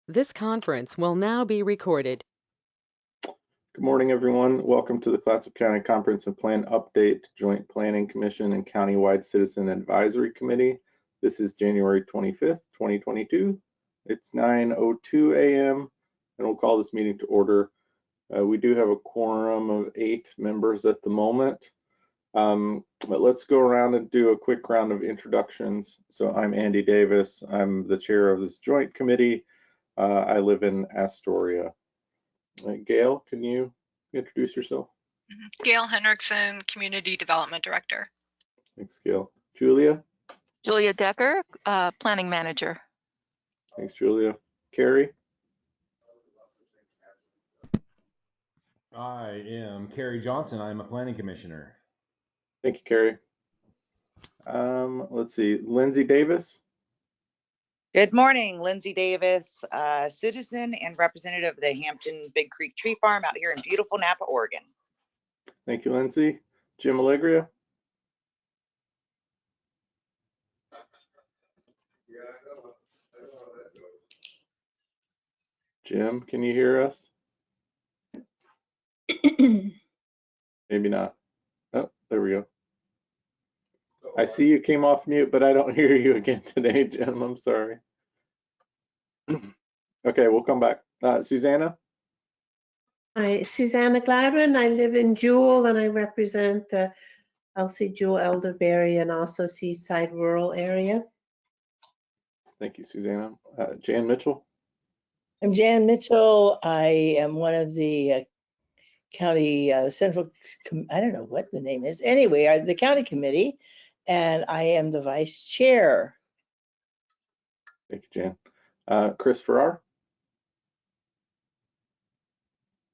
This conference will now be recorded. Good morning, everyone. Welcome to the Clatsop County Conference and Plan Update Joint Planning Commission and Countywide Citizen Advisory Committee. This is January 25th, 2022. It's 9:02 a.m. and we'll call this meeting to order. We do have a quorum of 8 members at the moment. But let's go around and do a quick round of introductions. So I'm Andy Davis. I'm the chair of this joint committee. I live in Astoria. Gail, can you introduce yourself? Gail Henriksen, Community Development Director. Thanks, Gail. Julia? Julia Decker, Planning Manager. Thanks, Julia. Carrie? I am Kerry Johnson. I'm a planning commissioner. Thank you, Carrie. Let's see, Lindsay Davis? Good morning, Lindsay Davis, citizen and representative of the Hampton Big Creek Tree Farm out here in beautiful Napa, Oregon. Thank you, Lindsay. Jim Allegria? Jim, can you hear us? Maybe not. Oh, there we go. I see you came off mute, but I don't hear you again today, Jim. I'm sorry. Okay, we'll come back. Susanna? Hi, Susanna Gladwin. I live in Jewel and I represent the LC Jewel Elderberry and also Seaside Rural Area. Thank you, Susanna. Jan Mitchell? I'm Jan Mitchell. I am one of the county central, I don't know what the name is. Anyway, the county committee, and I am the vice chair. Thank you, Jan. Chris Farrar?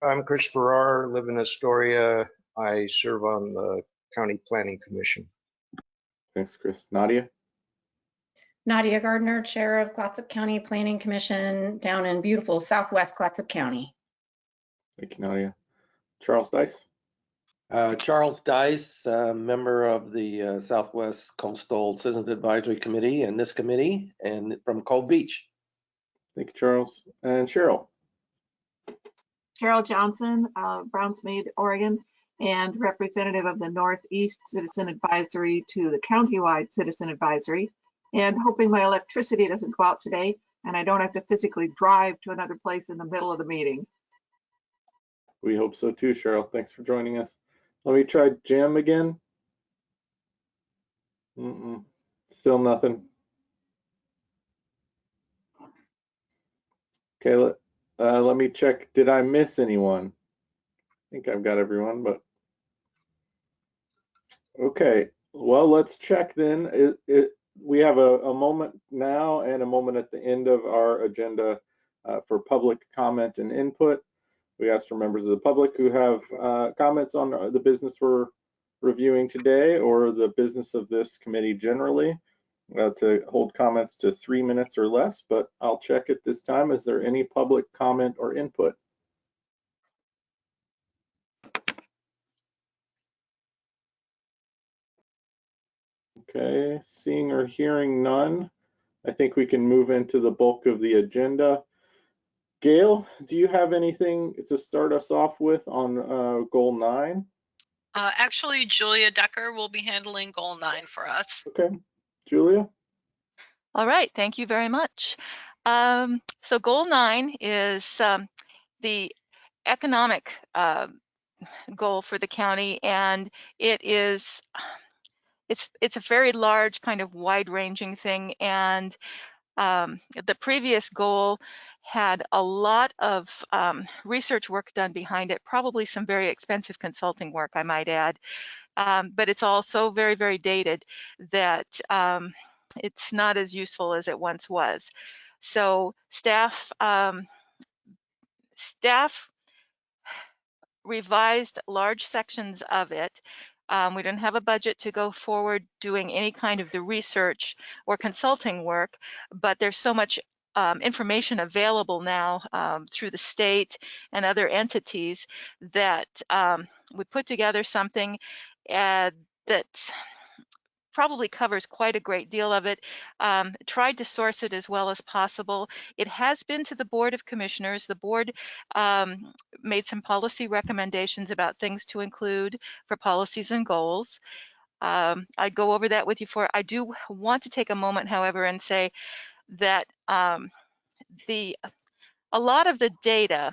I'm Chris Farrar, live in Astoria. I serve on the County Planning Commission. Thanks, Chris. Nadia? Nadia Gardner, Chair of Clatsop County Planning Commission down in beautiful Southwest Clatsop County. Thank you, Nadia. Charles Dice? Charles Dice, member of the Southwest Coastal Citizens Advisory Committee and this committee, and from Cove Beach. Thank you, Charles. And Cheryl? Cheryl Johnson, Brownsmead, Oregon, and representative of the Northeast Citizen Advisory to the Countywide Citizen Advisory, and hoping my electricity doesn't go out today and I don't have to physically drive to another place in the middle of the meeting. We hope so too, Cheryl. Thanks for joining us. Let me try Jim again. Still nothing. Okay, let me check. Did I miss anyone? I think I've got everyone, but okay. Well, let's check then. We have a moment now and a moment at the end of our agenda for public comment and input. We asked for members of the public who have comments on the business we're reviewing today or the business of this committee generally to hold comments to 3 minutes or less, but I'll check at this time. Is there any public comment or input? Okay, seeing or hearing none, I think we can move into the bulk of the agenda. Gail, do you have anything to start us off with on goal 9? Actually, Julia Decker will be handling goal 9 for us. Okay, Julia? All right, thank you very much. So goal 9 is the economic goal for the county, and it's a very large kind of wide-ranging thing, and the previous goal had a lot of research work done behind it, probably some very expensive consulting work, I might add, but it's also very, very dated that it's not as useful as it once was. So staff revised large sections of it. We don't have a budget to go forward doing any kind of the research or consulting work, but there's so much information available now through the state and other entities that we put together something that probably covers quite a great deal of it. Tried to source it as well as possible. It has been to the Board of Commissioners. The board made some policy recommendations about things to include for policies and goals. I go over that with you I do want to take a moment, however, and say that a lot of the data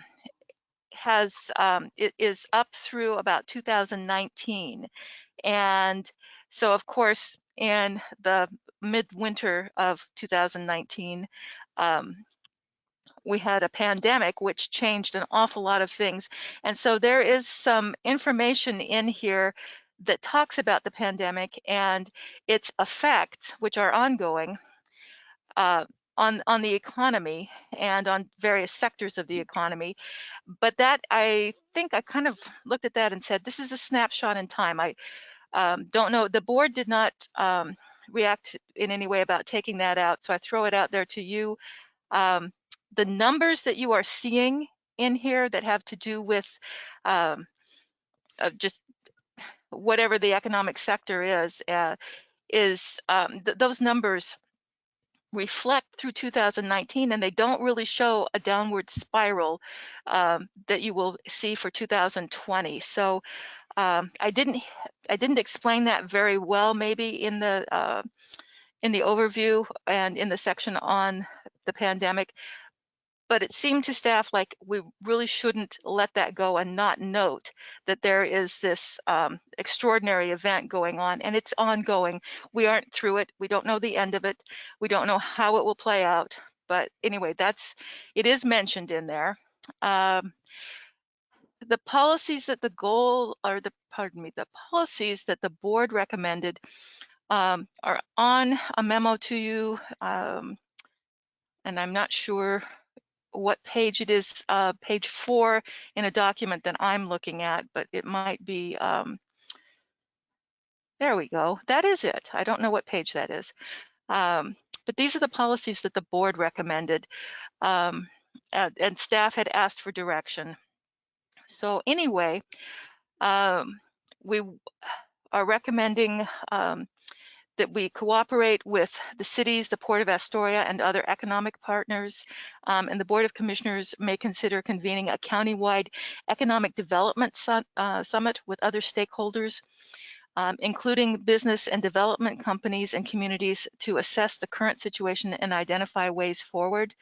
is up through about 2019. And so, of course, in the midwinter of 2019, we had a pandemic, which changed an awful lot of things. And so there is some information in here that talks about the pandemic and its effects, which are ongoing, on the economy and on various sectors of the economy. But that, I think I kind of looked at that and said, this is a snapshot in time. I don't know, the board did not react in any way about taking that out, so I throw it out there to you. The numbers that you are seeing in here that have to do with just whatever the economic sector is those numbers reflect through 2019, and they don't really show a downward spiral that you will see for 2020. So I didn't explain that very well, maybe in the overview and in the section on the pandemic, but it seemed to staff like we really shouldn't let that go and not note that there is this extraordinary event going on, and it's ongoing. We aren't through it. We don't know the end of it. We don't know how it will play out. But anyway, it is mentioned in there. The policies that the policies that the board recommended are on a memo to you, and I'm not sure what page it is, page 4 in a document that I'm looking at, but it might be, there we go. That is it. I don't know what page that is. But these are the policies that the board recommended, and staff had asked for direction. So anyway, we are recommending that we cooperate with the cities, the Port of Astoria, and other economic partners. And the Board of Commissioners may consider convening a countywide economic development summit with other stakeholders, including business and development companies and communities, to assess the current situation and identify ways forward.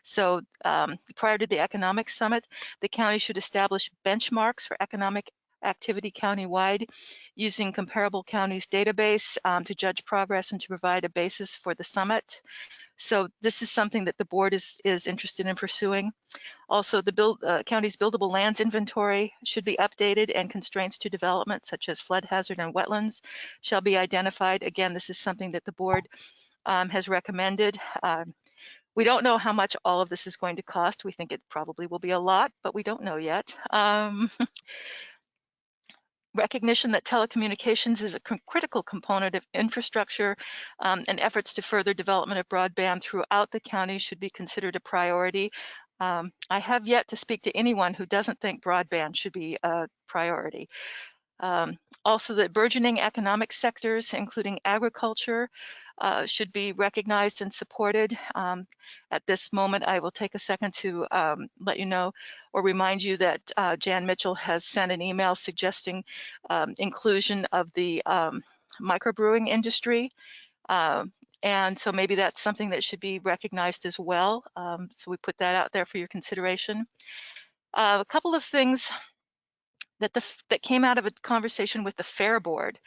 So prior to the economic summit, the county should establish benchmarks for economic activity countywide using comparable counties database to judge progress and to provide a basis for the summit. So this is something that the board is interested in pursuing. Also, the county's buildable lands inventory should be updated, and constraints to development such as flood hazard and wetlands shall be identified. Again, this is something that the board has recommended. We don't know how much all of this is going to cost. We think it probably will be a lot, but we don't know yet. Recognition that telecommunications is a critical component of infrastructure, and efforts to further development of broadband throughout the county should be considered a priority. I have yet to speak to anyone who doesn't think broadband should be a priority. Also, the burgeoning economic sectors, including agriculture, should be recognized and supported. At this moment, I will take a second to let you know or remind you that Jan Mitchell has sent an email suggesting inclusion of the microbrewing industry. And so maybe that's something that should be recognized as well. So we put that out there for your consideration. A couple of things that came out of a conversation with the Fair Board.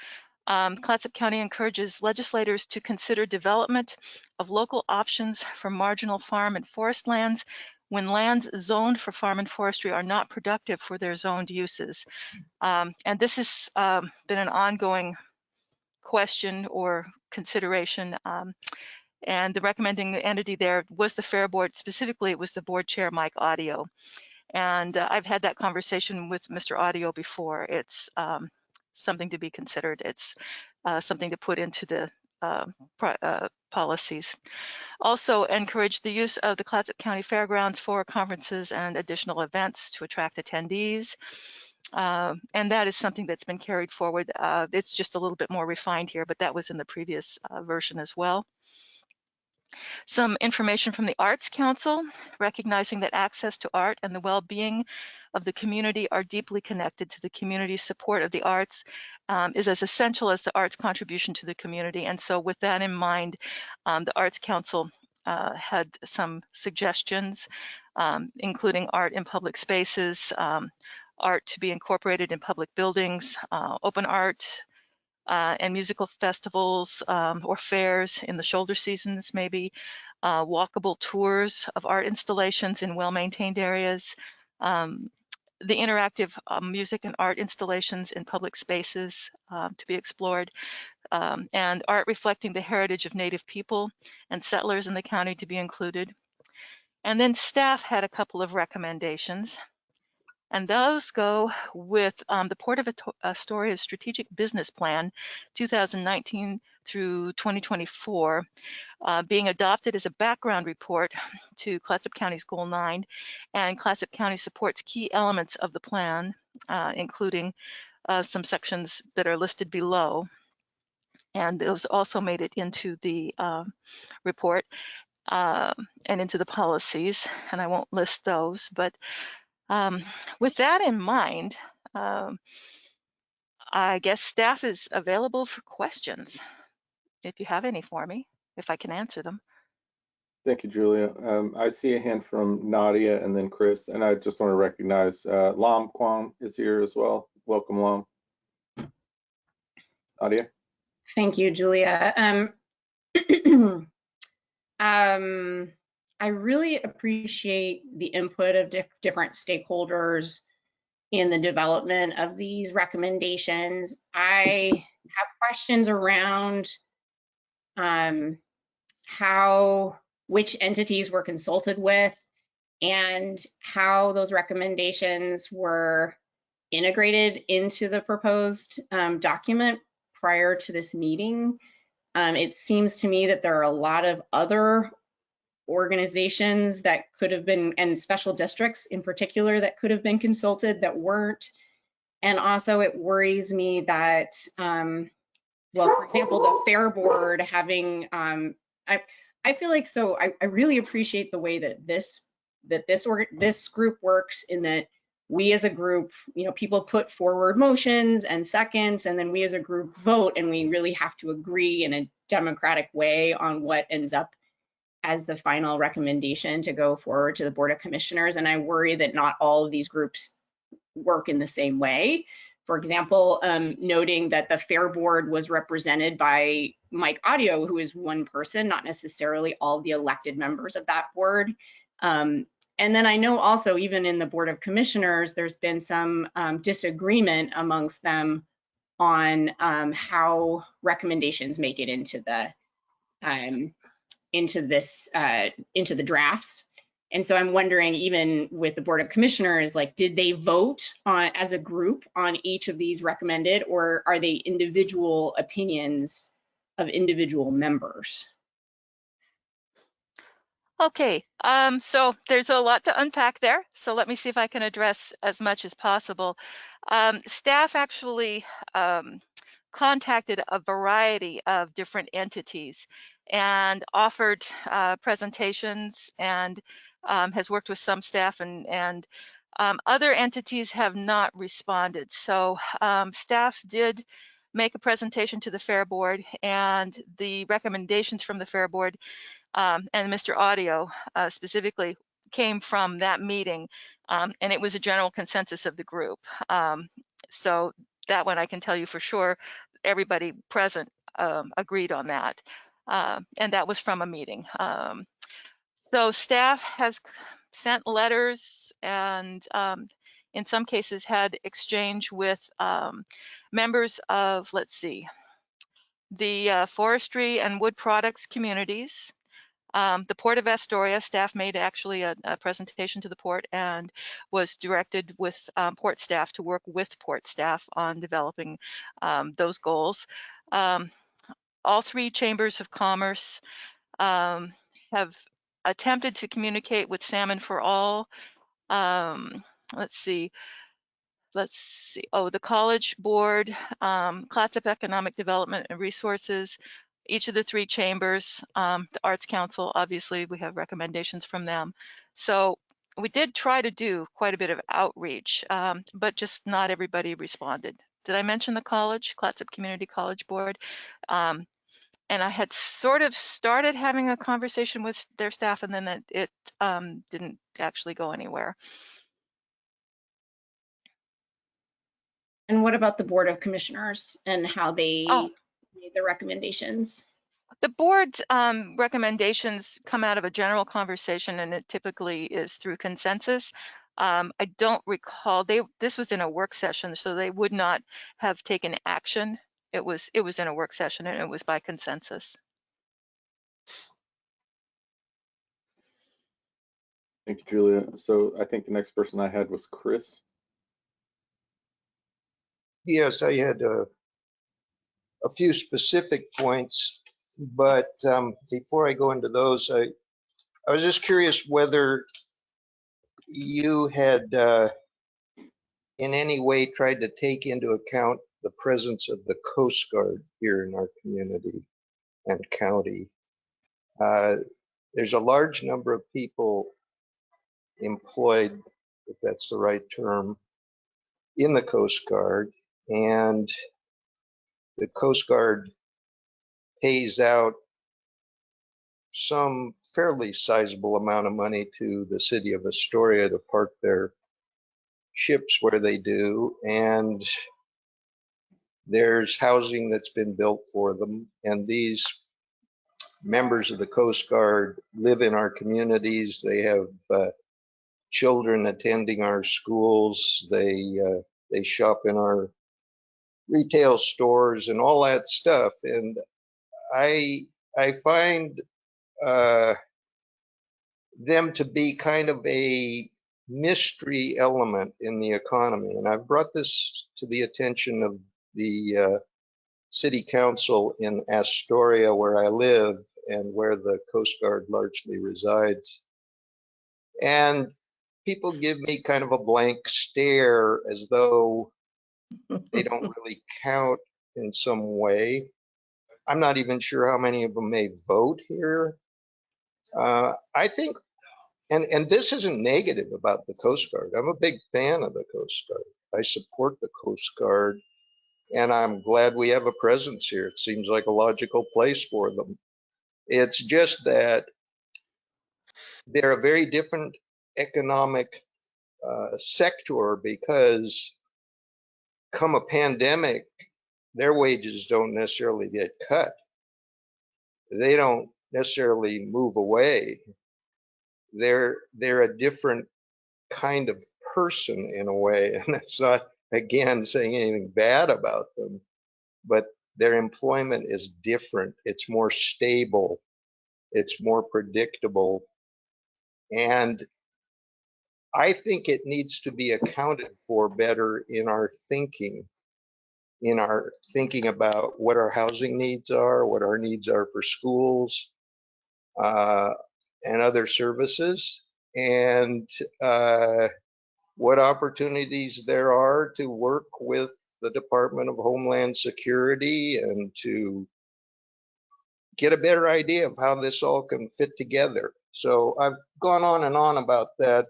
Clatsop County encourages legislators to consider development of local options for marginal farm and forest lands when lands zoned for farm and forestry are not productive for their zoned uses. And this has been an ongoing question or consideration. And the recommending entity there was the Fair Board. Specifically, it was the board chair, Mike Audio. And I've had that conversation with Mr. Audio before. It's something to be considered. It's something to put into the policies. Also encourage the use of the Clatsop County Fairgrounds for conferences and additional events to attract attendees. And that is something that's been carried forward. It's just a little bit more refined here, but that was in the previous version as well. Some information from the Arts Council, recognizing that access to art and the well-being of the community are deeply connected to the community's support of the arts, is as essential as the arts contribution to the community. And so with that in mind, the Arts Council had some suggestions, including art in public spaces, art to be incorporated in public buildings, open art, and musical festivals or fairs in the shoulder seasons, maybe walkable tours of art installations in well-maintained areas, the interactive music and art installations in public spaces to be explored, and art reflecting the heritage of Native people and settlers in the county to be included. And then staff had a couple of recommendations. And those go with the Port of Astoria's Strategic Business Plan 2019 through 2024 being adopted as a background report to Clatsop County's Goal 9, and Clatsop County supports key elements of the plan, including some sections that are listed below. And those also made it into the report and into the policies, and I won't list those, but with that in mind, I guess staff is available for questions, if you have any for me, if I can answer them. Thank you, Julia. I see a hand from Nadia and then Chris, and I just want to recognize Lam Kwong is here as well. Welcome, Lam. Nadia? Thank you, Julia. I really appreciate the input of different stakeholders in the development of these recommendations. I have questions around which entities were consulted with and how those recommendations were integrated into the proposed document prior to this meeting. It seems to me that there are a lot of other organizations that could have been, and special districts in particular, that could have been consulted that weren't. And also it worries me that, well, for example, the Fair Board having, I feel like, so I really appreciate the way that this group works, in that we as a group, people put forward motions and seconds, and then we as a group vote, and we really have to agree in a democratic way on what ends up as the final recommendation to go forward to the Board of Commissioners. And I worry that not all of these groups work in the same way. For example, noting that the Fair Board was represented by Mike Audio, who is one person, not necessarily all the elected members of that board. And then I know also, even in the Board of Commissioners, there's been some disagreement amongst them on how recommendations make it into the drafts. And so I'm wondering, even with the Board of Commissioners, like, did they vote on as a group on each of these recommended, or are they individual opinions of individual members? Okay, so there's a lot to unpack there. So let me see if I can address as much as possible. Staff actually contacted a variety of different entities and offered presentations, and has worked with some staff, and other entities have not responded. So staff did make a presentation to the Fair Board, and the recommendations from the Fair Board and Mr. Audio specifically came from that meeting, and it was a general consensus of the group. So that one I can tell you for sure, everybody present agreed on that, and that was from a meeting. So staff has sent letters, and in some cases had exchange with members of, let's see, the forestry and wood products communities. The Port of Astoria staff made actually a presentation to the port, and was directed with port staff to work with port staff on developing those goals. All three chambers of commerce have attempted to communicate with Salmon for All. Let's see, let's see. Oh, the College Board, Clatsop Economic Development and Resources, each of the 3 chambers, the Arts Council, obviously we have recommendations from them. So we did try to do quite a bit of outreach, but just not everybody responded. Did I mention the college, Clatsop Community College Board? And I had sort of started having a conversation with their staff, and then it didn't actually go anywhere. And what about the Board of Commissioners and how they Oh. made the recommendations? The board's recommendations come out of a general conversation, and it typically is through consensus. I don't recall, this was in a work session, so they would not have taken action. It was in a work session, and it was by consensus. Thank you, Julia. So I think the next person I had was Chris. Yes, I had a few specific points, but before I go into those, I was just curious whether you had in any way tried to take into account the presence of the Coast Guard here in our community and county. There's a large number of people employed, if that's the right term, in the Coast Guard, and the Coast Guard pays out some fairly sizable amount of money to the city of Astoria to park their ships where they do, and there's housing that's been built for them, and these members of the Coast Guard live in our communities. They have children attending our schools. They shop in our retail stores and all that stuff. And I find them to be kind of a mystery element in the economy. And I've brought this to the attention of the city council in Astoria, where I live and where the Coast Guard largely resides. And people give me kind of a blank stare, as though they don't really count in some way. I'm not even sure how many of them may vote here. I think, and this isn't negative about the Coast Guard. I'm a big fan of the Coast Guard. I support the Coast Guard, and I'm glad we have a presence here. It seems like a logical place for them. It's just that they're a very different economic sector, because come a pandemic, their wages don't necessarily get cut. They don't necessarily move away. They're a different kind of person in a way, and that's not, again, saying anything bad about them, but their employment is different. It's more stable. It's more predictable. And I think it needs to be accounted for better in our thinking about what our housing needs are, what our needs are for schools and other services, and what opportunities there are to work with the Department of Homeland Security and to get a better idea of how this all can fit together. So I've gone on and on about that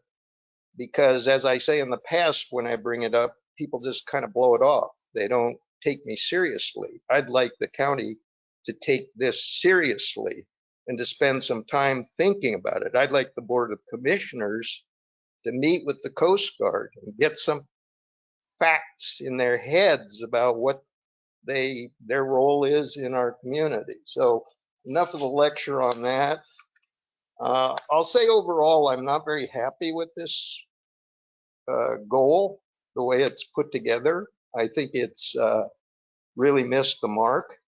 because, as I say in the past, when I bring it up, people just kind of blow it off. They don't take me seriously. I'd like the county to take this seriously and to spend some time thinking about it. I'd like the Board of Commissioners to meet with the Coast Guard and get some facts in their heads about what their role is in our community. So enough of the lecture on that. I'll say overall, I'm not very happy with this goal, the way it's put together. I think it's really missed the mark.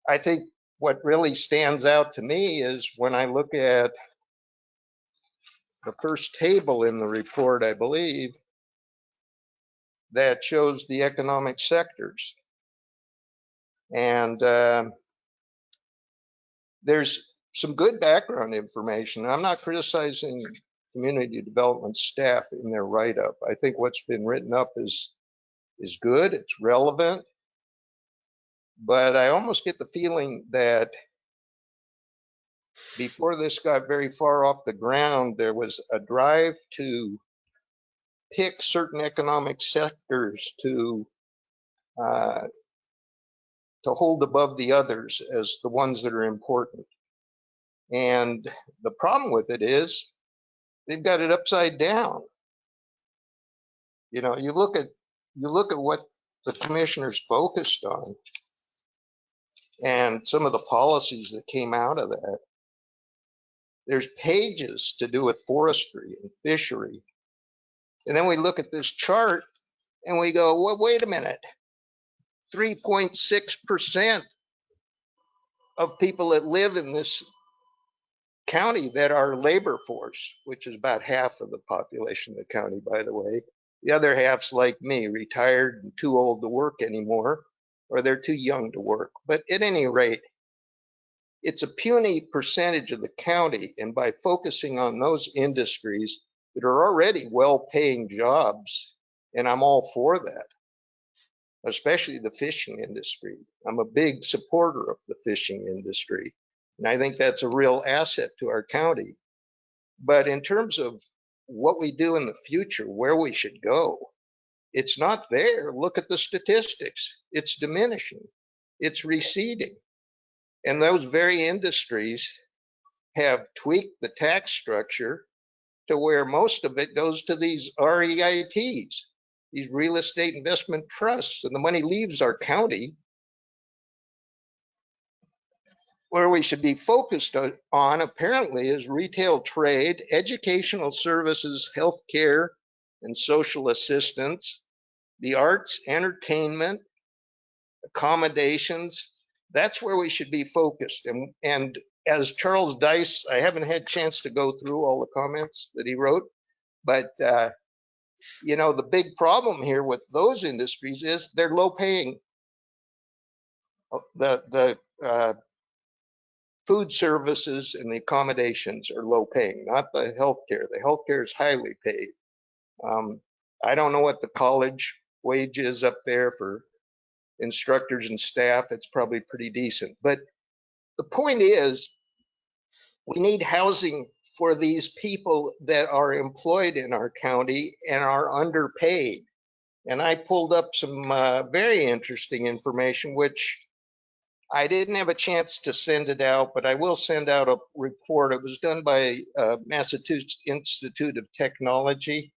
I think what really stands out to me is when I look at the first table in the report, I believe, that shows the economic sectors. And there's some good background information. I'm not criticizing community development staff in their write-up. I think what's been written up is good, it's relevant, but I almost get the feeling that before this got very far off the ground, there was a drive to pick certain economic sectors to hold above the others as the ones that are important. And the problem with it is they've got it upside down. You know, you look at what the commissioners focused on and some of the policies that came out of that. There's pages to do with forestry and fishery. And then we look at this chart and we go, well, wait a minute. 3.6% of people that live in this county that are labor force, which is about half of the population of the county, by the way. The other half's like me, retired and too old to work anymore, or they're too young to work. But at any rate, it's a puny percentage of the county, and by focusing on those industries that are already well-paying jobs, and I'm all for that, especially the fishing industry. I'm a big supporter of the fishing industry, and I think that's a real asset to our county. But in terms of what we do in the future, where we should go, it's not there. Look at the statistics. It's diminishing. It's receding. And those very industries have tweaked the tax structure to where most of it goes to these REITs, these real estate investment trusts, and the money leaves our county. Where we should be focused on apparently is retail trade, educational services, healthcare, and social assistance, the arts, entertainment, accommodations. That's where we should be focused. And as Charles Dice, I haven't had a chance to go through all the comments that he wrote, but you know, the big problem here with those industries is they're low paying. The food services and the accommodations are low paying, not the healthcare. The healthcare is highly paid. I don't know what the college wage is up there for instructors and staff. It's probably pretty decent. But the point is, we need housing for these people that are employed in our county and are underpaid. And I pulled up some very interesting information, which I didn't have a chance to send it out, but I will send out a report. It was done by Massachusetts Institute of Technology.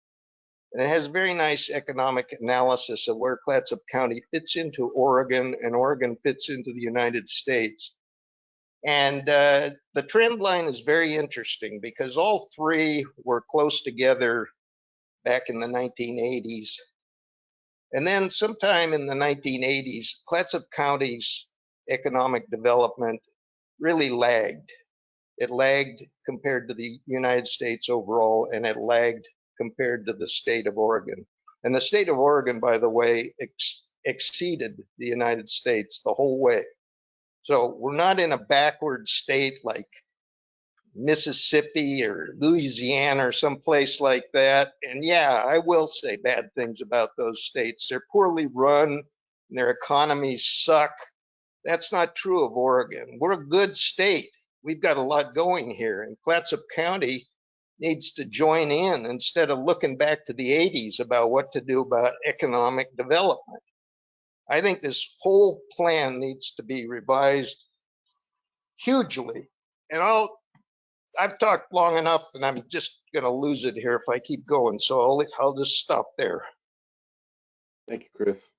And it has a very nice economic analysis of where Clatsop County fits into Oregon and Oregon fits into the United States. And the trend line is very interesting because all three were close together back in the 1980s. And then sometime in the 1980s, Clatsop County's economic development really lagged. It lagged compared to the United States overall, and it lagged compared to the state of Oregon. And the state of Oregon, by the way, exceeded the United States the whole way. So we're not in a backward state like Mississippi or Louisiana or someplace like that. And yeah, I will say bad things about those states. They're poorly run and their economies suck. That's not true of Oregon. We're a good state. We've got a lot going here, and Clatsop County needs to join in instead of looking back to the 80s about what to do about economic development. I think this whole plan needs to be revised hugely. And I've talked long enough, and I'm just going to lose it here if I keep going. So I'll just stop there. Thank you, Chris.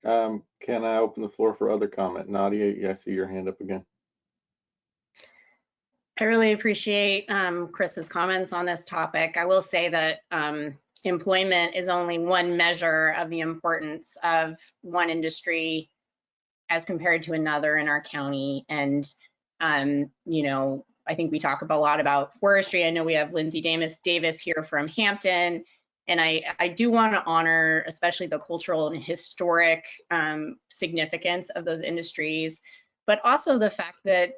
Can I open the floor for other comment? Nadia, I see your hand up again. I really appreciate Chris's comments on this topic. I will say that employment is only one measure of the importance of one industry as compared to another in our county. And, you know, I think we talk a lot about forestry. I know we have Lindsay Davis here from Hampton. And I do want to honor especially the cultural and historic significance of those industries, but also the fact that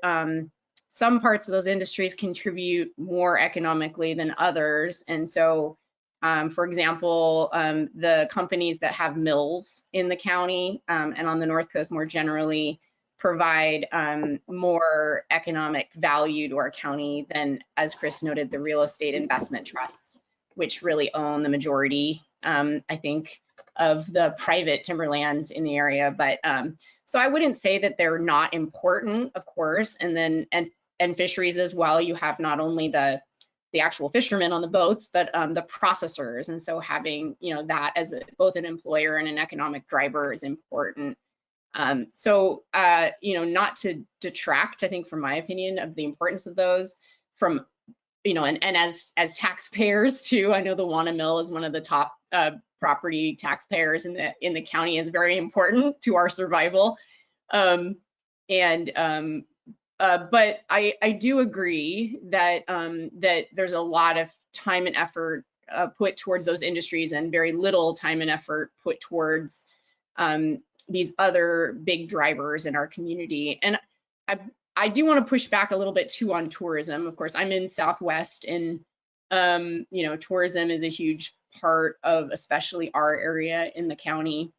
some parts of those industries contribute more economically than others. And so, for example, the companies that have mills in the county and on the North Coast more generally provide more economic value to our county than, as Chris noted, the real estate investment trusts, which really own the majority, I think, of the private timberlands in the area. But so I wouldn't say that they're not important, of course. And then and fisheries as well. You have not only the actual fishermen on the boats, but the processors. And so having, you know, that as both an employer and an economic driver is important. So, you know, not to detract, I think, from my opinion, of the importance of those from, you know, and as taxpayers too, I know the Wana Mill is one of the top property taxpayers in the county, is very important to our survival. But I do agree that that there's a lot of time and effort put towards those industries and very little time and effort put towards these other big drivers in our community. And I do want to push back a little bit too on tourism. Of course, I'm in Southwest, and you know, tourism is a huge part of especially our area in the county.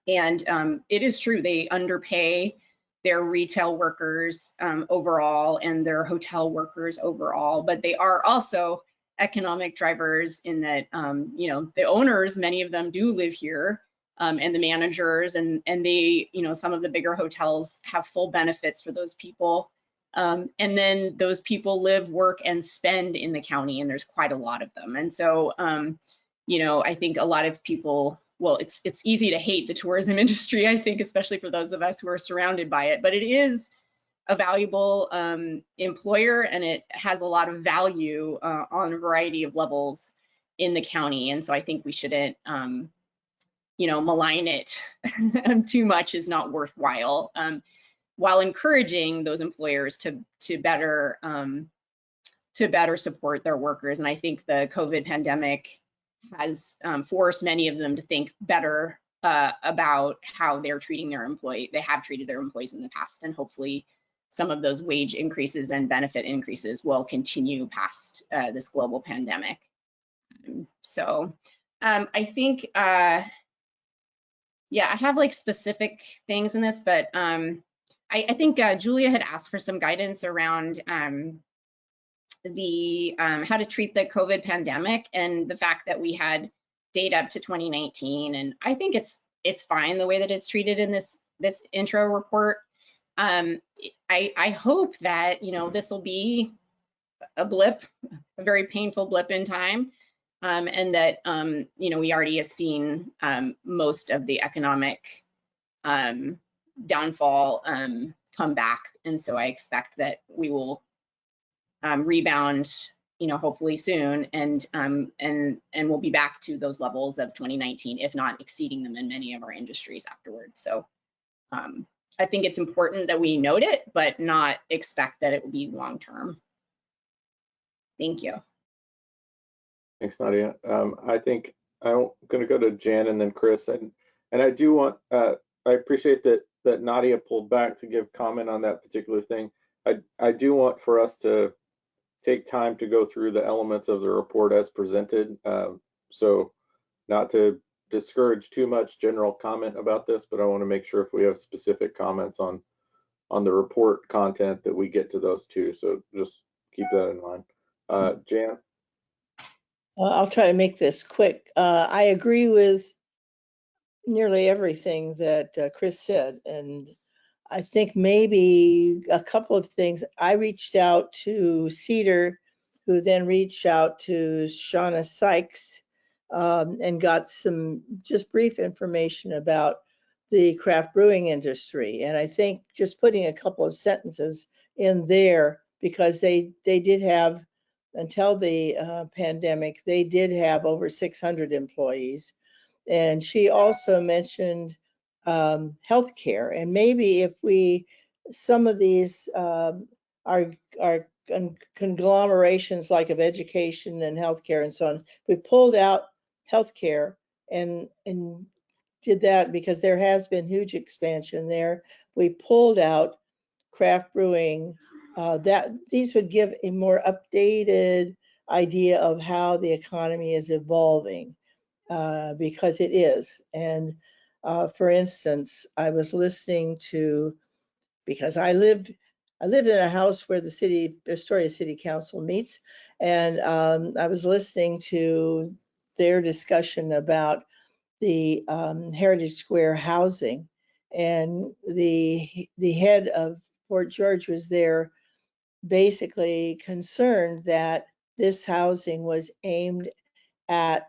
And it is true, they underpay their retail workers overall and their hotel workers overall, but they are also economic drivers in that, you know, the owners, many of them do live here, and the managers, and they, you know, some of the bigger hotels have full benefits for those people. And then those people live, work, and spend in the county, and there's quite a lot of them. And so, you know, I think a lot of people, well, it's easy to hate the tourism industry, I think, especially for those of us who are surrounded by it, but it is a valuable employer, and it has a lot of value on a variety of levels in the county. And so I think we shouldn't, you know, malign it too much is not worthwhile, while encouraging those employers to better support their workers. And I think the COVID pandemic has forced many of them to think better about how they're treating their employee. They have treated their employees in the past, and hopefully some of those wage increases and benefit increases will continue past this global pandemic. So I think, yeah, I have like specific things in this, but I think Julia had asked for some guidance around the how to treat the COVID pandemic and the fact that we had data up to 2019, and I think it's fine the way that it's treated in this intro report. I hope that, you know, this will be a blip, a very painful blip in time, and that you know, we already have seen most of the economic downfall come back, and so I expect that we will rebound, you know, hopefully soon, and we'll be back to those levels of 2019, if not exceeding them in many of our industries afterwards. So I think it's important that we note it, but not expect that it will be long term. Thank you. Thanks, Nadia. I think I'm going to go to Jan and then Chris, and I do want, I appreciate that Nadia pulled back to give comment on that particular thing. I do want for us to take time to go through the elements of the report as presented. So not to discourage too much general comment about this, but I want to make sure if we have specific comments on the report content that we get to those too. So just keep that in mind. Jan? I'll try to make this quick. I agree with nearly everything that Chris said, and I think maybe a couple of things. I reached out to Cedar, who then reached out to Shauna Sykes, and got some just brief information about the craft brewing industry. And I think just putting a couple of sentences in there, because they did have, until the pandemic, they did have over 600 employees. And she also mentioned healthcare, and maybe if we, some of these are conglomerations like of education and healthcare and so on, we pulled out healthcare and did that because there has been huge expansion there. We pulled out craft brewing that these would give a more updated idea of how the economy is evolving, because it is. And for instance, I was listening to, because I live in a house where the Astoria City Council meets, and I was listening to their discussion about the Heritage Square housing, and the head of Fort George was there, basically concerned that this housing was aimed at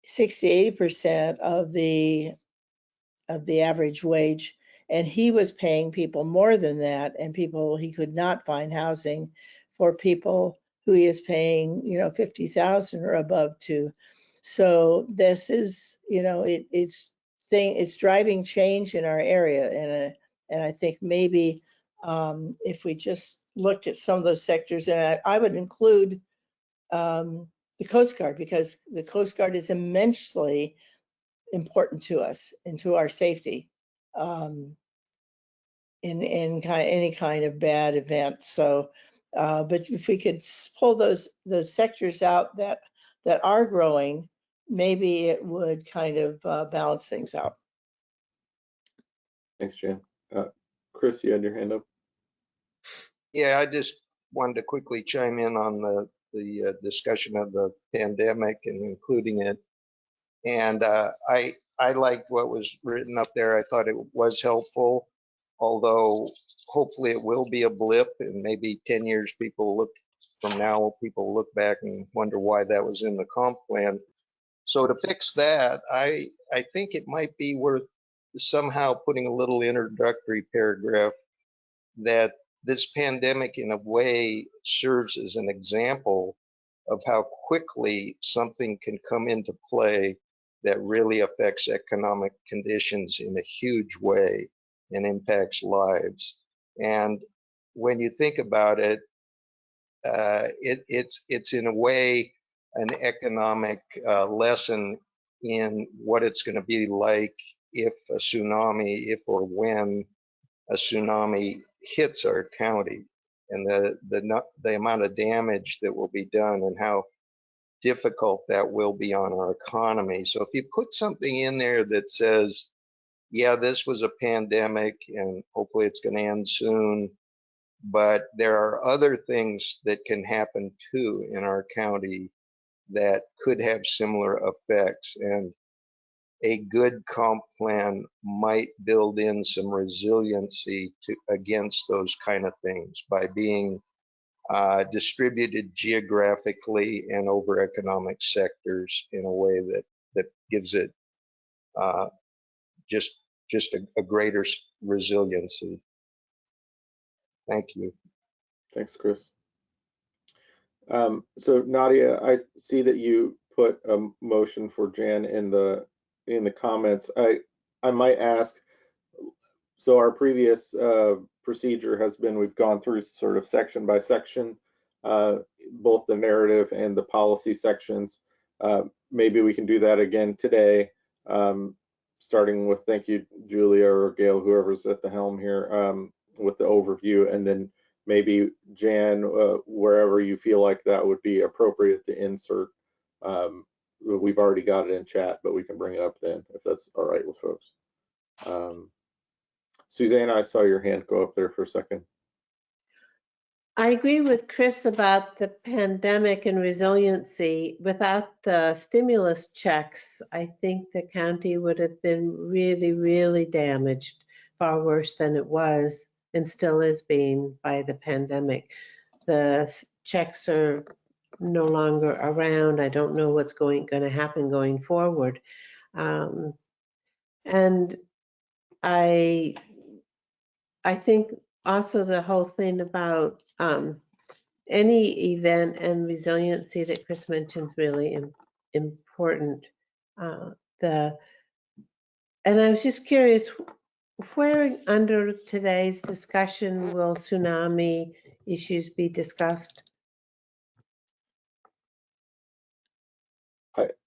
60-80% of the average wage, and he was paying people more than that, and he could not find housing for people who he is paying, 50,000 or above to. So this is, it's driving change in our area, and I think maybe if we just looked at some of those sectors, and I would include the Coast Guard, because the Coast Guard is immensely important to us and to our safety in any kind of bad event. So, but if we could pull those sectors out that are growing, maybe it would kind of balance things out. Thanks, Jan. Chris, you had your hand up. Yeah, I just wanted to quickly chime in on the discussion of the pandemic and including it. And I liked what was written up there. I thought it was helpful, although hopefully it will be a blip, and maybe 10 years from now, people look back and wonder why that was in the comp plan. So to fix that, I think it might be worth somehow putting a little introductory paragraph that this pandemic in a way serves as an example of how quickly something can come into play that really affects economic conditions in a huge way and impacts lives. And when you think about it, it's in a way an economic lesson in what it's going to be like if or when a tsunami hits our county, and the amount of damage that will be done and how difficult that will be on our economy. So if you put something in there that says, yeah, this was a pandemic and hopefully it's going to end soon, but there are other things that can happen too in our county that could have similar effects, and a good comp plan might build in some resiliency against those kind of things by being distributed geographically and over economic sectors in a way that gives it just a greater resiliency. Thank you. Thanks, Chris. So Nadia, I see that you put a motion for Jan in the comments. I might ask, so our previous procedure has been, we've gone through sort of section by section, both the narrative and the policy sections. Maybe we can do that again today, starting with, thank you, Julia or Gail, whoever's at the helm here, with the overview, and then maybe Jan, wherever you feel like that would be appropriate to insert. We've already got it in chat, but we can bring it up then if that's all right with folks. Susanna, I saw your hand go up there for a second. I agree with Chris about the pandemic and resiliency. Without the stimulus checks, I think the county would have been really, really damaged, far worse than it was and still is being by the pandemic. The checks are no longer around. I don't know what's going to happen going forward. And I think also the whole thing about any event and resiliency that Chris mentioned is really important. And I was just curious, where under today's discussion will tsunami issues be discussed?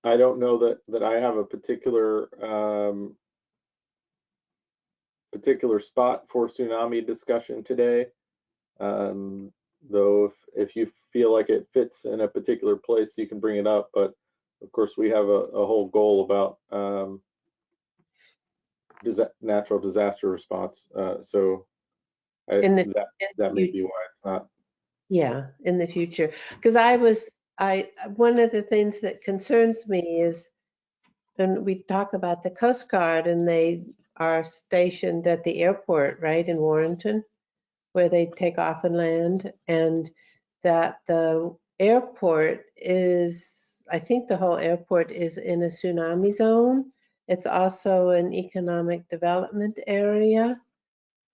I don't know that I have a particular spot for tsunami discussion today. Though if you feel like it fits in a particular place, you can bring it up. But of course, we have a whole goal about natural disaster response. So that may be why it's not. Yeah, in the future. Because one of the things that concerns me is when we talk about the Coast Guard and they are stationed at the airport, right, in Warrenton, where they take off and land, and that the airport is, I think the whole airport is in a tsunami zone. It's also an economic development area.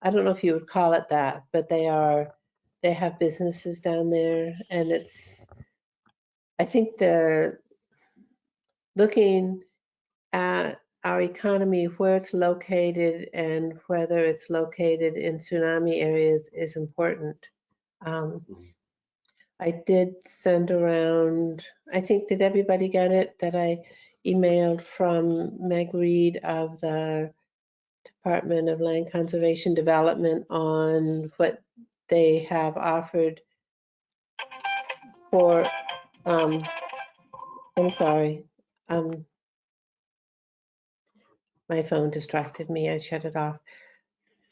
I don't know if you would call it that, but they have businesses down there, and I think looking at our economy, where it's located and whether it's located in tsunami areas is important. I did send around, I think, did everybody get it, that I emailed from Meg Reed of the Department of Land Conservation Development on what they have offered for, I'm sorry, my phone distracted me, I shut it off.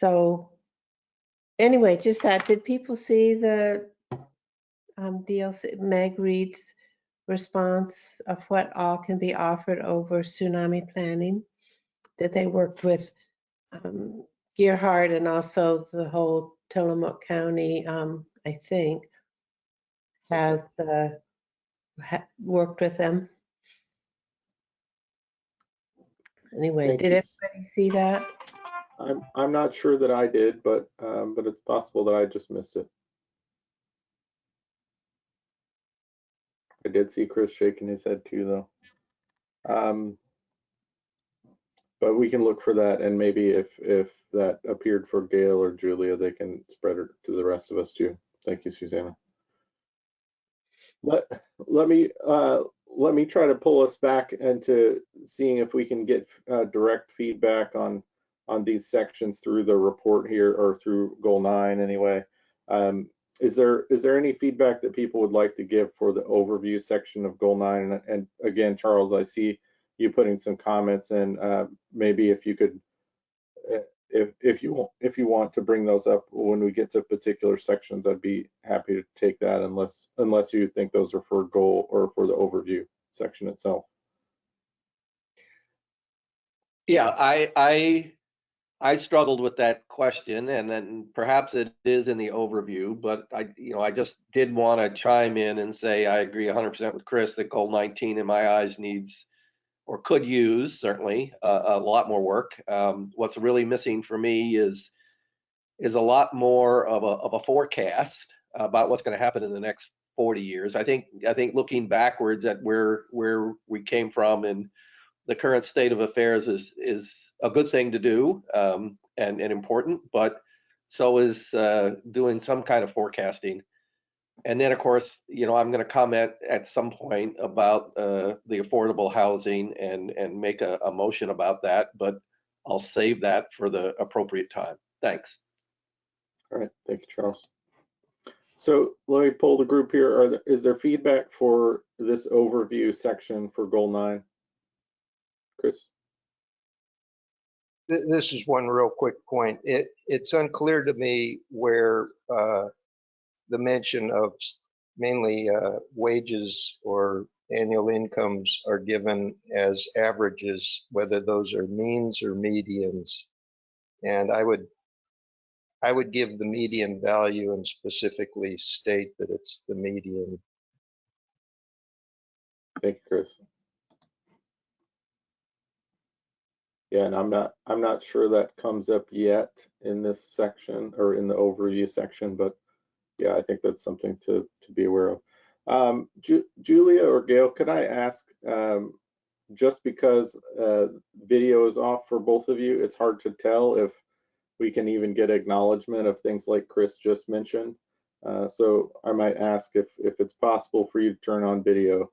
So anyway, just that, did people see the DLC, Meg Reed's response of what all can be offered over tsunami planning? That they worked with Gearhart and also the whole Tillamook County, I think, has worked with them. Anyway, Thank did you. everybody see that? I'm not sure that I did, but it's possible that I just missed it. I did see Chris shaking his head too, though. But we can look for that, and maybe if that appeared for Gail or Julia, they can spread it to the rest of us too. Thank you, Susanna. Let me try to pull us back into seeing if we can get direct feedback on these sections through the report here, or through Goal 9 anyway. Is there any feedback that people would like to give for the overview section of Goal 9? And again, Charles, I see you putting some comments in. Maybe if you could, if you want to bring those up when we get to particular sections, I'd be happy to take that, unless you think those are for goal or for the overview section itself. Yeah, I struggled with that question, and then perhaps it is in the overview, but I just did want to chime in and say I agree 100% with Chris that Goal 19 in my eyes needs, or could use, certainly a lot more work. What's really missing for me is a lot more of a forecast about what's going to happen in the next 40 years. I think looking backwards at where we came from and the current state of affairs is a good thing to do, and important, but so is doing some kind of forecasting. And then, of course, I'm going to comment at some point about the affordable housing and make a motion about that, but I'll save that for the appropriate time. Thanks. All right, thank you, Charles. So let me pull the group here. Is there feedback for this overview section for Goal 9? Chris? This is one real quick point. It's unclear to me where the mention of mainly wages or annual incomes are given as averages, whether those are means or medians. And I would give the median value and specifically state that it's the median. Thank you, Chris. Yeah, and I'm not sure that comes up yet in this section or in the overview section, but yeah, I think that's something to be aware of. Julia or Gail, could I ask, just because video is off for both of you, it's hard to tell if we can even get acknowledgement of things like Chris just mentioned. So I might ask if it's possible for you to turn on video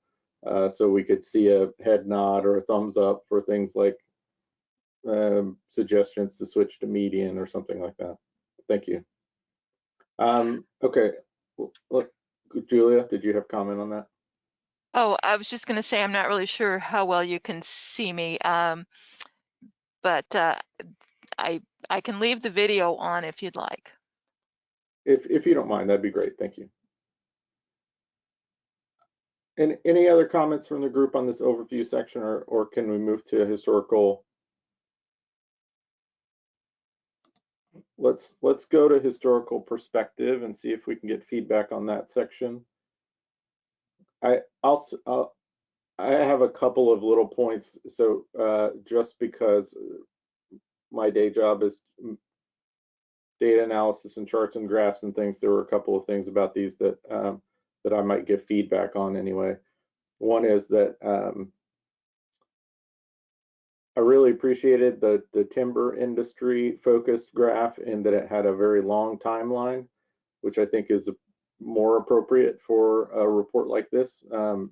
so we could see a head nod or a thumbs up for things like suggestions to switch to median or something like that. Thank you. Okay, look, Julia, did you have comment on that? Oh, I was just going to say I'm not really sure how well you can see me, but I can leave the video on if you'd like. If you don't mind, that'd be great. Thank you. And any other comments from the group on this overview section, or can we move to historical? Let's go to historical perspective and see if we can get feedback on that section. I have a couple of little points. So just because my day job is data analysis and charts and graphs and things, there were a couple of things about these that that I might give feedback on anyway. One is that I really appreciated the timber industry focused graph in that it had a very long timeline, which I think is more appropriate for a report like this when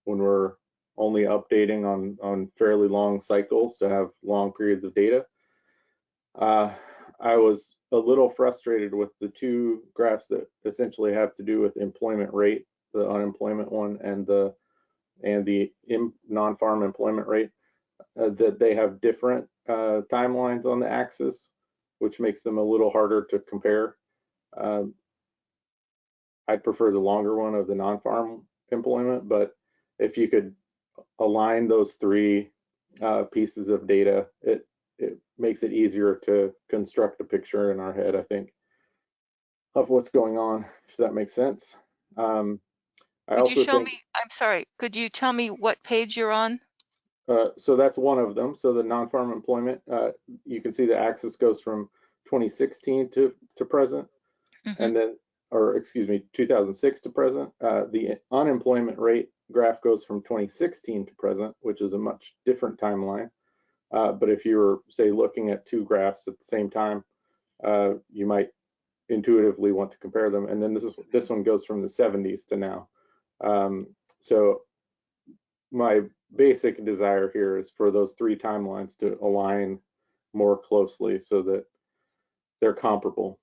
we're only updating on fairly long cycles to have long periods of data. I was a little frustrated with the two graphs that essentially have to do with employment rate, the unemployment one and the non-farm employment rate. That they have different timelines on the axis, which makes them a little harder to compare. I'd prefer the longer one of the non-farm employment, but if you could align those three pieces of data, it makes it easier to construct a picture in our head, I think, of what's going on, if that makes sense. Could you show me, I'm sorry, could you tell me what page you're on? So that's one of them. So the non-farm employment, you can see the axis goes from 2016 to present, and then, or excuse me, 2006 to present. The unemployment rate graph goes from 2016 to present, which is a much different timeline. But if you were, say, looking at two graphs at the same time, you might intuitively want to compare them. And then this one goes from the 70s to now. So my basic desire here is for those three timelines to align more closely so that they're comparable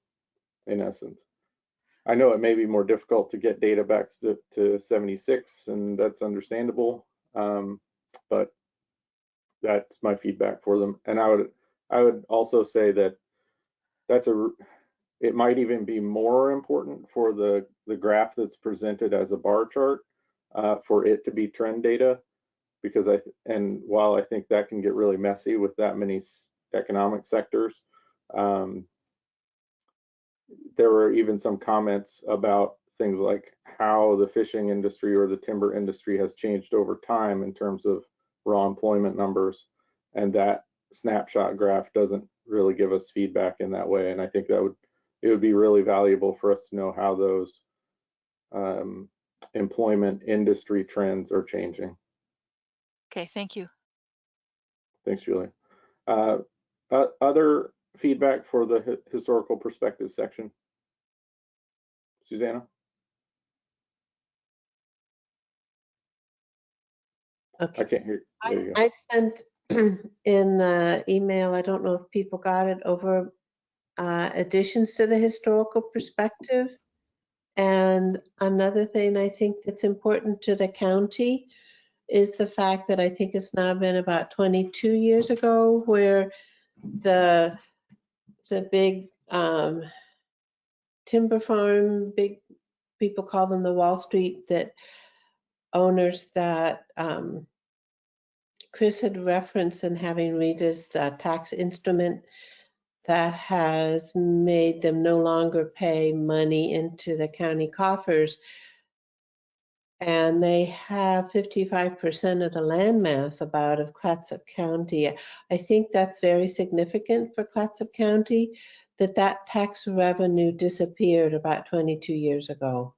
in essence. I know it may be more difficult to get data back to 76, and that's understandable, but that's my feedback for them. And I would also say that it might even be more important for the graph that's presented as a bar chart for it to be trend data, because while I think that can get really messy with that many economic sectors, there were even some comments about things like how the fishing industry or the timber industry has changed over time in terms of raw employment numbers, and that snapshot graph doesn't really give us feedback in that way. And I think it would be really valuable for us to know how those employment industry trends are changing. Okay, thank you. Thanks, Julie. Other feedback for the historical perspective section? Susanna? Okay. I can't hear. There you go. I sent in email, I don't know if people got it, over additions to the historical perspective. And another thing I think that's important to the county is the fact that I think it's now been about 22 years ago where the big timber farm, big people call them the Wall Street, that owners that Chris had referenced in having read as the tax instrument that has made them no longer pay money into the county coffers. And they have 55% of the landmass about of Clatsop County. I think that's very significant for Clatsop County, that tax revenue disappeared about 22 years ago.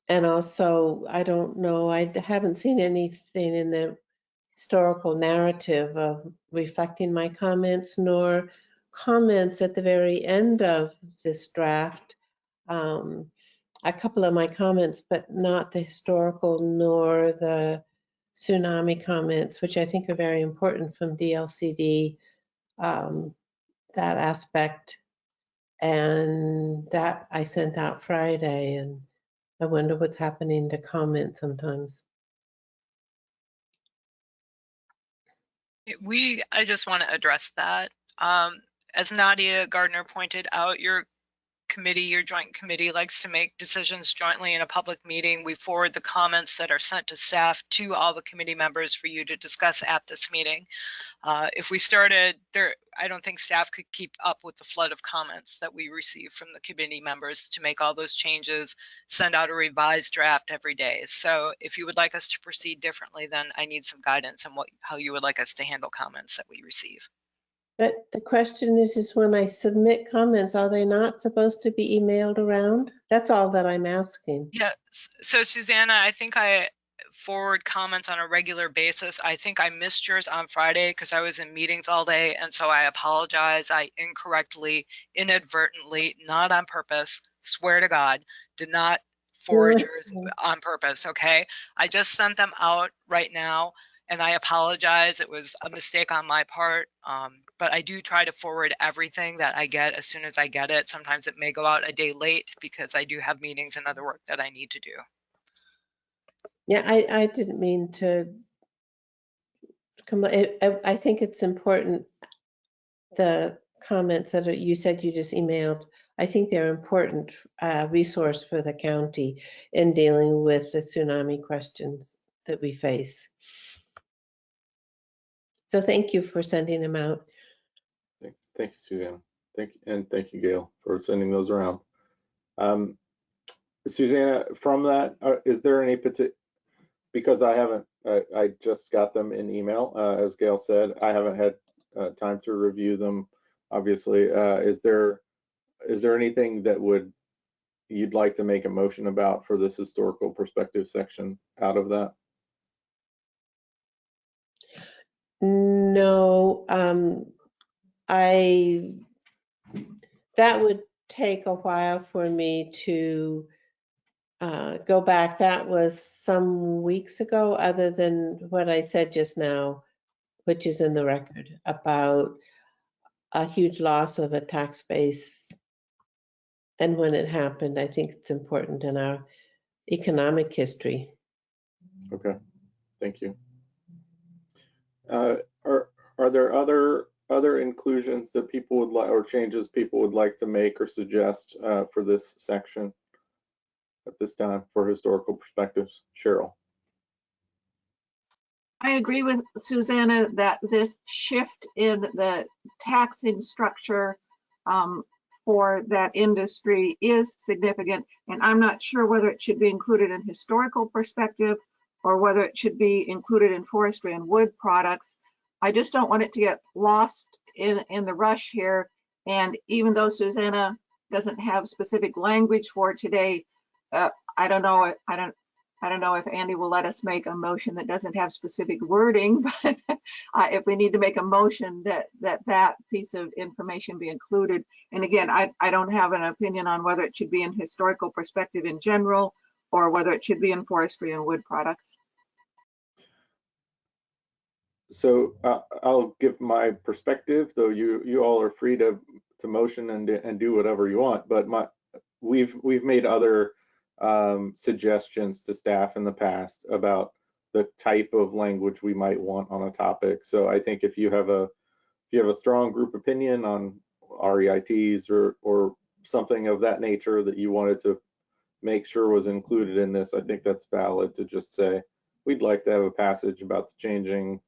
And also, I don't know, I haven't seen anything in the historical narrative of reflecting my comments, nor comments at the very end of this draft. A couple of my comments, but not the historical nor the tsunami comments, which I think are very important from DLCD, that aspect. And that I sent out Friday, and I wonder what's happening to comments sometimes. I just want to address that. As Nadia Gardner pointed out, your joint committee likes to make decisions jointly in a public meeting. We forward the comments that are sent to staff to all the committee members for you to discuss at this meeting. If we started there, I don't think staff could keep up with the flood of comments that we receive from the committee members to make all those changes, send out a revised draft every day. So if you would like us to proceed differently, then I need some guidance on how you would like us to handle comments that we receive. But the question is when I submit comments, are they not supposed to be emailed around? That's all that I'm asking. Yeah, so Susanna, I think I forward comments on a regular basis. I think I missed yours on Friday because I was in meetings all day, and so I apologize. I incorrectly, inadvertently, not on purpose, swear to God, did not forward yours on purpose, okay? I just sent them out right now, and I apologize. It was a mistake on my part, but I do try to forward everything that I get as soon as I get it. Sometimes it may go out a day late because I do have meetings and other work that I need to do. Yeah, I didn't mean to come. I think it's important, the comments that you said you just emailed. I think they're important resource for the county in dealing with the tsunami questions that we face. So thank you for sending them out. Thank you, Susanna. Thank you, Gail, for sending those around. Susanna, from that, is there any particular, because I just got them in email, as Gail said, I haven't had time to review them, obviously. Is there anything that you'd like to make a motion about for this historical perspective section out of that? No, that would take a while for me to go back. That was some weeks ago, other than what I said just now, which is in the record, about a huge loss of a tax base. And when it happened, I think it's important in our economic history. Okay, thank you. Are there other inclusions that people would like, or changes people would like to make or suggest for this section at this time for historical perspectives? Cheryl. I agree with Susanna that this shift in the taxing structure for that industry is significant, and I'm not sure whether it should be included in historical perspective or whether it should be included in forestry and wood products. I just don't want it to get lost in the rush here. And even though Susanna doesn't have specific language for today, I don't know if Andy will let us make a motion that doesn't have specific wording, but if we need to make a motion that piece of information be included. And again, I don't have an opinion on whether it should be in historical perspective in general or whether it should be in forestry and wood products. So I'll give my perspective, though you all are free to motion and do whatever you want. But we've made other suggestions to staff in the past about the type of language we might want on a topic. So I think if you have a strong group opinion on REITs or something of that nature that you wanted to make sure was included in this, I think that's valid to just say we'd like to have a passage about the changing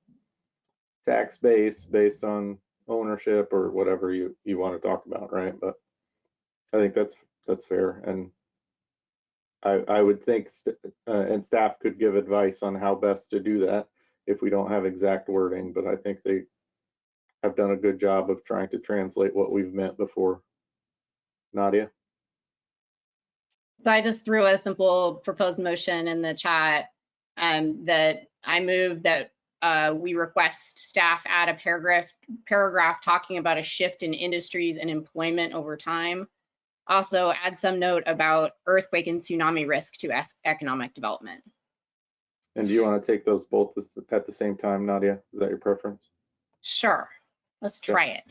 tax base based on ownership or whatever you want to talk about, right? But I think that's fair, and I would think and staff could give advice on how best to do that if we don't have exact wording, but I think they have done a good job of trying to translate what we've meant before. Nadia? So I just threw a simple proposed motion in the chat that I move that we request staff add a paragraph talking about a shift in industries and employment over time. Also add some note about earthquake and tsunami risk to economic development. And do you want to take those both at the same time, Nadia? Is that your preference? Sure, let's try it.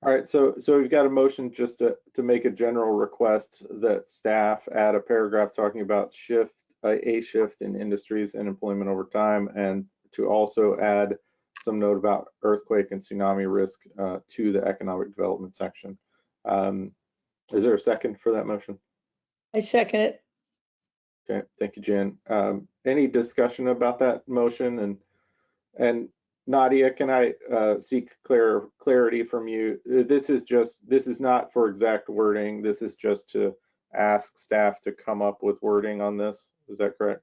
All right, so we've got a motion just to make a general request that staff add a paragraph talking about a shift in industries and employment over time, and to also add some note about earthquake and tsunami risk to the economic development section. Is there a second for that motion? I second it. Okay, thank you, Jen. Any discussion about that motion? And Nadia, can I seek clarity from you? This is not for exact wording. This is just to ask staff to come up with wording on this. Is that correct?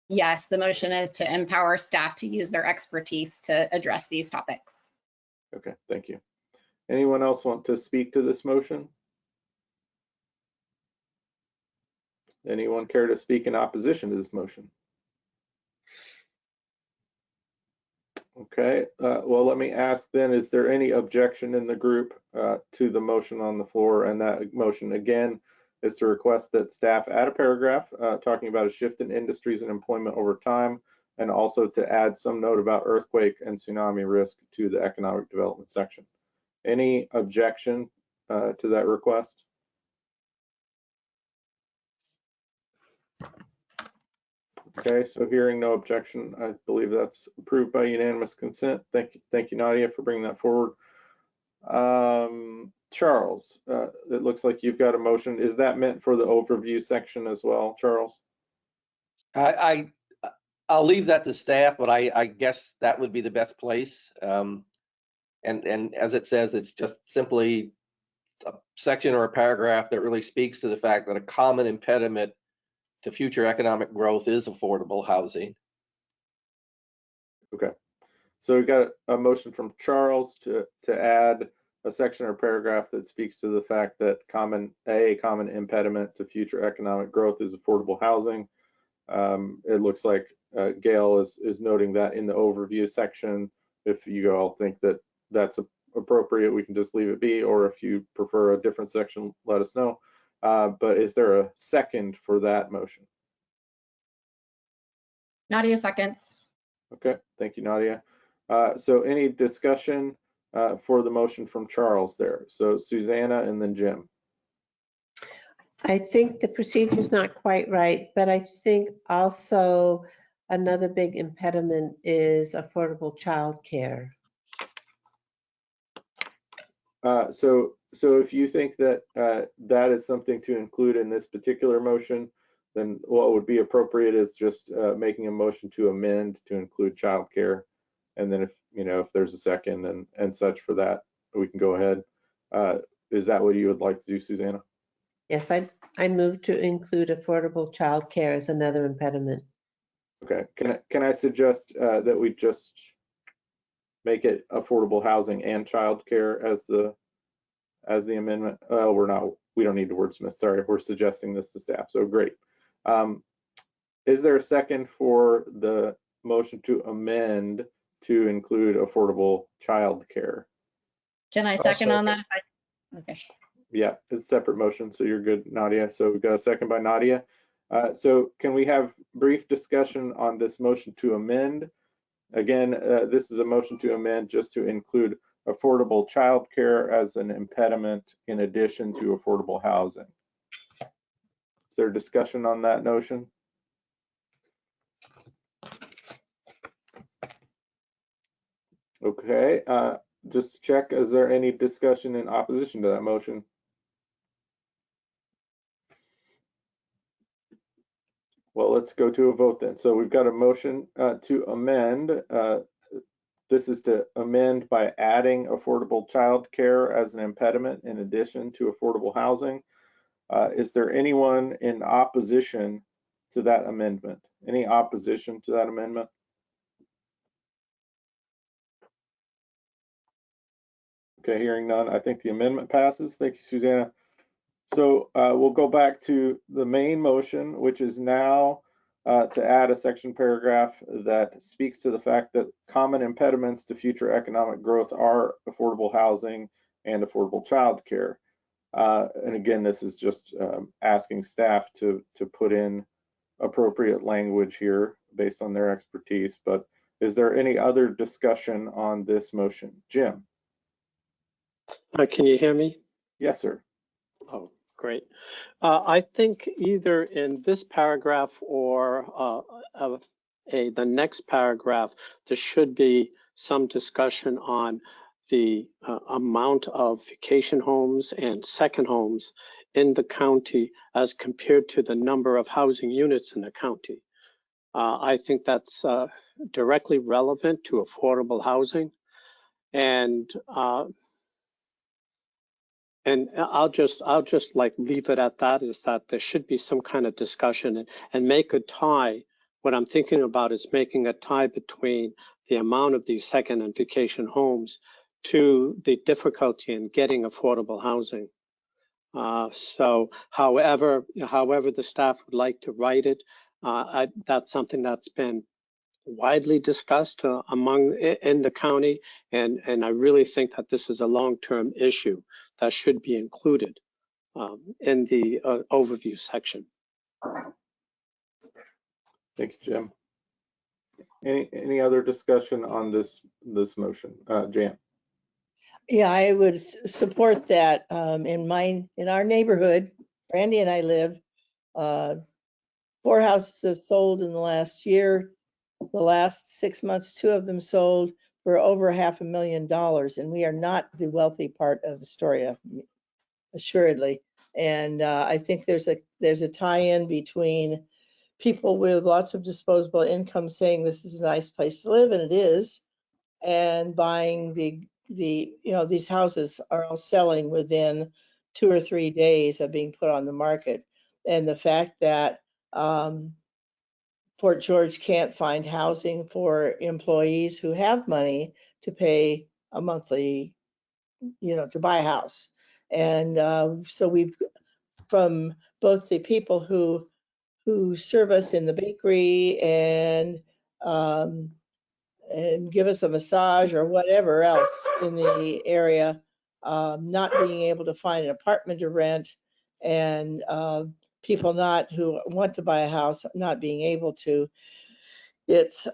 Yes, the motion is to empower staff to use their expertise to address these topics. Okay, thank you. Anyone else want to speak to this motion? Anyone care to speak in opposition to this motion? Okay, well, let me ask then, is there any objection in the group to the motion on the floor? And that motion again is to request that staff add a paragraph talking about a shift in industries and employment over time, and also to add some note about earthquake and tsunami risk to the economic development section. Any objection to that request? Okay, so hearing no objection, I believe that's approved by unanimous consent. Thank you, Nadia, for bringing that forward. Charles, it looks like you've got a motion. Is that meant for the overview section as well, Charles? I'll leave that to staff, but I guess that would be the best place. And as it says, it's just simply a section or a paragraph that really speaks to the fact that a common impediment to future economic growth is affordable housing. Okay, so we've got a motion from Charles to add a section or paragraph that speaks to the fact that a common impediment to future economic growth is affordable housing. It looks like Gail is noting that in the overview section. If you all think that that's appropriate, we can just leave it be, or if you prefer a different section, let us know. But is there a second for that motion? Nadia seconds. Okay, thank you, Nadia. So any discussion for the motion from Charles there? So Susanna and then Jim. I think the procedure is not quite right, but I think also another big impediment is affordable childcare. So if you think that that is something to include in this particular motion, then what would be appropriate is just making a motion to amend to include childcare, and then if there's a second and such for that, we can go ahead. Is that what you would like to do, Susanna? Yes, I move to include affordable childcare as another impediment. Okay. Can I suggest that we just make it affordable housing and childcare as the amendment? We don't need to wordsmith. Sorry, we're suggesting this to staff. So great. Is there a second for the motion to amend to include affordable childcare? Can I second on that? Okay. Yeah, it's a separate motion, so you're good, Nadia. So we've got a second by Nadia. So can we have brief discussion on this motion to amend? Again, this is a motion to amend just to include affordable childcare as an impediment in addition to affordable housing. Is there discussion on that notion? Okay, just to check, is there any discussion in opposition to that motion? Well, let's go to a vote then. So we've got a motion to amend. This is to amend by adding affordable childcare as an impediment in addition to affordable housing. Is there anyone in opposition to that amendment? Any opposition to that amendment? Okay, hearing none, I think the amendment passes. Thank you, Susanna. So we'll go back to the main motion, which is now to add a section paragraph that speaks to the fact that common impediments to future economic growth are affordable housing and affordable childcare. And again, this is just asking staff to put in appropriate language here based on their expertise. But is there any other discussion on this motion? Jim? Can you hear me? Yes, sir. Oh, great. I think either in this paragraph or the next paragraph, there should be some discussion on the amount of vacation homes and second homes in the county as compared to the number of housing units in the county. I think that's directly relevant to affordable housing. And I'll just like leave it at that, is that there should be some kind of discussion and make a tie. What I'm thinking about is making a tie between the amount of these second and vacation homes to the difficulty in getting affordable housing. So however the staff would like to write it, that's something that's been widely discussed in the county, and I really think that this is a long-term issue that should be included in the overview section. Thank you, Jim. Any other discussion on this motion? Jan? Yeah, I would support that. In our neighborhood, Randy and I live, 4 houses have sold in the last year. The last 6 months, 2 of them sold for over $500,000, and we are not the wealthy part of Astoria, assuredly. And I think there's a tie-in between people with lots of disposable income saying this is a nice place to live, and it is, and buying these houses are all selling within 2 or 3 days of being put on the market. And the fact that Fort George can't find housing for employees who have money to pay a monthly, to buy a house. And so we've, from both the people who serve us in the bakery and give us a massage or whatever else in the area, not being able to find an apartment to rent, and people who want to buy a house not being able to. It's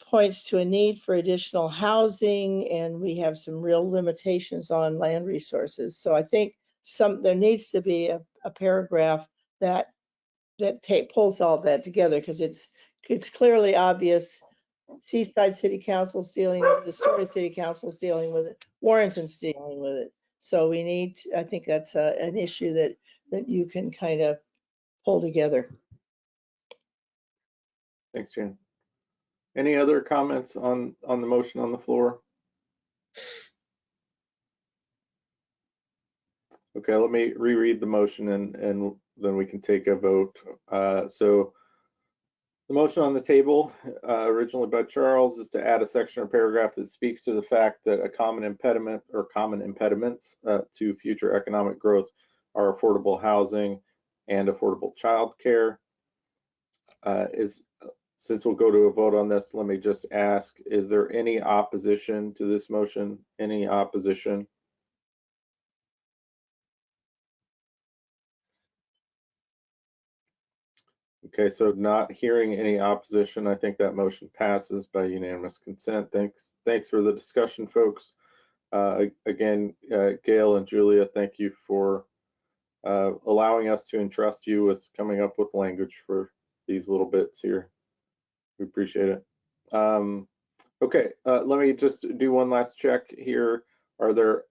points to a need for additional housing, and we have some real limitations on land resources. So I think there needs to be a paragraph that pulls all that together, because it's clearly obvious. Seaside City Council's dealing with it, Astoria City Council's dealing with it, Warrenton's dealing with it. So I think that's an issue that you can kind of pull together. Thanks, Jan. Any other comments on the motion on the floor? Okay, let me reread the motion and then we can take a vote. So the motion on the table, originally by Charles, is to add a section or paragraph that speaks to the fact that a common impediment or common impediments to future economic growth are affordable housing and affordable childcare. Since we'll go to a vote on this, let me just ask, is there any opposition to this motion? Any opposition? Okay, so not hearing any opposition, I think that motion passes by unanimous consent. Thanks for the discussion, folks. Again, Gail and Julia, thank you for allowing us to entrust you with coming up with language for these little bits here. We appreciate it. Okay, let me just do one last check here. Are there,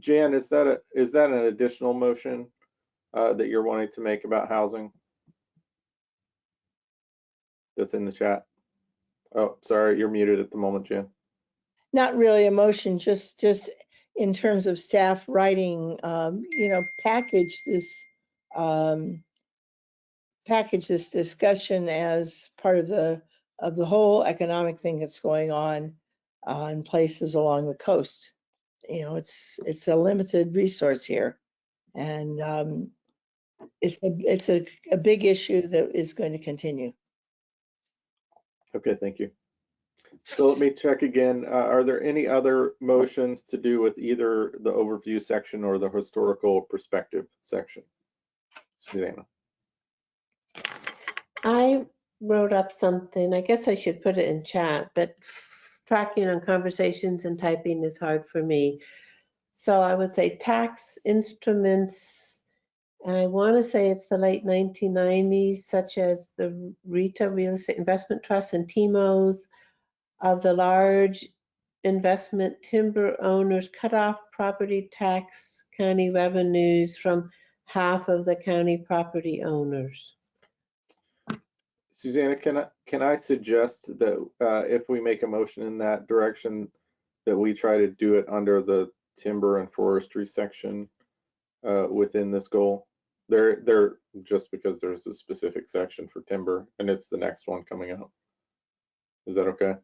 Jan, is that an additional motion that you're wanting to make about housing? That's in the chat. Oh, sorry, you're muted at the moment, Jan. Not really a motion, just in terms of staff writing, package this discussion as part of the whole economic thing that's going on in places along the coast. It's a limited resource here, and it's a big issue that is going to continue. Okay, thank you. So let me check again. Are there any other motions to do with either the overview section or the historical perspective section? Susanna. I wrote up something. I guess I should put it in chat, but tracking on conversations and typing is hard for me. So I would say tax instruments, and I want to say it's the late 1990s, such as the RETA, Real Estate Investment Trust, and TIMOs, of the large investment timber owners cut off property tax county revenues from half of the county property owners. Susanna, can I suggest that if we make a motion in that direction, that we try to do it under the timber and forestry section within this goal? They're just because there's a specific section for timber, and it's the next one coming up. Is that okay?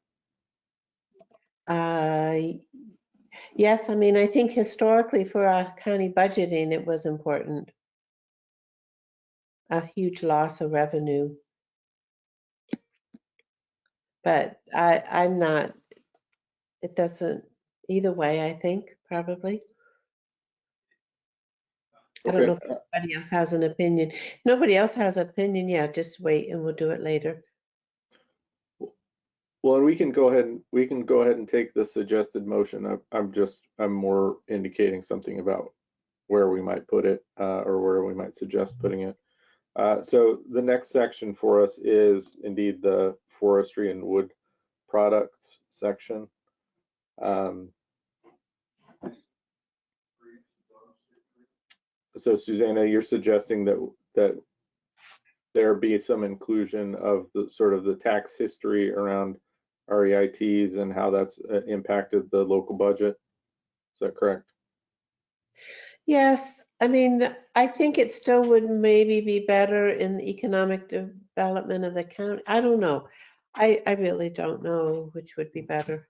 Yes, I mean, I think historically for our county budgeting, it was important. A huge loss of revenue. But I'm not, it doesn't, either way, I think, probably. I don't know if anybody else has an opinion. Nobody else has an opinion, yeah, just wait and we'll do it later. Well, we can go ahead and take the suggested motion. I'm more indicating something about where we might put it or where we might suggest putting it. So the next section for us is indeed the forestry and wood products section. So Susanna, you're suggesting that there be some inclusion of the sort of the tax history around REITs and how that's impacted the local budget. Is that correct? Yes, I mean, I think it still would maybe be better in the economic development of the county. I don't know. I really don't know which would be better.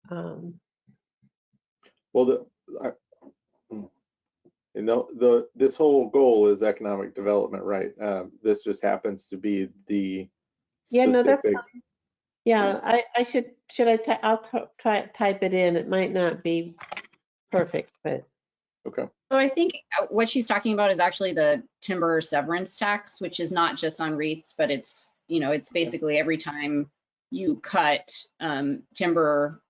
Well, this whole goal is economic development, right? This just happens to be the specific. Yeah, no, that's fine. Yeah, I'll try to type it in. It might not be perfect, but. Okay. So I think what she's talking about is actually the timber severance tax, which is not just on REITs, but it's, you know, it's basically every time you cut timber,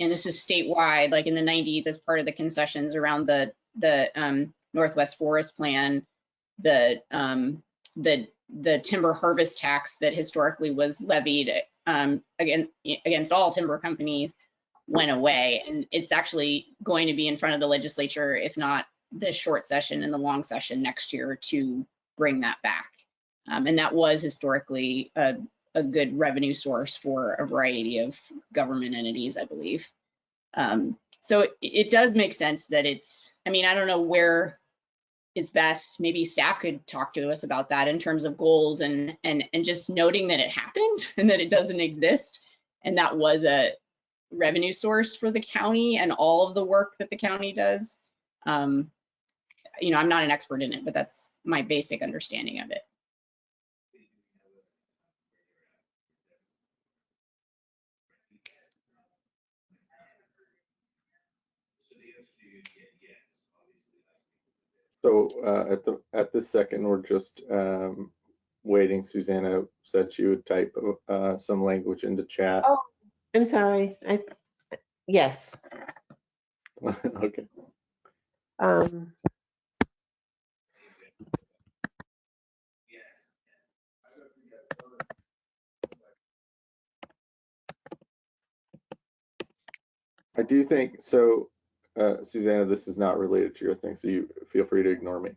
and this is statewide, like in the 90s as part of the concessions around the Northwest Forest Plan, the timber harvest tax that historically was levied against all timber companies went away, and it's actually going to be in front of the legislature, if not this short session and the long session next year, to bring that back. And that was historically a good revenue source for a variety of government entities, I believe. So it does make sense that it's, I mean, I don't know where it's best. Maybe staff could talk to us about that in terms of goals and just noting that it happened and that it doesn't exist. And that was a revenue source for the county and all of the work that the county does. You know, I'm not an expert in it, but that's my basic understanding of it. So at this second, we're just waiting. Susanna said she would type some language into chat. Oh, I'm sorry. Yes. Okay. I do think so. Susanna, this is not related to your thing, so you feel free to ignore me.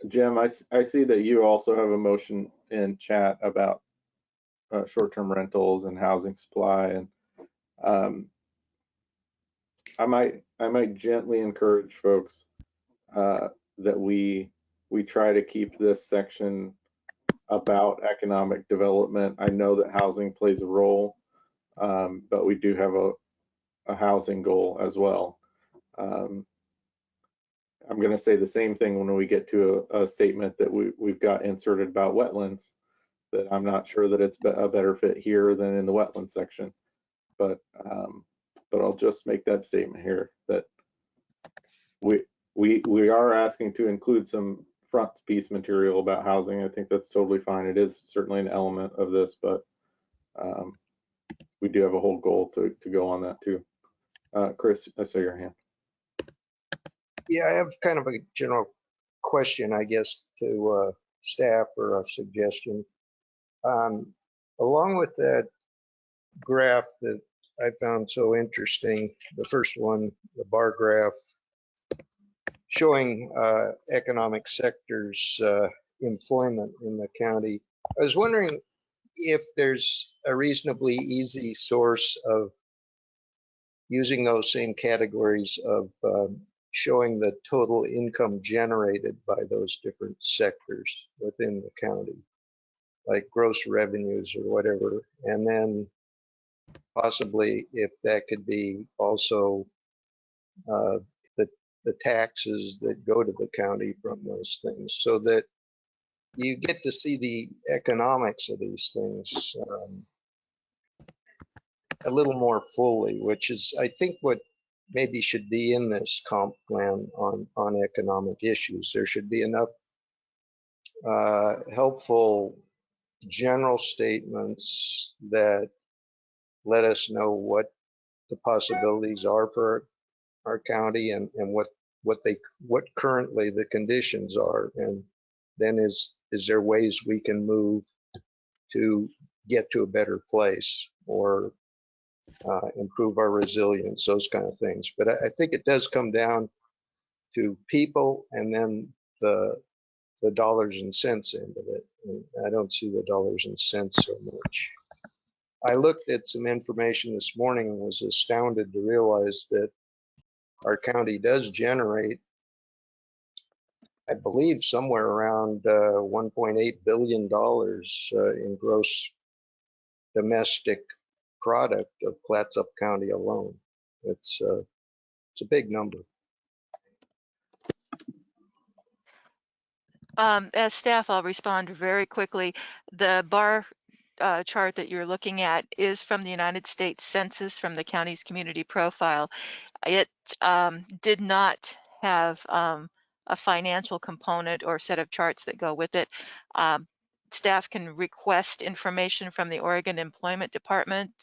Jim, I see that you also have a motion in chat about short-term rentals and housing supply, and I might gently encourage folks that we try to keep this section about economic development. I know that housing plays a role, but we do have a housing goal as well. I'm going to say the same thing when we get to a statement that we've got inserted about wetlands, that I'm not sure that it's a better fit here than in the wetland section. But I'll just make that statement here that we are asking to include some front piece material about housing. I think that's totally fine. It is certainly an element of this, but we do have a whole goal to go on that too. Chris, I saw your hand. Yeah, I have kind of a general question, I guess, to staff, or a suggestion. Along with that graph that I found so interesting, the first one, the bar graph, showing economic sectors employment in the county. I was wondering if there's a reasonably easy source of using those same categories of showing the total income generated by those different sectors within the county, like gross revenues or whatever, and then possibly if that could be also the taxes that go to the county from those things, so that you get to see the economics of these things a little more fully, which is, I think, what maybe should be in this comp plan on economic issues. There should be enough helpful general statements that let us know what the possibilities are for our county, and what currently the conditions are, and then is there ways we can move to get to a better place, or improve our resilience, those kind of things. But I think it does come down to people, and then the dollars and cents end of it. And I don't see the dollars and cents so much. I looked at some information this morning and was astounded to realize that our county does generate, I believe, somewhere around $1.8 billion in gross domestic product of Clatsop County alone. It's a big number. As staff, I'll respond very quickly. The bar chart that you're looking at is from the United States Census, from the county's community profile. It did not have a financial component or set of charts that go with it. Staff can request information from the Oregon Employment Department.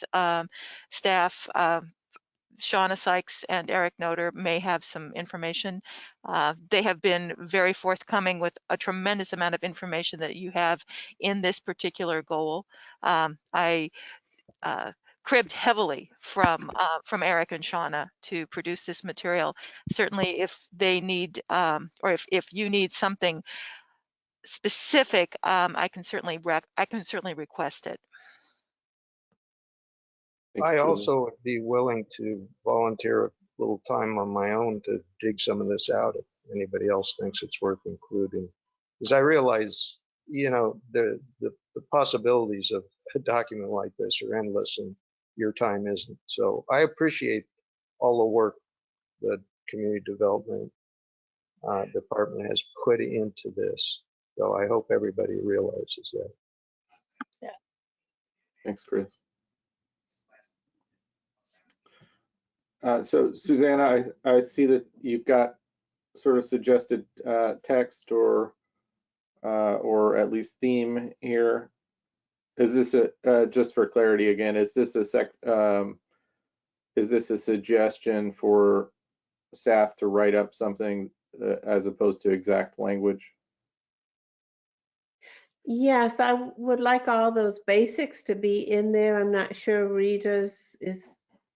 Staff, Shauna Sykes and Eric Noter, may have some information. They have been very forthcoming with a tremendous amount of information that you have in this particular goal. I cribbed heavily from Eric and Shauna to produce this material. Certainly, if they need, or if you need something specific, I can certainly request it. I also would be willing to volunteer a little time on my own to dig some of this out if anybody else thinks it's worth including. Because I realize, the possibilities of a document like this are endless, and your time isn't. So I appreciate all the work the community development department has put into this. So I hope everybody realizes that. Yeah. Thanks, Chris. So Susanna, I see that you've got sort of suggested text or at least theme here. Is this just for clarity again? Is this a suggestion for staff to write up something as opposed to exact language? Yes, I would like all those basics to be in there. I'm not sure Rita's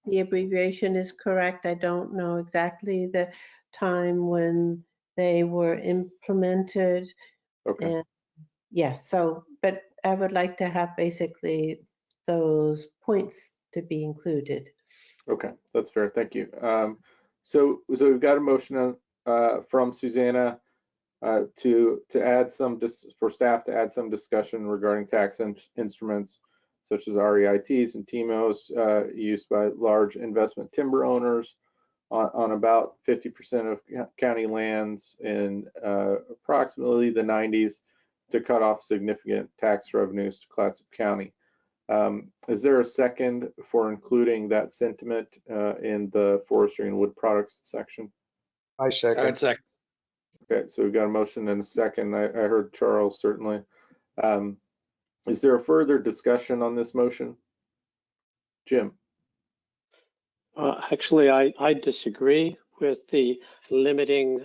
the abbreviation is correct. I don't know exactly the time when they were implemented. Okay. And yes, but I would like to have basically those points to be included. Okay, that's fair. Thank you. So we've got a motion from Susanna to add for staff to add some discussion regarding tax instruments such as REITs and TMOs used by large investment timber owners on about 50% of county lands in approximately the 90s to cut off significant tax revenues to Clatsop County. Is there a second for including that sentiment in the forestry and wood products section? I second. Okay, so we've got a motion and a second. I heard Charles, certainly. Is there a further discussion on this motion? Jim? Actually, I disagree with the limiting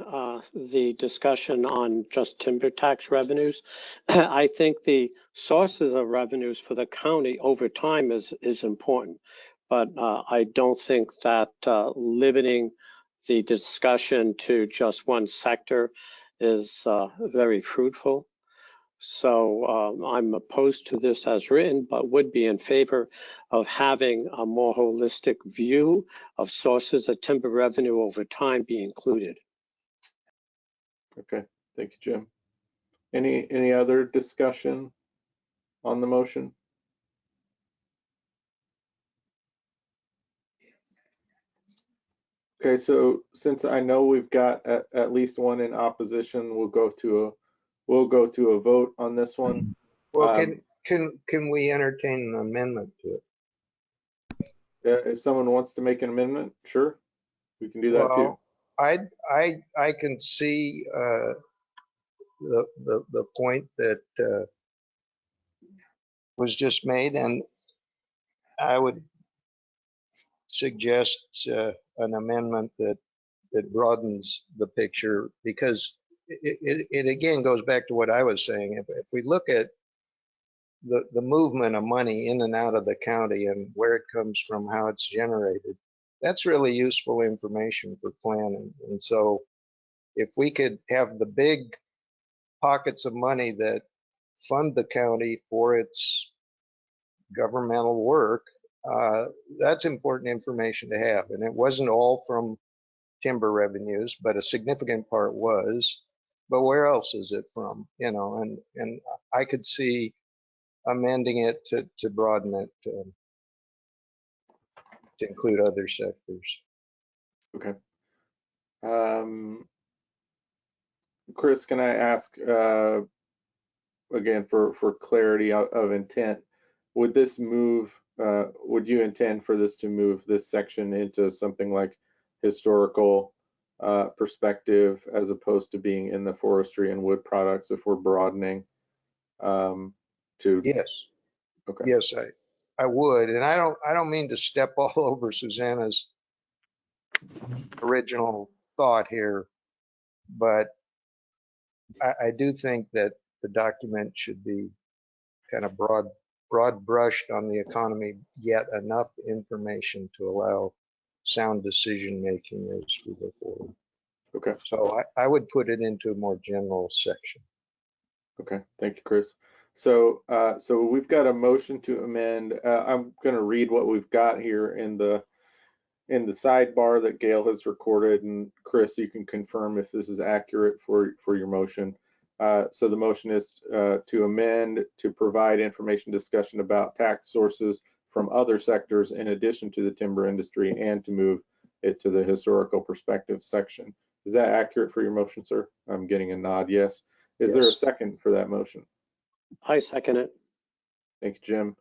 the discussion on just timber tax revenues. I think the sources of revenues for the county over time is important, but I don't think that limiting the discussion to just one sector is very fruitful. So I'm opposed to this as written, but would be in favor of having a more holistic view of sources of timber revenue over time be included. Okay, thank you, Jim. Any other discussion on the motion? Okay, so since I know we've got at least one in opposition, we'll go to a vote on this one. Well, can we entertain an amendment to it? If someone wants to make an amendment, sure, we can do that too. Well, I can see the point that was just made, and I would suggest an amendment that broadens the picture, because it again goes back to what I was saying. If we look at the movement of money in and out of the county and where it comes from, how it's generated, that's really useful information for planning. And so if we could have the big pockets of money that fund the county for its governmental work, that's important information to have. And it wasn't all from timber revenues, but a significant part was. But where else is it from? You know, and I could see amending it to broaden it to include other sectors. Okay. Chris, can I ask again for clarity of intent? Would this move? Would you intend for this to move this section into something like historical perspective, as opposed to being in the forestry and wood products, if we're broadening to? Yes. Okay. Yes, I would, and I don't mean to step all over Susanna's original thought here, but I do think that the document should be kind of broad brushed on the economy, yet enough information to allow sound decision making as we go forward. Okay. So I would put it into a more general section. Okay, thank you, Chris. So we've got a motion to amend. I'm going to read what we've got here in the sidebar that Gail has recorded, and Chris, you can confirm if this is accurate for your motion. So the motion is to amend to provide information discussion about tax sources from other sectors in addition to the timber industry, and to move it to the historical perspective section. Is that accurate for your motion, sir? I'm getting a nod, yes. Is there a second for that motion? I second it. Thank you, Jim.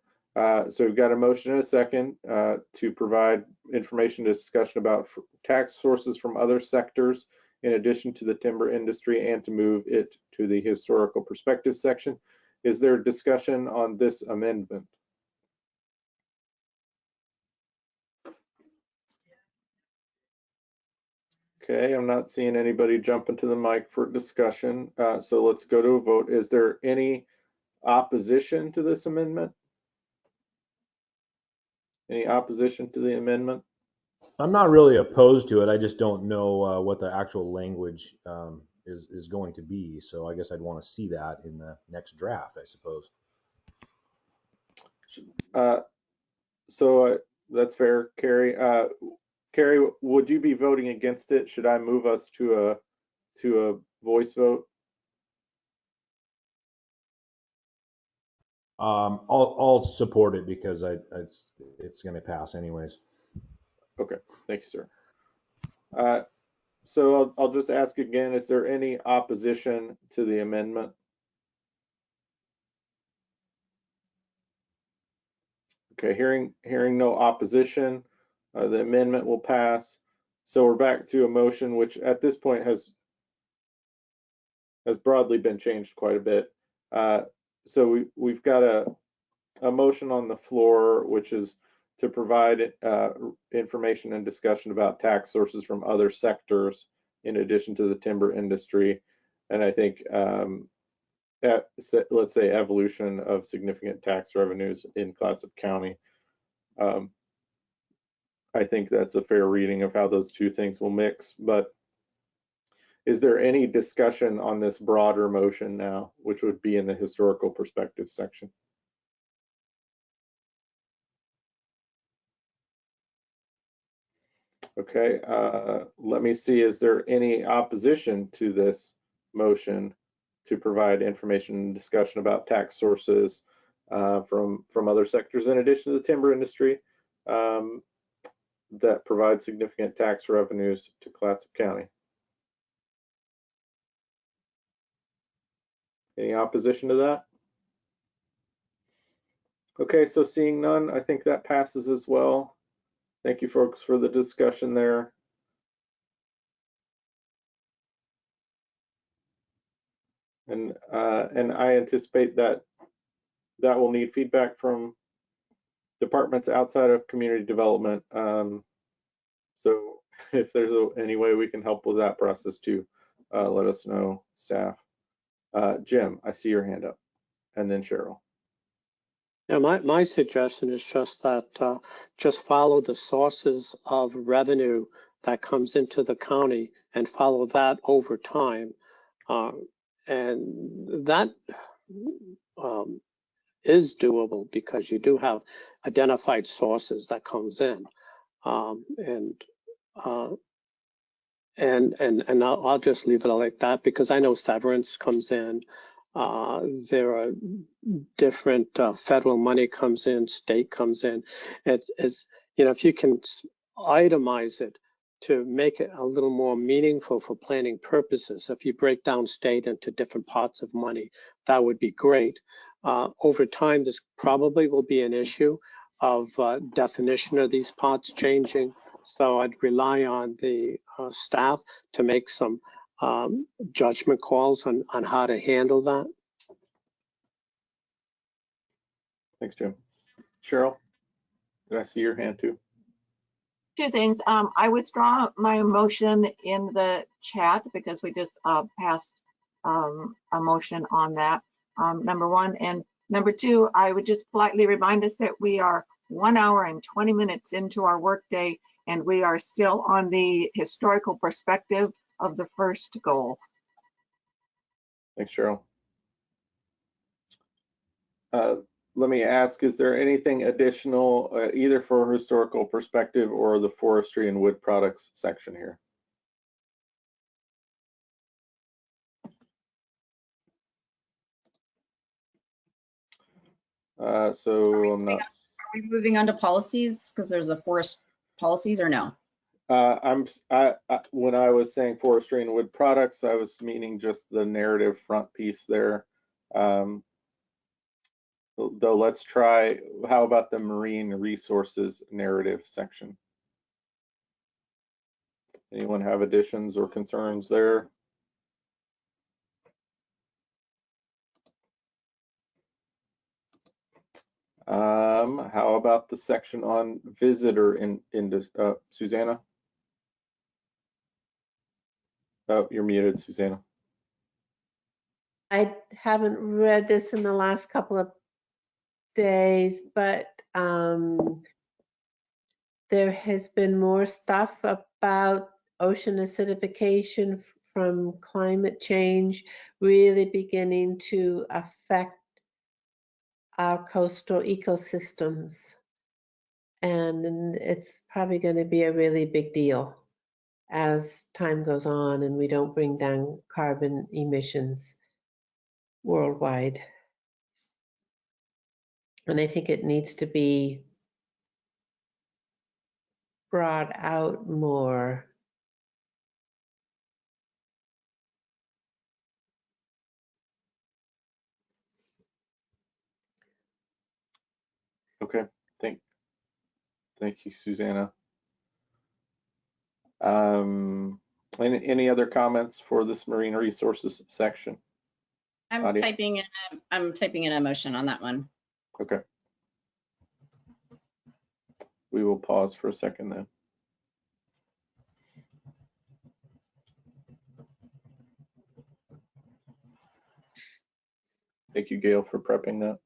So we've got a motion and a second to provide information discussion about tax sources from other sectors in addition to the timber industry, and to move it to the historical perspective section. Is there discussion on this amendment? Okay, I'm not seeing anybody jump into the mic for discussion. So let's go to a vote. Is there any opposition to this amendment? Any opposition to the amendment? I'm not really opposed to it. I just don't know what the actual language is going to be. So I guess I'd want to see that in the next draft, I suppose. So that's fair, Carrie. Carrie, would you be voting against it? Should I move us to a voice vote? I'll support it because it's going to pass anyways. Okay, thank you, sir. So I'll just ask again, is there any opposition to the amendment? Okay, hearing no opposition, the amendment will pass. So we're back to a motion which at this point has broadly been changed quite a bit. So we've got a motion on the floor, which is to provide information and discussion about tax sources from other sectors in addition to the timber industry. And I think, let's say, evolution of significant tax revenues in Clatsop County. I think that's a fair reading of how those two things will mix. But is there any discussion on this broader motion now, which would be in the historical perspective section? Okay, let me see, is there any opposition to this motion to provide information and discussion about tax sources from other sectors in addition to the timber industry that provide significant tax revenues to Clatsop County? Any opposition to that? Okay, so seeing none, I think that passes as well. Thank you, folks, for the discussion there. And I anticipate that will need feedback from departments outside of community development. So if there's any way we can help with that process too, let us know, staff. Jim, I see your hand up, and then Cheryl. Yeah, my suggestion is just that just follow the sources of revenue that comes into the county and follow that over time. And that is doable because you do have identified sources that comes in. And I'll just leave it like that because I know severance comes in. There are different federal money comes in, state comes in. It is, you know, if you can itemize it to make it a little more meaningful for planning purposes, if you break down state into different pots of money, that would be great. Over time, this probably will be an issue of definition of these pots changing. So I'd rely on the staff to make some judgment calls on how to handle that. Thanks, Jim. Cheryl, did I see your hand too? Two things. I withdraw my motion in the chat because we just passed a motion on that, number one. And number two, I would just politely remind us that we are 1 hour and 20 minutes into our workday, and we are still on the historical perspective of the first goal. Thanks, Cheryl. Let me ask, is there anything additional either for historical perspective or the forestry and wood products section here? So I'm not. Are we moving on to policies because there's a forest policies or no? When I was saying forestry and wood products, I was meaning just the narrative front piece there. Though let's try, how about the marine resources narrative section? Anyone have additions or concerns there? How about the section on visitor Susanna? Oh, you're muted, Susanna. I haven't read this in the last couple of days, but there has been more stuff about ocean acidification from climate change really beginning to affect our coastal ecosystems. And it's probably going to be a really big deal as time goes on and we don't bring down carbon emissions worldwide. And I think it needs to be brought out more. Okay, thank you, Susanna. Any other comments for this marine resources section? I'm typing in a motion on that one. Okay. we will pause for a second then. Thank you, Gail, for prepping that.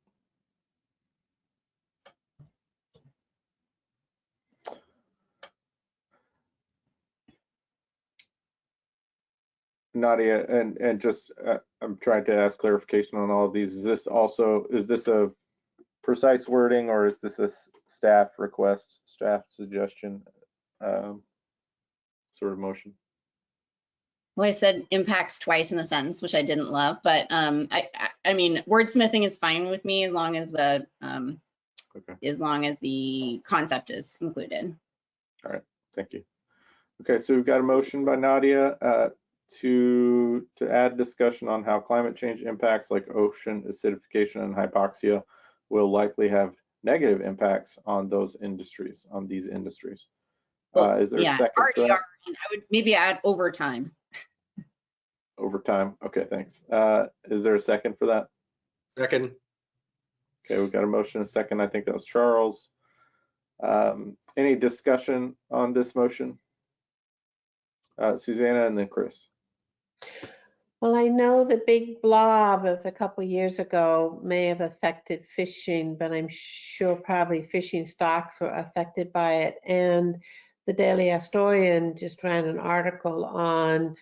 Nadia, and just I'm trying to ask clarification on all of these. Is this a precise wording, or is this a staff request, staff suggestion sort of motion? Well, I said impacts twice in the sentence, which I didn't love, but I mean, wordsmithing is fine with me as long as the concept is included. All right, thank you. Okay, so we've got a motion by Nadia to add discussion on how climate change impacts like ocean acidification and hypoxia will likely have negative impacts on these industries. Well, Is there a second for that? I would maybe add overtime. Overtime. Okay, thanks. Is there a second for that? Second. Okay, we've got a motion, a second. I think that was Charles. Any discussion on this motion? Susanna and then Chris. Well, I know the big blob of a couple of years ago may have affected fishing, but I'm sure probably fishing stocks were affected by it. And the Daily Astorian just ran an article on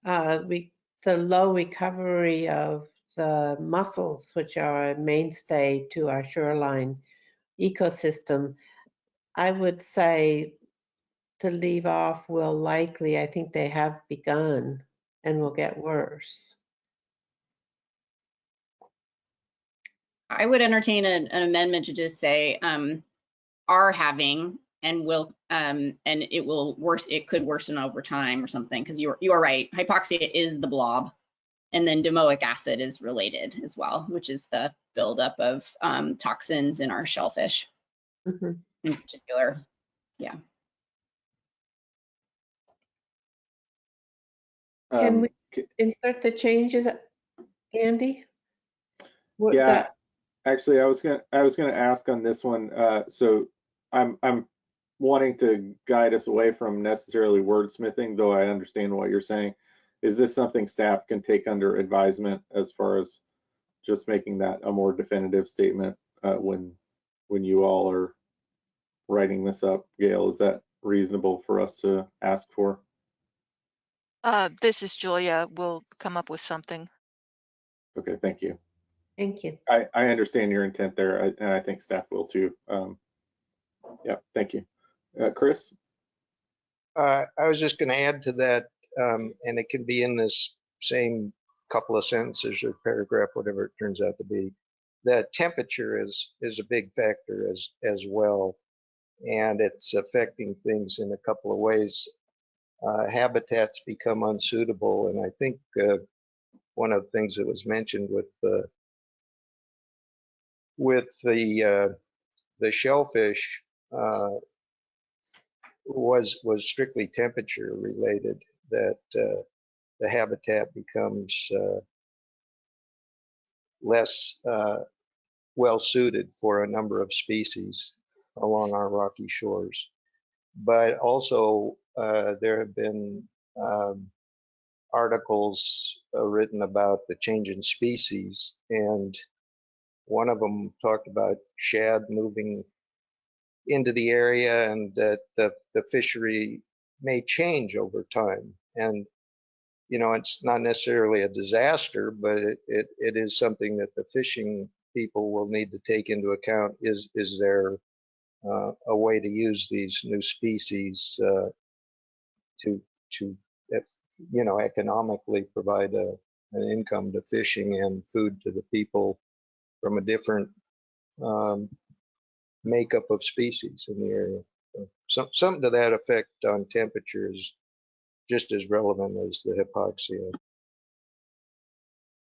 the low recovery of the mussels, which are a mainstay to our shoreline ecosystem. I would say to leave off will likely. I think they have begun and will get worse. I would entertain an amendment to just say are having and will and it could worsen over time or something, because you are right. Hypoxia is the blob, and then domoic acid is related as well, which is the buildup of toxins in our shellfish in particular. Yeah. Can we insert the changes, Andy? Yeah, actually, I was gonna ask on this one. So I'm wanting to guide us away from necessarily wordsmithing, though I understand what you're saying. Is this something staff can take under advisement as far as just making that a more definitive statement when you all are writing this up? Gail, is that reasonable for us to ask for? This is Julia. We'll come up with something. Okay, thank you. Thank you. I understand your intent there, and I think staff will too. Yeah, thank you. Chris? I was just going to add to that, and it can be in this same couple of sentences or paragraph, whatever it turns out to be, that temperature is a big factor as well, and it's affecting things in a couple of ways. Habitats become unsuitable, and I think one of the things that was mentioned with the shellfish was strictly temperature related, that the habitat becomes less well suited for a number of species along our rocky shores. But also there have been articles written about the change in species, and one of them talked about shad moving into the area, and that the fishery may change over time. And you know, it's not necessarily a disaster, but it is something that the fishing people will need to take into account. Is there a way to use these new species to you know, economically provide an income to fishing and food to the people from a different makeup of species in the area? So something to that effect on temperature is just as relevant as the hypoxia.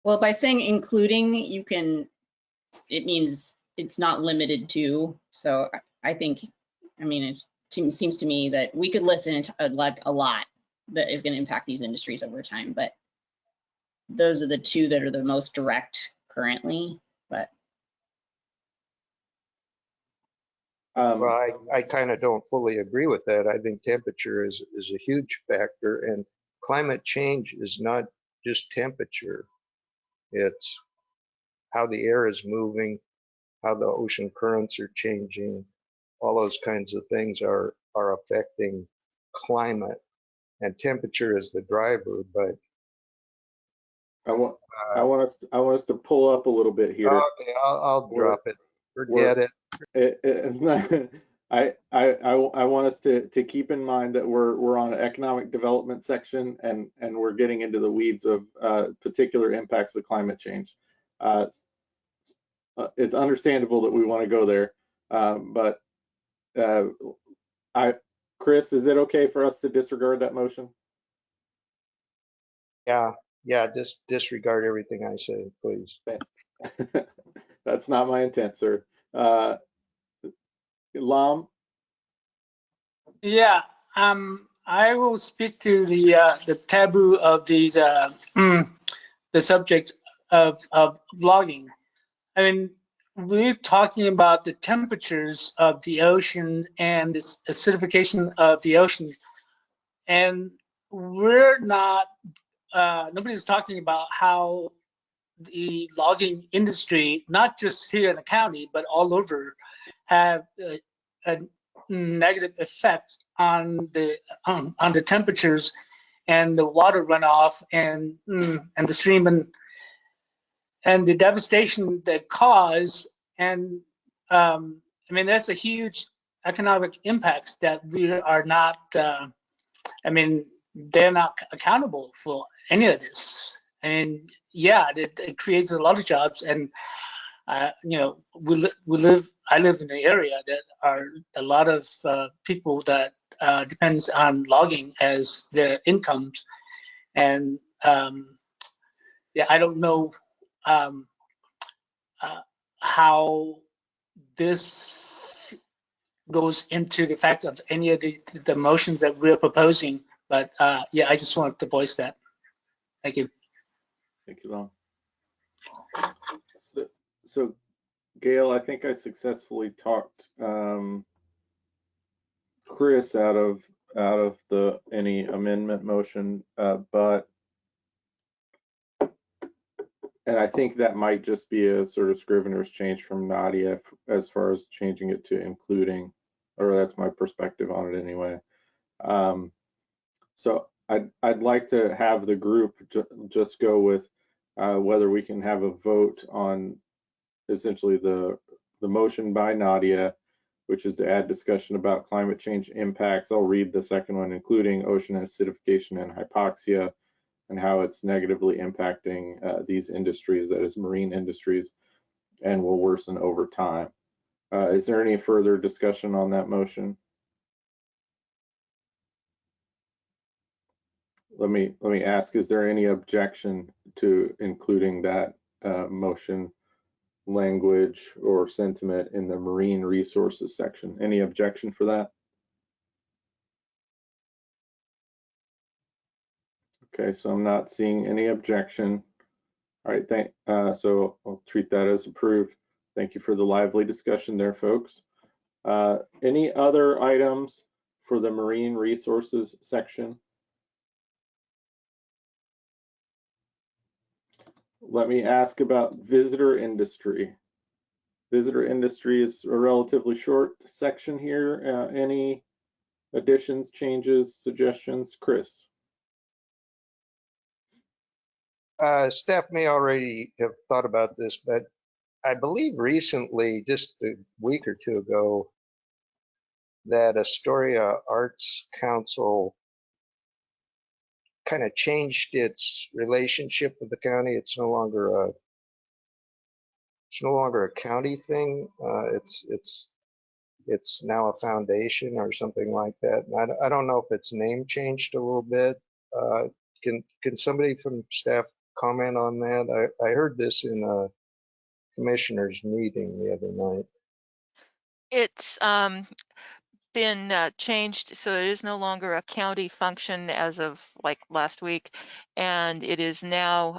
Well, by saying including, you can, it means it's not limited to. So I think, I mean, it seems to me that we could list like a lot that is going to impact these industries over time, but those are the two that are the most direct currently. But Well, I kind of don't fully agree with that. I think temperature is a huge factor, and climate change is not just temperature. It's how the air is moving, how the ocean currents are changing. All those kinds of things are affecting climate, and temperature is the driver. But I want us to pull up a little bit here. okay, I'll drop it. Forget it. It's not. I want us to keep in mind that we're on an economic development section, and we're getting into the weeds of particular impacts of climate change. It's understandable that we want to go there, but Chris, is it okay for us to disregard that motion? Yeah, just disregard everything I say, please. That's not my intent, sir. Lam? Yeah, I will speak to the taboo of these the subject of vlogging. I mean, we're talking about the temperatures of the ocean and this acidification of the ocean, and we're not. Nobody's talking about how the logging industry, not just here in the county, but all over, have a negative effect on the temperatures and the water runoff and the stream and the devastation that cause. And I mean, that's a huge economic impacts that we are not. I mean, they're not accountable for any of this. And yeah, it creates a lot of jobs. And you know, I live in an area that are a lot of people that depends on logging as their incomes. And yeah, I don't know how this goes into the fact of any of the motions that we're proposing. But yeah, I just wanted to voice that. Thank you. Thank you, Long. So Gail, I think I successfully talked Chris out of the any amendment motion, but and I think that might just be a sort of scrivener's change from Nadia as far as changing it to including, or that's my perspective on it anyway. So I'd like to have the group just go with whether we can have a vote on essentially the motion by Nadia, which is to add discussion about climate change impacts. I'll read the second one, including ocean acidification and hypoxia, and how it's negatively impacting these industries, that is marine industries, and will worsen over time. Is there any further discussion on that motion? Let me ask, is there any objection to including that motion language or sentiment in the marine resources section? Any objection for that? Okay, so I'm not seeing any objection. All right, so I'll treat that as approved. Thank you for the lively discussion there, folks. Any other items for the marine resources section? Let me ask about visitor industry. Visitor industry is a relatively short section here. Any additions, changes, suggestions? Chris? Staff may already have thought about this, but I believe recently, just a week or two ago, that Astoria Arts Council kind of changed its relationship with the county. It's no longer a county thing. It's now a foundation or something like that. And I don't know if its name changed a little bit. Can somebody from staff comment on that? I heard this in a commissioners meeting the other night. It's been changed, so it is no longer a county function as of like last week, and it is now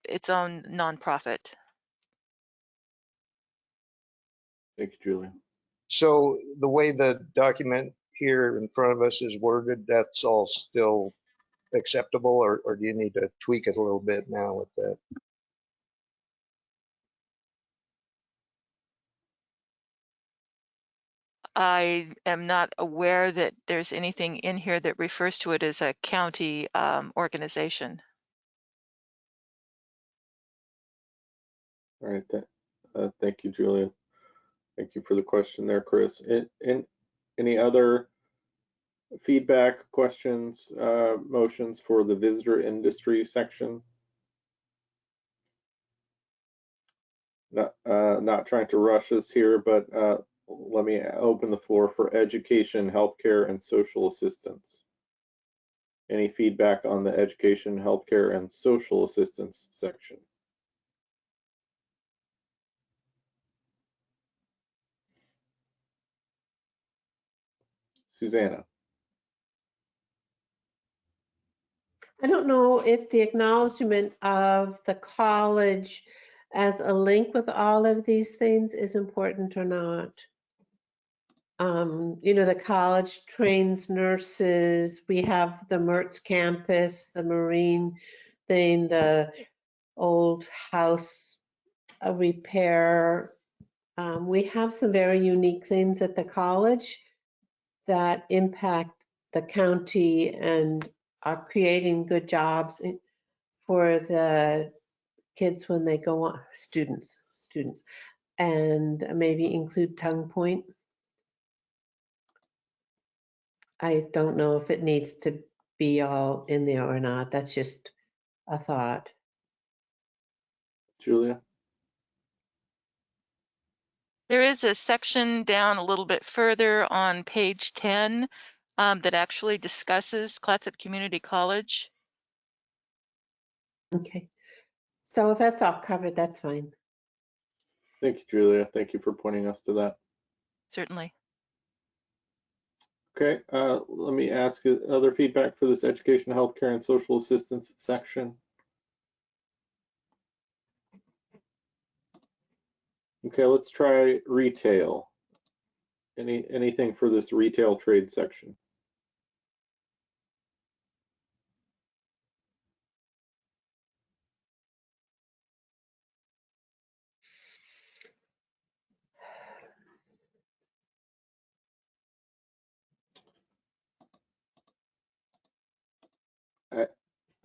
its own nonprofit. Thank you, Julia. So the way the document here in front of us is worded, that's all still acceptable, or do you need to tweak it a little bit now with that? I am not aware that there's anything in here that refers to it as a county organization. All right. Thank you, Julia. Thank you for the question there, Chris. And any other feedback, questions, motions for the visitor industry section? Not trying to rush us here, but let me open the floor for education, healthcare, and social assistance. Any feedback on the education, healthcare, and social assistance section? Susanna. I don't know if the acknowledgement of the college as a link with all of these things is important or not. You know, the college trains nurses. We have the Mertz campus, the Marine thing, the old house repair. We have some very unique things at the college that impact the county and are creating good jobs for the kids when they go on, students, and maybe include Tongue Point. I don't know if it needs to be all in there or not. That's just a thought. Julia? There is a section down a little bit further on page 10 that actually discusses Clatsop Community College. Okay. So if that's all covered, that's fine. Thank you, Julia. Thank you for pointing us to that. Certainly. Okay, let me ask other feedback for this education, healthcare, and social assistance section. Okay, let's try retail. Anything for this retail trade section?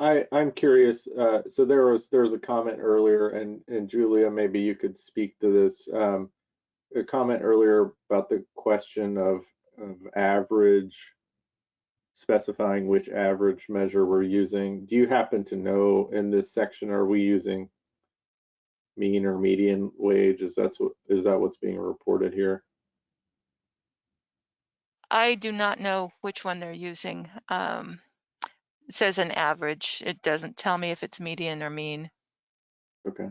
I'm curious. So there was a comment earlier, and Julia, maybe you could speak to this. A comment earlier about the question of average, specifying which average measure we're using. Do you happen to know in this section, are we using mean or median wage? Is that what's being reported here? I do not know which one they're using. It says an average. It doesn't tell me if it's median or mean. Okay.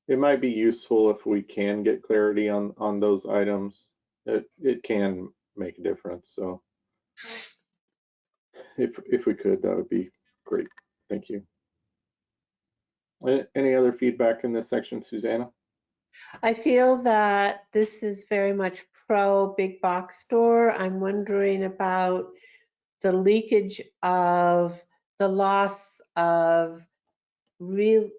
It might be useful if we can get clarity on those items. It can make a difference. So if we could, that would be great. Thank you. Any other feedback in this section, Susanna? I feel that this is very much pro big box store. I'm wondering about the leakage of the loss of retail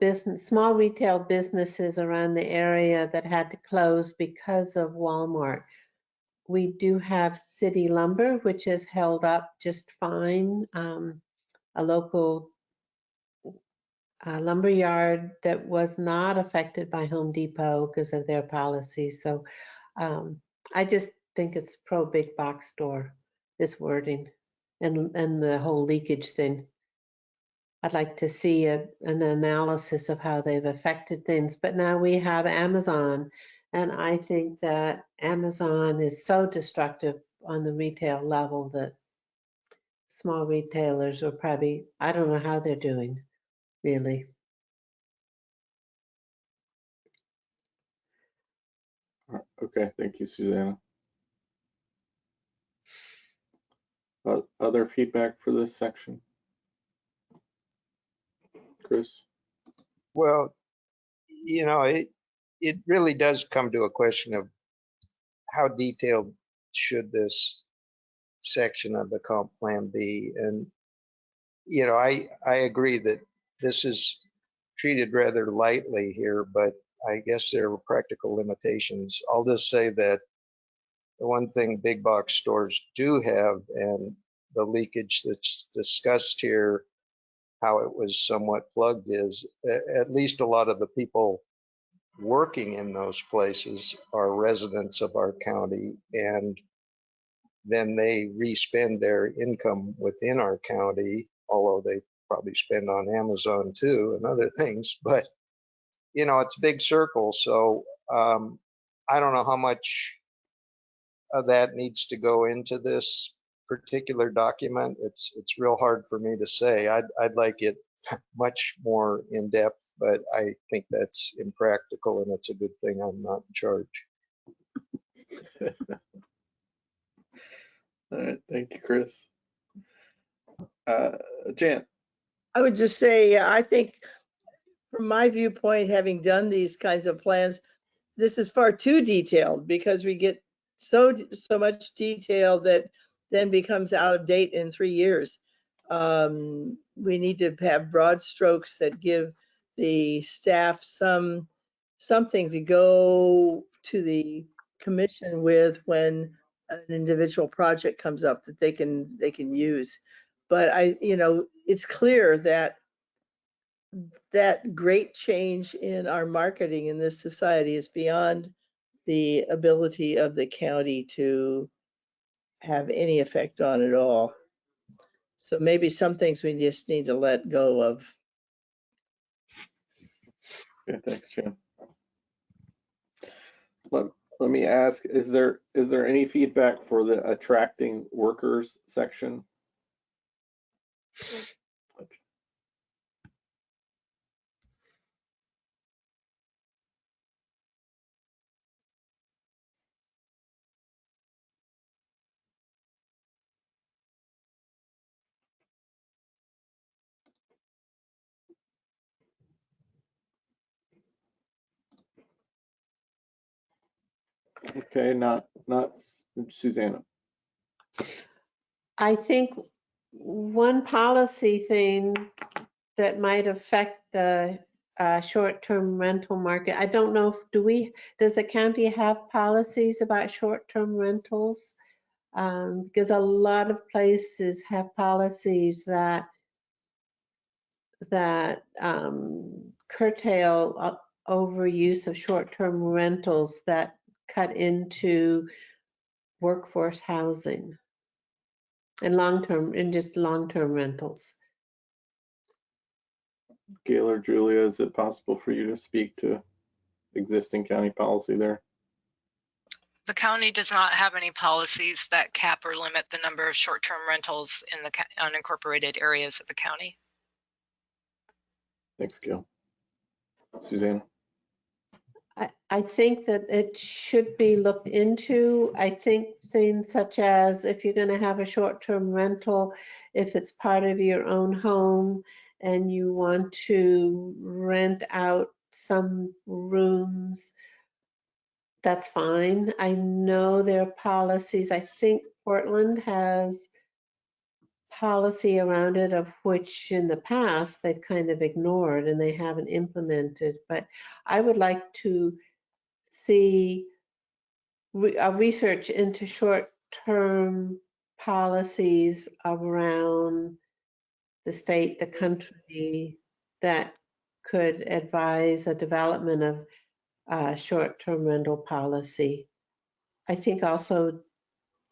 business, small retail businesses around the area that had to close because of Walmart. We do have City Lumber, which has held up just fine. A local lumber yard that was not affected by Home Depot because of their policy. So I just think it's pro big box store, this wording and the whole leakage thing. I'd like to see an analysis of how they've affected things. But now we have Amazon, and I think that Amazon is so destructive on the retail level that small retailers are probably, I don't know how they're doing, really. Okay, thank you, Susanna. Other feedback for this section? Chris? Well, you know, it really does come to a question of how detailed should this section of the comp plan be? And, you know, I agree that this is treated rather lightly here, but I guess there are practical limitations. I'll just say that the one thing big box stores do have, and the leakage that's discussed here, how it was somewhat plugged, is at least a lot of the people working in those places are residents of our county, and then they re-spend their income within our county, although they probably spend on Amazon too and other things. But you know, it's a big circle, so I don't know how much of that needs to go into this particular document. It's real hard for me to say. I'd like it much more in depth, but I think that's impractical, and it's a good thing I'm not in charge. All right, thank you, Chris. Jan. I would just say, I think from my viewpoint, having done these kinds of plans, this is far too detailed, because we get so much detail that then becomes out of date in 3 years. We need to have broad strokes that give the staff something to go to the commission with when an individual project comes up that they can use. But it's clear that great change in our marketing in this society is beyond the ability of the county to have any effect on it all. So maybe some things we just need to let go of. Okay, thanks, Jan. Let me ask, is there any feedback for the attracting workers section? Okay, not Susanna. I think one policy thing that might affect the short-term rental market, I don't know if, does the county have policies about short-term rentals? Because a lot of places have policies that curtail overuse of short-term rentals that cut into workforce housing and just long-term rentals. Gail or Julia, is it possible for you to speak to existing county policy there? The county does not have any policies that cap or limit the number of short-term rentals in the unincorporated areas of the county. Thanks, Gail. Suzanne? I think that it should be looked into. I think things such as if you're going to have a short-term rental, if it's part of your own home and you want to rent out some rooms, that's fine. I know there are policies. I think Portland has policy around it, of which in the past they've kind of ignored and they haven't implemented. But I would like to see a research into short-term policies around the state, the country, that could advise a development of short-term rental policy. I think also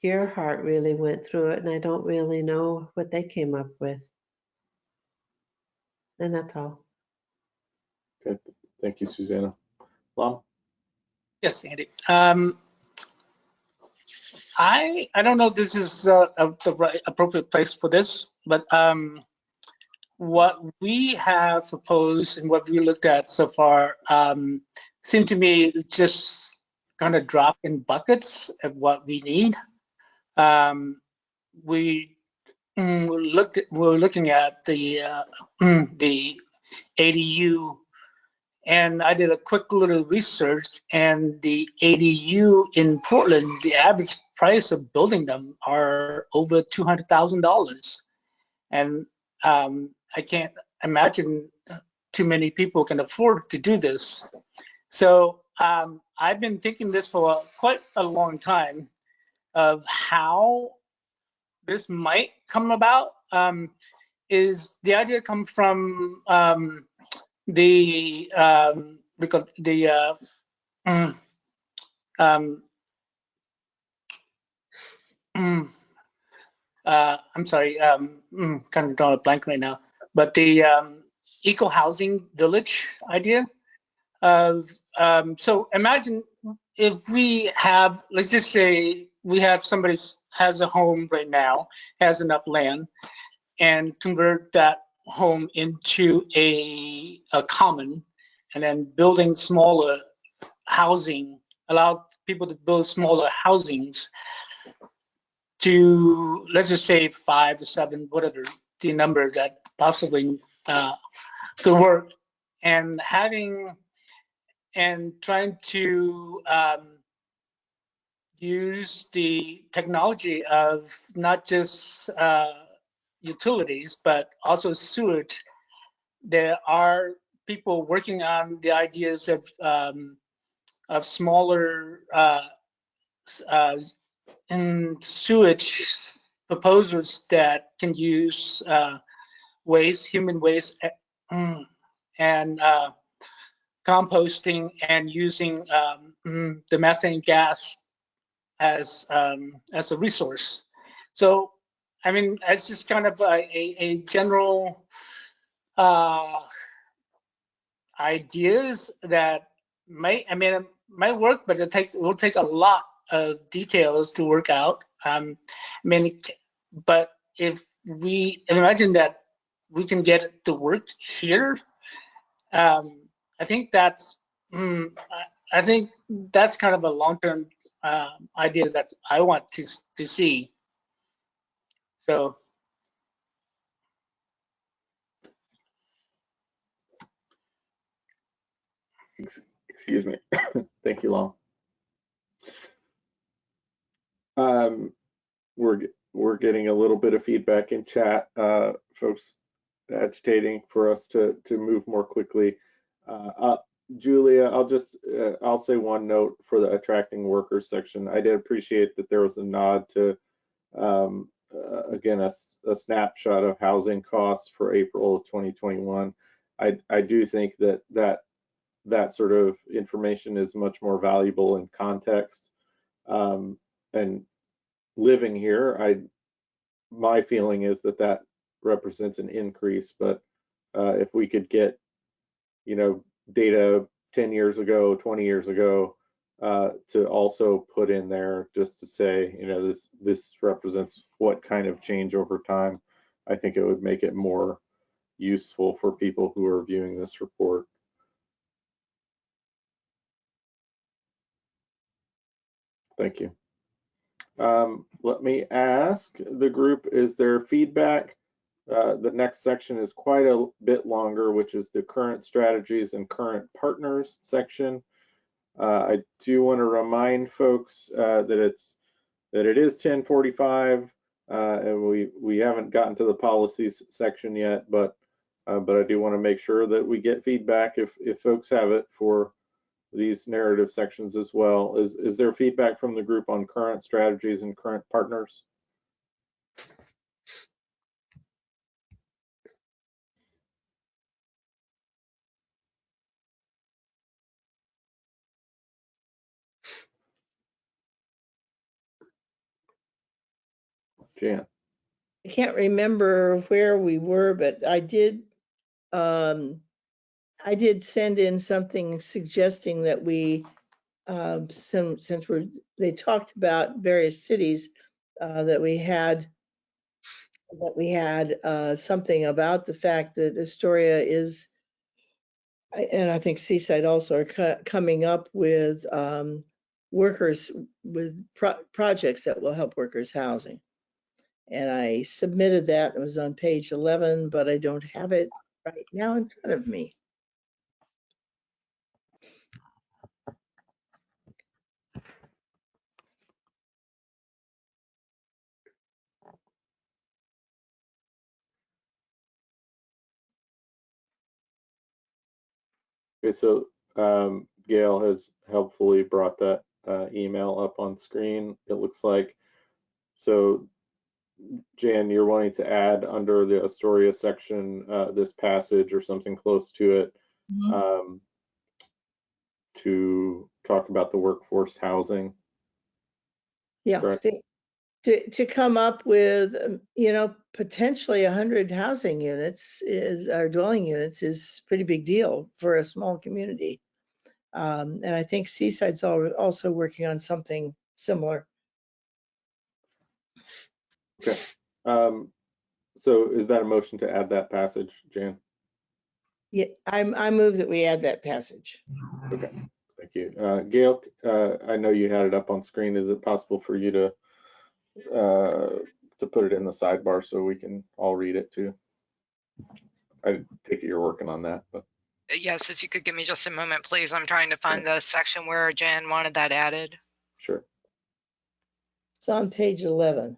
Gerhardt really went through it, and I don't really know what they came up with. And that's all. Okay, thank you, Susanna. Lon? Yes, Andy. I don't know if this is the right appropriate place for this, but what we have proposed and what we looked at so far seem to me just kind of drop in buckets of what we need. We're looking at the the ADU And I did a quick little research, and the ADU in Portland, the average price of building them are over $200,000. And I can't imagine too many people can afford to do this. So I've been thinking this for quite a long time of how this might come about. Is the idea come from the because the I'm sorry, kind of drawing a blank right now, but the eco housing village idea of so imagine if we have, let's just say we have somebody has a home right now, has enough land, and convert that home into a common, and then building smaller housing, allow people to build smaller housings to, let's just say 5 to 7, whatever the number that possibly could work, and having and trying to use the technology of not just utilities, but also sewage. There are people working on the ideas of smaller sewage proposals that can use waste, human waste, and composting, and using the methane gas as a resource. So, I mean, it's just kind of a general ideas that might, I mean, it might work, but it will take a lot of details to work out. I mean, but if we imagine that we can get it to work here, I think that's I think that's kind of a long-term idea that I want to see. So. Excuse me. Thank you, Long. We're getting a little bit of feedback in chat, folks agitating for us to move more quickly. Julia, I'll say one note for the attracting workers section. I did appreciate that there was a nod to again a snapshot of housing costs for April of 2021. I do think that sort of information is much more valuable in context. And living here, my feeling is that represents an increase. But if we could get, data 10 years ago, 20 years ago, to also put in there, just to say, this represents what kind of change over time, I think it would make it more useful for people who are viewing this report. Thank you. Let me ask the group, is there feedback? The next section is quite a bit longer, which is the current strategies and current partners section. I do want to remind folks that it is 10:45, and we haven't gotten to the policies section yet, but I do want to make sure that we get feedback if folks have it for these narrative sections as well. Is there feedback from the group on current strategies and current partners? Jan. I can't remember where we were, but I did send in something suggesting that we, since they talked about various cities, that we had something about the fact that Astoria is, and I think Seaside also are coming up with workers with projects that will help workers housing. And I submitted that. It was on page 11, but I don't have it right now in front of me. Okay, so Gail has helpfully brought that email up on screen. It looks like, so Jan, you're wanting to add under the Astoria section this passage or something close to it to talk about the workforce housing. Yeah, Correct. to come up with, you know, potentially 100 housing units or dwelling units is a pretty big deal for a small community. And I think Seaside's also working on something similar. Okay. So is that a motion to add that passage, Jan? Yeah, I move that we add that passage. Okay, thank you. Gail, I know you had it up on screen. Is it possible for you to put it in the sidebar so we can all read it too? I take it you're working on that, but. Yes, if you could give me just a moment, please. I'm trying to find the section where Jan wanted that added. Sure. It's on page 11.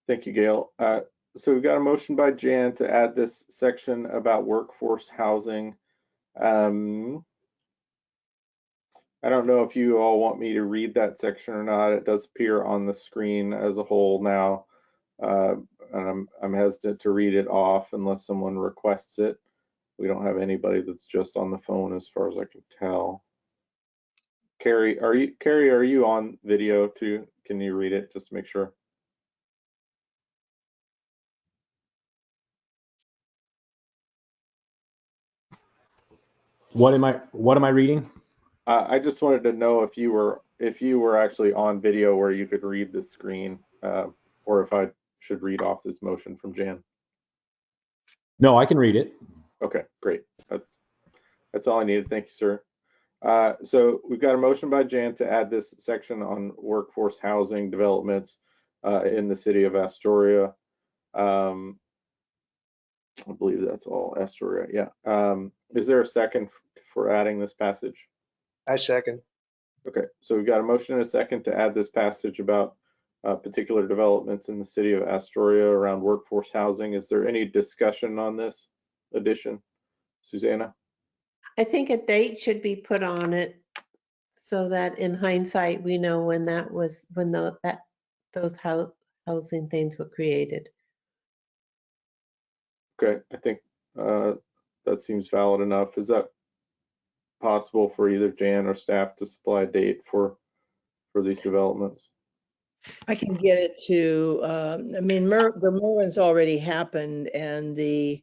Thank you, Gail. So we've got a motion by Jan to add this section about workforce housing. I don't know if you all want me to read that section or not. It does appear on the screen as a whole now. And I'm hesitant to read it off unless someone requests it. We don't have anybody that's just on the phone as far as I can tell. Carrie, are you on video too? Can you read it just to make sure? What am I reading? I just wanted to know if you were actually on video where you could read the screen, or if I should read off this motion from Jan. No, I can read it. Okay, great. That's all I needed. Thank you, sir. So we've got a motion by Jan to add this section on workforce housing developments in the city of Astoria. I believe that's all Astoria. Yeah. Is there a second for adding this passage? I second. Okay, so we've got a motion and a second to add this passage about particular developments in the city of Astoria around workforce housing. Is there any discussion on this addition? Susanna? I think a date should be put on it so that in hindsight, we know when those housing things were created. Okay, I think that seems valid enough. Is that possible for either Jan or staff to supply a date for these developments? I can get it to, I mean, the Merwin's already happened, and the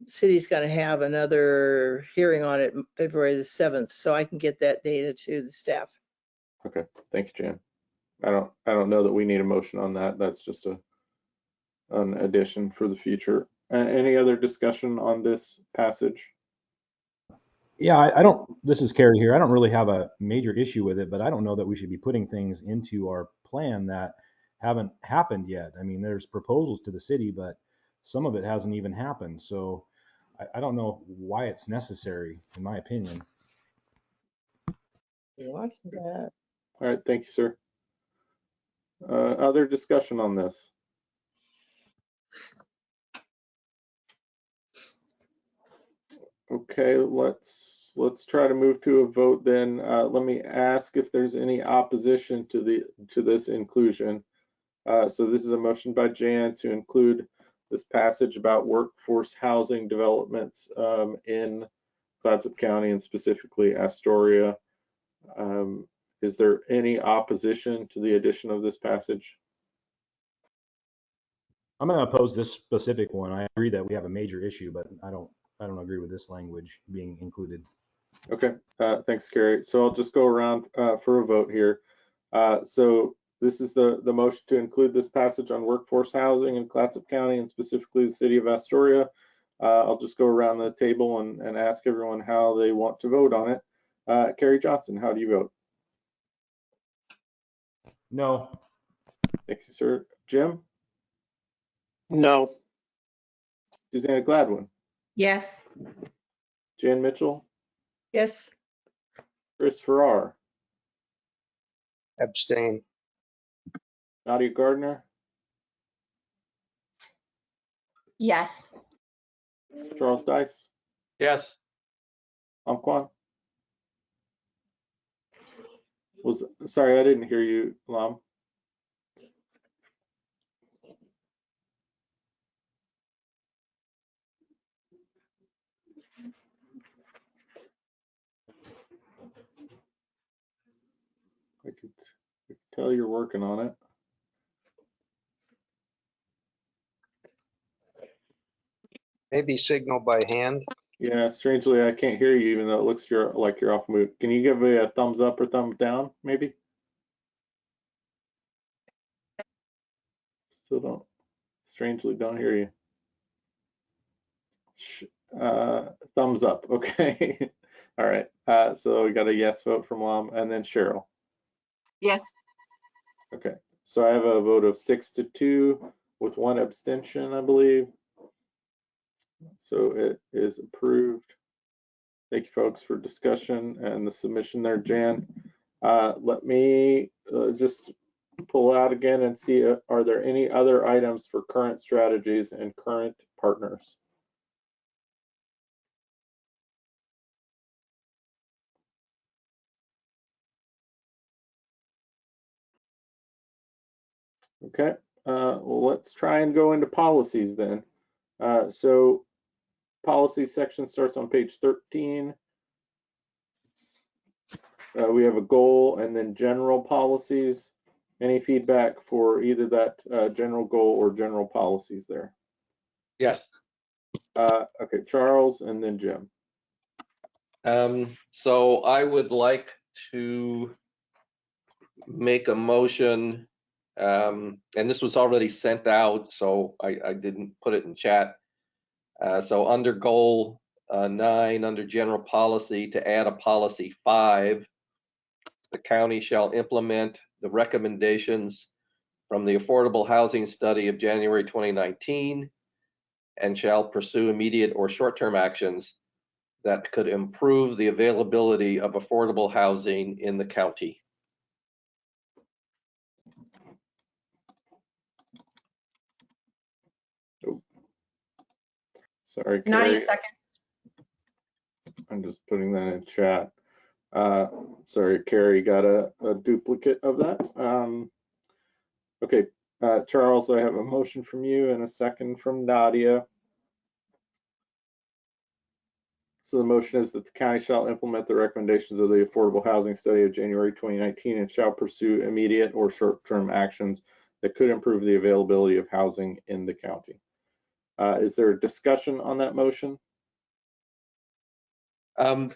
city's going to have another hearing on it February the 7th, so I can get that data to the staff. Okay, thank you, Jan. I don't know that we need a motion on that. That's just an addition for the future. Any other discussion on this passage? Yeah, I don't, this is Carrie here. I don't really have a major issue with it, but I don't know that we should be putting things into our plan that haven't happened yet. I mean, there's proposals to the city, but some of it hasn't even happened. So I don't know why it's necessary, in my opinion. Lots of that. All right, thank you, sir. Other discussion on this? Okay, let's try to move to a vote then. Let me ask if there's any opposition to this inclusion. So this is a motion by Jan to include this passage about workforce housing developments in Clatsop County and specifically Astoria. Is there any opposition to the addition of this passage? I'm going to oppose this specific one. I agree that we have a major issue, but I don't agree with this language being included. Okay, thanks, Carrie. So I'll just go around for a vote here. So this is the motion to include this passage on workforce housing in Clatsop County and specifically the city of Astoria. I'll just go around the table and ask everyone how they want to vote on it. Kerry Johnson, how do you vote? No. Thank you, sir. Jim? No. Susanna Gladwin? Yes. Jan Mitchell? Yes. Chris Farrar? Abstain. Nadia Gardner? Yes. Charles Dice? Yes. Kwan? Sorry, I didn't hear you, Lam. I could tell you're working on it. Maybe signal by hand. Yeah, strangely, I can't hear you, even though it looks like you're off mute. Can you give me a thumbs up or thumbs down, maybe? Still strangely don't hear you. Thumbs up, okay. All right, so we got a yes vote from Lam, and then Cheryl. Yes. Okay, so I have a vote of 6-2 with 1 abstention, I believe. So it is approved. Thank you, folks, for discussion and the submission there, Jan. Let me just pull out again and see, are there any other items for current strategies and current partners? Okay, well, let's try and go into policies then. So policy section starts on page 13. We have a goal and then general policies. Any feedback for either that general goal or general policies there? Yes. Okay, Charles and then Jim. So I would like to make a motion, and this was already sent out, so I didn't put it in chat. So under goal 9, under general policy, to add a policy 5, the county shall implement the recommendations from the Affordable Housing Study of January 2019 and shall pursue immediate or short-term actions that could improve the availability of affordable housing in the county. Oh. Sorry, Nadia, Carrie. second. I'm just putting that in chat. Sorry, Carrie got a duplicate of that. Okay, Charles, I have a motion from you and a second from Nadia. So the motion is that the county shall implement the recommendations of the Affordable Housing Study of January 2019 and shall pursue immediate or short-term actions that could improve the availability of housing in the county. Is there a discussion on that motion? So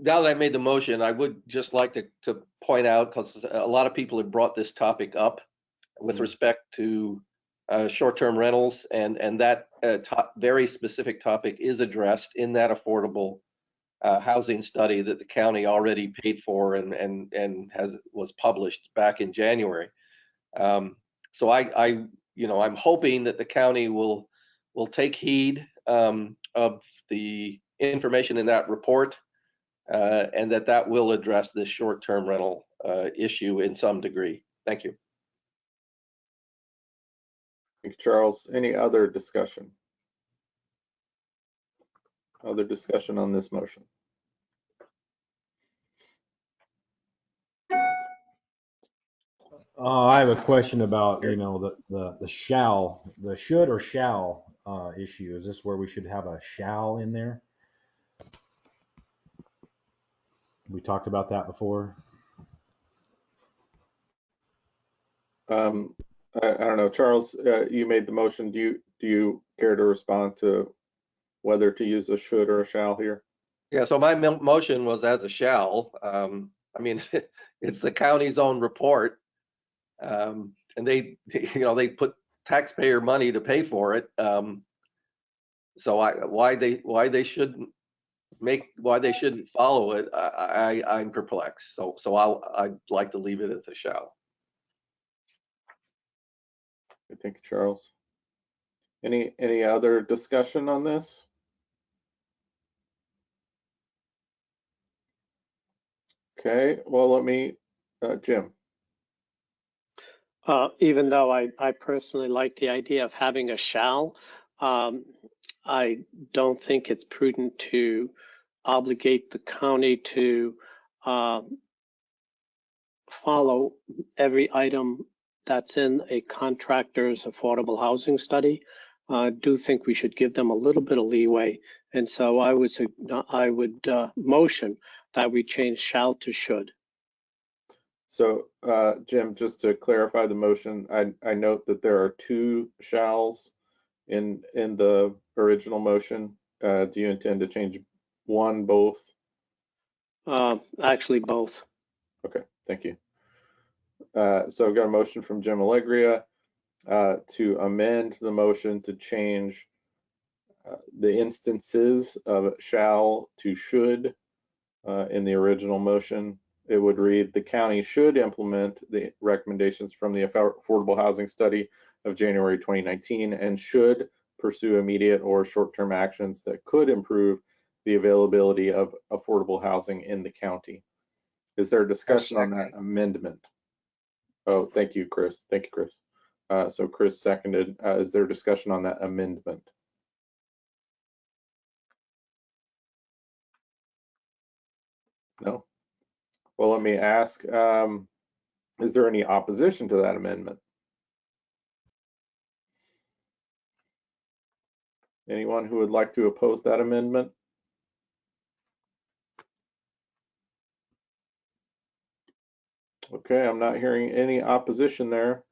now that I made the motion, I would just like to point out, because a lot of people have brought this topic up with respect to short-term rentals, and that very specific topic is addressed in that affordable housing study that the county already paid for and was published back in January. So I'm hoping that the county will take heed of the information in that report, and that will address this short-term rental issue in some degree. Thank you. Thank you, Charles. Any other discussion? Other discussion on this motion? I have a question about, the should or shall issue. Is this where we should have a shall in there? We talked about that before. I don't know, Charles, you made the motion. Do you care to respond to whether to use a should or a shall here? Yeah, so my motion was as a shall. I mean, it's the county's own report, and they put taxpayer money to pay for it. So why they shouldn't shouldn't follow it, I'm perplexed. So I'd like to leave it at the shall. Thank you, Charles. Any other discussion on this? Okay, well, let me, Jim. Even though I personally like the idea of having a shall, I don't think it's prudent to obligate the county to follow every item that's in a contractor's affordable housing study. I do think we should give them a little bit of leeway. And so I would motion that we change shall to should. So, Jim, just to clarify the motion, I note that there are two shalls in the original motion. Do you intend to change one, both? Actually, both. Okay, thank you. So I've got a motion from Jim Allegria to amend the motion to change the instances of shall to should in the original motion. It would read, the county should implement the recommendations from the affordable housing study of January 2019 and should pursue immediate or short-term actions that could improve the availability of affordable housing in the county. Is there a discussion on that amendment? Oh, thank you, Chris. Thank you, Chris. So Chris seconded. Is there discussion on that amendment? No? Well, let me ask, is there any opposition to that amendment? Anyone who would like to oppose that amendment? Okay, I'm not hearing any opposition there.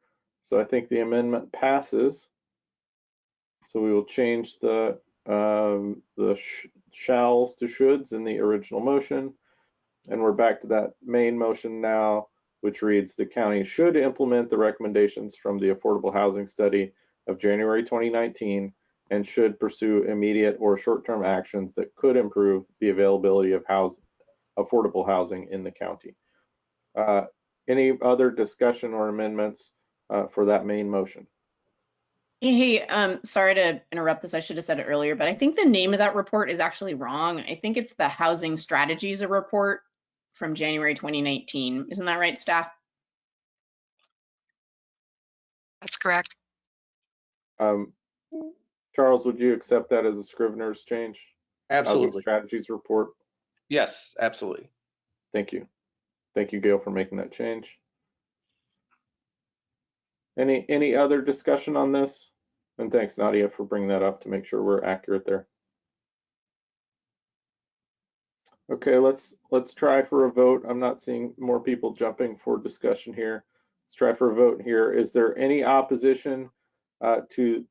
So I think the amendment passes. So we will change the shalls to shoulds in the original motion. And we're back to that main motion now, which reads, the county should implement the recommendations from the affordable housing study of January 2019 and should pursue immediate or short-term actions that could improve the availability of affordable housing in the county. Any other discussion or amendments for that main motion? Hey, sorry to interrupt this. I should have said it earlier, but I think the name of that report is actually wrong. I think it's the Housing Strategies Report from January 2019. Isn't that right, staff? That's correct. Charles, would you accept that as a Scrivener's change? Absolutely. Housing Strategies Report? Yes, absolutely. Thank you. Thank you, Gail, for making that change. Any other discussion on this? And thanks, Nadia, for bringing that up to make sure we're accurate there. Okay, let's try for a vote. I'm not seeing more people jumping for discussion here. Let's try for a vote here. Is there any opposition to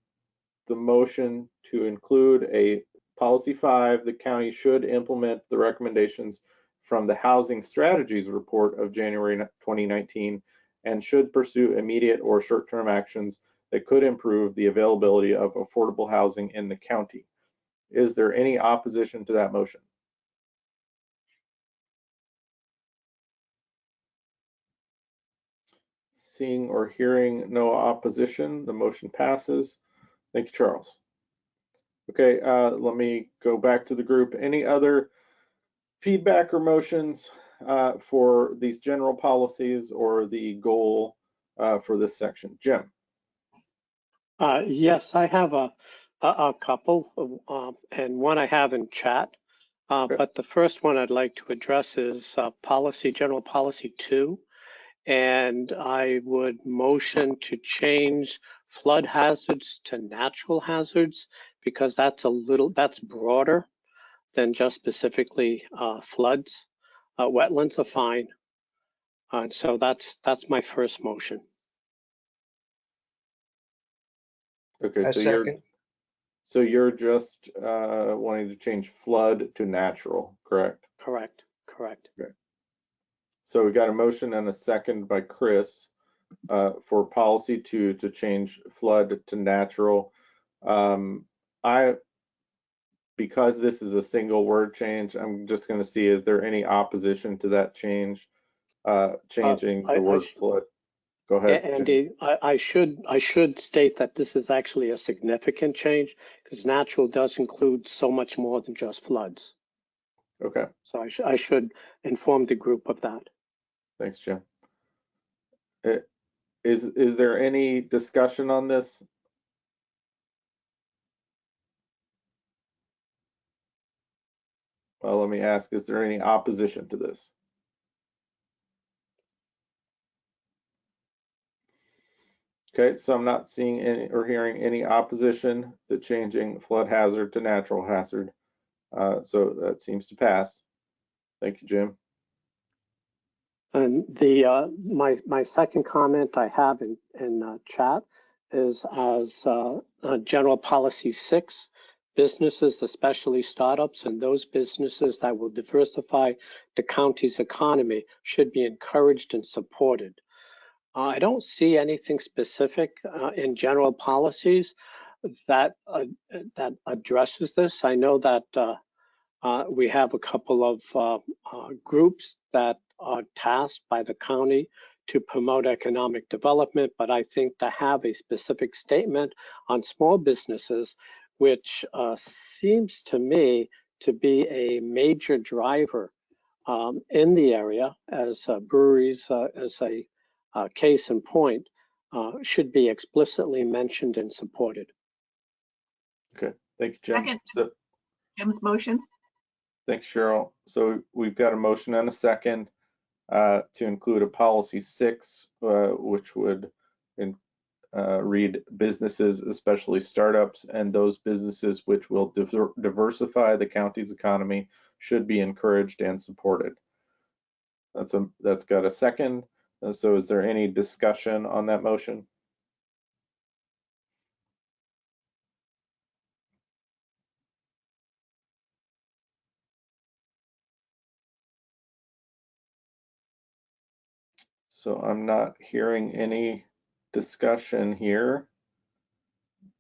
the motion to include a policy 5? The county should implement the recommendations from the Housing Strategies Report of January 2019 and should pursue immediate or short-term actions that could improve the availability of affordable housing in the county. Is there any opposition to that motion? Seeing or hearing no opposition, the motion passes. Thank you, Charles. Okay, let me go back to the group. Any other feedback or motions for these general policies or the goal for this section? Jim. Yes, I have a couple, and one I have in chat. Okay. But the first one I'd like to address is General Policy 2. And I would motion to change flood hazards to natural hazards because that's broader than just specifically floods. Wetlands are fine. And so that's my first motion. Okay, so you're just wanting to change flood to natural, correct? Correct. Okay. So we got a motion and a second by Chris for policy 2 to change flood to natural. because this is a single word change, I'm just going to see, is there any opposition to that change, changing the word flood? Go ahead, Andy, I should state that this is actually a significant change because natural does include so much more than just floods. Okay. So I should inform the group of that. Thanks, Jim. Is there any discussion on this? Well, let me ask, is there any opposition to this? Okay, so I'm not seeing any or hearing any opposition to changing flood hazard to natural hazard. So that seems to pass. Thank you, Jim. And my second comment I have in chat is as general policy 6, businesses, especially startups, and those businesses that will diversify the county's economy should be encouraged and supported. I don't see anything specific in general policies that addresses this. I know that we have a couple of groups that are tasked by the county to promote economic development, but I think to have a specific statement on small businesses, which seems to me to be a major driver in the area, as breweries, as a case in point, should be explicitly mentioned and supported. Okay, thank you, Jim. Second, Jim's motion. Thanks, Cheryl. So we've got a motion and a second to include a policy 6, which would read businesses, especially startups, and those businesses which will diversify the county's economy should be encouraged and supported. That's got a second. So is there any discussion on that motion? So I'm not hearing any discussion here.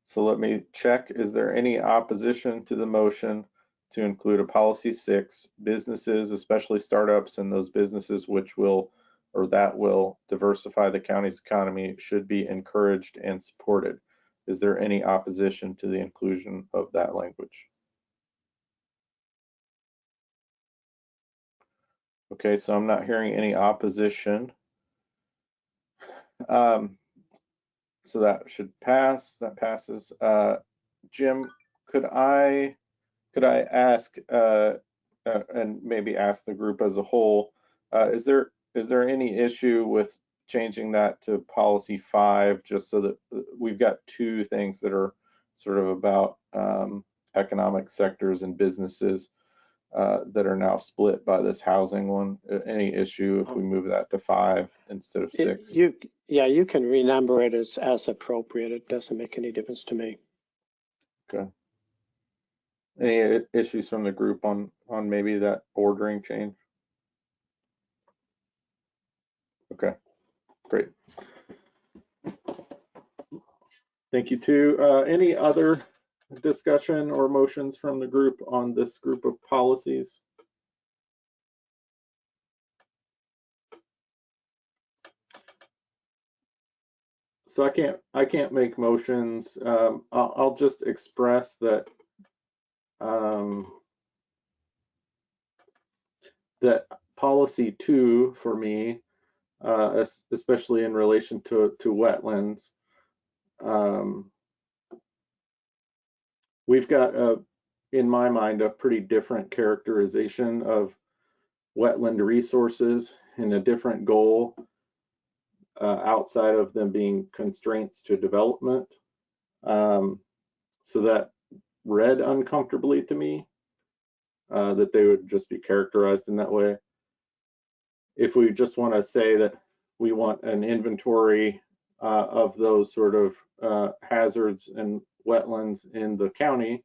So let me check. Is there any opposition to the motion to include a policy 6, businesses, especially startups, and those businesses which will or that will diversify the county's economy should be encouraged and supported? Is there any opposition to the inclusion of that language? Okay, so I'm not hearing any opposition. So that should pass. That passes. Jim, could I ask and maybe ask the group as a whole, is there any issue with changing that to policy 5, just so that we've got 2 things that are sort of about economic sectors and businesses that are now split by this housing one? Any issue if we move that to 5 instead of 6? You can renumber it as appropriate. It doesn't make any difference to me. Okay. Any issues from the group on maybe that ordering change? Okay, great. Thank you too. Any other discussion or motions from the group on this group of policies? So I can't make motions. I'll just express that that policy 2 for me, especially in relation to wetlands, we've got in my mind a pretty different characterization of wetland resources and a different goal outside of them being constraints to development. So that read uncomfortably to me, that they would just be characterized in that way. If we just want to say that we want an inventory of those sort of hazards and wetlands in the county,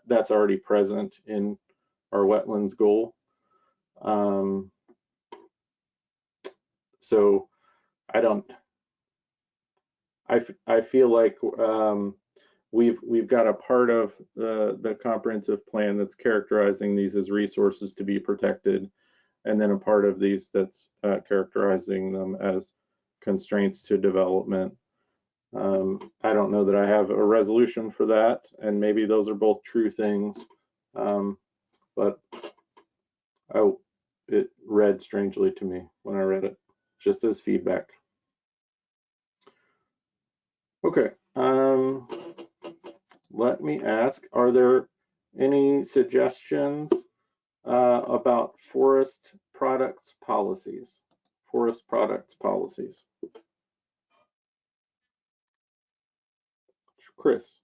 that's already present in our wetlands goal. So I feel like we've got a part of the comprehensive plan that's characterizing these as resources to be protected, and then a part of these that's characterizing them as constraints to development. I don't know that I have a resolution for that, and maybe those are both true things, but it read strangely to me when I read it, just as feedback. Okay, let me ask, are there any suggestions about forest products policies? Forest products policies. Chris.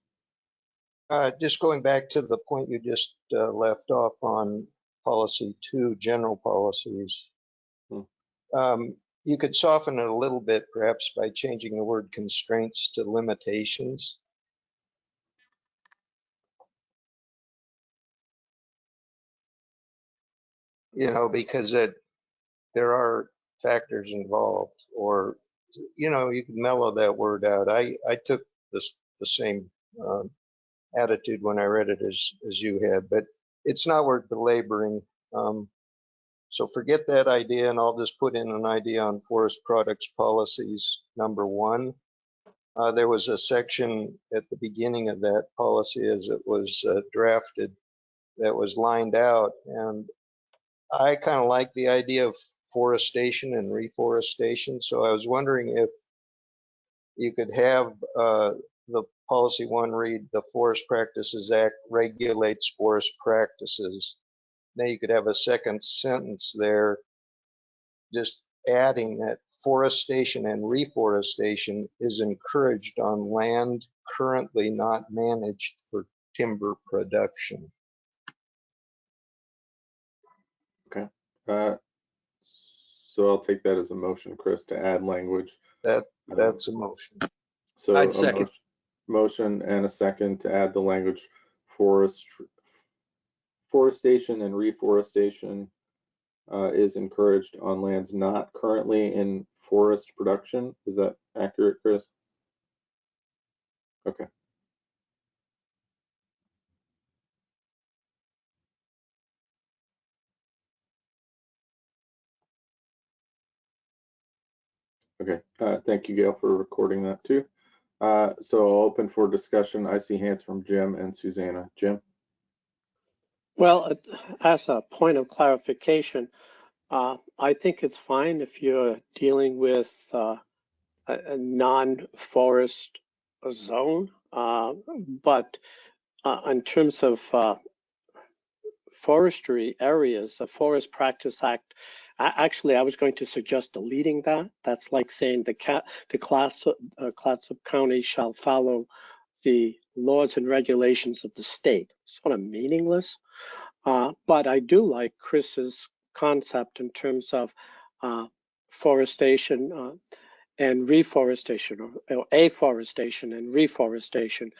Just going back to the point you just left off on policy 2, general policies. You could soften it a little bit, perhaps by changing the word constraints to limitations. You know, because there are factors involved, or, you know, you can mellow that word out. I took the same attitude when I read it as you had, but it's not worth belaboring. So forget that idea, and I'll just put in an idea on forest products policies number 1. There was a section at the beginning of that policy as it was drafted that was lined out, and I kind of like the idea of forestation and reforestation. So I was wondering if you could have the policy 1 read, the Forest Practices Act regulates forest practices. Then you could have a second sentence there just adding that forestation and reforestation is encouraged on land currently not managed for timber production. Okay. So I'll take that as a motion, Chris, to add language. That's a motion. So I'd second. Motion and a second to add the language forestation and reforestation is encouraged on lands not currently in forest production. Is that accurate, Chris? Okay. Okay, thank you, Gail, for recording that too. So I'll open for discussion. I see hands from Jim and Susanna. Jim? Well, as a point of clarification, I think it's fine if you're dealing with a non-forest zone, but in terms of forestry areas, the Forest Practice Act, actually I was going to suggest deleting that. That's like saying the Clatsop County shall follow the laws and regulations of the state. Sort of meaningless. But I do like Chris's concept in terms of forestation and reforestation, or afforestation and reforestation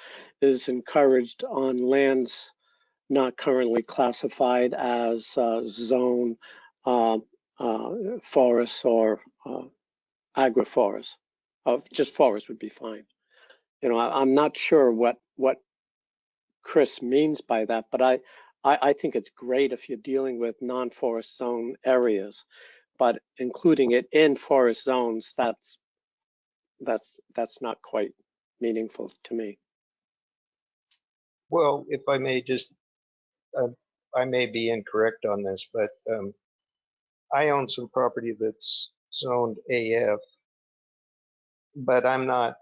is encouraged on lands not currently classified as zone forests or agroforests. Just forest would be fine. You know, I'm not sure what Chris means by that, but I think it's great if you're dealing with non-forest zone areas, but including it in forest zones, that's not quite meaningful to me. Well, if I may just, I may be incorrect on this, but I own some property that's zoned AF, but I'm not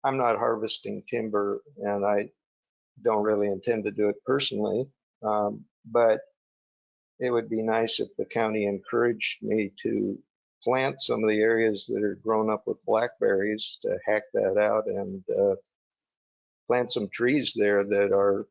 harvesting timber, and I don't really intend to do it personally. But it would be nice if the county encouraged me to plant some of the areas that are grown up with blackberries, to hack that out and plant some trees there that are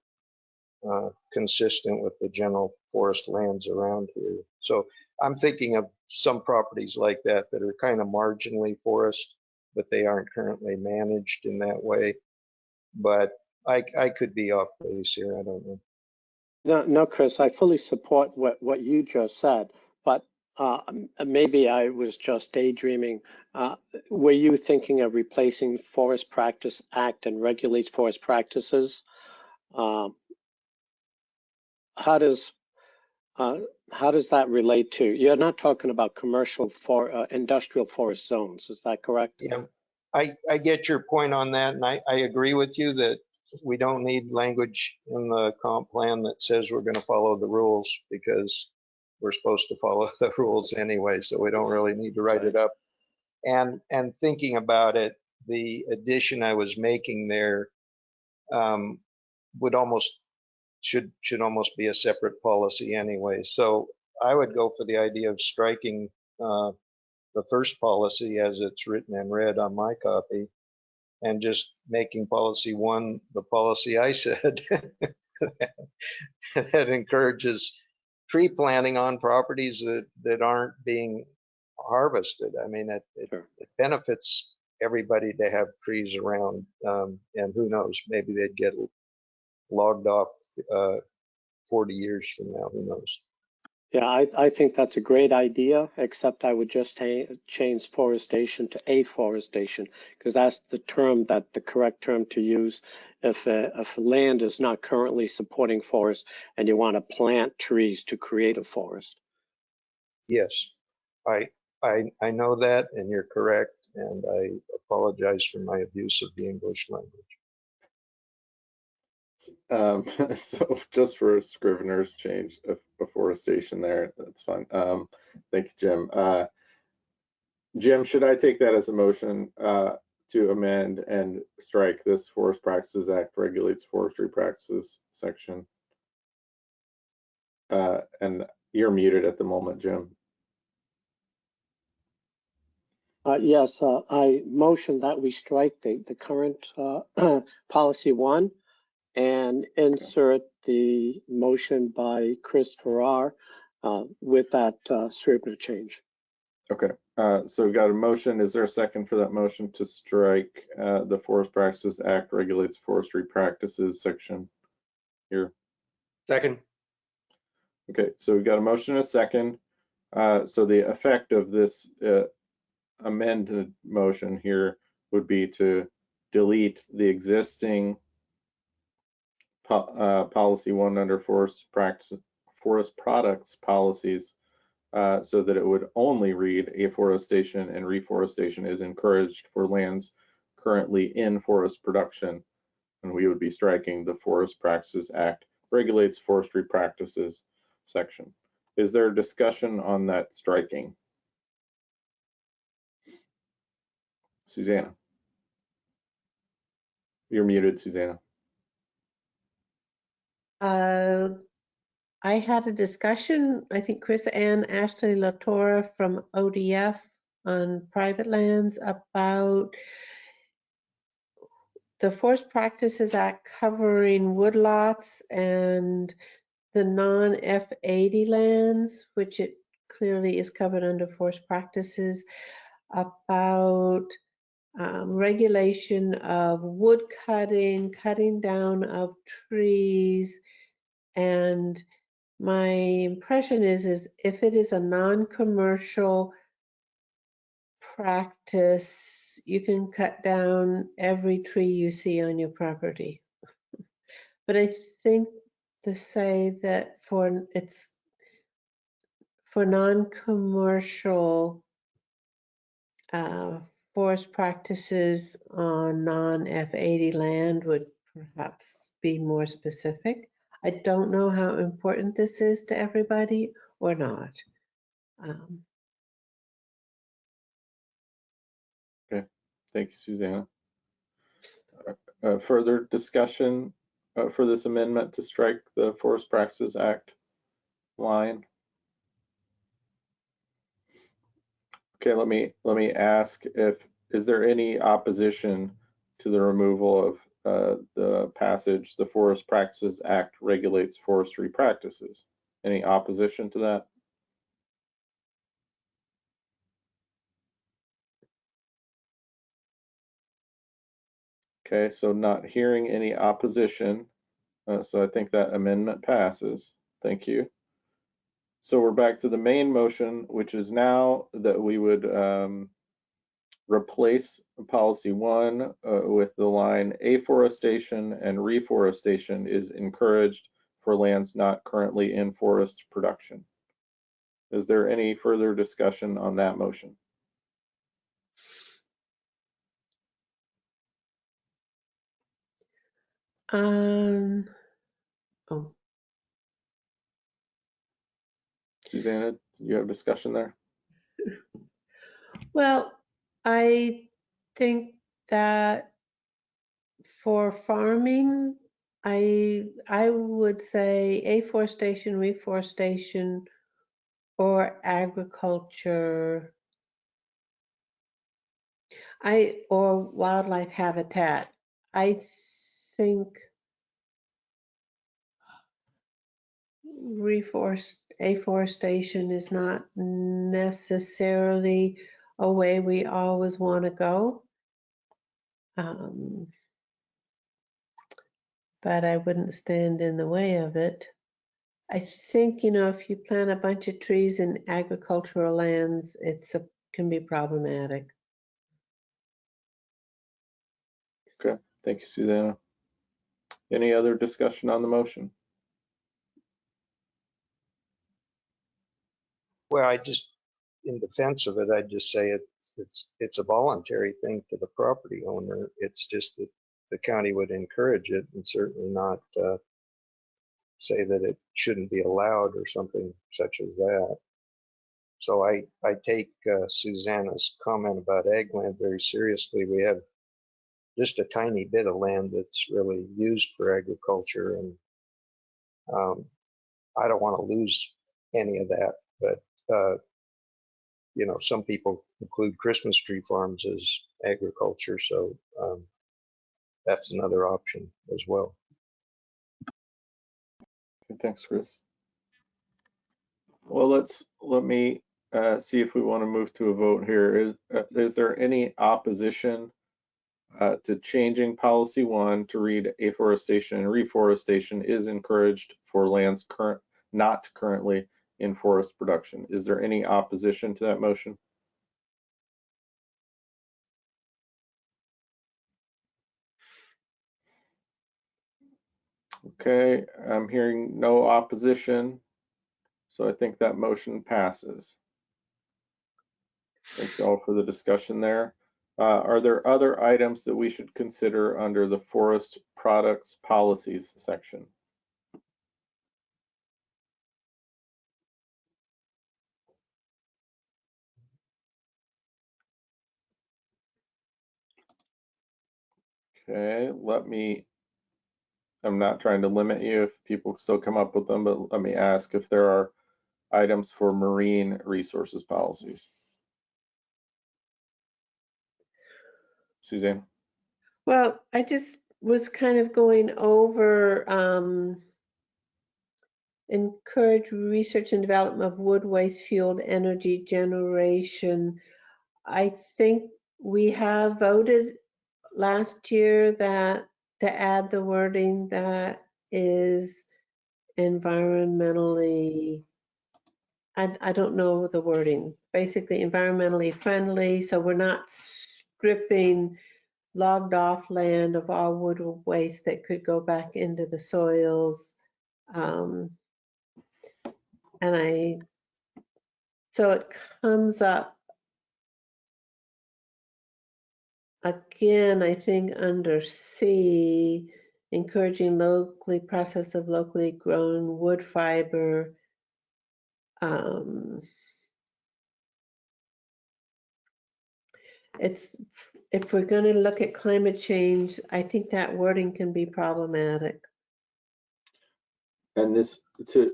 consistent with the general forest lands around here. So I'm thinking of some properties like that that are kind of marginally forest, but they aren't currently managed in that way. But I could be off base here. I don't know. No, Chris, I fully support what you just said, but maybe I was just daydreaming. Were you thinking of replacing Forest Practice Act and regulates forest practices? How does that relate to? You're not talking about commercial for industrial forest zones, is that correct? Yeah, I get your point on that, and I agree with you that we don't need language in the comp plan that says we're going to follow the rules, because we're supposed to follow the rules anyway, so we don't really need to write it up. And thinking about it, the addition I was making there would almost should almost be a separate policy anyway. So I would go for the idea of striking the first policy as it's written and read on my copy, and just making policy 1 the policy I said that encourages tree planting on properties that aren't being harvested. I mean, it benefits everybody to have trees around, and who knows, maybe they'd get logged off 40 years from now, who knows. Yeah, I think that's a great idea, except I would just change forestation to afforestation, because that's the correct term to use if land is not currently supporting forest and you want to plant trees to create a forest. Yes, I know that, and you're correct, and I apologize for my abuse of the English language. So just for a Scrivener's change of afforestation there, that's fine. Thank you, Jim. Jim, should I take that as a motion to amend and strike this Forest Practices Act regulates forestry practices section? And you're muted at the moment, Jim. Yes, I motion that we strike the current policy 1 and insert the motion by Chris Farrar with that Scrivener change. Okay, so we've got a motion. Is there a second for that motion to strike the Forest Practices Act regulates forestry practices section here? Second. Okay, so we've got a motion and a second. So the effect of this amended motion here would be to delete the existing policy 1 under forest products policies, so that it would only read afforestation and reforestation is encouraged for lands currently in forest production, and we would be striking the Forest Practices Act regulates forestry practices section. Is there a discussion on that striking? Susanna. You're muted, Susanna. I had a discussion, I think Chris and Ashley Latorre from ODF on private lands about the Forest Practices Act covering woodlots and the non-F80 lands, which it clearly is covered under forest practices, about regulation of wood cutting, cutting down of trees, and my impression is if it is a non-commercial practice, you can cut down every tree you see on your property. But I think to say that for non-commercial forest practices on non-F80 land would perhaps be more specific. I don't know how important this is to everybody or not. Okay, thank you, Susanna. Further discussion for this amendment to strike the Forest Practices Act line? Okay, let me ask is there any opposition to the removal of the passage, the Forest Practices Act regulates forestry practices? Any opposition to that? Okay, so not hearing any opposition, so I think that amendment passes. Thank you. So we're back to the main motion, which is now that we would replace policy 1 with the line afforestation and reforestation is encouraged for lands not currently in forest production. Is there any further discussion on that motion? Oh, Susanna, do you have discussion there? well, I think that for farming, I would say afforestation, reforestation, or agriculture, or wildlife habitat. I think afforestation is not necessarily a way we always want to go. But I wouldn't stand in the way of it. I think, if you plant a bunch of trees in agricultural lands, can be problematic. Okay, thank you, Susanna. Any other discussion on the motion? Well, in defense of it, I'd just say it's a voluntary thing to the property owner. It's just that the county would encourage it and certainly not say that it shouldn't be allowed or something such as that. So I take Susanna's comment about ag land very seriously. We have just a tiny bit of land that's really used for agriculture, and I don't want to lose any of that. But some people include Christmas tree farms as agriculture, so that's another option as well. Thanks, Chris. Well, let me see if we want to move to a vote here. Is there any opposition to changing policy 1 to read afforestation and reforestation is encouraged for lands not currently in forest production? Is there any opposition to that motion? Okay, I'm hearing no opposition, so I think that motion passes. Thanks all for the discussion there. Are there other items that we should consider under the forest products policies section? Okay, I'm not trying to limit you if people still come up with them, but let me ask if there are items for marine resources policies. Suzanne? Well, I just was kind of going over encourage research and development of wood waste fueled energy generation. I think we have voted last year that to add the wording that is environmentally, I don't know the wording, basically environmentally friendly, so we're not stripping logged off land of all wood waste that could go back into the soils. So it comes up again, I think under C, encouraging locally processed of locally grown wood fiber. If we're going to look at climate change, I think that wording can be problematic. And this, to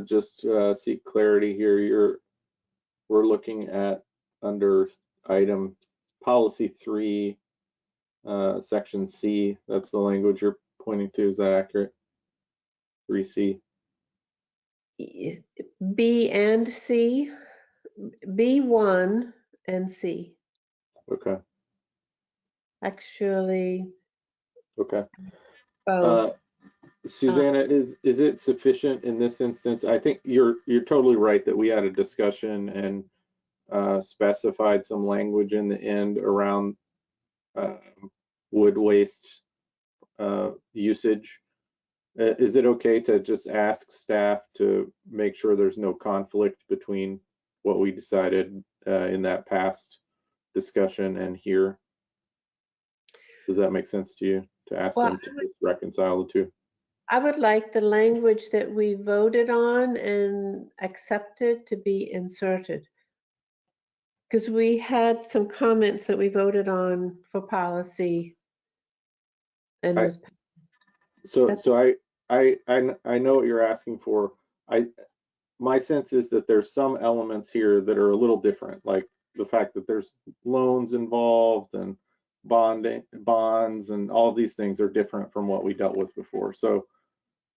just seek clarity here, we're looking at under item policy 3, section C. That's the language you're pointing to. Is that accurate? 3C. B and C, B1 and C. Okay. Actually, Okay. both. Susanna, is it sufficient in this instance? I think you're totally right that we had a discussion and specified some language in the end around wood waste usage. Is it okay to just ask staff to make sure there's no conflict between what we decided in that past discussion and here? Does that make sense to you, to ask them to just reconcile the two? I would like the language that we voted on and accepted to be inserted. Because we had some comments that we voted on for policy and was. So I know what you're asking for. My sense is that there's some elements here that are a little different, like the fact that there's loans involved and bonds and all of these things are different from what we dealt with before. So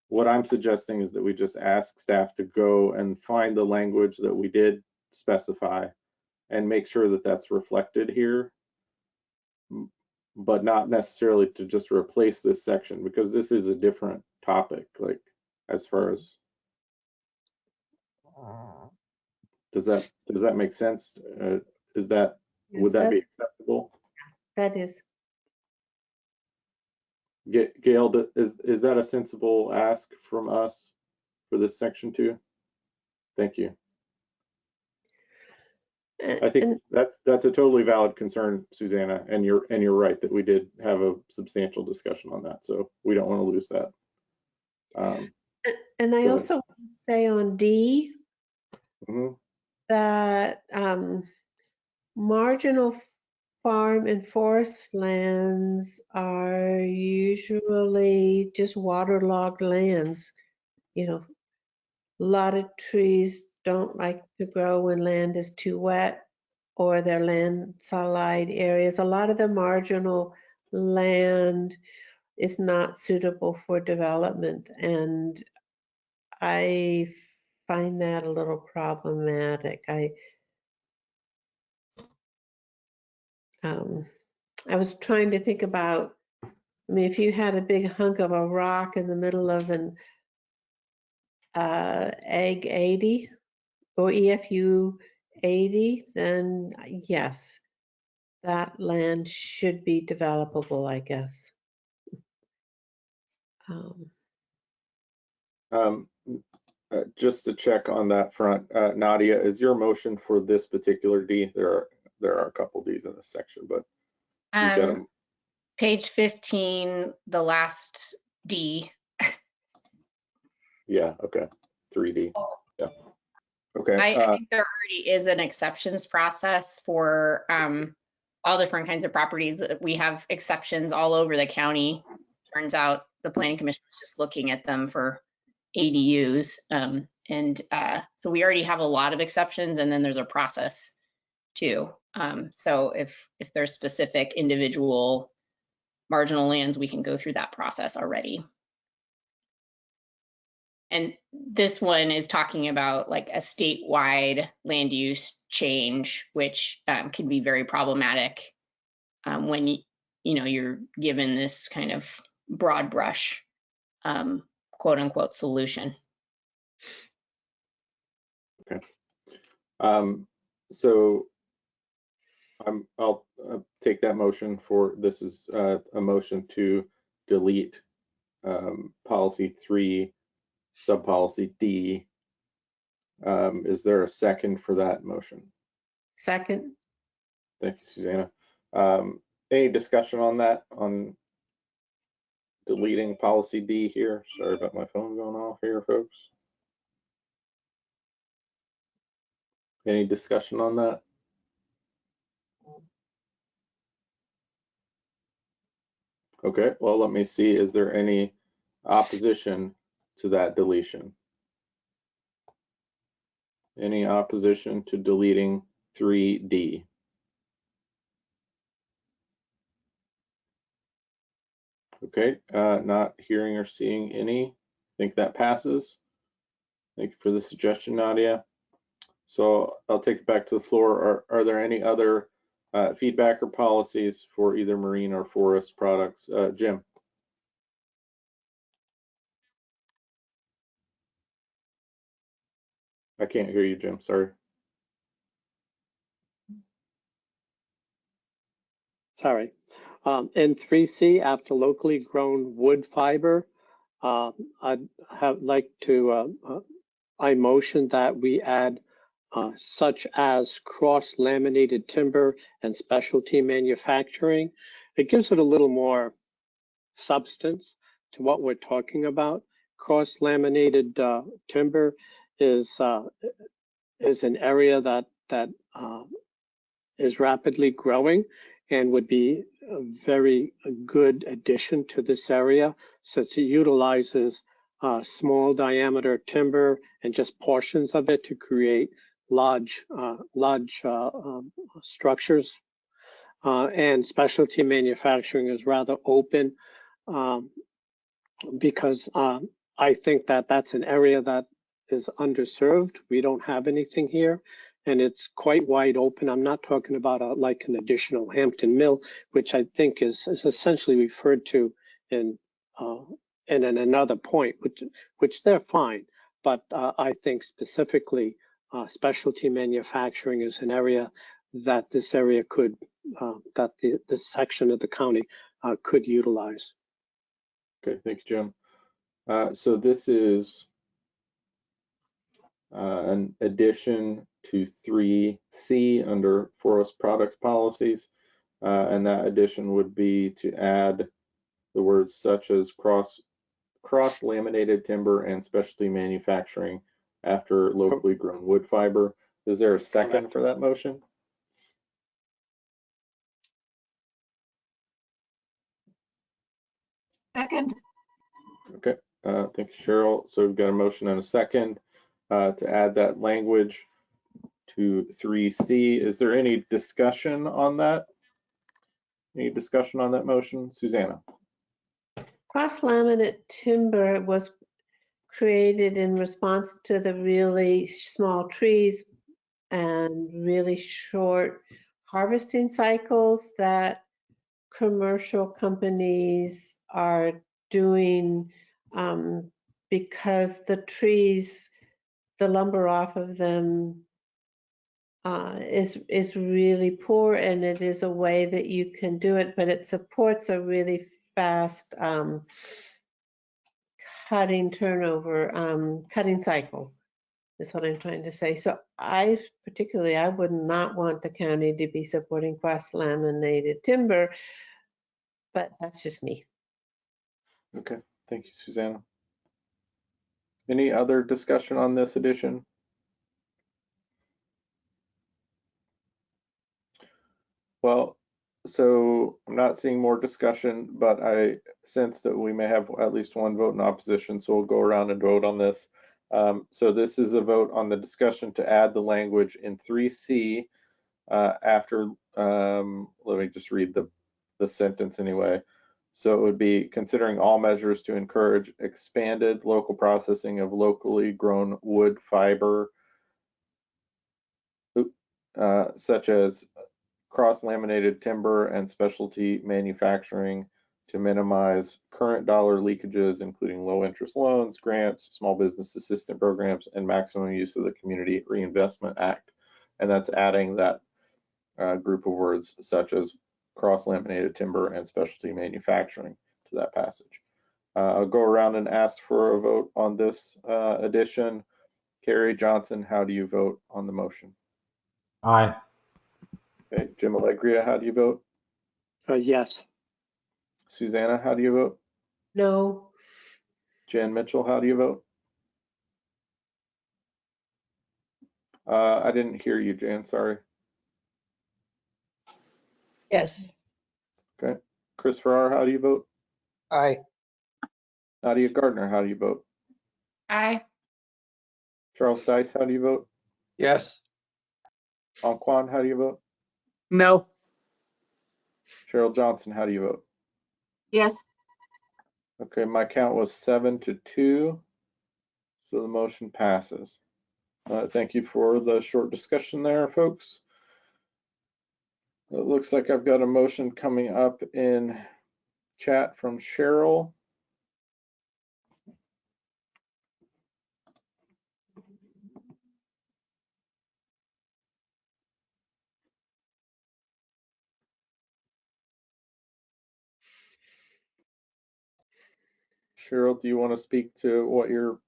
what I'm suggesting is that we just ask staff to go and find the language that we did specify and make sure that that's reflected here, but not necessarily to just replace this section, because this is a different topic, like as far as does that make sense? Would that be acceptable? That is. Gail, is that a sensible ask from us for this section too? Thank you. I think that's a totally valid concern, Susanna, and you're right that we did have a substantial discussion on that, so we don't want to lose that. And I also want to say on D that marginal farm and forest lands are usually just waterlogged lands. You know, a lot of trees don't like to grow when land is too wet or they're landslide areas. A lot of the marginal land is not suitable for development, and I find that a little problematic. I was trying to think about, I mean, if you had a big hunk of a rock in the middle of an Ag 80 or EFU 80, then yes, that land should be developable, I guess. Just to check on that front, Nadia, is your motion for this particular D? There are a couple Ds in this section, but you've got them. Page 15, the last D. Yeah, okay, 3D. Yeah, okay. I think there already is an exceptions process for all different kinds of properties. We have exceptions all over the county. Turns out the Planning Commission was just looking at them for ADUs. So we already have a lot of exceptions, and then there's a process too. So if there's specific individual marginal lands, we can go through that process already. And this one is talking about like a statewide land use change, which can be very problematic when you're given this kind of broad brush quote unquote solution. Okay. So I'll take that motion for, this is a motion to delete policy 3, subpolicy D. Is there a second for that motion? Second. Thank you, Susanna. Any discussion on that, on deleting policy D here? Sorry about my phone going off here, folks. Any discussion on that? Okay, well, let me see. Is there any opposition to that deletion? Any opposition to deleting 3D? Okay, not hearing or seeing any. I think that passes. Thank you for the suggestion, Nadia. So I'll take it back to the floor. Are there any other feedback or policies for either marine or forest products? Jim? I can't hear you, Jim, sorry. Sorry. In 3C, after locally grown wood fiber, I'd like to, I motion that we add such as cross-laminated timber and specialty manufacturing. It gives it a little more substance to what we're talking about. Cross-laminated timber is an area that is rapidly growing and would be a very good addition to this area, since it utilizes small diameter timber and just portions of it to create large structures. And specialty manufacturing is rather open because I think that that's an area that is underserved. We don't have anything here, and it's quite wide open. I'm not talking about like an additional Hampton Mill, which I think is essentially referred to in another point, which they're fine. But I think specifically specialty manufacturing is an area that this area could, that this section of the county could utilize. Okay, thank you, Jim. So this is an addition to 3C under Forest Products Policies, and that addition would be to add the words such as cross-laminated timber and specialty manufacturing after locally grown wood fiber. Is there a second for that motion? Second. Okay, thank you, Cheryl. So we've got a motion and a second to add that language to 3C. Is there any discussion on that? Any discussion on that motion? Susanna? Cross-laminate timber was created in response to the really small trees and really short harvesting cycles that commercial companies are doing because the trees, the lumber off of them is really poor, and it is a way that you can do it, but it supports a really fast cutting cycle is what I'm trying to say. So I would not want the county to be supporting cross-laminated timber, but that's just me. Okay, thank you, Susanna. Any other discussion on this addition? Well, so I'm not seeing more discussion, but I sense that we may have at least one vote in opposition, so we'll go around and vote on this. So this is a vote on the discussion to add the language in 3C after, let me just read the sentence anyway. So it would be considering all measures to encourage expanded local processing of locally grown wood fiber, such as cross-laminated timber and specialty manufacturing to minimize current dollar leakages, including low interest loans, grants, small business assistance programs, and maximum use of the Community Reinvestment Act. And that's adding that group of words such as cross-laminated timber and specialty manufacturing to that passage. I'll go around and ask for a vote on this addition. Carrie Johnson, how do you vote on the motion? Aye. Okay, Jim Allegria, how do you vote? Yes. Susanna, how do you vote? No. Jan Mitchell, how do you vote? I didn't hear you, Jan, sorry. Yes. Okay. Chris Farrar, how do you vote? Aye. Nadia Gardner, how do you vote? Aye. Charles Dice, how do you vote? Yes. Anquan, how do you vote? No. Cheryl Johnson, how do you vote? Yes. Okay, my count was 7-2, so the motion passes. Thank you for the short discussion there, folks. It looks like I've got a motion coming up in chat from Cheryl. Cheryl, do you want to speak to what you're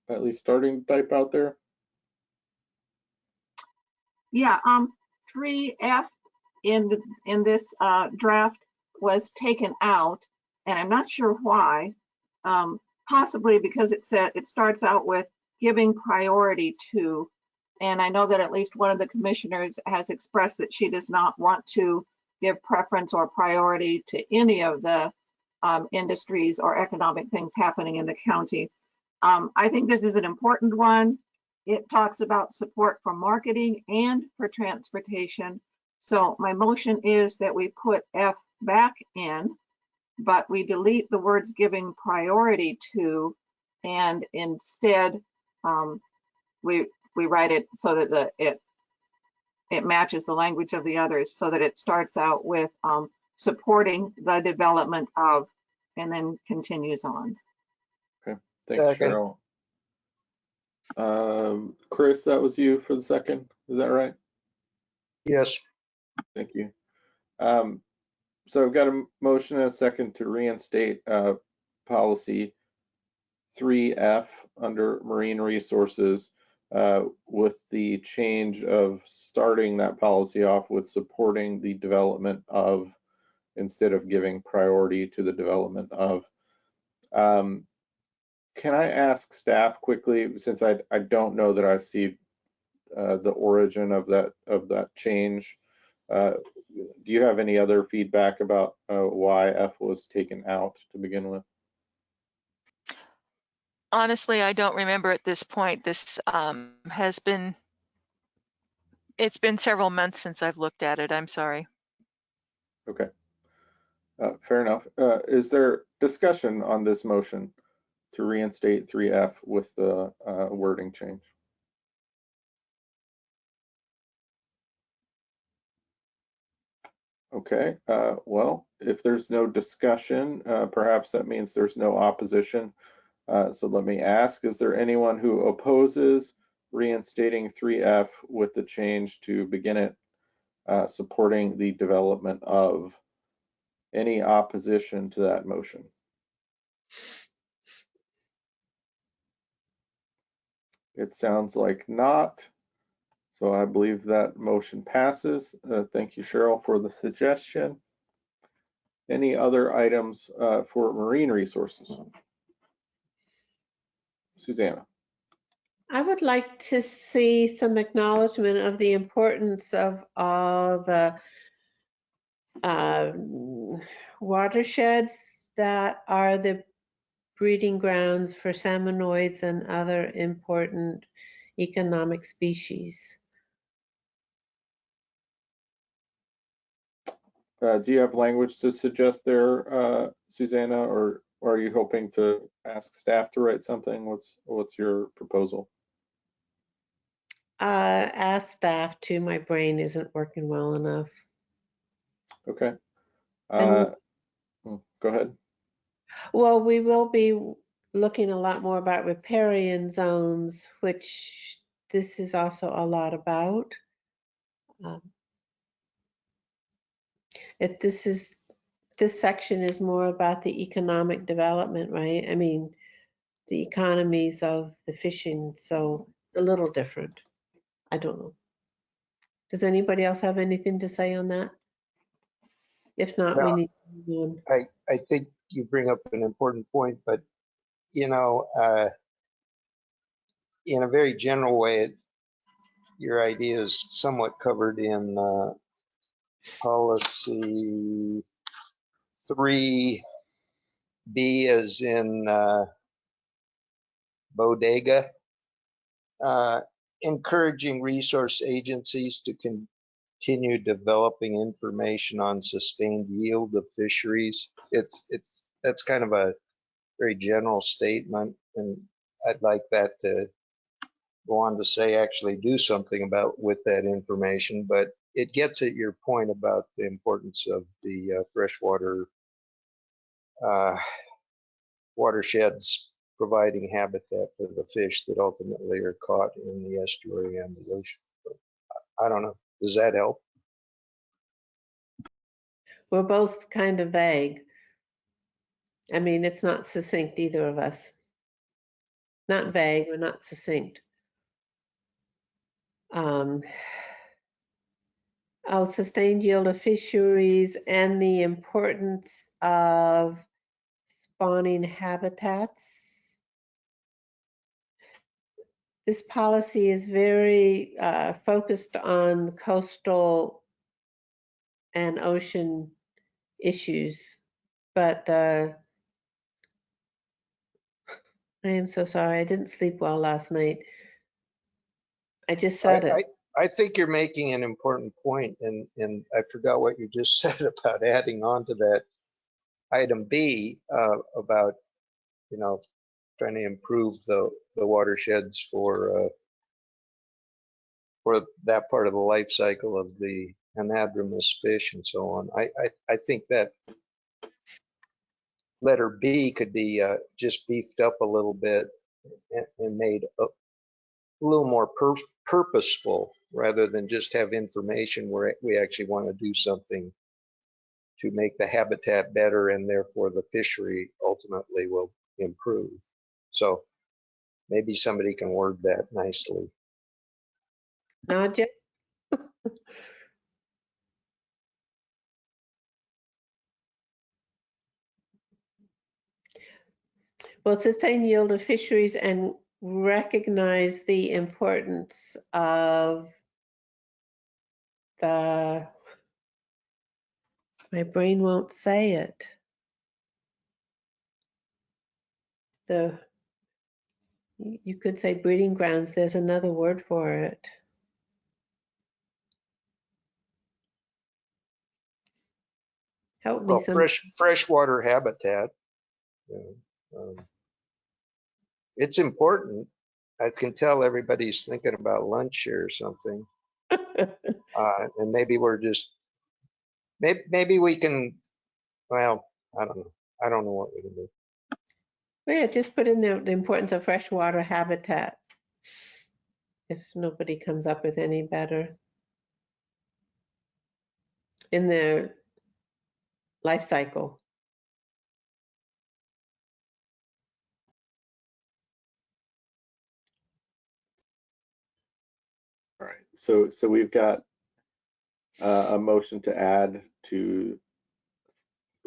at least starting to type out there? Yeah, 3F in this draft was taken out, and I'm not sure why. Possibly because it starts out with giving priority to, and I know that at least one of the commissioners has expressed that she does not want to give preference or priority to any of the industries or economic things happening in the county. I think this is an important one. It talks about support for marketing and for transportation. So my motion is that we put F back in, but we delete the words giving priority to, and instead we write it so that it matches the language of the others, so that it starts out with supporting the development of, and then continues on. Okay, thanks, Cheryl. Chris, that was you for the second, is that right? Yes. Thank you. So I've got a motion and a second to reinstate policy 3F under marine resources with the change of starting that policy off with supporting the development of, instead of giving priority to the development of. Can I ask staff quickly, since I don't know that I see the origin of that change? Do you have any other feedback about why F was taken out to begin with? Honestly, I don't remember at this point. This it's been several months since I've looked at it. I'm sorry. Okay, fair enough. Is there discussion on this motion to reinstate 3F with the wording change? Okay, well, if there's no discussion, perhaps that means there's no opposition. So let me ask, is there anyone who opposes reinstating 3F with the change to begin it supporting the development of? Any opposition to that motion? It sounds like not. So I believe that motion passes. Thank you, Cheryl, for the suggestion. Any other items for marine resources? Susanna. I would like to see some acknowledgement of the importance of all the watersheds that are the breeding grounds for salmonoids and other important economic species. Do you have language to suggest there, Susanna, or are you hoping to ask staff to write something? What's your proposal? Ask staff to. My brain isn't working well enough. Okay. Go ahead. Well, we will be looking a lot more about riparian zones, which this is also a lot about. This section is more about the economic development, right? I mean, the economies of the fishing, so a little different. I don't know. Does anybody else have anything to say on that? If not, we need to move on. I think you bring up an important point, but you know, in a very general way, your idea is somewhat covered in policy 3B, as in bodega, encouraging resource agencies to continue developing information on sustained yield of fisheries. That's kind of a very general statement, and I'd like that to go on to say actually do something with that information, but it gets at your point about the importance of the freshwater watersheds providing habitat for the fish that ultimately are caught in the estuary and the ocean. But I don't know. Does that help? We're both kind of vague. I mean, it's not succinct, either of us. Not vague, but not succinct. Sustained yield of fisheries and the importance of spawning habitats. This policy is very focused on coastal and ocean issues, but I am so sorry. I didn't sleep well last night. I just said it. I think you're making an important point, and I forgot what you just said about adding on to that item B about, you know, trying to improve the watersheds for that part of the life cycle of the anadromous fish and so on. I think that letter B could be just beefed up a little bit and made a little more purposeful, rather than just have information where we actually want to do something to make the habitat better, and therefore the fishery ultimately will improve. So maybe somebody can word that nicely. Nadja? Well, sustain yield of fisheries and recognize the importance of my brain won't say it. You could say breeding grounds. There's another word for it. Help me. Well, freshwater habitat. It's important. I can tell everybody's thinking about lunch here or something. And maybe we're just, maybe we can, well, I don't know. I don't know what we can do. Well, yeah, just put in there the importance of freshwater habitat, if nobody comes up with any better, in their life cycle. All right, so we've got a motion to add to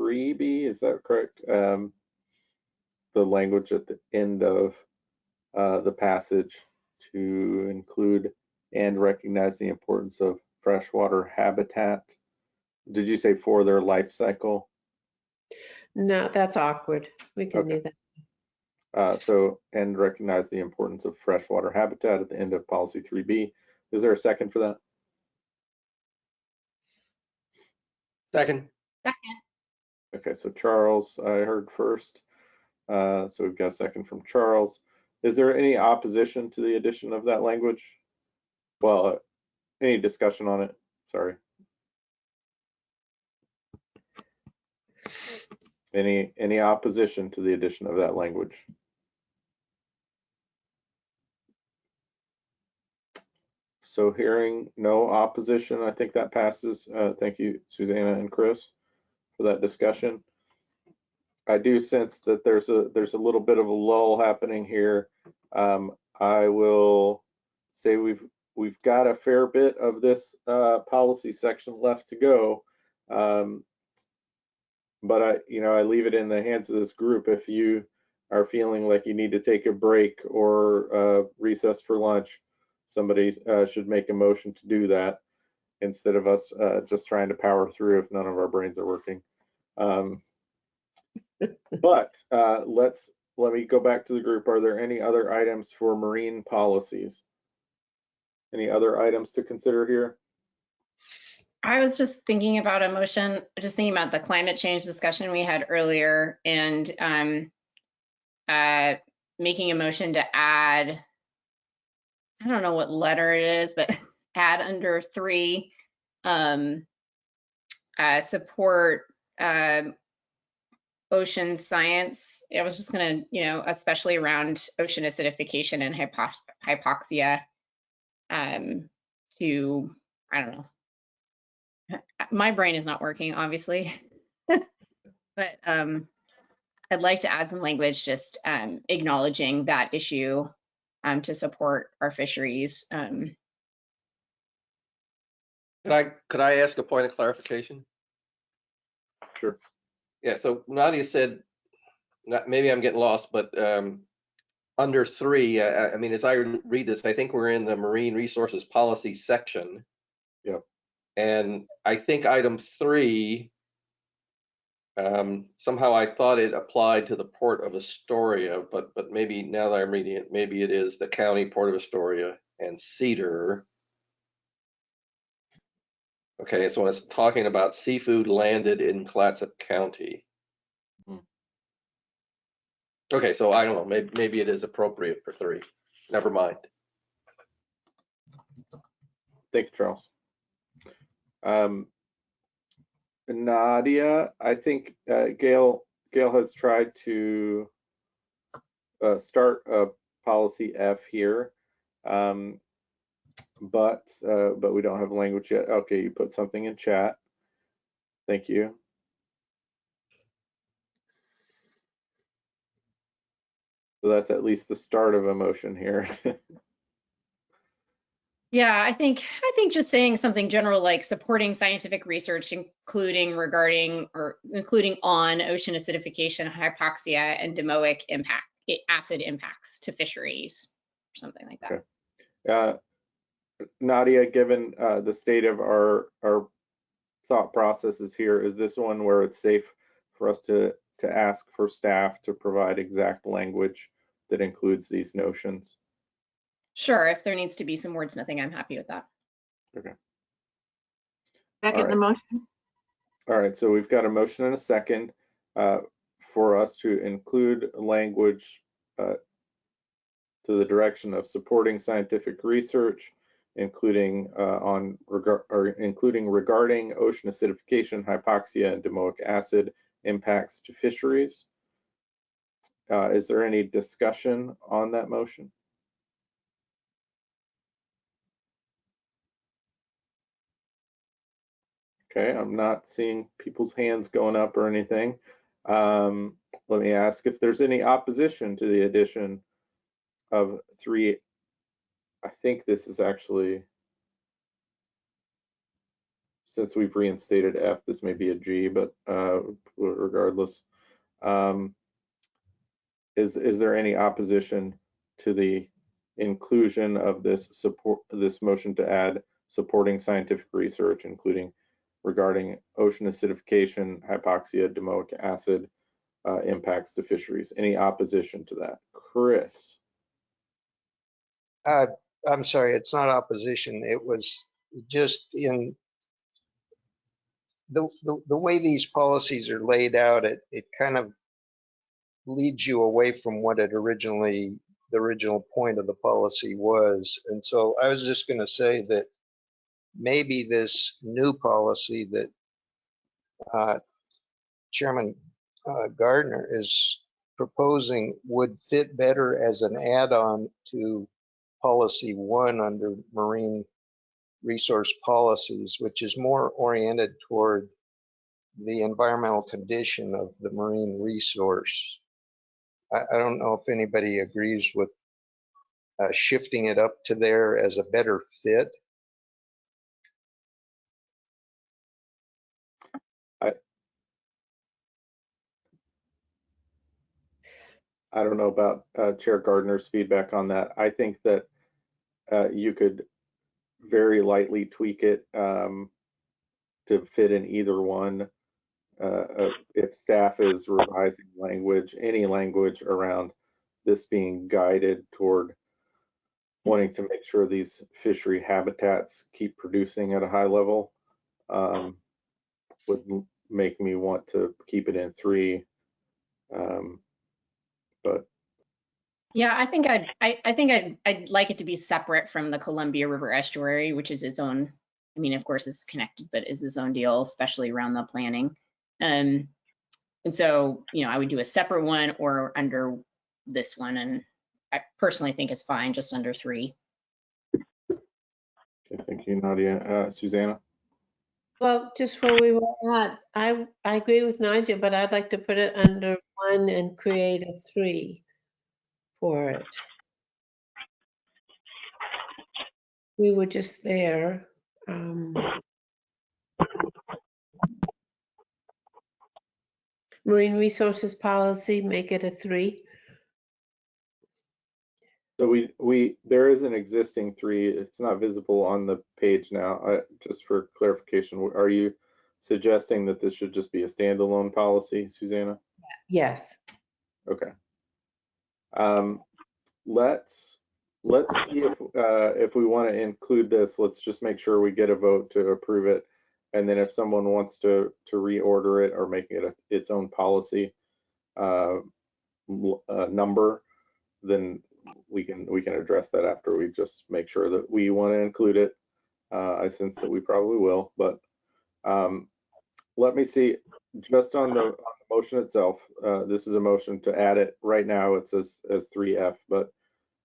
3B, is that correct? The language at the end of the passage to include and recognize the importance of freshwater habitat. Did you say for their life cycle? No, that's awkward. We can leave that. And recognize the importance of freshwater habitat at the end of policy 3B. Is there a second for that? Second. Second. Okay, so Charles, I heard first. So we've got a second from Charles. Is there any opposition to the addition of that language? Well, any discussion on it? Sorry. Any opposition to the addition of that language? So hearing no opposition, I think that passes. Thank you, Susanna and Chris, for that discussion. I do sense that there's a little bit of a lull happening here. I will say we've got a fair bit of this policy section left to go, but I leave it in the hands of this group. If you are feeling like you need to take a break or recess for lunch, somebody should make a motion to do that instead of us just trying to power through if none of our brains are working. But let me go back to the group. Are there any other items for marine policies? Any other items to consider here? I was just thinking about a motion, just thinking about the climate change discussion we had earlier, and making a motion to add, I don't know what letter it is, but add under 3, support ocean science. I was just gonna, especially around ocean acidification and hypoxia, to, I don't know. My brain is not working, obviously, but I'd like to add some language just acknowledging that issue to support our fisheries. Could I ask a point of clarification? Sure. Yeah, so Nadia said, maybe I'm getting lost, but under 3, I mean, as I read this, I think we're in the Marine Resources Policy section. Yep. And I think item 3, somehow I thought it applied to the Port of Astoria, but maybe now that I'm reading it, maybe it is the County, Port of Astoria, and Cedar. Okay, so it's talking about seafood landed in Clatsop County. Okay, so I don't know, maybe it is appropriate for 3. Never mind. Thank you, Charles. Nadia, I think Gail has tried to start a policy F here, but we don't have language yet. Okay, you put something in chat. Thank you. So that's at least the start of a motion here. Yeah, I think just saying something general like supporting scientific research, including on ocean acidification, hypoxia, and domoic acid impacts to fisheries, or something like that. Okay. Nadia, given the state of our thought processes here, is this one where it's safe for us to ask for staff to provide exact language that includes these notions? Sure, if there needs to be some wordsmithing, I'm happy with that. Okay. Second the motion. All right, so we've got a motion and a second for us to include language to the direction of supporting scientific research, including regarding ocean acidification, hypoxia, and domoic acid impacts to fisheries. Is there any discussion on that motion? Okay, I'm not seeing people's hands going up or anything. Let me ask if there's any opposition to the addition of 3. I think this is actually, since we've reinstated F, this may be a G, but regardless, is there any opposition to the inclusion of this motion to add supporting scientific research, including regarding ocean acidification, hypoxia, domoic acid impacts to fisheries? Any opposition to that? Chris? I'm sorry, it's not opposition. It was just in the way these policies are laid out, it kind of leads you away from what the original point of the policy was. And so I was just going to say that maybe this new policy that Chairman Gardner is proposing would fit better as an add-on to policy 1 under marine resource policies, which is more oriented toward the environmental condition of the marine resource. I don't know if anybody agrees with shifting it up to there as a better fit. I don't know about Chair Gardner's feedback on that. I think that you could very lightly tweak it to fit in either one. If staff is revising language, any language around this being guided toward wanting to make sure these fishery habitats keep producing at a high level, would make me want to keep it in 3. But yeah, I think I'd like it to be separate from the Columbia River Estuary, which is its own. I mean, of course, it's connected, but is its own deal, especially around the planning. And so, I would do a separate one or under this one, and I personally think it's fine just under 3. okay, thank you, Nadia. Susanna? Well, just where we were at, I agree with Nigel, but I'd like to put it under 1 and create a 3 for it. We were just there. Marine resources policy, make it a 3. So there is an existing 3. It's not visible on the page now. Just for clarification, are you suggesting that this should just be a standalone policy, Susanna? Yes. Okay. Let's see if we want to include this. Let's just make sure we get a vote to approve it, and then if someone wants to reorder it or make it its own policy number, then we can address that after. We just make sure that we want to include it. I sense that we probably will, but let me see. Just on the motion itself, this is a motion to add it. Right now it says as 3F, but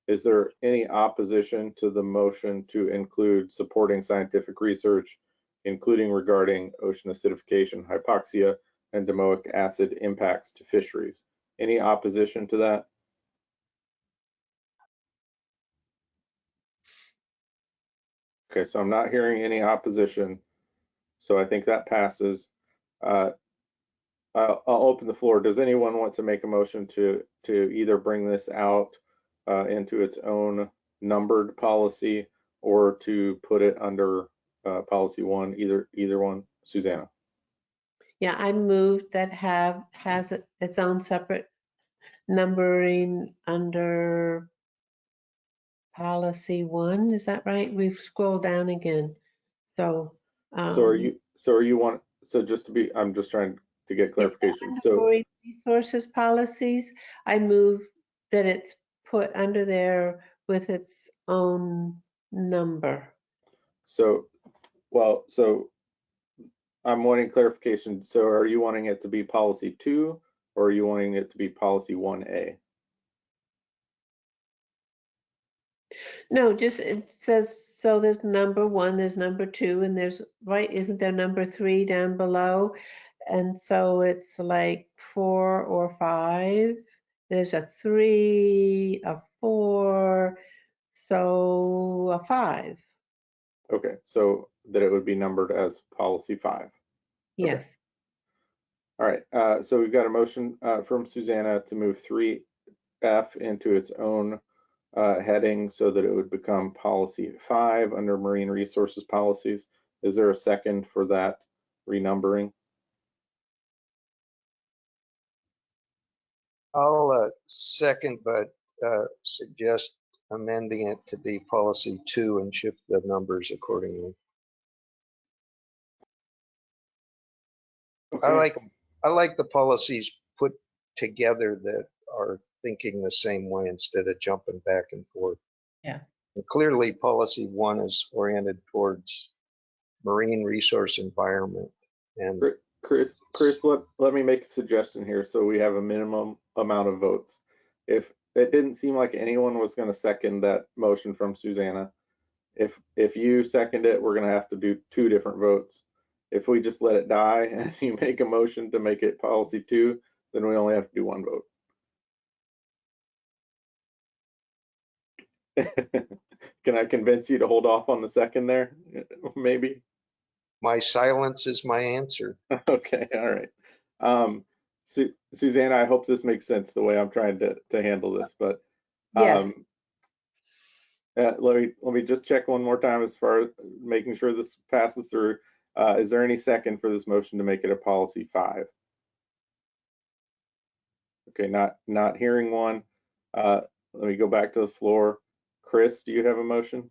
is there any opposition to the motion to include supporting scientific research, including regarding ocean acidification, hypoxia, and domoic acid impacts to fisheries? Any opposition to that? Okay, so I'm not hearing any opposition, so I think that passes. I'll open the floor. Does anyone want to make a motion to either bring this out into its own numbered policy or to put it under policy 1, either one? Susanna. Yeah, I moved that has its own separate numbering under policy 1. Is that right? We've scrolled down again. So just to be, I'm just trying to get clarification. So marine resources policies, I move that it's put under there with its own number. So I'm wanting clarification. So are you wanting it to be policy 2 or are you wanting it to be policy 1A? No, just it says, so there's number 1, there's number 2, and there's, right, isn't there number 3 down below? And so it's like 4 or 5. There's a 3, a 4, so a 5. Okay, so that it would be numbered as policy 5. Yes. Okay. All right, so we've got a motion from Susanna to move 3F into its own heading so that it would become policy 5 under marine resources policies. Is there a second for that renumbering? I'll second, but suggest amending it to be policy 2 and shift the numbers accordingly. Okay. I like the policies put together that are thinking the same way instead of jumping back and forth. Yeah. And clearly, policy 1 is oriented towards marine resource environment. And Chris, let me make a suggestion here so we have a minimum amount of votes. If it didn't seem like anyone was going to second that motion from Susanna, if you second it, we're going to have to do 2 different votes. If we just let it die and you make a motion to make it policy 2, then we only have to do 1 vote. Can I convince you to hold off on the second there? Maybe. My silence is my answer. Okay, all right. Susanna, I hope this makes sense the way I'm trying to handle this, but Yes. let me just check one more time as far as making sure this passes through. Is there any second for this motion to make it a policy 5? Okay, not hearing one. Let me go back to the floor. Chris, do you have a motion?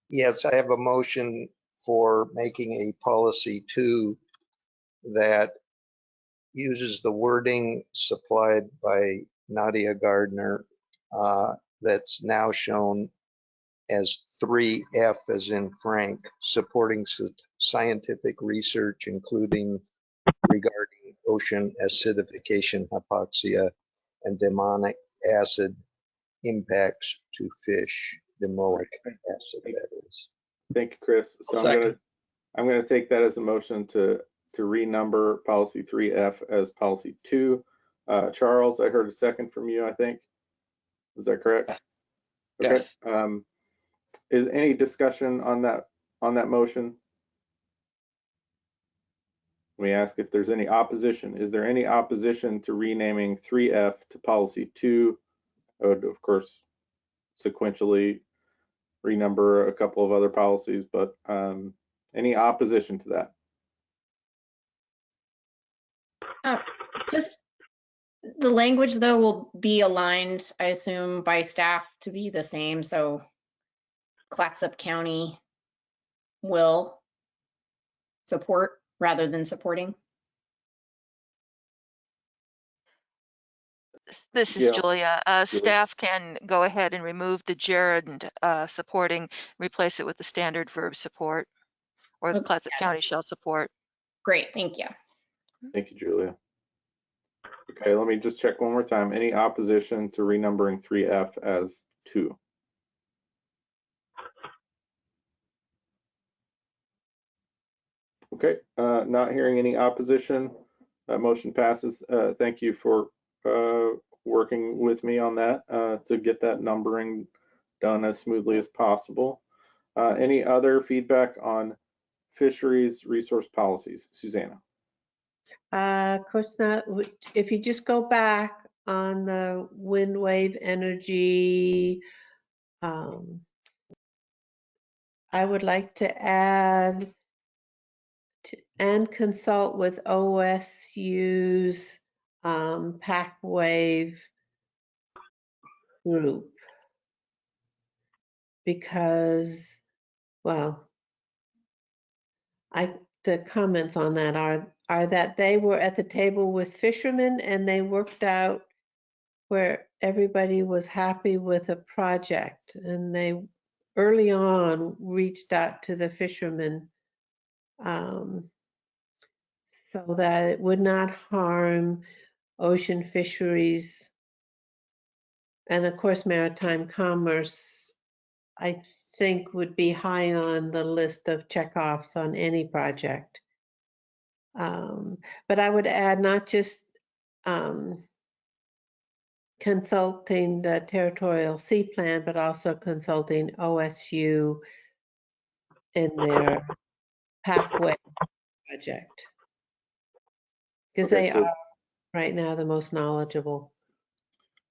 Yes, I have a motion for making a policy 2 that uses the wording supplied by Nadia Gardner that's now shown as 3F as in Frank, supporting scientific research, including regarding ocean acidification, hypoxia, and domoic acid impacts to fish, domoic acid, that is. Thank you, Chris. So I'm gonna take that as a motion to renumber policy 3F as policy 2. Charles, I heard a second from you, I think. Is that correct? Okay. Yes. Is any discussion on that motion? Let me ask if there's any opposition. Is there any opposition to renaming 3F to policy 2? I would, of course, sequentially renumber a couple of other policies, but any opposition to that? Just the language, though, will be aligned, I assume, by staff to be the same. So Clatsop County will support rather than supporting. This is Julia. Staff can go ahead and remove the gerund supporting, replace it with the standard verb support, or the Clatsop County shall support. Great, thank you. Thank you, Julia. Okay, let me just check one more time. Any opposition to renumbering 3F as 2? Okay, not hearing any opposition. That motion passes. Thank you for working with me on that to get that numbering done as smoothly as possible. Any other feedback on fisheries resource policies? Susanna. Of course not. If you just go back on the wind wave energy, I would like to add and consult with OSU's pack wave group, because, well, the comments on that are that they were at the table with fishermen and they worked out where everybody was happy with a project, and they early on reached out to the fishermen so that it would not harm ocean fisheries. And of course, maritime commerce, I think, would be high on the list of checkoffs on any project. But I would add not just consulting the territorial sea plan, but also consulting OSU in their pathway project, because they are right now the most knowledgeable.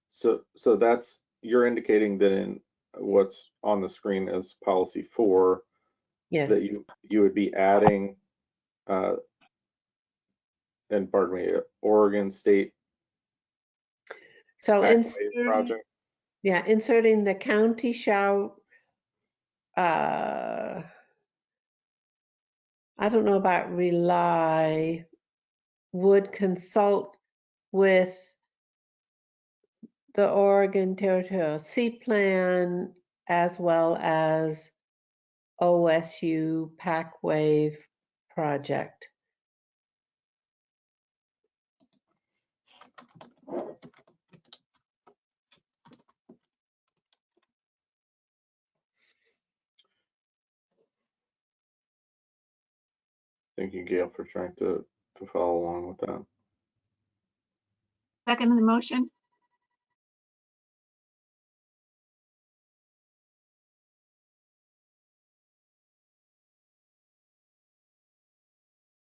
So that's, you're indicating that in what's on the screen as policy 4, yes, that you would be adding and pardon me, Oregon State. So inserting the county shall, I don't know about rely, would consult with the Oregon Territorial Sea Plan as well as OSU Pack Wave project. Thank you, Gail, for trying to follow along with that. Second the motion.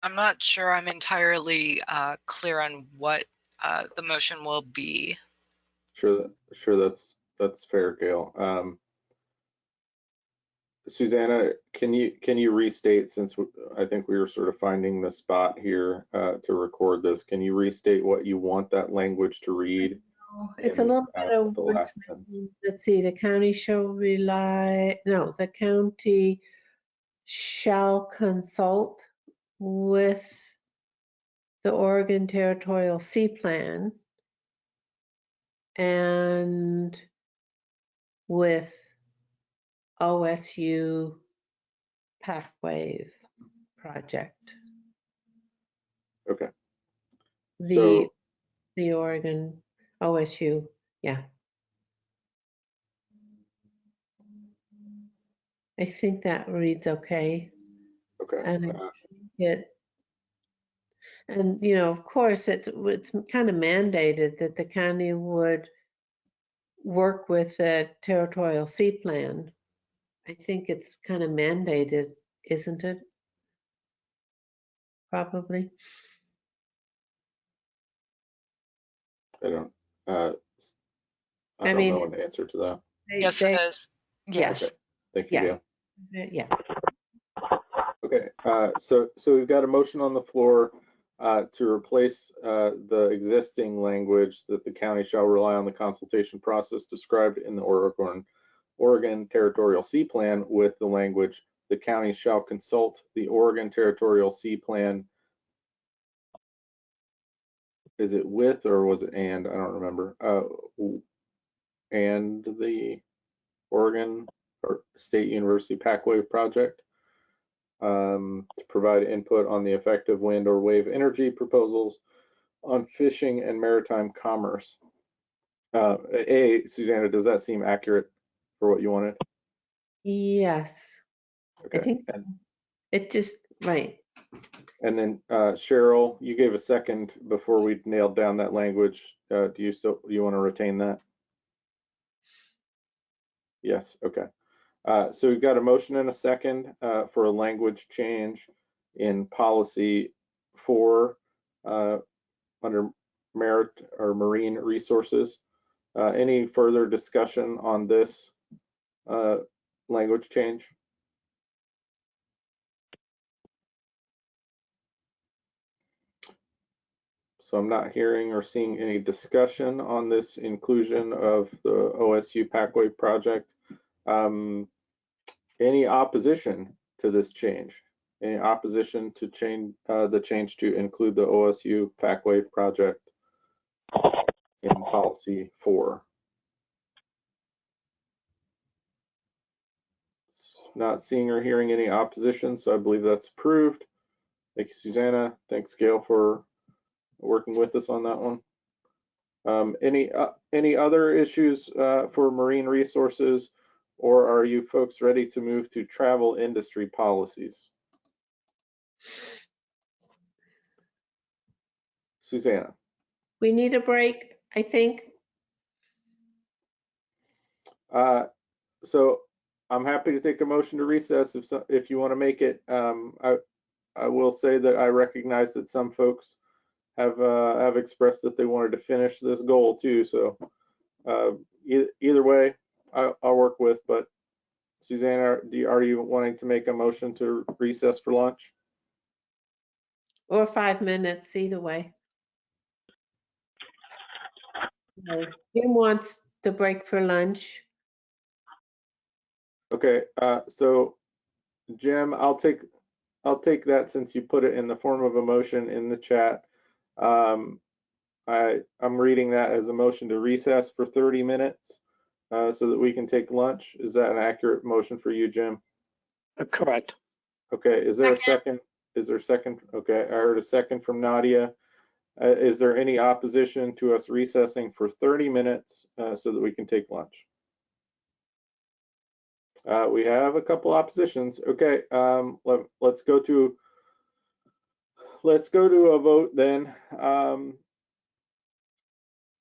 I'm not sure I'm entirely clear on what the motion will be. Sure, that's fair, Gail. Susanna, can you restate, since I think we were sort of finding the spot here to record this, can you restate what you want that language to read? It's a little bit of words. Let's see, the county shall rely, no, the county shall consult with the Oregon Territorial Sea Plan and with OSU Pack Wave project. Okay. The Oregon OSU, yeah. I think that reads okay. Okay. And you know, of course, it's kind of mandated that the county would work with the territorial sea plan. I think it's kind of mandated, isn't it? Probably. I don't I mean, know an answer to that. Yes, it is. Yes. Okay. Thank you, Gail. Yeah. Okay, so we've got a motion on the floor to replace the existing language that the county shall rely on the consultation process described in the Oregon Territorial Sea Plan with the language, the county shall consult the Oregon Territorial Sea Plan. Is it with or was it and? I don't remember. And the Oregon or State University Packwave project. To provide input on the effective wind or wave energy proposals on fishing and maritime commerce. Susanna, does that seem accurate for what you wanted? Yes. Okay. I think it just, right. And then Cheryl, you gave a second before we nailed down that language. Do you want to retain that? Yes, okay. So we've got a motion and a second for a language change in policy 4 under merit or marine resources. Any further discussion on this language change? So I'm not hearing or seeing any discussion on this inclusion of the OSU Packwave project. Any opposition to this change? Any opposition to change the change to include the OSU Packwave project in policy 4? Not seeing or hearing any opposition, so I believe that's approved. Thank you, Susanna. Thanks, Gail, for working with us on that one. Any other issues for marine resources, or are you folks ready to move to travel industry policies? Susanna. We need a break, I think. So I'm happy to take a motion to recess if you want to make it. I will say that I recognize that some folks have expressed that they wanted to finish this goal too. So either way, I'll work with. But Susanna, are you wanting to make a motion to recess for lunch? Or 5 minutes, either way. Jim wants the break for lunch. Okay, so Jim, I'll take that since you put it in the form of a motion in the chat. I'm reading that as a motion to recess for 30 minutes so that we can take lunch. Is that an accurate motion for you, Jim? Correct. Okay, is there a second? Is there a second? Okay, I heard a second from Nadia. Is there any opposition to us recessing for 30 minutes so that we can take lunch? We have a couple oppositions. Okay, let's go to a vote then.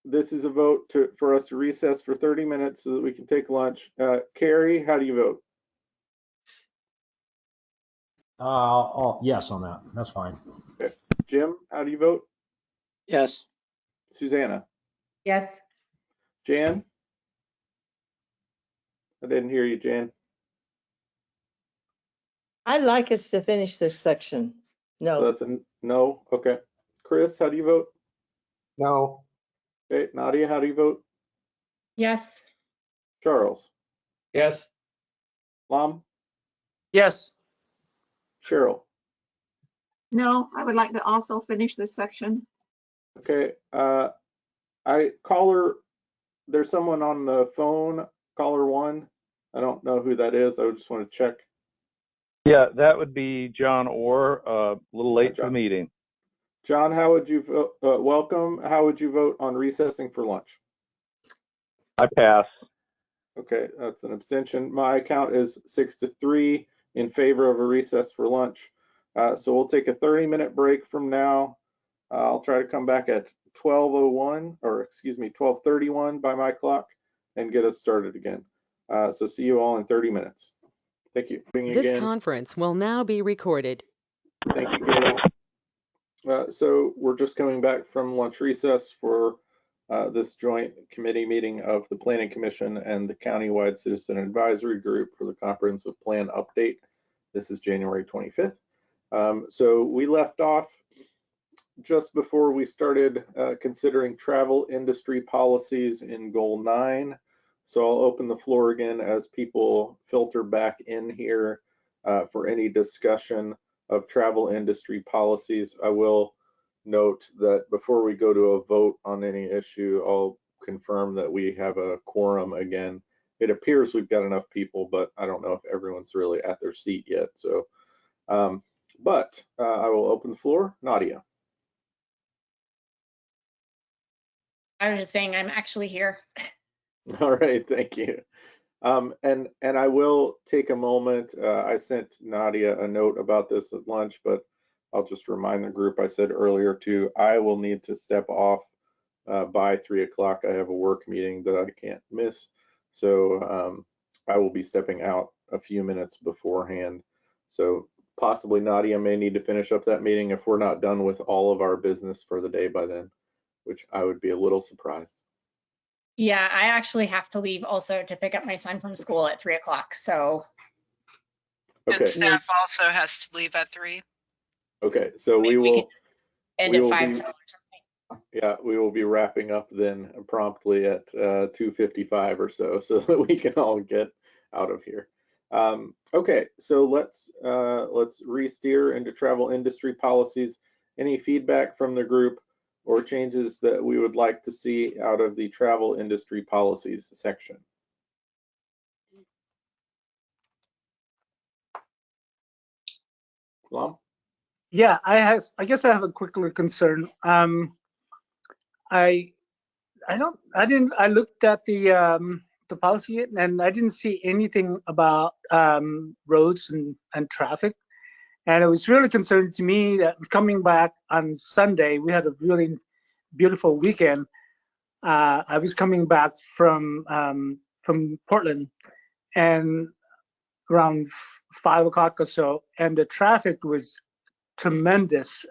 This is a vote for us to recess for 30 minutes so that we can take lunch. Carrie, how do you vote? Yes on that. That's fine. Okay. Jim, how do you vote? Yes. Susanna? Yes. Jan? I didn't hear you, Jan. I'd like us to finish this section. No. So that's a no. Okay. Chris, how do you vote? No. Okay. Nadia, how do you vote? Yes. Charles? Yes. Lom? Yes. Cheryl? No, I would like to also finish this section. Okay. There's someone on the phone, caller 1. I don't know who that is. I just want to check. Yeah, that would be John Orr, a little late to the meeting. John, how would you vote? Welcome. How would you vote on recessing for lunch? I pass. Okay, that's an abstention. My count is 6-3 in favor of a recess for lunch. So we'll take a 30-minute break from now. I'll try to come back at 12:01, or excuse me, 12:31 by my clock, and get us started again. So see you all in 30 minutes. Thank you. This Again. conference will now be recorded. Thank you, Gail. So we're just coming back from lunch recess for this joint committee meeting of the Planning Commission and the Countywide Citizen Advisory Group for the Comprehensive Plan Update. This is January 25th. So we left off just before we started considering travel industry policies in Goal 9. So I'll open the floor again as people filter back in here for any discussion of travel industry policies. I will note that before we go to a vote on any issue, I'll confirm that we have a quorum again. It appears we've got enough people, but I don't know if everyone's really at their seat yet. So, I will open the floor. Nadia. I was just saying I'm actually here. All right, thank you. And I will take a moment. I sent Nadia a note about this at lunch, but I'll just remind the group, I said earlier too, I will need to step off by 3 o'clock. I have a work meeting that I can't miss. So I will be stepping out a few minutes beforehand. So possibly Nadia may need to finish up that meeting if we're not done with all of our business for the day by then, which I would be a little surprised. Yeah, I actually have to leave also to pick up my son from school at 3 o'clock. So. Okay. And staff also has to leave at 3. Okay, so we will end at 5 or something. Yeah, we will be wrapping up then promptly at 2:55 or so that we can all get out of here. Okay, so let's re-steer into travel industry policies. Any feedback from the group or changes that we would like to see out of the travel industry policies section? Lom? Yeah, I guess I have a quick little concern. I looked at the policy and I didn't see anything about roads and traffic. And it was really concerning to me that coming back on Sunday, we had a really beautiful weekend. I was coming back from Portland, and around 5 o'clock or so, and the traffic was tremendous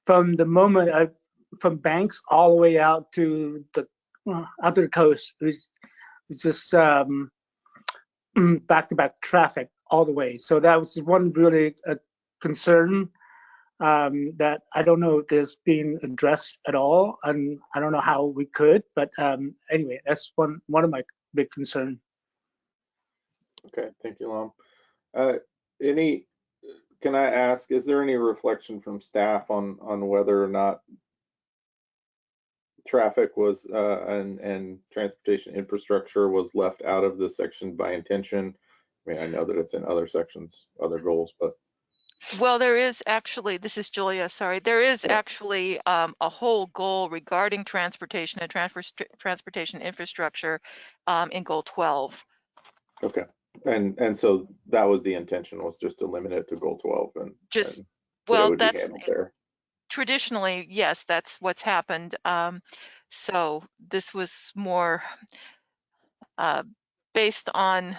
from the moment from Banks all the way out to the other coast. It was just back-to-back traffic all the way. So that was one really concern that I don't know if this being addressed at all, and I don't know how we could. But anyway, that's one of my big concerns. Okay, thank you, Lom. Can I ask, is there any reflection from staff on whether or not traffic was and transportation infrastructure was left out of this section by intention? I mean, I know that it's in other sections, other goals, but. Well, there is actually, this is Julia, sorry, there is actually a whole goal regarding transportation and transportation infrastructure in goal 12. Okay, and so that was the intention, was just to limit it to goal 12 and just, and well, it would that's be handled there. Traditionally, yes, that's what's happened. So this was more based on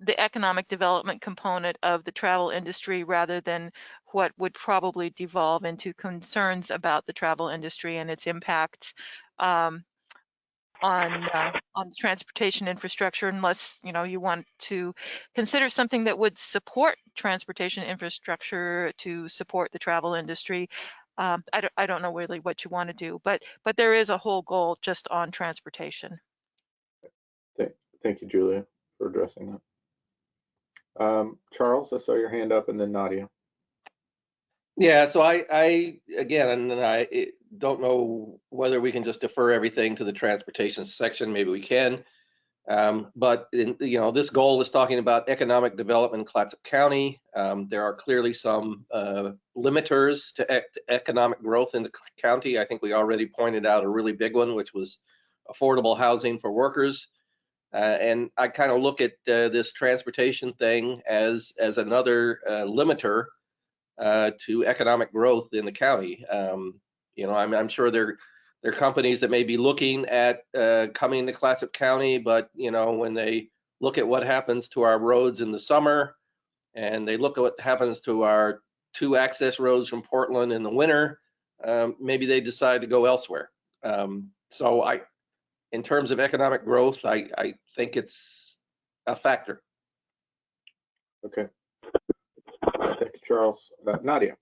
the economic development component of the travel industry rather than what would probably devolve into concerns about the travel industry and its impacts on the transportation infrastructure, unless you want to consider something that would support transportation infrastructure to support the travel industry. I don't know really what you want to do, but there is a whole goal just on transportation. Thank you, Julia, for addressing that. Charles, I saw your hand up, and then Nadia. Yeah, so I again, and I don't know whether we can just defer everything to the transportation section. Maybe we can. But this goal is talking about economic development in Clatsop County. There are clearly some limiters to economic growth in the county. I think we already pointed out a really big one, which was affordable housing for workers. And I kind of look at this transportation thing as another limiter to economic growth in the county. You know, I'm sure there are companies that may be looking at coming to Clatsop County, but you know, when they look at what happens to our roads in the summer, and they look at what happens to our 2 access roads from Portland in the winter, maybe they decide to go elsewhere. So in terms of economic growth, I think it's a factor. Okay. Thank you, Charles. Nadia.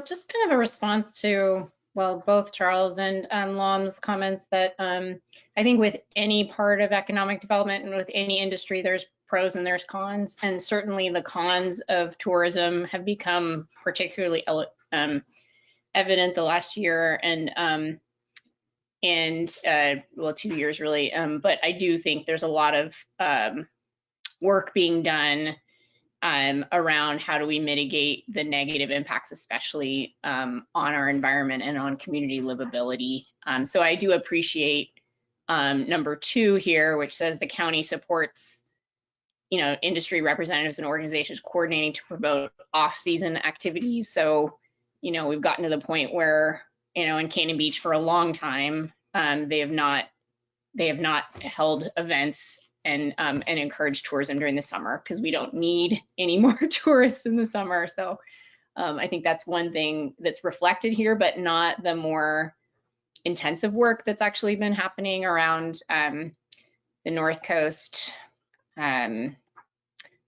Just kind of a response to, well, both Charles and Lom's comments that I think with any part of economic development and with any industry, there's pros and there's cons. And certainly the cons of tourism have become particularly evident the last year and well, 2 years really. But I do think there's a lot of work being done around how do we mitigate the negative impacts, especially on our environment and on community livability. So I do appreciate number 2 here, which says the county supports, you know, industry representatives and organizations coordinating to promote off-season activities. So, you know, we've gotten to the point where, you know, in Cannon Beach for a long time, they have not held events and encourage tourism during the summer because we don't need any more tourists in the summer. So I think that's one thing that's reflected here, but not the more intensive work that's actually been happening around the North Coast. Can't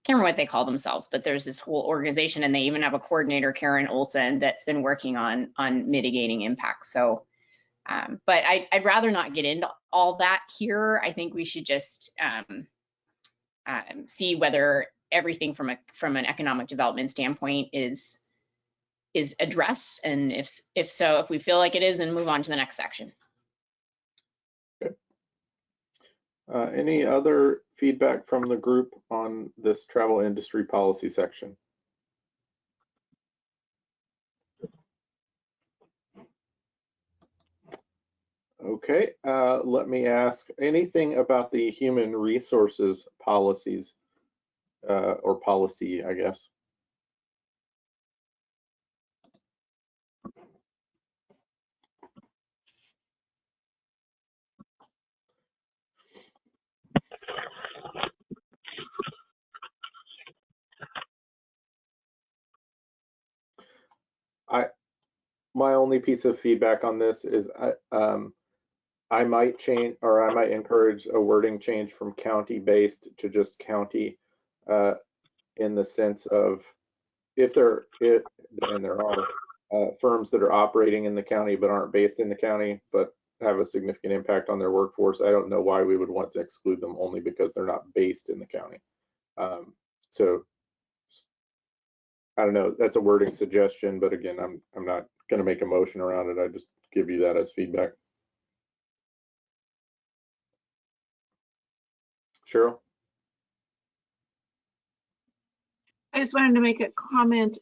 remember what they call themselves, but there's this whole organization and they even have a coordinator, Karen Olson, that's been working on mitigating impacts. So but I'd rather not get into all that here. I think we should just see whether everything from an economic development standpoint is addressed, and if so, if we feel like it is, then move on to the next section. Okay. Any other feedback from the group on this travel industry policy section? Okay, let me ask, anything about the human resources policies or policy, I guess? My only piece of feedback on this is I might change, or I might encourage a wording change from county-based to just county, in the sense of and there are firms that are operating in the county but aren't based in the county but have a significant impact on their workforce. I don't know why we would want to exclude them only because they're not based in the county. So I don't know, that's a wording suggestion, but again, I'm not going to make a motion around it. I just give you that as feedback. Cheryl? I just wanted to make a comment.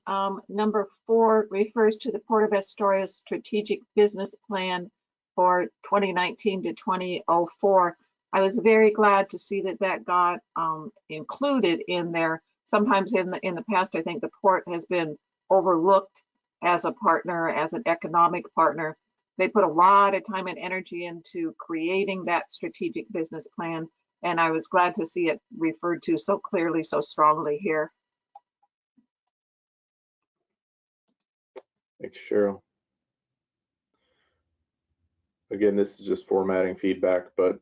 Number 4 refers to the Port of Astoria's strategic business plan for 2019 to 2004. I was very glad to see that got included in there. Sometimes in the past, I think the port has been overlooked as a partner, as an economic partner. They put a lot of time and energy into creating that strategic business plan, and I was glad to see it referred to so clearly, so strongly here. Thanks, Cheryl. Again, this is just formatting feedback, but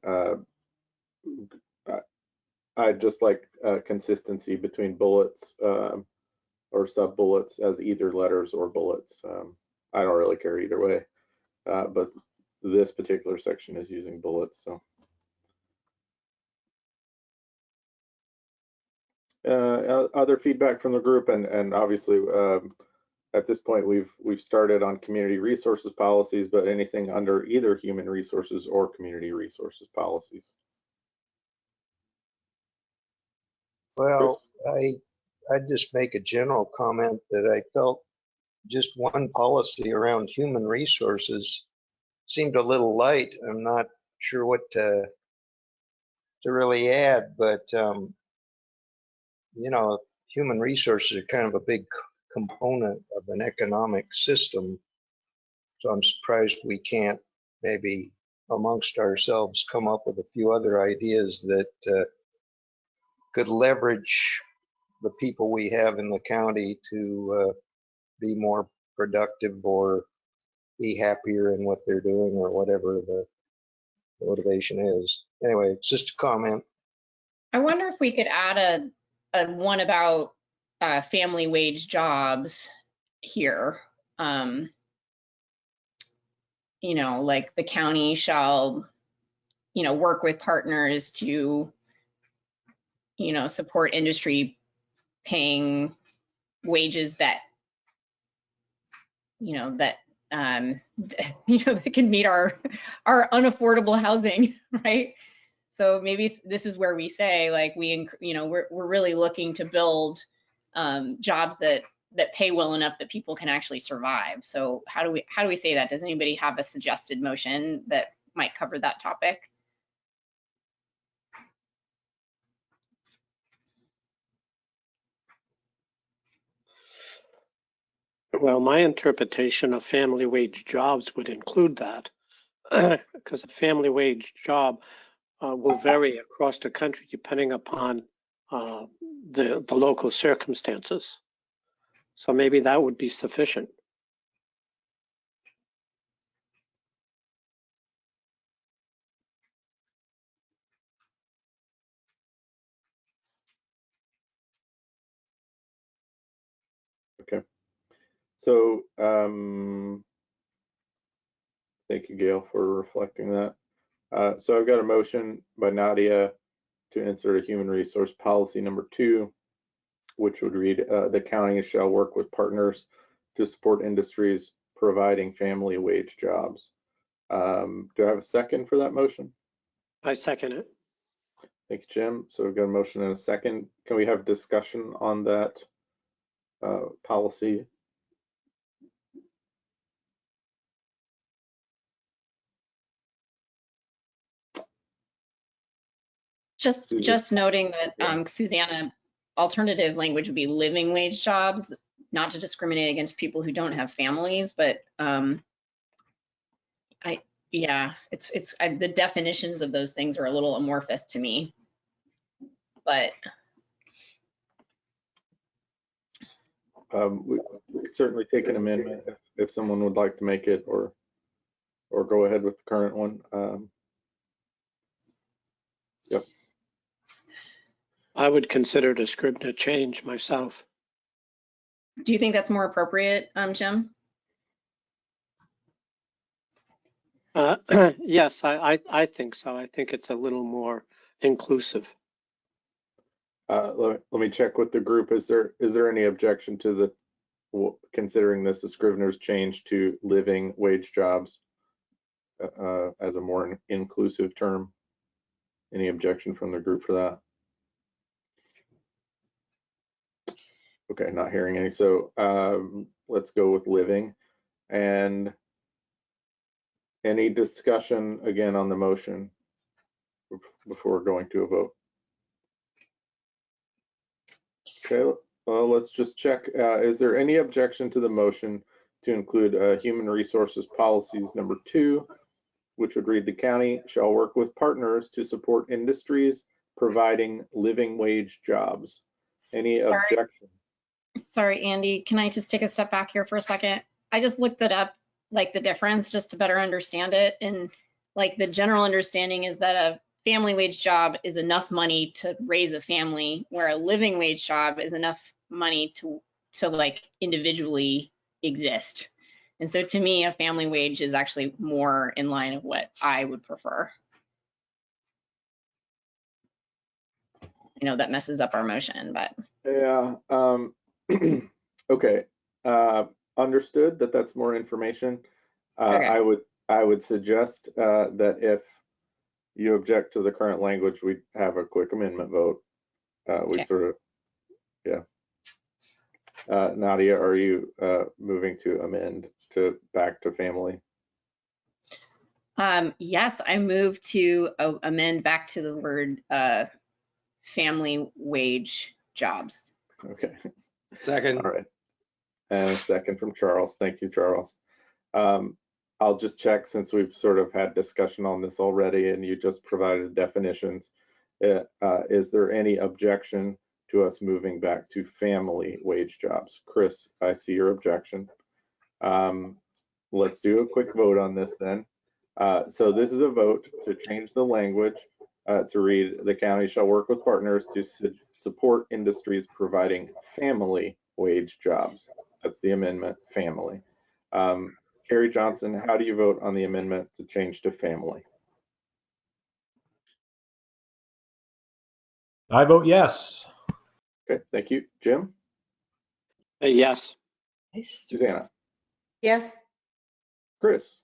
I'd just like consistency between bullets or sub bullets as either letters or bullets. I don't really care either way, but this particular section is using bullets. So other feedback from the group, and obviously at this point we've started on community resources policies, but anything under either human resources or community resources policies? Well, I'd just make a general comment that I felt just one policy around human resources seemed a little light. I'm not sure what to to really add, but you know, human resources are kind of a big component of an economic system. So I'm surprised we can't maybe amongst ourselves come up with a few other ideas that could leverage the people we have in the county to be more productive or be happier in what they're doing or whatever the motivation is. Anyway, it's just a comment. I wonder if we could add a one about family wage jobs here. You know, like the county shall, you know, work with partners to, you know, support industry paying wages that, you know, that you know, that can meet our unaffordable housing, right? So maybe this is where we say, like, you know, we're really looking to build jobs that pay well enough that people can actually survive. So how do we say that? Does anybody have a suggested motion that might cover that topic? Well, my interpretation of family wage jobs would include that, because a family wage job will vary across the country depending upon the local circumstances. So maybe that would be sufficient. Okay. So thank you, Gail, for reflecting that. So I've got a motion by Nadia to insert a human resource policy number 2, which would read, the county shall work with partners to support industries providing family wage jobs. Do I have a second for that motion? I second it. Thank you, Jim. So we've got a motion and a second. Can we have discussion on that policy? Just noting that Susanna, alternative language would be living wage jobs, not to discriminate against people who don't have families, but yeah, the definitions of those things are a little amorphous to me, but we could certainly take an amendment if someone would like to make it, or go ahead with the current one. Yep. I would consider it a Scribner change myself. do you think that's more appropriate, Jim? Yes, I think so. I think it's a little more inclusive. Let me check with the group. Is there any objection to considering this a Scrivener's change to living wage jobs as a more inclusive term? Any objection from the group for that? Okay, not hearing any. So let's go with living. And any discussion again on the motion before going to a vote? Okay, well, let's just check. Is there any objection to the motion to include human resources policies number 2, which would read, the county shall work with partners to support industries providing living wage jobs? Any objection? Sorry, Andy, can I just take a step back here for a second? I just looked it up, like the difference, just to better understand it. And like the general understanding is that a family wage job is enough money to raise a family, where a living wage job is enough money to like individually exist. And so to me, a family wage is actually more in line of what I would prefer. You know, that messes up our motion, but. Yeah, okay. Understood that that's more information. Okay. I would suggest that if you object to the current language, we have a quick amendment vote. We sort of, yeah. Nadia, are you moving to amend to back to family? Yes, I move to amend back to the word family wage jobs. Okay. Second. All right. And a second from Charles. Thank you, Charles. I'll just check, since we've sort of had discussion on this already and you just provided definitions. Is there any objection to us moving back to family wage jobs? Chris, I see your objection. Let's do a quick vote on this then. So this is a vote to change the language to read, the county shall work with partners to support industries providing family wage jobs. That's the amendment, family. Carrie Johnson, how do you vote on the amendment to change to family? I vote yes. Okay, thank you. Jim? Yes. Susanna? Yes. Chris?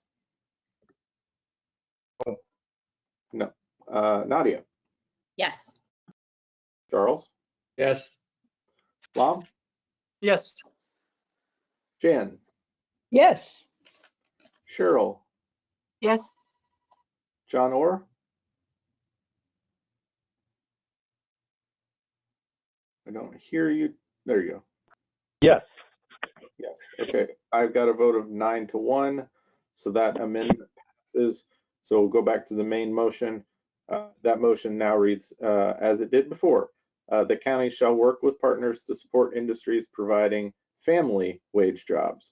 No. Nadia? Yes. Charles? Yes. Lom? Yes. Jan? Yes. Cheryl? Yes. John Orr? I don't hear you. There you go. Yes. Yes. Okay. I've got a vote of 9-1. So that amendment passes. So we'll go back to the main motion. That motion now reads as it did before. The county shall work with partners to support industries providing family wage jobs.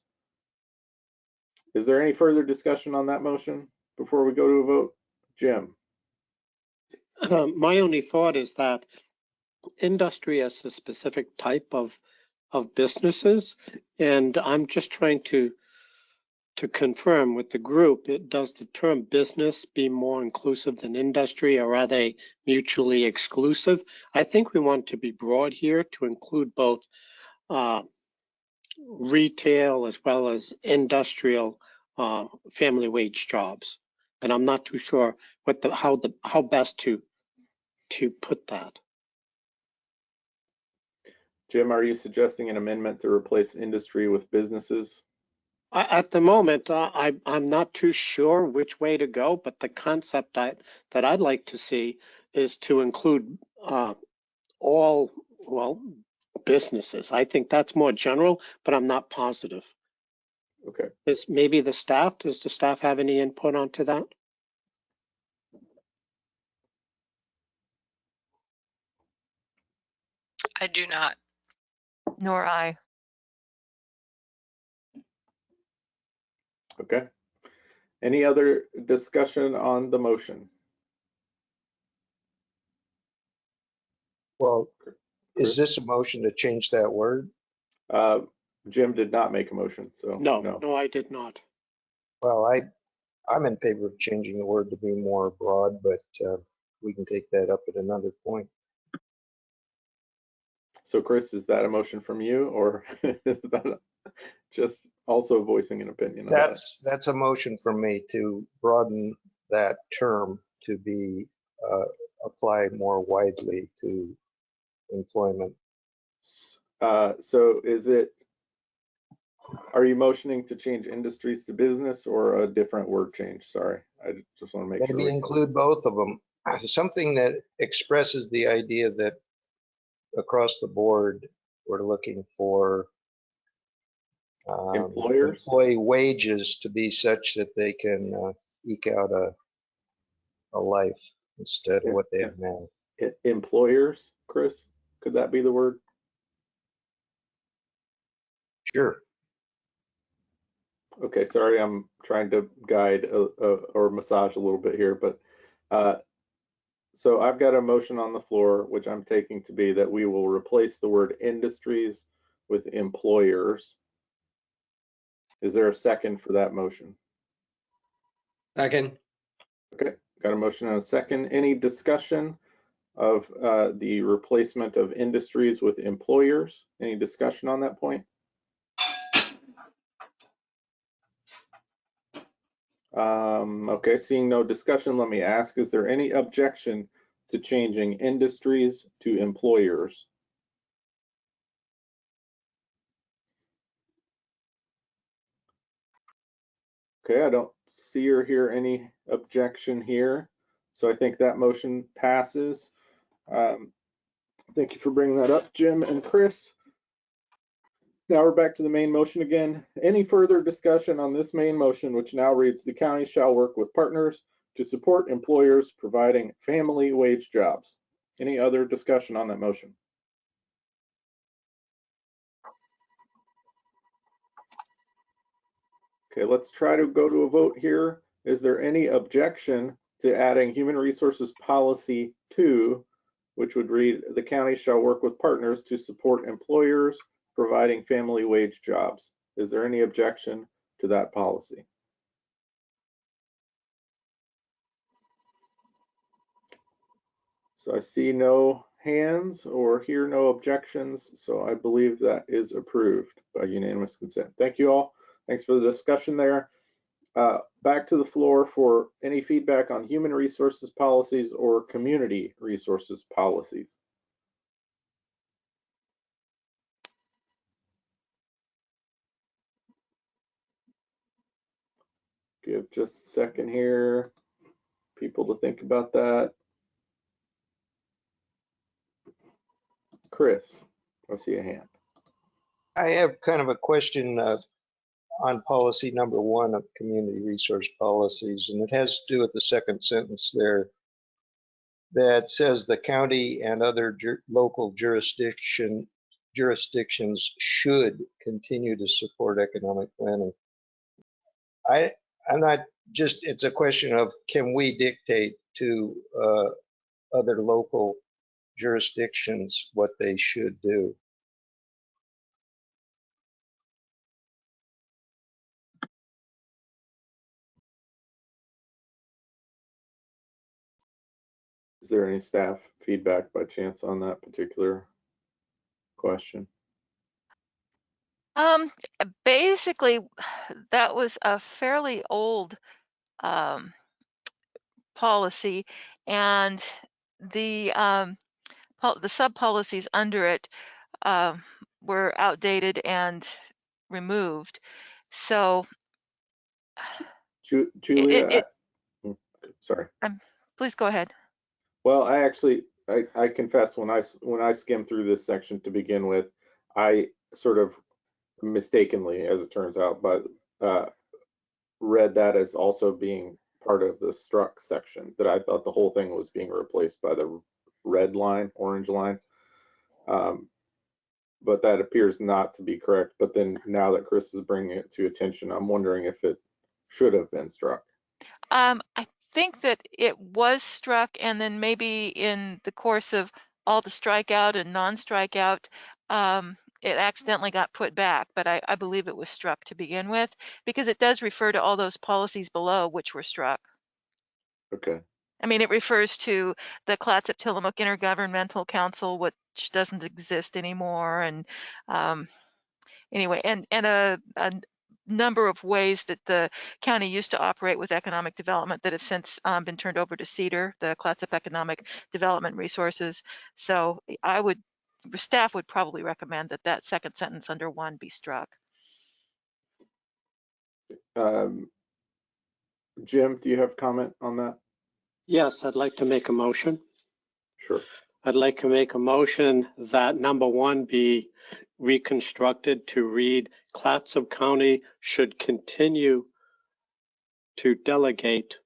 Is there any further discussion on that motion before we go to a vote? Jim? My only thought is that industry is a specific type of businesses, and I'm just trying to confirm with the group, does the term business be more inclusive than industry, or are they mutually exclusive? I think we want to be broad here to include both retail as well as industrial family wage jobs. And I'm not too sure how best to put that. Jim, are you suggesting an amendment to replace industry with businesses? At the moment, I'm not too sure which way to go, but the concept that I'd like to see is to include all, well, businesses. I think that's more general, but I'm not positive. Okay. Does the staff have any input onto that? I do not. Nor I. Okay. Any other discussion on the motion? Well, is this a motion to change that word? Jim did not make a motion, so No, I did not. Well, I'm in favor of changing the word to be more broad, but we can take that up at another point. So Chris, is that a motion from you, or is that just also voicing an opinion? That's a motion from me to broaden that term to be applied more widely to employment. So are you motioning to change industries to business, or a different word change? Sorry, I just want to make sure. Maybe include both of them. Something that expresses the idea that across the board we're looking for employee wages to be such that they can eke out a life instead of what they have now. Employers, Chris, could that be the word? Sure. Okay, sorry, I'm trying to guide or massage a little bit here, but so I've got a motion on the floor, which I'm taking to be that we will replace the word industries with employers. Is there a second for that motion? Second. Okay, got a motion and a second. Any discussion of the replacement of industries with employers? Any discussion on that point? Okay, seeing no discussion, let me ask, is there any objection to changing industries to employers? Okay, I don't see or hear any objection here. So I think that motion passes. Thank you for bringing that up, Jim and Chris. Now we're back to the main motion again. Any further discussion on this main motion, which now reads, the county shall work with partners to support employers providing family wage jobs. Any other discussion on that motion? Okay, let's try to go to a vote here. Is there any objection to adding human resources policy 2, which would read, the county shall work with partners to support employers providing family wage jobs? Is there any objection to that policy? So I see no hands or hear no objections, so I believe that is approved by unanimous consent. Thank you all. Thanks for the discussion there. Back to the floor for any feedback on human resources policies or community resources policies. Give just a second here, people to think about that. Chris, I see a hand. I have kind of a question on policy number 1 of community resource policies, and it has to do with the second sentence there that says the county and other local jurisdictions should continue to support economic planning. I'm not just, it's a question of, can we dictate to other local jurisdictions what they should do? Is there any staff feedback by chance on that particular question? Basically, that was a fairly old policy, and the sub policies under it were outdated and removed. So, Julia, sorry. Please go ahead. Well, I confess when I skimmed through this section to begin with, I sort of mistakenly, as it turns out, but read that as also being part of the struck section, that I thought the whole thing was being replaced by the red line, orange line. But that appears not to be correct. But then now that Chris is bringing it to attention, I'm wondering if it should have been struck. I think that it was struck, and then maybe in the course of all the strikeout and non-strikeout, it accidentally got put back, but I believe it was struck to begin with, because it does refer to all those policies below which were struck. Okay. I mean, it refers to the Clatsop Tillamook Intergovernmental Council, which doesn't exist anymore, and anyway, and a number of ways that the county used to operate with economic development that have since been turned over to CEDAR, the Clatsop Economic Development Resources. So staff would probably recommend that that second sentence under 1 be struck. Jim, do you have comment on that? Yes, I'd like to make a motion. Sure. I'd like to make a motion that number 1 be reconstructed to read, Clatsop County should continue to delegate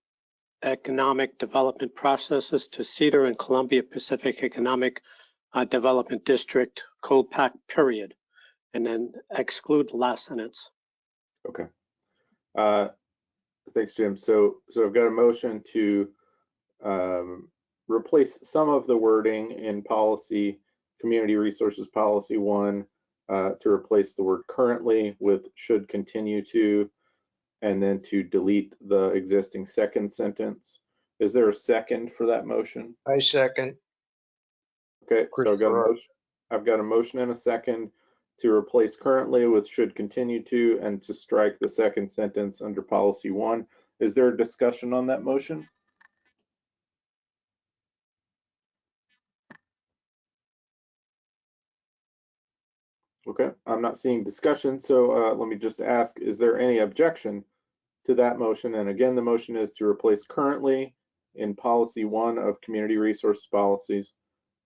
economic development processes to CEDAR and Columbia Pacific Economic Development District, COPAC, period, and then exclude the last sentence. Okay. Thanks, Jim. So I've got a motion to replace some of the wording in policy, community resources policy 1, to replace the word currently with should continue to, and then to delete the existing second sentence. Is there a second for that motion? I second. Okay, so I've got a motion and a second to replace currently with should continue to, and to strike the second sentence under policy 1. Is there a discussion on that motion? Okay, I'm not seeing discussion, so let me just ask, is there any objection to that motion. And again, the motion is to replace currently in policy 1 of community resource policies,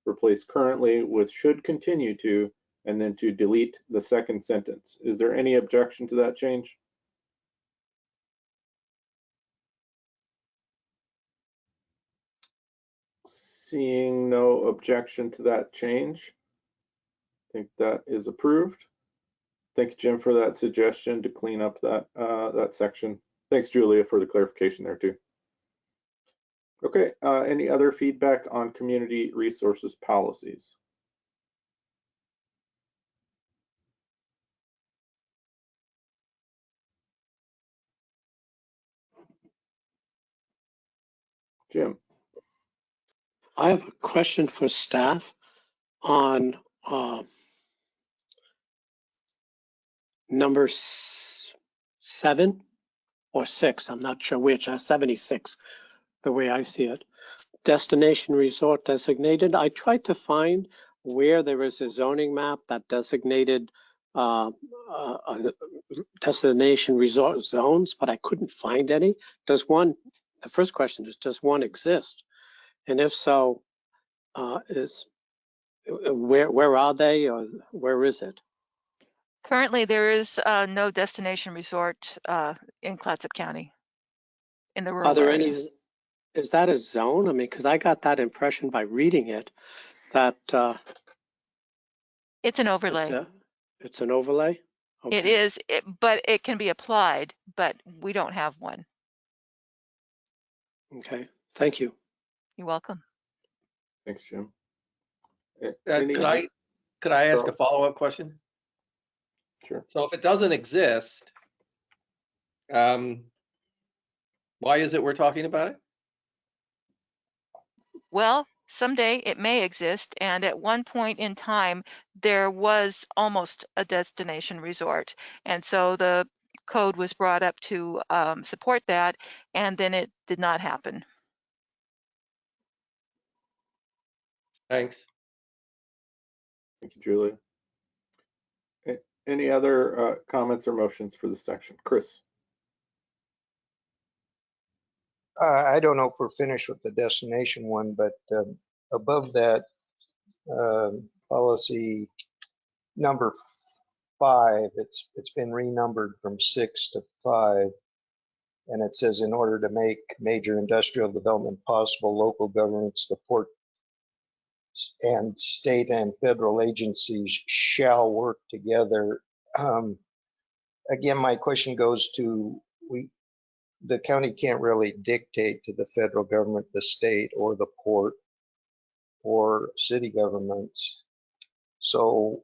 replace currently with should continue to, and then to delete the second sentence. Is there any objection to that change? Seeing no objection to that change, I think that is approved. Thank you, Jim, for that suggestion to clean up that that section. Thanks, Julia, for the clarification there too. Okay, any other feedback on community resources policies? Jim. I have a question for staff on number 7 or 6. I'm not sure which. 76, the way I see it. Destination resort designated. I tried to find where there is a zoning map that designated destination resort zones, but I couldn't find any. Does one? The first question is, does one exist? And if so, where are they, or where is it? Currently, there is no destination resort in Clatsop County in the rural Are there area. any? Is that a zone? I mean, because I got that impression by reading it that It's an overlay. it's an overlay. Okay. It is, but it can be applied, but we don't have one. Okay, thank you. You're welcome. Thanks, Jim. Could I ask a follow-up question? Sure. So if it doesn't exist, why is it we're talking about it? Well, someday it may exist, and at one point in time, there was almost a destination resort, and so the code was brought up to support that, and then it did not happen. Thanks. Thank you, Julia. Any other comments or motions for this section? Chris. I don't know if we're finished with the destination one, but above that, policy number 5, it's been renumbered from 6 to 5, and it says in order to make major industrial development possible, local governments support and state and federal agencies shall work together. Again, my question goes to the county can't really dictate to the federal government, the state, or the port, or city governments. So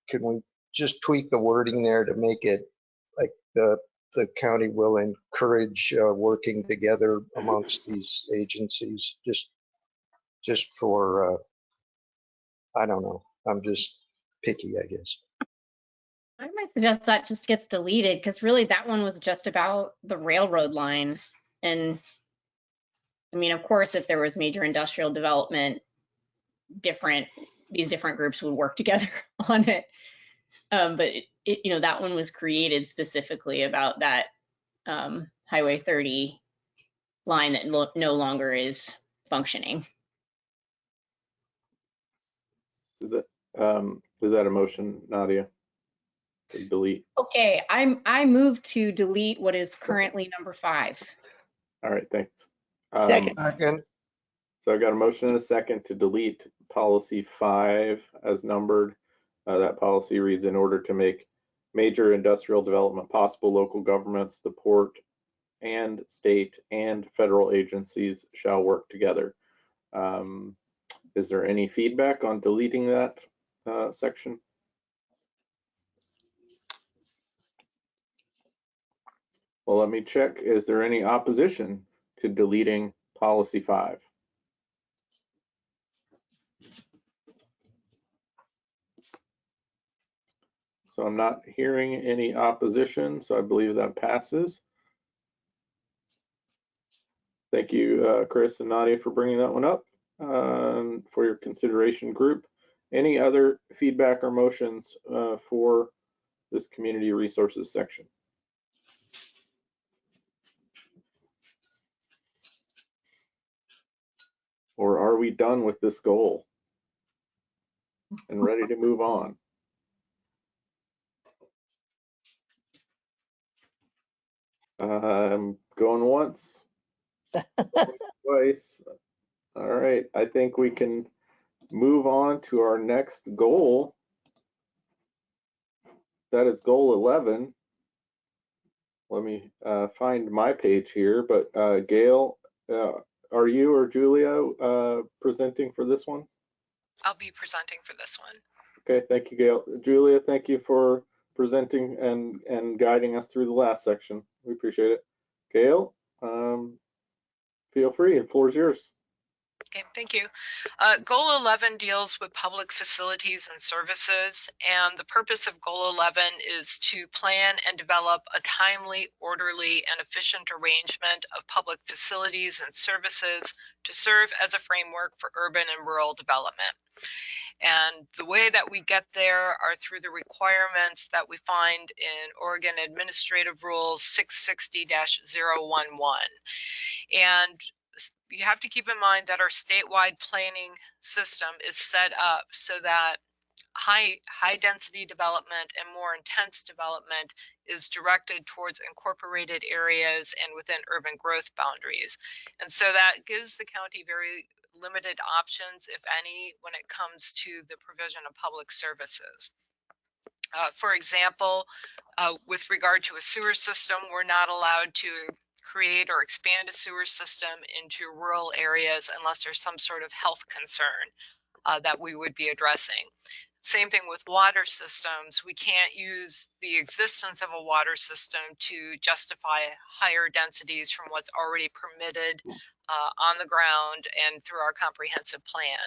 can we just tweak the wording there to make it like the county will encourage working together amongst these agencies? Just for I don't know. I'm just picky, I guess. I might suggest that just gets deleted, because really that one was just about the railroad line. And I mean, of course, if there was major industrial development, these different groups would work together on it. But that one was created specifically about that Highway 30 line that no longer is functioning. Is that a motion, Nadia? To delete. Okay, I move to delete what is currently number 5. All right, thanks. Second. So I've got a motion and a second to delete policy 5 as numbered. That policy reads, in order to make major industrial development possible, local governments, the port, and state and federal agencies shall work together. Is there any feedback on deleting that section? Well, let me check. Is there any opposition to deleting policy 5? So I'm not hearing any opposition, so I believe that passes. Thank you, Chris and Nadia, for bringing that one up for your consideration group. Any other feedback or motions for this community resources section? Or are we done with this goal and ready to move on? I'm going once, twice. All right, I think we can move on to our next goal. That is goal 11. Let me find my page here, but Gail, are you or Julia presenting for this one? I'll be presenting for this one. Okay, thank you, Gail. Julia, thank you for presenting and guiding us through the last section. We appreciate it. Gail, feel free, the floor is yours. Okay, thank you. Goal 11 deals with public facilities and services, and the purpose of Goal 11 is to plan and develop a timely, orderly, and efficient arrangement of public facilities and services to serve as a framework for urban and rural development. And the way that we get there are through the requirements that we find in Oregon Administrative Rules 660-011. And you have to keep in mind that our statewide planning system is set up so that high density development and more intense development is directed towards incorporated areas and within urban growth boundaries. And so that gives the county very limited options, if any, when it comes to the provision of public services. For example, with regard to a sewer system, we're not allowed to create or expand a sewer system into rural areas unless there's some sort of health concern that we would be addressing. Same thing with water systems. We can't use the existence of a water system to justify higher densities from what's already permitted on the ground and through our comprehensive plan.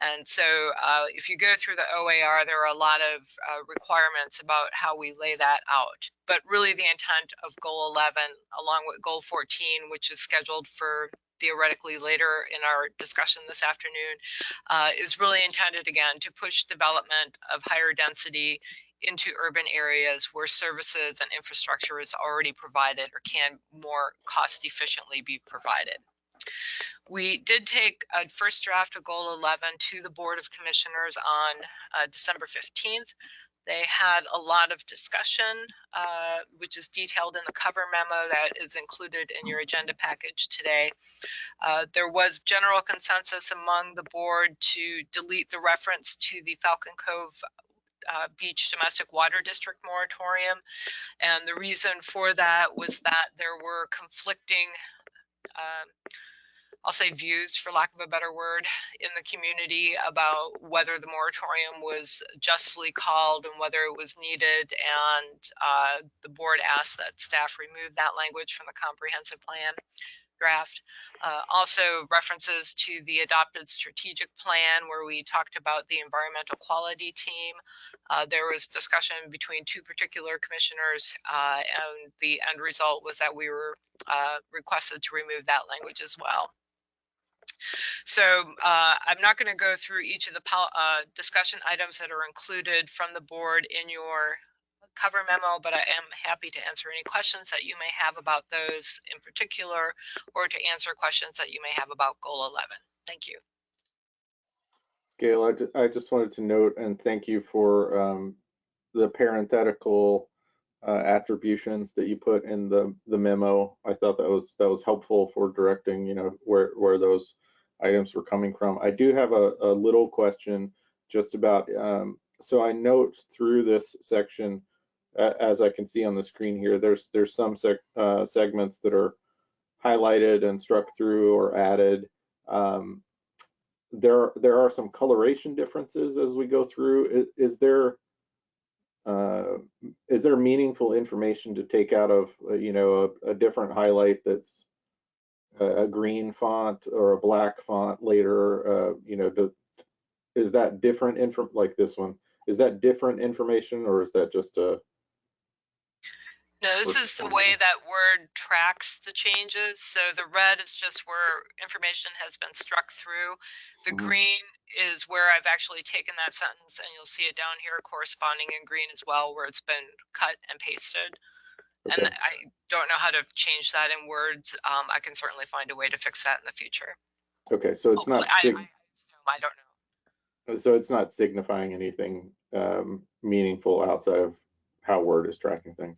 And so if you go through the OAR, there are a lot of requirements about how we lay that out. But really the intent of Goal 11, along with Goal 14, which is scheduled for theoretically later in our discussion this afternoon, is really intended, again, to push development of higher density into urban areas where services and infrastructure is already provided or can more cost efficiently be provided. We did take a first draft of Goal 11 to the Board of Commissioners on December 15th. They had a lot of discussion, which is detailed in the cover memo that is included in your agenda package today. There was general consensus among the board to delete the reference to the Falcon Cove Beach Domestic Water District moratorium. And the reason for that was that there were conflicting I'll say views, for lack of a better word, in the community about whether the moratorium was justly called and whether it was needed. And the board asked that staff remove that language from the comprehensive plan draft. Also references to the adopted strategic plan where we talked about the environmental quality team. There was discussion between two particular commissioners and the end result was that we were requested to remove that language as well. So I'm not going to go through each of the discussion items that are included from the board in your cover memo, but I am happy to answer any questions that you may have about those in particular, or to answer questions that you may have about Goal 11. Thank you. Gail, I just wanted to note and thank you for the parenthetical attributions that you put in the memo. I thought that was helpful for directing, you know, where those items were coming from. I do have a little question just about, so I note through this section, as I can see on the screen here, there's some segments that are highlighted and struck through or added. There are some coloration differences as we go through. Is there meaningful information to take out of, you know, a different highlight that's a green font or a black font later? You know, is that different like this one? Is that different information, or is that just a? No, this is the way that Word tracks the changes. So the red is just where information has been struck through. The green is where I've actually taken that sentence, and you'll see it down here corresponding in green as well, where it's been cut and pasted. Okay. And I don't know how to change that in Word. I can certainly find a way to fix that in the future. Okay, so it's not I assume, I don't know. so it's not signifying anything meaningful outside of how Word is tracking things.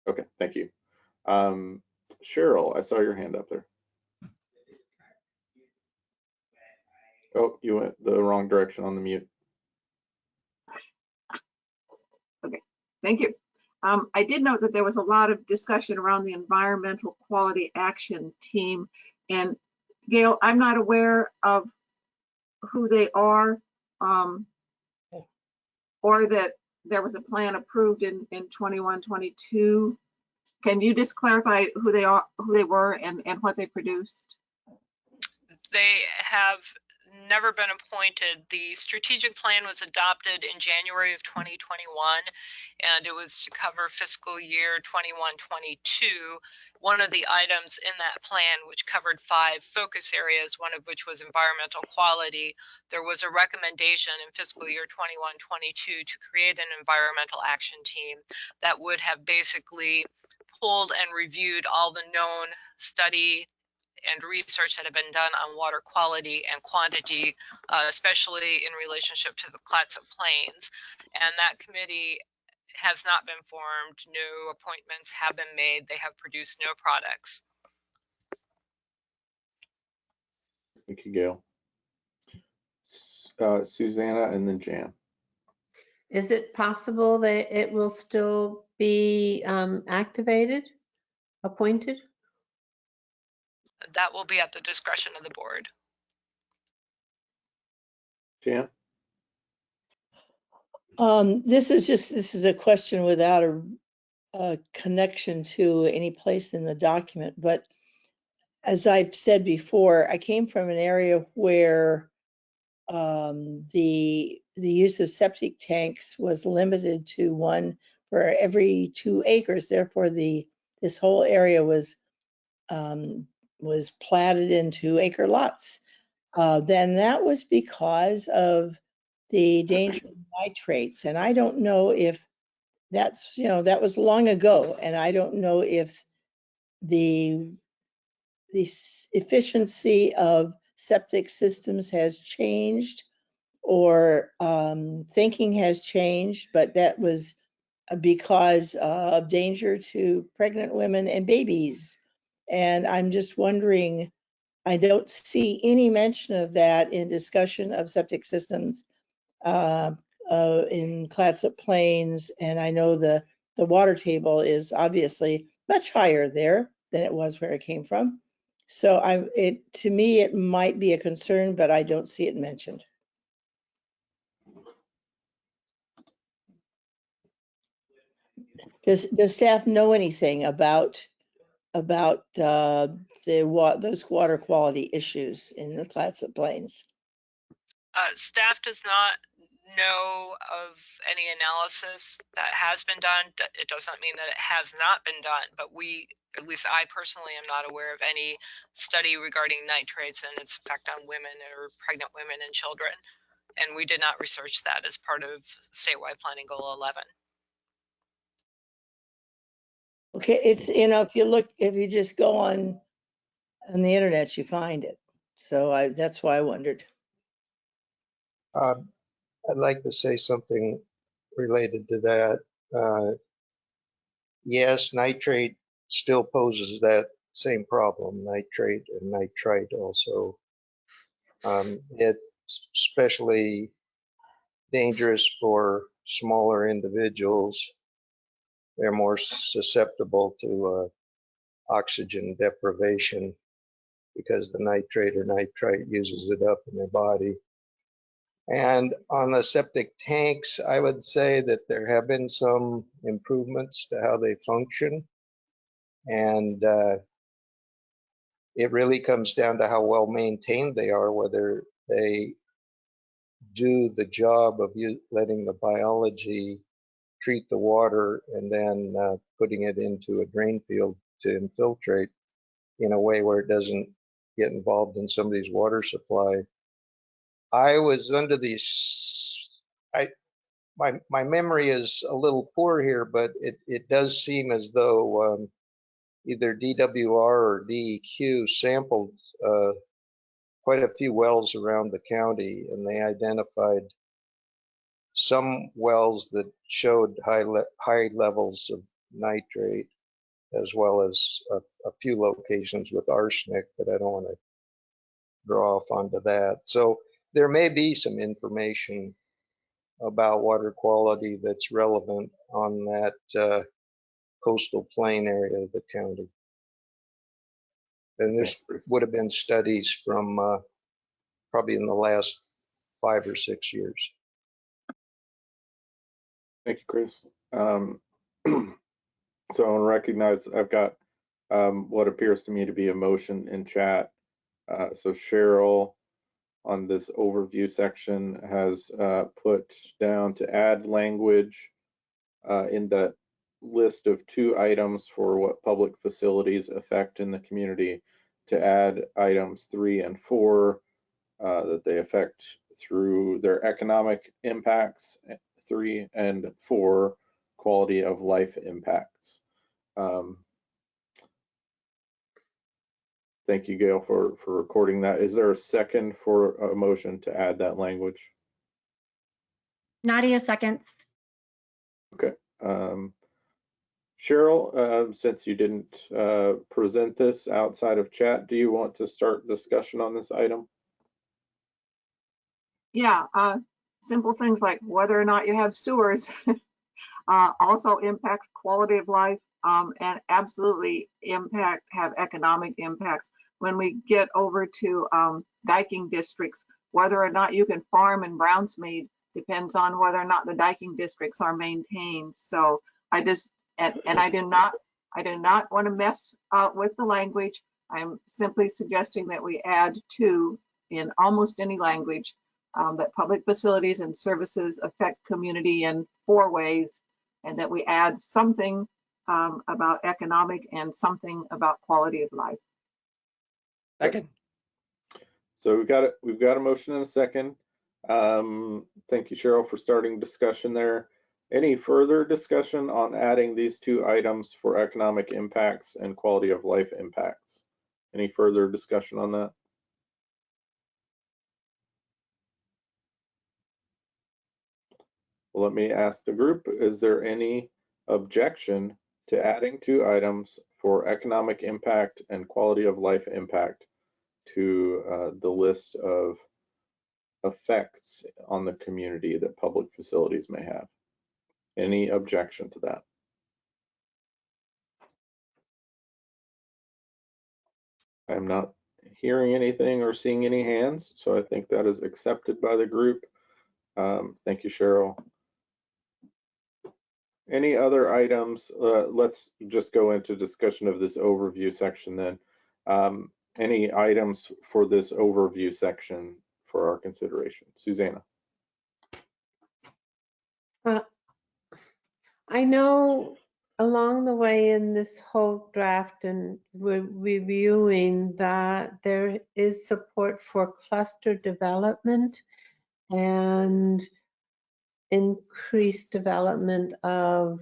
Okay, thank you. Cheryl, I saw your hand up there. Oh, you went the wrong direction on the mute. Okay, thank you. I did note that there was a lot of discussion around the Environmental Quality Action Team. And Gail, I'm not aware of who they are, or that there was a plan approved in 21, 22. Can you just clarify who they are, who they were, and what they produced? They have never been appointed. The strategic plan was adopted in January of 2021, and it was to cover fiscal year 21-22. One of the items in that plan, which covered 5 focus areas, one of which was environmental quality, there was a recommendation in fiscal year 21-22 to create an environmental action team that would have basically pulled and reviewed all the known study and research that have been done on water quality and quantity, especially in relationship to the Clatsop Plains. And that committee has not been formed. No appointments have been made. They have produced no products. Thank you, Gail. Susanna and then Jan. Is it possible that it will still be activated, appointed? That will be at the discretion of the board. Jan? This is a question without a connection to any place in the document, but as I've said before, I came from an area where the use of septic tanks was limited to 1 for every 2 acres. Therefore, this whole area was platted into acre lots. Then that was because of the danger of nitrates, and I don't know if that's, that was long ago, and I don't know if the efficiency of septic systems has changed or thinking has changed, but that was because of danger to pregnant women and babies. And I'm just wondering, I don't see any mention of that in discussion of septic systems in Clatsop Plains, and I know the water table is obviously much higher there than it was where it came from. So to me, it might be a concern, but I don't see it mentioned. Does staff know anything about those water quality issues in the Clatsop Plains? Staff does not know of any analysis that has been done. It does not mean that it has not been done, but at least I personally am not aware of any study regarding nitrates and its effect on women or pregnant women and children. And we did not research that as part of statewide planning goal 11. Okay, it's, if you just go on the internet, you find it. So that's why I wondered. I'd like to say something related to that. Yes, nitrate still poses that same problem, nitrate and nitrite also. It's especially dangerous for smaller individuals. They're more susceptible to oxygen deprivation because the nitrate or nitrite uses it up in their body. And on the septic tanks, I would say that there have been some improvements to how they function. And it really comes down to how well maintained they are, whether they do the job of letting the biology treat the water and then putting it into a drain field to infiltrate in a way where it doesn't get involved in somebody's water supply. I was under my memory is a little poor here, but it does seem as though either DWR or DEQ sampled quite a few wells around the county, and they identified some wells that showed high levels of nitrate, as well as a few locations with arsenic, but I don't want to draw off onto that. So there may be some information about water quality that's relevant on that coastal plain area of the county. And this would have been studies from probably in the last 5 or 6 years. Thank you, Chris. So I want to recognize I've got what appears to me to be a motion in chat. So Cheryl on this overview section has put down to add language in the list of 2 items for what public facilities affect in the community, to add items 3 and 4 that they affect through their economic impacts, 3 and 4 quality of life impacts. Thank you, Gail, for recording that. Is there a second for a motion to add that language? Nadia seconds. Okay. Cheryl, since you didn't present this outside of chat, do you want to start discussion on this item? Yeah, simple things like whether or not you have sewers also impact quality of life, and absolutely have economic impacts. When we get over to diking districts, whether or not you can farm in Brownsmead depends on whether or not the diking districts are maintained. So I just, and I do not want to mess with the language. I'm simply suggesting that we add to, in almost any language, that public facilities and services affect community in 4 ways, and that we add something about economic and something about quality of life. Second. So we've got a motion and a second. Thank you, Cheryl, for starting discussion there. Any further discussion on adding these 2 items for economic impacts and quality of life impacts? Any further discussion on that? Well, let me ask the group, is there any objection to adding 2 items for economic impact and quality of life impact to the list of effects on the community that public facilities may have? Any objection to that? I'm not hearing anything or seeing any hands, so I think that is accepted by the group. Thank you, Cheryl. Any other items? Let's just go into discussion of this overview section then. Any items for this overview section for our consideration? Susanna. I know along the way in this whole draft and we're reviewing that there is support for cluster development and increased development of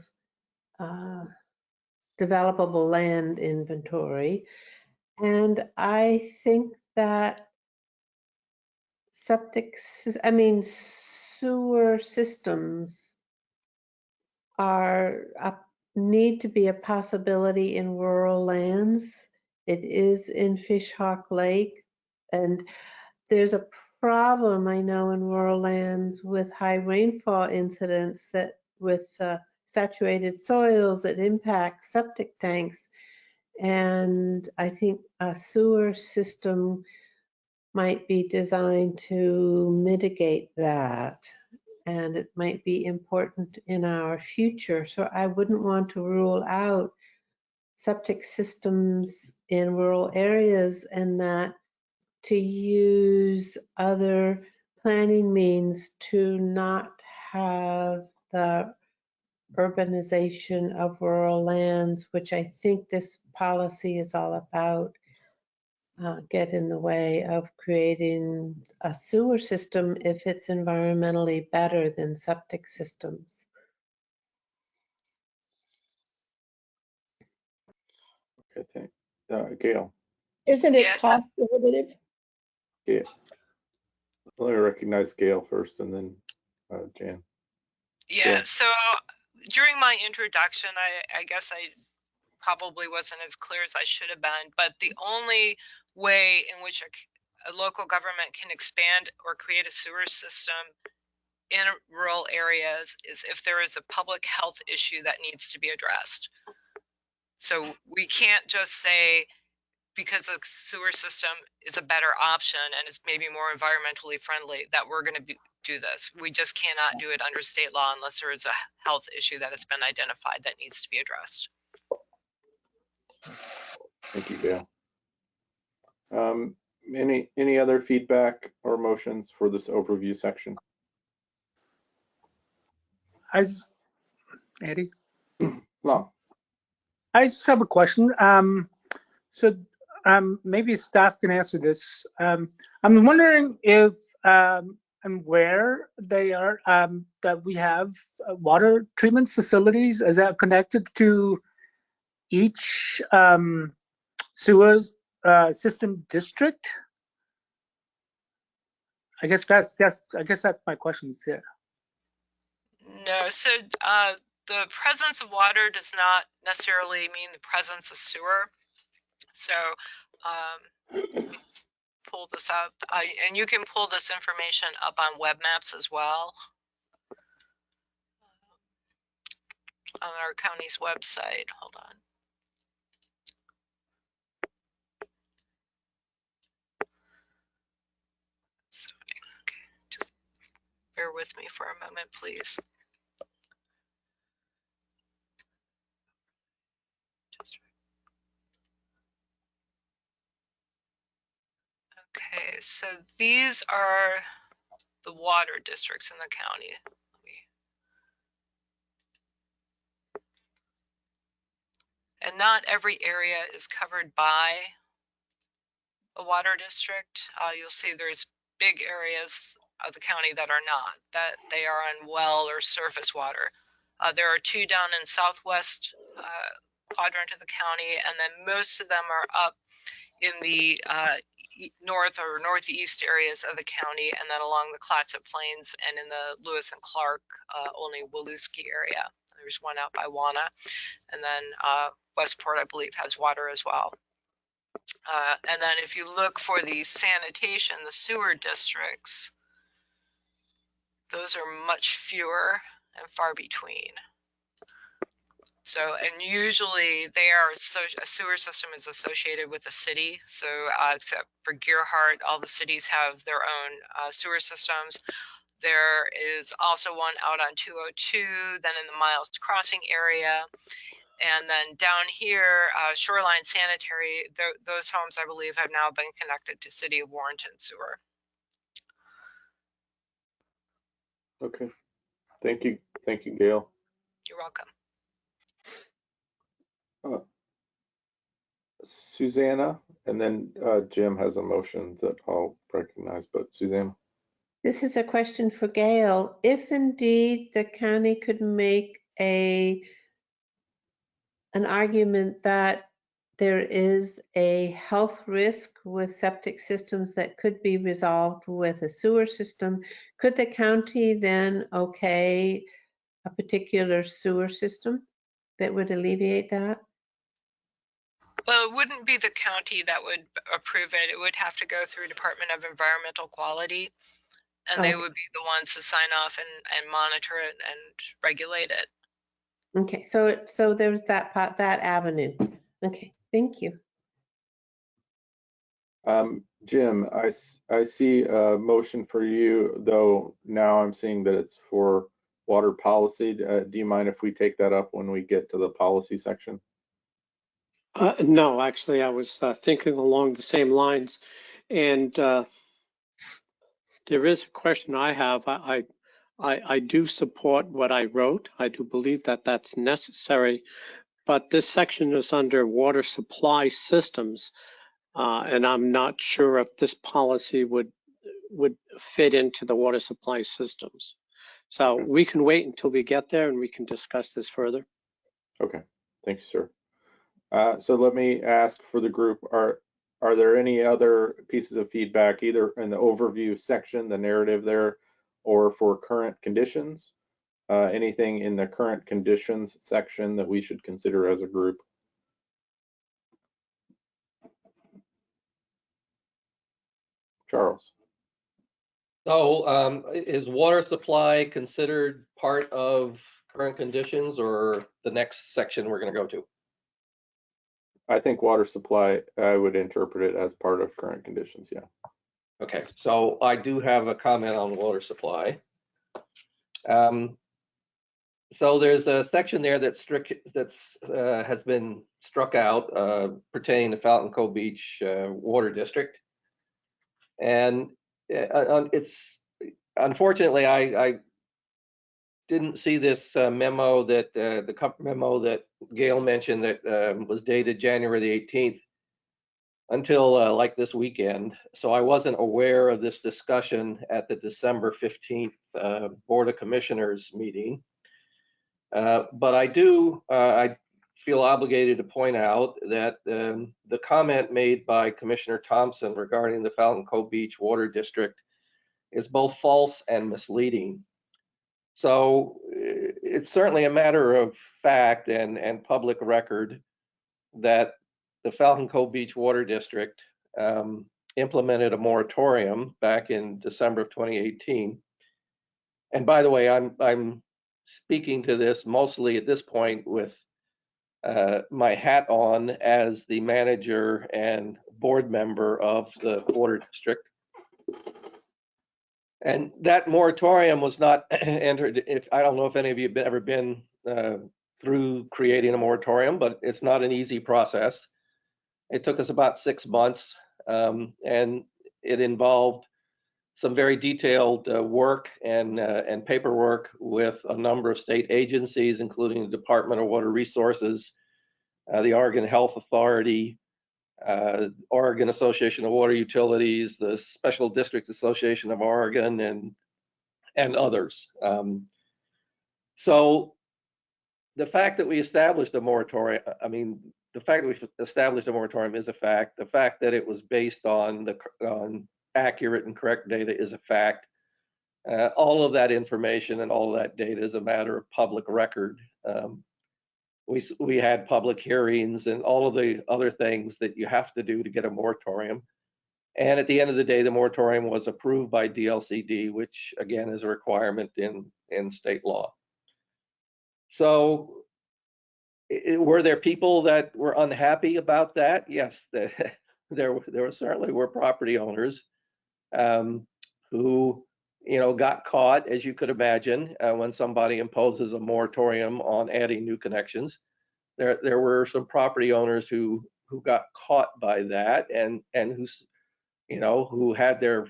developable land inventory. And I think that sewer systems need to be a possibility in rural lands. It is in Fishhawk Lake, and there's a problem I know in rural lands with high rainfall incidents that with saturated soils that impact septic tanks. And I think a sewer system might be designed to mitigate that. And it might be important in our future. So I wouldn't want to rule out septic systems in rural areas, and that to use other planning means to not have the urbanization of rural lands, which I think this policy is all about. Get in the way of creating a sewer system if it's environmentally better than septic systems. Okay, Gail. Isn't it Yeah. cost prohibitive? Yeah. Let me recognize Gail first and then Jan. Yeah, Gail. so during my introduction, I guess I probably wasn't as clear as I should have been, but the only way in which a local government can expand or create a sewer system in rural areas is if there is a public health issue that needs to be addressed. So we can't just say, because a sewer system is a better option and is maybe more environmentally friendly, that we're going to do this. We just cannot do it under state law unless there is a health issue that has been identified that needs to be addressed. Thank you, Gail. Any other feedback or motions for this overview section? Eddie? No. I just have a question. Maybe staff can answer this. I'm wondering if and where they are, that we have water treatment facilities. Is that connected to each sewer system district? I guess that's my question there. No, so the presence of water does not necessarily mean the presence of sewer. So pull this up, and you can pull this information up on web maps as well on our county's website. Hold on. Okay, just bear with me for a moment, please. Okay, so these are the water districts in the county. And not every area is covered by a water district. You'll see there's big areas of the county that are not, that they are on well or surface water. There are two down in southwest quadrant of the county, and then most of them are up in the north or northeast areas of the county, and then along the Clatsop Plains and in the Lewis and Clark, only Woluski area. There's one out by Wana, and then Westport, I believe, has water as well. And then if you look for the sanitation, the sewer districts, those are much fewer and far between. So, and usually they are, a sewer system is associated with the city. So except for Gearhart, all the cities have their own sewer systems. There is also one out on 202, then in the Miles Crossing area. And then down here, Shoreline Sanitary, those homes, I believe, have now been connected to City of Warrenton sewer. Okay. Thank you, Gail. You're welcome. Susanna, and then Jim has a motion that I'll recognize, but Susanna. This is a question for Gail. If indeed the county could make an argument that there is a health risk with septic systems that could be resolved with a sewer system, could the county then okay a particular sewer system that would alleviate that? Well, it wouldn't be the county that would approve it. It would have to go through Department of Environmental Quality, and they would be the ones to sign off and monitor it and regulate it. Okay, so there's that avenue. Okay, thank you. Jim, I see a motion for you, though now I'm seeing that it's for water policy. Do you mind if we take that up when we get to the policy section? No, actually, I was thinking along the same lines, and there is a question I have. I do support what I wrote. I do believe that that's necessary, but this section is under water supply systems, and I'm not sure if this policy would fit into the water supply systems. So we can wait until we get there and we can discuss this further. Okay, thank you, sir. So let me ask for the group, are there any other pieces of feedback, either in the overview section, the narrative there, or for current conditions? Anything in the current conditions section that we should consider as a group? Charles. So is water supply considered part of current conditions or the next section we're going to go to? I think water supply, I would interpret it as part of current conditions, yeah. Okay, so I do have a comment on water supply. So there's a section there that's has been struck out pertaining to Fountain Cove Beach Water District. And it's unfortunately, I didn't see this memo that the memo that Gail mentioned that was dated January the 18th until like this weekend. So I wasn't aware of this discussion at the December 15th Board of Commissioners meeting. But I feel obligated to point out that the comment made by Commissioner Thompson regarding the Fountain Cove Beach Water District is both false and misleading. So it's certainly a matter of fact and public record that the Fountain Cove Beach Water District implemented a moratorium back in December of 2018. And by the way, I'm speaking to this mostly at this point with my hat on as the manager and board member of the water district. And that moratorium was not entered. I don't know if any of you have ever been through creating a moratorium, but it's not an easy process. It took us about 6 months, and it involved some very detailed work and paperwork with a number of state agencies, including the Department of Water Resources, the Oregon Health Authority, Oregon Association of Water Utilities, the Special District Association of Oregon, and others. So the fact that we established a moratorium, the fact that we established a moratorium is a fact. The fact that it was based on accurate and correct data is a fact. All of that information and all of that data is a matter of public record. We had public hearings and all of the other things that you have to do to get a moratorium. And at the end of the day, the moratorium was approved by DLCD, which again is a requirement in state law. So were there people that were unhappy about that? Yes, there certainly were property owners who got caught, as you could imagine, when somebody imposes a moratorium on adding new connections. There were some property owners who got caught by that and who had their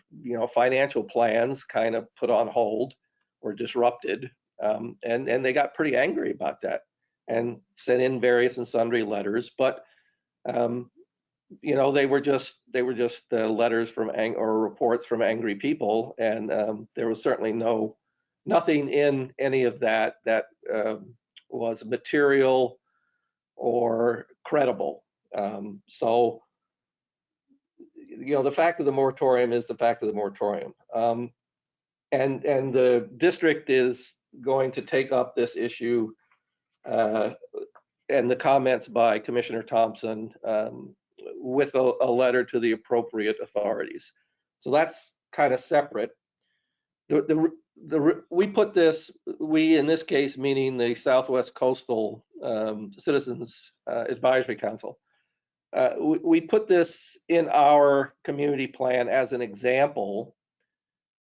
financial plans kind of put on hold or disrupted, and they got pretty angry about that and sent in various and sundry letters. But they were just letters from or reports from angry people, and there was certainly nothing in any of that was material or credible. So the fact of the moratorium is the fact of the moratorium, and the district is going to take up this issue and the comments by Commissioner Thompson with a letter to the appropriate authorities. So that's kind of separate. We put this, we in this case meaning the Southwest Coastal Citizens Advisory Council, we put this in our community plan as an example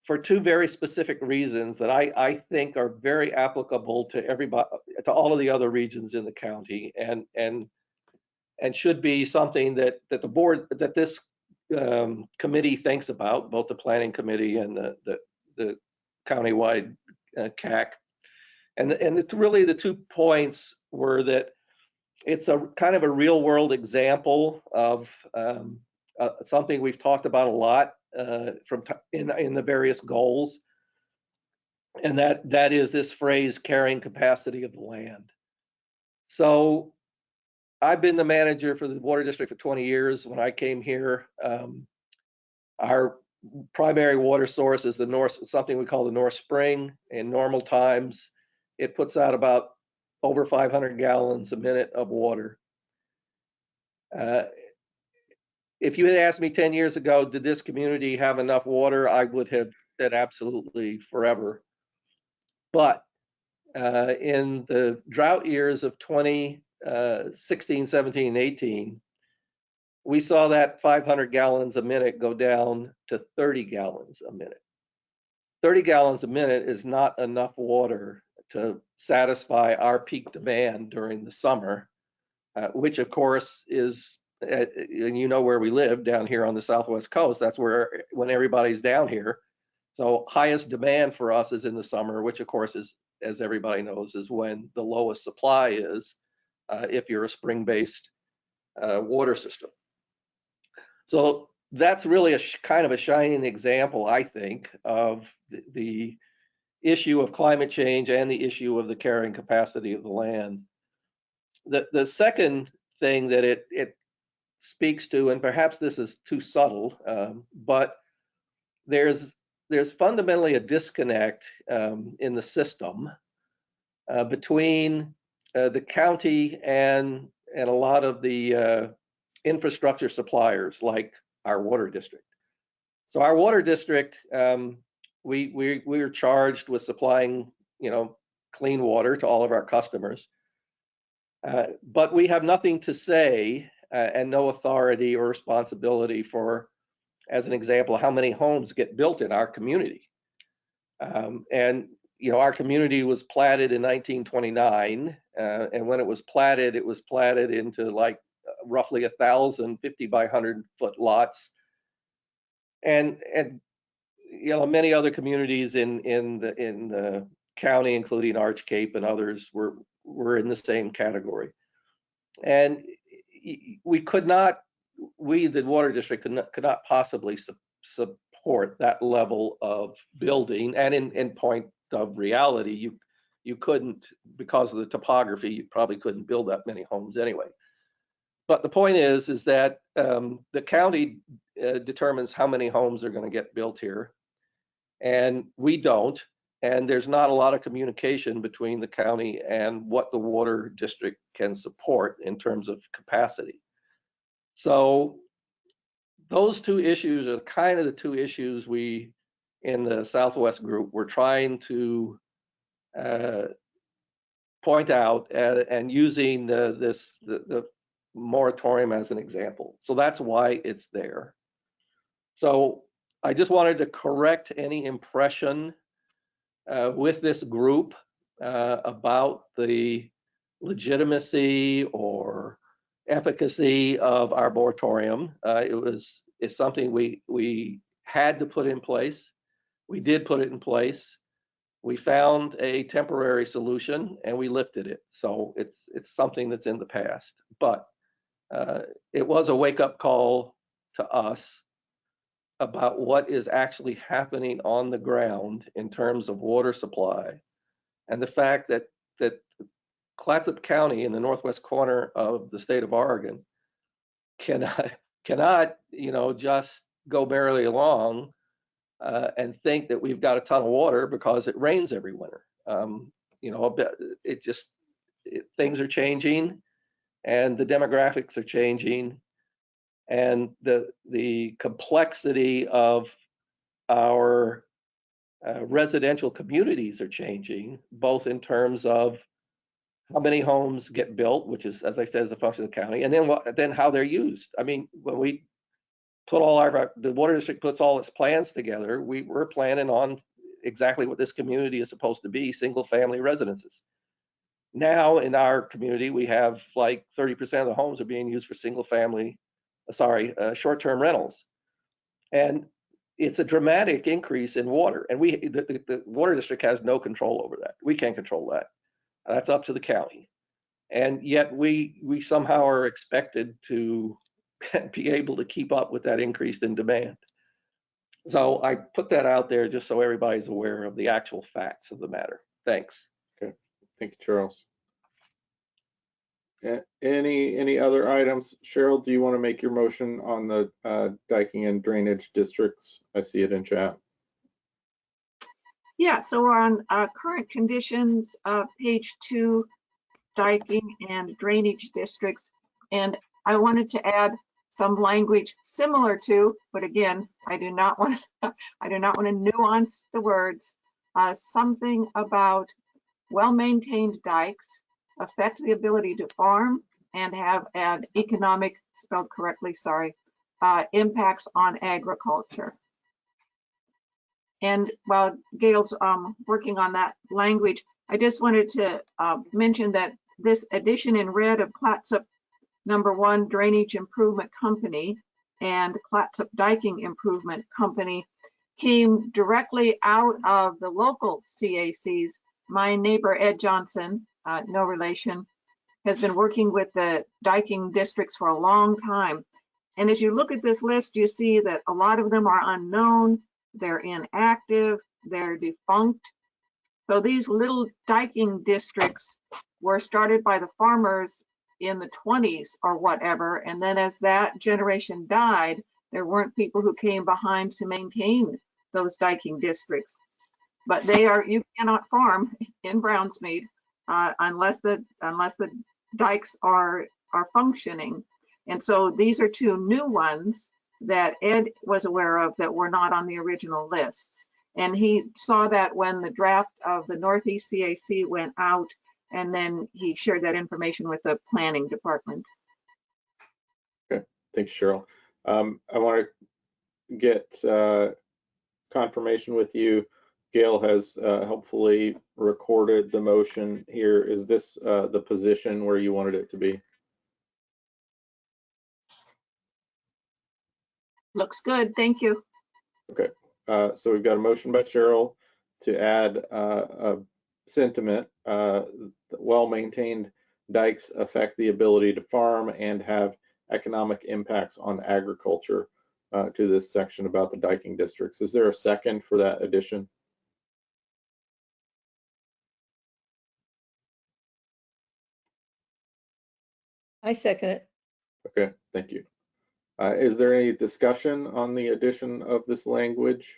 for two very specific reasons that I think are very applicable to everybody, to all of the other regions in the county, and should be something that the board, that this committee thinks about, both the planning committee and the countywide CAC. And it's really the 2 points were that it's a kind of a real world example of something we've talked about a lot in the various goals, and that is this phrase, carrying capacity of the land. So I've been the manager for the water district for 20 years. When I came here, our primary water source is the North, something we call the North Spring. In normal times, it puts out about over 500 gallons a minute of water. If you had asked me 10 years ago, did this community have enough water, I would have said absolutely forever. But in the drought years of 2016, 17, and 18, we saw that 500 gallons a minute go down to 30 gallons a minute. 30 gallons a minute is not enough water to satisfy our peak demand during the summer, which of course is, and you know where we live down here on the Southwest coast, that's where when everybody's down here. So highest demand for us is in the summer, which of course is, as everybody knows, is when the lowest supply is if you're a spring-based water system. So that's really a kind of a shining example, I think, of the issue of climate change and the issue of the carrying capacity of the land. The second thing that it speaks to, and perhaps this is too subtle, but there's fundamentally a disconnect in the system between the county and a lot of the infrastructure suppliers like our water district. So our water district, we are charged with supplying, clean water to all of our customers, but we have nothing to say and no authority or responsibility for, as an example, how many homes get built in our community. And our community was platted in 1929, and when it was platted into like roughly 1,000 50 by 100 foot lots, and many other communities in the county, including Arch Cape and others, were in the same category. And we, the water district, could not possibly support that level of building. And in point of reality, you couldn't, because of the topography, you probably couldn't build that many homes anyway. But the point is that the county determines how many homes are going to get built here, and we don't. And there's not a lot of communication between the county and what the water district can support in terms of capacity. So those two issues are kind of the two issues we, in the Southwest group, we're trying to point out and using the moratorium as an example. So that's why it's there. So I just wanted to correct any impression with this group about the legitimacy or efficacy of our moratorium. It's something we had to put in place. We did put it in place. We found a temporary solution and we lifted it. So it's something that's in the past, but it was a wake-up call to us about what is actually happening on the ground in terms of water supply, and the fact that Clatsop County in the northwest corner of the state of Oregon cannot just go merrily along and think that we've got a ton of water because it rains every winter. Things are changing, and the demographics are changing, and the complexity of our residential communities are changing, both in terms of how many homes get built, which is, as I said, is a function of the county, and then how they're used. I mean, when we put the water district puts all its plans together, we're planning on exactly what this community is supposed to be: single-family residences. Now in our community, we have like 30% of the homes are being used for short-term rentals, and it's a dramatic increase in water. And the water district has no control over that. We can't control that. That's up to the county. And yet we somehow are expected to be able to keep up with that increase in demand. So I put that out there just so everybody's aware of the actual facts of the matter. Thanks. Okay, thank you, Charles. Any other items? Cheryl, do you want to make your motion on the diking and drainage districts? I see it in chat. Yeah, so we're on current conditions, page 2, diking and drainage districts. And I wanted to add some language similar to, but again, I do not want to nuance the words. Something about well-maintained dikes affect the ability to farm and have an economic, spelled correctly, sorry, impacts on agriculture. And while Gail's working on that language, I just wanted to mention that this addition in red of Clatsop #1 Drainage Improvement Company and Clatsop Diking Improvement Company came directly out of the local CACs. My neighbor Ed Johnson, no relation, has been working with the diking districts for a long time. And as you look at this list, you see that a lot of them are unknown, they're inactive, they're defunct. So these little diking districts were started by the farmers in the 20s or whatever. And then as that generation died, there weren't people who came behind to maintain those diking districts. But they are, you cannot farm in Brownsmead unless the dikes are functioning. And so these are 2 new ones that Ed was aware of that were not on the original lists. And he saw that when the draft of the Northeast CAC went out, and then he shared that information with the planning department. Okay, thanks, Cheryl. I want to get confirmation with you. Gail has helpfully recorded the motion here. Is this the position where you wanted it to be? Looks good, thank you. Okay, so we've got a motion by Cheryl to add a sentiment, well-maintained dikes affect the ability to farm and have economic impacts on agriculture to this section about the diking districts. Is there a second for that addition? I second it. Okay, thank you. Is there any discussion on the addition of this language?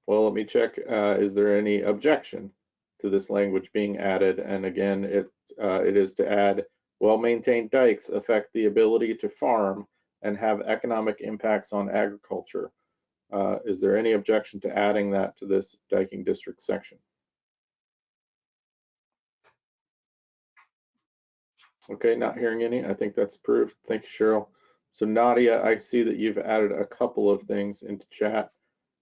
Well, let me check. Is there any objection to this language being added? And again, it is to add well-maintained dikes affect the ability to farm and have economic impacts on agriculture. Is there any objection to adding that to this diking district section? Okay, not hearing any. I think that's approved. Thank you, Cheryl. So Nadia, I see that you've added a couple of things into chat.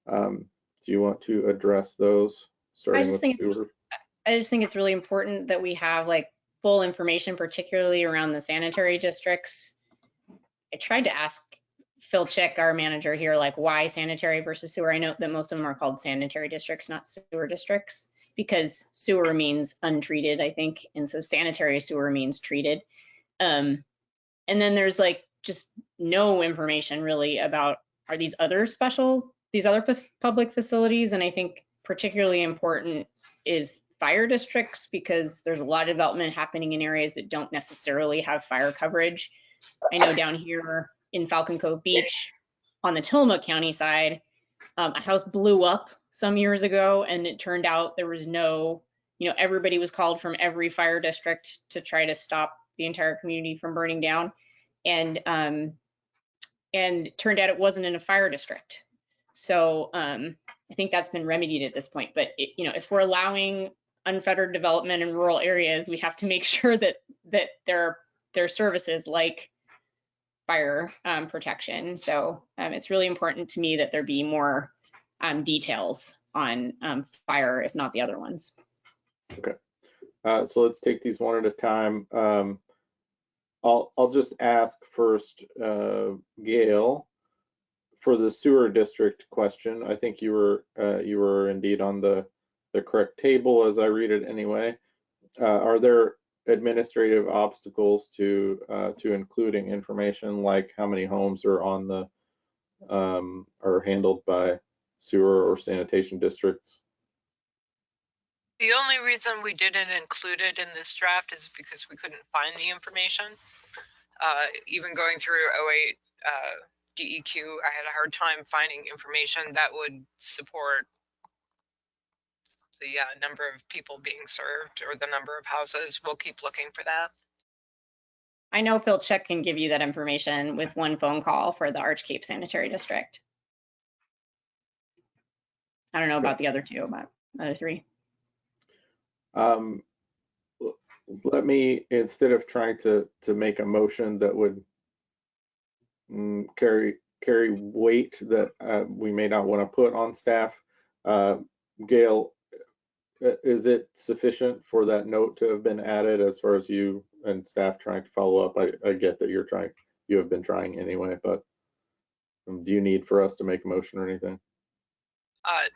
Do you want to address those, starting with sewer? I just think it's really important that we have like full information, particularly around the sanitary districts. I tried to ask Phil Chick, our manager here, like why sanitary versus sewer. I know that most of them are called sanitary districts, not sewer districts, because sewer means untreated, I think. And so sanitary sewer means treated. And then there's like just no information really about are these other public facilities. And I think particularly important is fire districts, because there's a lot of development happening in areas that don't necessarily have fire coverage. I know down here in Falcon Cove Beach on the Tillamook County side, a house blew up some years ago, and it turned out there was no, everybody was called from every fire district to try to stop the entire community from burning down. And turned out it wasn't in a fire district. So I think that's been remedied at this point. But if we're allowing unfettered development in rural areas, we have to make sure that there are services like fire protection. So it's really important to me that there be more details on fire, if not the other ones. Okay, so let's take these one at a time. I'll just ask first, Gail, for the sewer district question. I think you were indeed on the correct table as I read it anyway. Are there administrative obstacles to including information like how many homes are on the are handled by sewer or sanitation districts? The only reason we didn't include it in this draft is because we couldn't find the information. Even going through 08 DEQ, I had a hard time finding information that would support the number of people being served or the number of houses. We'll keep looking for that. I know Phil Chick can give you that information with one phone call for the Arch Cape Sanitary District. I don't know about the other two, but other three. Let me, instead of trying to make a motion that would carry weight that we may not want to put on staff, Gail, is it sufficient for that note to have been added as far as you and staff trying to follow up? I get that you have been trying anyway, but do you need for us to make a motion or anything?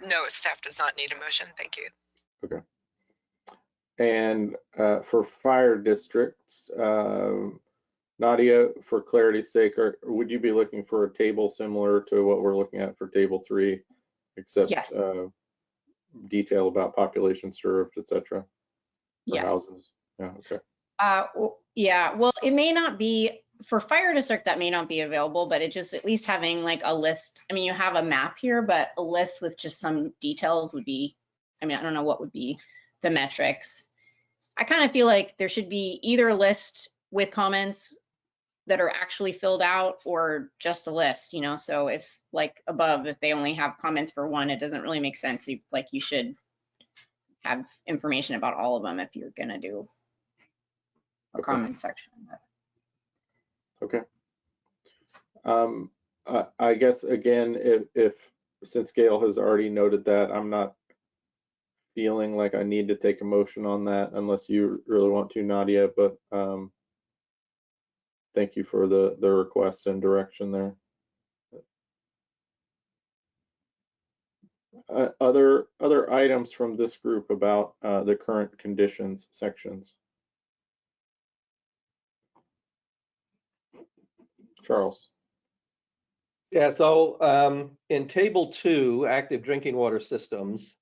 No, staff does not need a motion. Thank you. Okay. And for fire districts, Nadia, for clarity's sake, would you be looking for a table similar to what we're looking at for table 3, except yes. Detail about population served, etc.? Yes. Houses. Yeah. Okay. Yeah. Well, it may not be for fire district. That may not be available, but it just at least having like a list. I mean, you have a map here, but a list with just some details would be. I mean, I don't know what would be the metrics. I kind of feel like there should be either a list with comments that are actually filled out or just a list, you know? So if like above, if they only have comments for one, it doesn't really make sense. You should have information about all of them if you're gonna do a comment section. Okay. I guess again, if since Gail has already noted that, I'm not feeling like I need to take a motion on that unless you really want to, Nadia, but thank you for the request and direction there. Other items from this group about the current conditions sections. Charles. Yeah, so in table 2, active drinking water systems,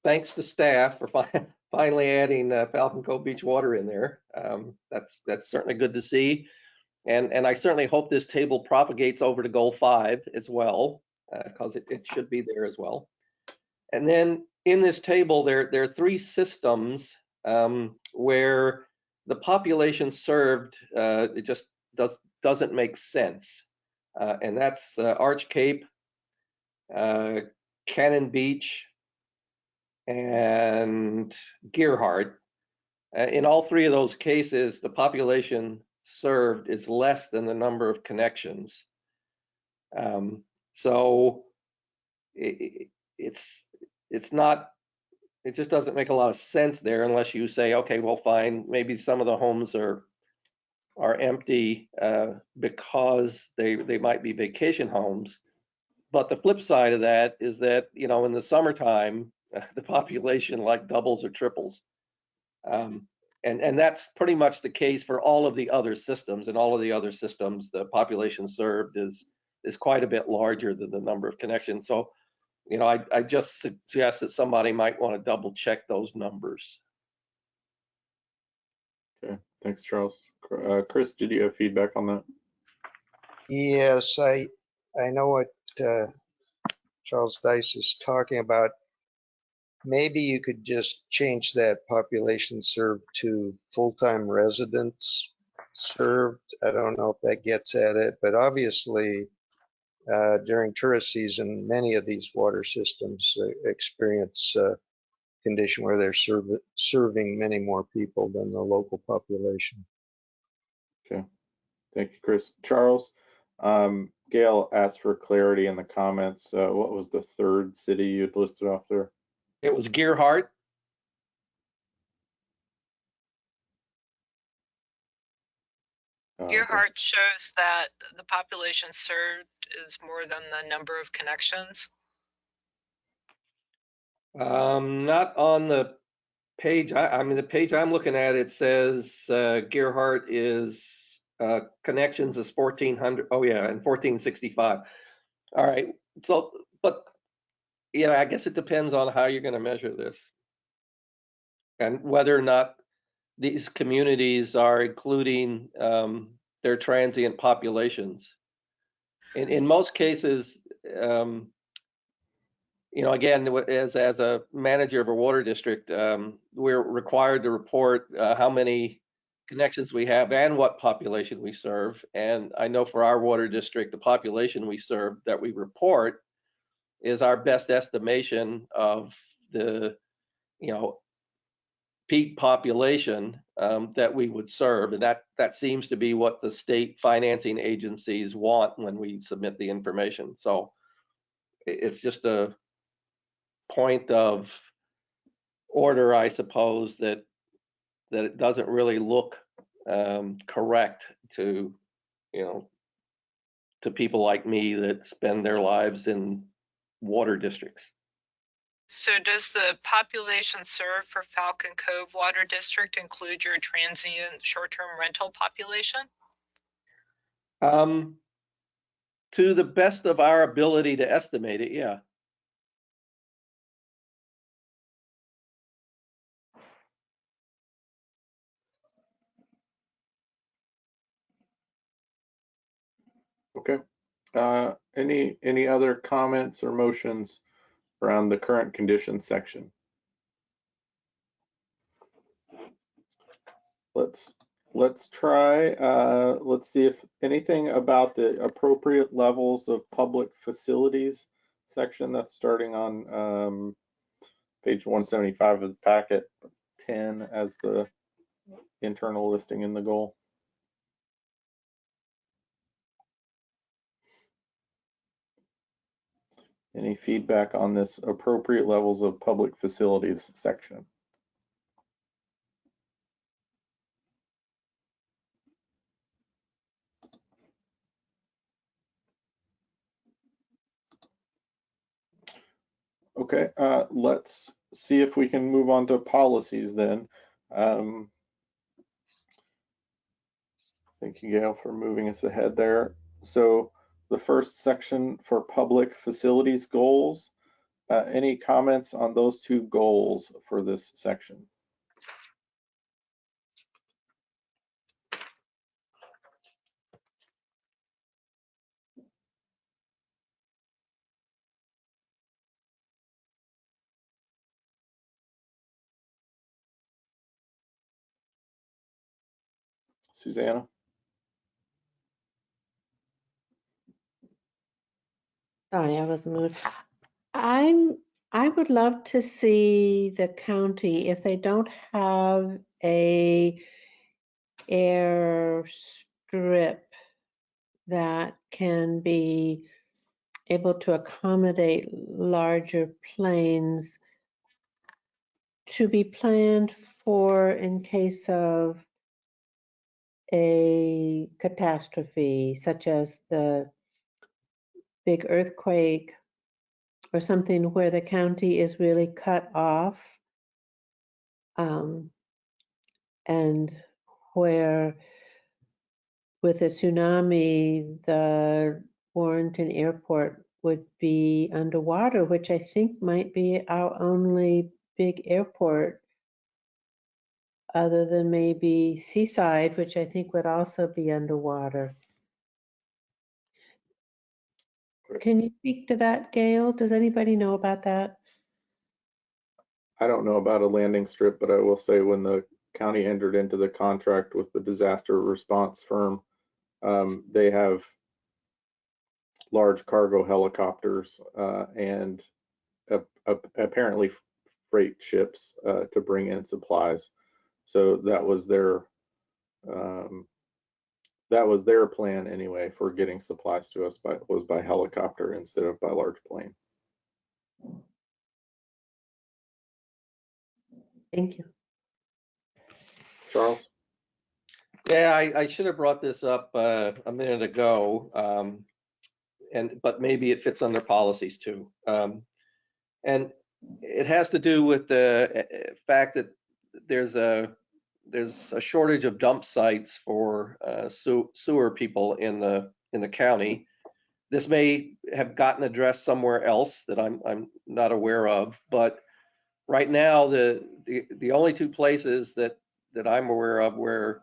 thanks to staff for finally adding Falcon Cove Beach water in there. That's certainly good to see. And I certainly hope this table propagates over to goal 5 as well, because it should be there as well. And then in this table, there are 3 systems where the population served, it just doesn't make sense. And that's Arch Cape, Cannon Beach, and Gearhart. In all 3 of those cases, the population served is less than the number of connections. So it's not, it just doesn't make a lot of sense there unless you say, okay, well, fine, maybe some of the homes are empty because they might be vacation homes. But the flip side of that is that, you know, in the summertime, the population like doubles or triples. And that's pretty much the case for all of the other systems. And all of the other systems, the population served is quite a bit larger than the number of connections. So, you know, I just suggest that somebody might want to double check those numbers. Okay, thanks, Charles. Chris, did you have feedback on that? Yes, I know what Charles Dice is talking about. Maybe you could just change that population served to full-time residents served. I don't know if that gets at it, but obviously during tourist season, many of these water systems experience a condition where they're serving many more people than the local population. Okay, thank you, Chris. Charles, Gail asked for clarity in the comments. What was the 3rd city you'd listed off there? It was Gearhart. Gearhart shows that the population served is more than the number of connections. Not on the page. I mean, the page I'm looking at, it says Gearhart is connections is 1,400. Oh yeah, and 1,465. All right. So, but Yeah, I guess it depends on how you're going to measure this and whether or not these communities are including their transient populations. In most cases, you know, again, as a manager of a water district, we're required to report how many connections we have and what population we serve. And I know for our water district, the population we serve that we report is our best estimation of the, you know, peak population that we would serve, and that seems to be what the state financing agencies want when we submit the information. So it's just a point of order, I suppose, that it doesn't really look correct to, you know, to people like me that spend their lives in water districts. So does the population served for Falcon Cove Water District include your transient short-term rental population? To the best of our ability to estimate it, yeah. Okay. Any other comments or motions around the current conditions section? Let's try, let's see if anything about the appropriate levels of public facilities section. That's starting on page 175 of the packet, 10 as the internal listing in the goal. Any feedback on this appropriate levels of public facilities section? Okay, let's see if we can move on to policies then. Thank you, Gail, for moving us ahead there. So the first section for public facilities goals, any comments on those two goals for this section? Susanna? Sorry, I was moved. I would love to see the county, if they don't have a airstrip that can be able to accommodate larger planes, to be planned for in case of a catastrophe, such as the big earthquake or something where the county is really cut off, and where with a tsunami, the Warrenton Airport would be underwater, which I think might be our only big airport other than maybe Seaside, which I think would also be underwater. Can you speak to that, Gail? Does anybody know about that? I don't know about a landing strip, but I will say when the county entered into the contract with the disaster response firm, they have large cargo helicopters and apparently freight ships to bring in supplies. So that was their plan anyway for getting supplies to us was by helicopter instead of by large plane. Thank you. Charles? Yeah, I should have brought this up a minute ago, but maybe it fits under policies too. And it has to do with the fact that there's a shortage of dump sites for sewer people in the county. this may have gotten addressed somewhere else that I'm not aware of, but right now the only two places that I'm aware of where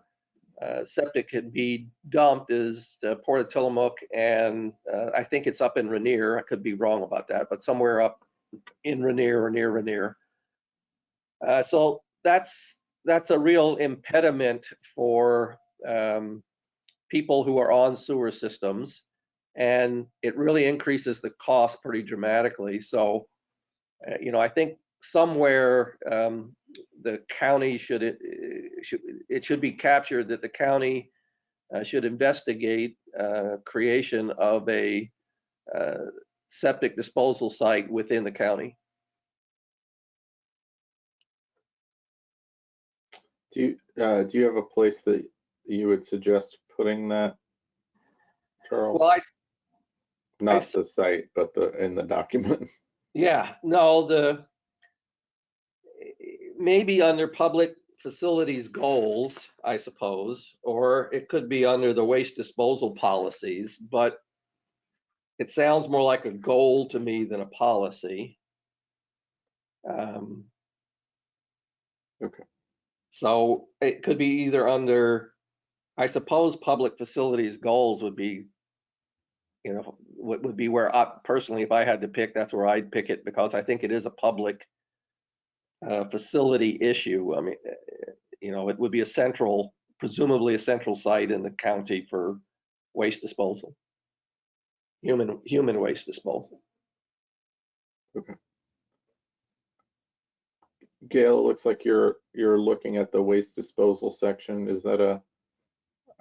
septic can be dumped is Port of Tillamook, and I think it's up in Rainier. I could be wrong about that, but somewhere up in Rainier or near Rainier. So that's a real impediment for people who are on sewer systems, and it really increases the cost pretty dramatically. So, I think somewhere the county should be captured that the county should investigate creation of a septic disposal site within the county. Do you have a place that you would suggest putting that, Charles? Well, not the site, but in the document. Yeah, no, maybe under public facilities goals, I suppose, or it could be under the waste disposal policies, but it sounds more like a goal to me than a policy. Okay. So it could be either under, I suppose public facilities goals would be, would be where personally, if I had to pick, that's where I'd pick it, because I think it is a public facility issue. I mean, it would be presumably a central site in the county for waste disposal, human waste disposal. Okay. Gail, it looks like you're looking at the waste disposal section. Is that a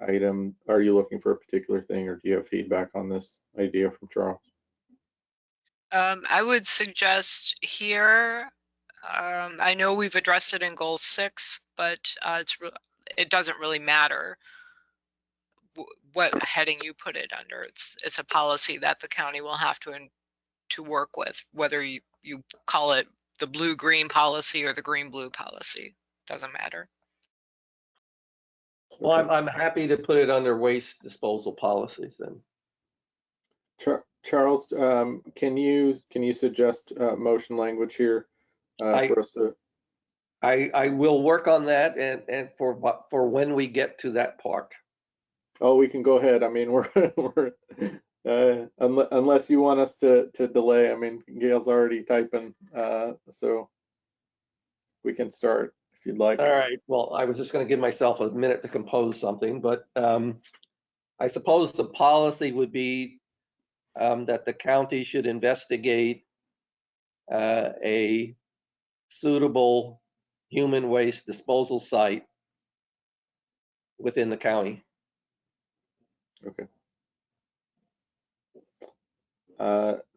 item? Are you looking for a particular thing, or do you have feedback on this idea from Charles? I would suggest here, I know we've addressed it in goal 6, but it doesn't really matter what heading you put it under. It's a policy that the county will have to work with, whether you call it the blue-green policy or the green-blue policy. Doesn't matter. Well, I'm happy to put it under waste disposal policies then. Charles, can you suggest motion language here for us to? I will work on that, and for when we get to that part. Oh, we can go ahead. I mean, we're unless you want us to delay. I mean, Gail's already typing, so we can start if you'd like. All right. Well, I was just going to give myself a minute to compose something, but I suppose the policy would be that the county should investigate a suitable human waste disposal site within the county. Okay.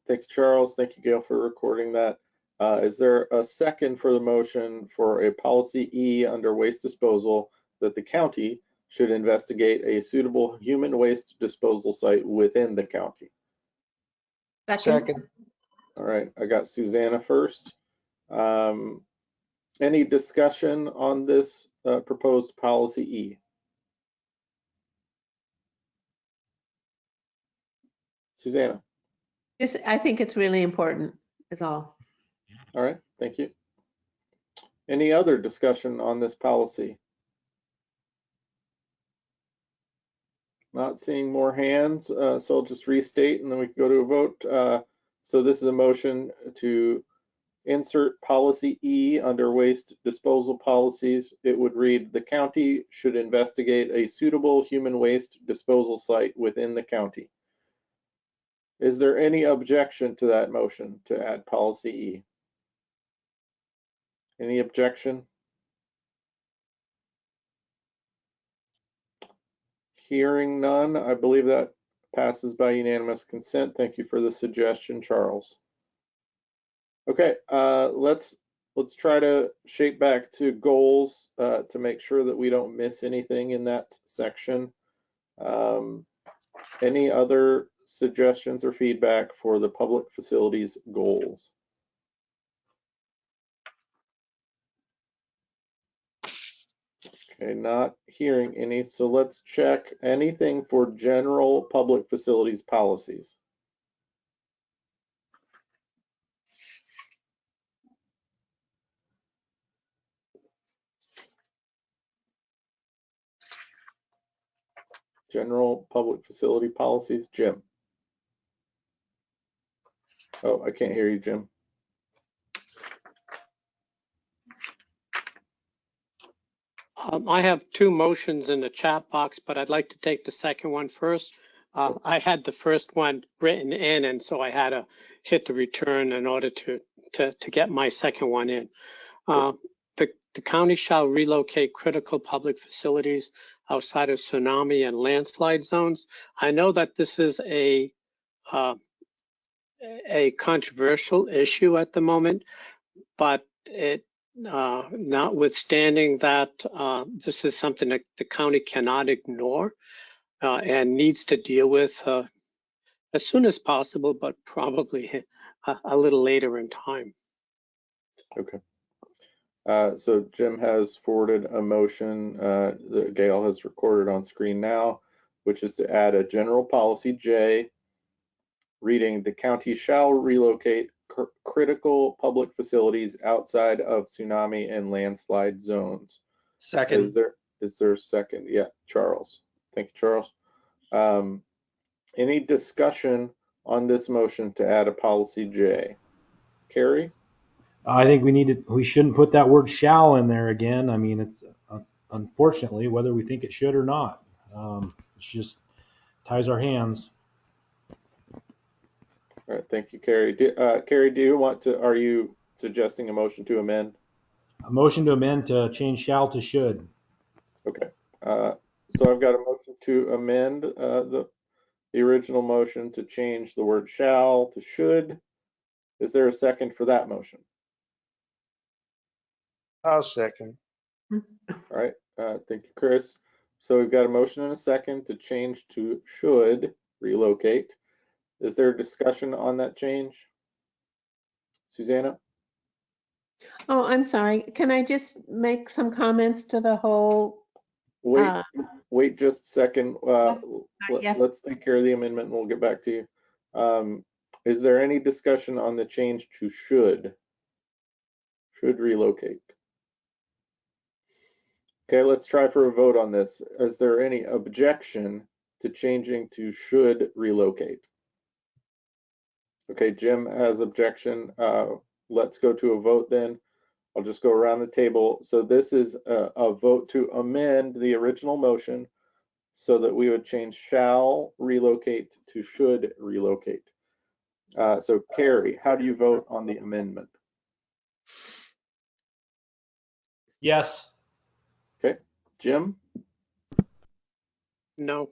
Thank you, Charles. Thank you, Gail, for recording that. Is there a second for the motion for a policy E under waste disposal that the county should investigate a suitable human waste disposal site within the county? Second. All right, I got Susanna first. Any discussion on this proposed policy E? Susanna. I think it's really important, is all. All right, thank you. Any other discussion on this policy? Not seeing more hands, so I'll just restate and then we can go to a vote. So this is a motion to insert policy E under waste disposal policies. It would read, the county should investigate a suitable human waste disposal site within the county. Is there any objection to that motion to add policy E? Any objection? Hearing none, I believe that passes by unanimous consent. Thank you for the suggestion, Charles. Okay, let's try to shape back to goals to make sure that we don't miss anything in that section. Any other suggestions or feedback for the public facilities goals? Okay, not hearing any, so let's check anything for general public facilities policies. general public facility policies. Jim. Oh, I can't hear you, Jim. I have two motions in the chat box, but I'd like to take the second one first. I had the first one written in, and so I had to hit the return in order to get my second one in. The county shall relocate critical public facilities outside of tsunami and landslide zones. I know that this is a controversial issue at the moment, but it notwithstanding that, this is something that the county cannot ignore and needs to deal with as soon as possible, but probably a little later in time. Okay. So Jim has forwarded a motion that Gail has recorded on screen now, which is to add a general policy J reading, the county shall relocate critical public facilities outside of tsunami and landslide zones. Second. Is there a second? Yeah, Charles. Thank you, Charles. Any discussion on this motion to add a policy J? Carrie? I think we shouldn't put that word shall in there again. I mean, it's unfortunately, whether we think it should or not, it's just ties our hands. All right, thank you, Carrie. Carrie, are you suggesting a motion to amend? A motion to amend to change shall to should. Okay, so I've got a motion to amend the original motion to change the word shall to should. Is there a second for that motion? I'll second. All right, thank you, Chris. So we've got a motion and a second to change to should relocate. Is there a discussion on that change? Susanna? Oh, I'm sorry. Can I just make some comments to the whole? Wait just a second. Yes. Let's take care of the amendment and we'll get back to you. Is there any discussion on the change to should? Should relocate. Okay, let's try for a vote on this. Is there any objection to changing to should relocate? Okay, Jim has objection. Let's go to a vote then. I'll just go around the table. So this is a vote to amend the original motion so that we would change shall relocate to should relocate. So Carrie, how do you vote on the amendment? Yes. Okay, Jim? No.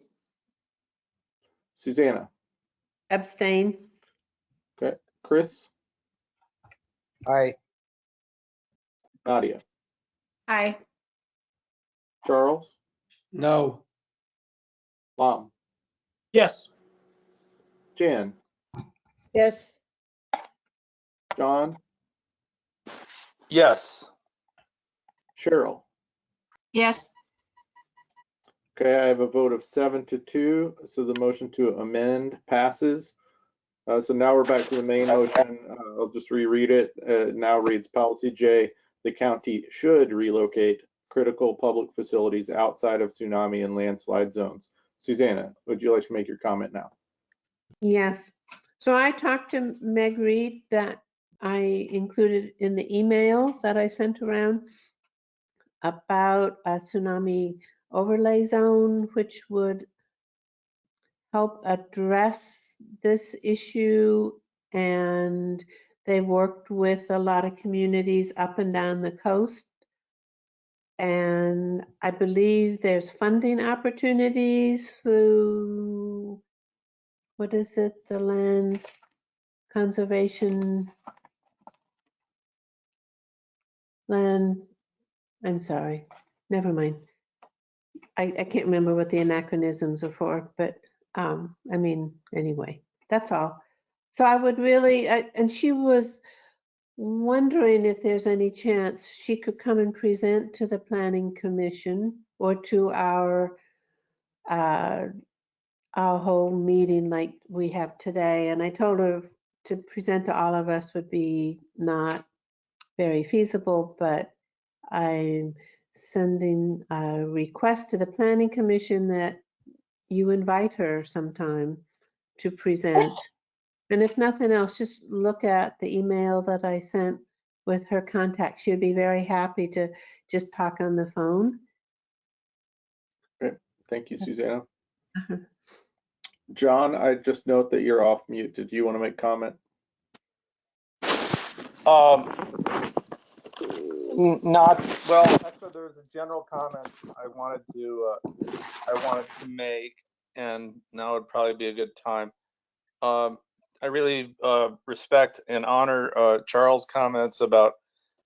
Susanna? Abstain. Okay, Chris? Aye. Nadia? Aye. Charles? No. Mom? Yes. Jan? Yes. John? Yes. Cheryl? Yes. Okay, I have a vote of 7-2, so the motion to amend passes. So now we're back to the main motion. I'll just reread it. It now reads Policy J, the county should relocate critical public facilities outside of tsunami and landslide zones. Susanna, would you like to make your comment now? Yes. So I talked to Meg Reed that I included in the email that I sent around about a tsunami overlay zone, which would help address this issue. And they worked with a lot of communities up and down the coast. And I believe there's funding opportunities through, what is it, the land conservation land, I'm sorry, never mind. I can't remember what the anachronisms are for, but I mean, anyway, that's all. So I would really, and she was wondering if there's any chance she could come and present to the Planning Commission or to our whole meeting like we have today. And I told her to present to all of us would be not very feasible, but I'm sending a request to the Planning Commission that you invite her sometime to present. And if nothing else, just look at the email that I sent with her contact. She'd be very happy to just talk on the phone. Great. Thank you, Susanna. John, I just note that you're off mute. Did you want to make comment? Not well. Actually, there was a general comment I wanted to make, and now would probably be a good time. I really respect and honor Charles' comments about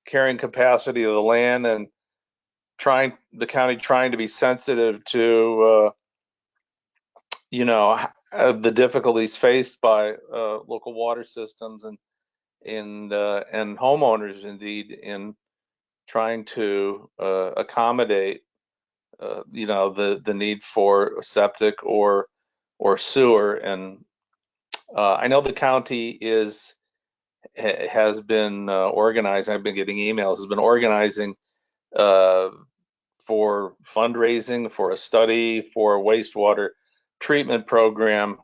carrying capacity of the land and the county trying to be sensitive to the difficulties faced by local water systems and homeowners indeed in trying to accommodate the need for septic or sewer. And I know the county has been organized. I've been getting emails. Has been organizing for fundraising, for a study, for a wastewater treatment program.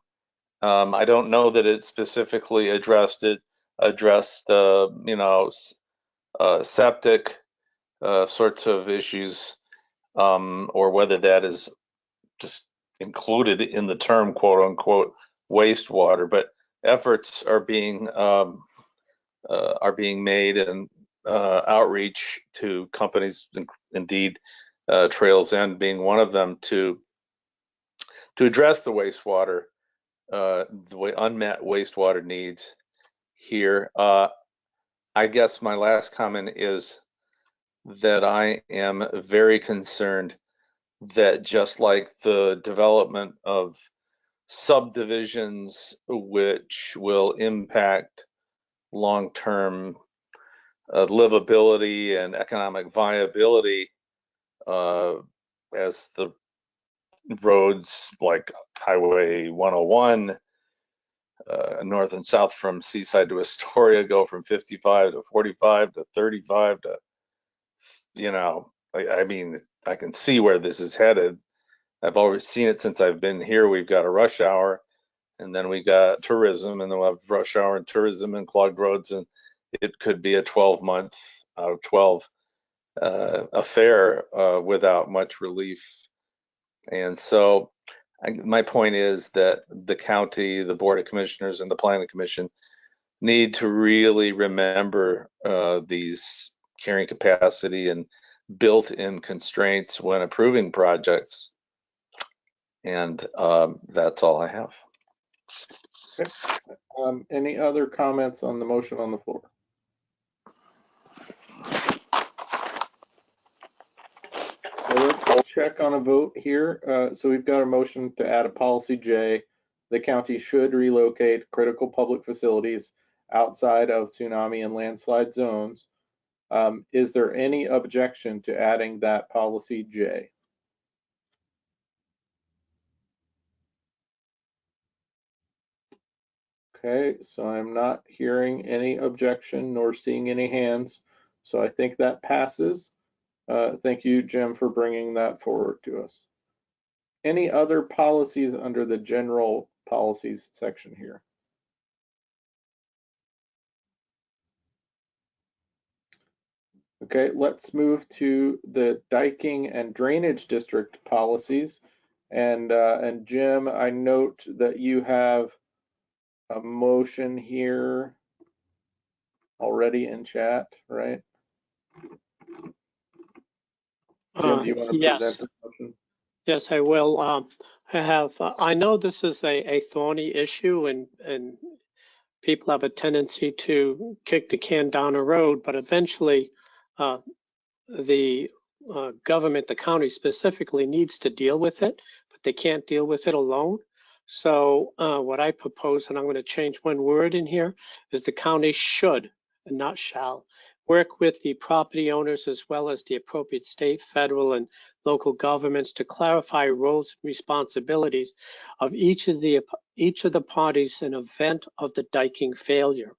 I don't know that it specifically addressed septic sorts of issues, or whether that is just included in the term quote unquote wastewater. But efforts are being made, and outreach to companies, indeed Trails End being one of them, to address the wastewater, the unmet wastewater needs here. I guess my last comment is that I am very concerned that just like the development of subdivisions, which will impact long-term livability and economic viability, as the roads like Highway 101 north and south from Seaside to Astoria go from 55 to 45 to 35 to, I mean, I can see where this is headed. I've always seen it since I've been here. We've got a rush hour, and then we got tourism, and then we'll have rush hour and tourism and clogged roads, and it could be a 12-month out of 12 affair without much relief. And so my point is that the county, the Board of Commissioners, and the Planning Commission need to really remember these carrying capacity and built-in constraints when approving projects. And that's all I have. Okay. Any other comments on the motion on the floor? Let's check on a vote here. So we've got a motion to add a policy J. The county should relocate critical public facilities outside of tsunami and landslide zones. Is there any objection to adding that policy J? Okay, so I'm not hearing any objection nor seeing any hands. So I think that passes. Thank you, Jim, for bringing that forward to us. Any other policies under the general policies section here? Okay, let's move to the diking and drainage district policies. And Jim, I note that you have a motion here already in chat, right? Jim, do you want to present the motion? Yes, I will. I know this is a thorny issue, and people have a tendency to kick the can down the road, but eventually the government, the county specifically, needs to deal with it, but they can't deal with it alone. So what I propose, and I'm going to change one word in here, is the county should, and not shall, work with the property owners as well as the appropriate state, federal, and local governments to clarify roles and responsibilities of each of the parties in event of the diking failure.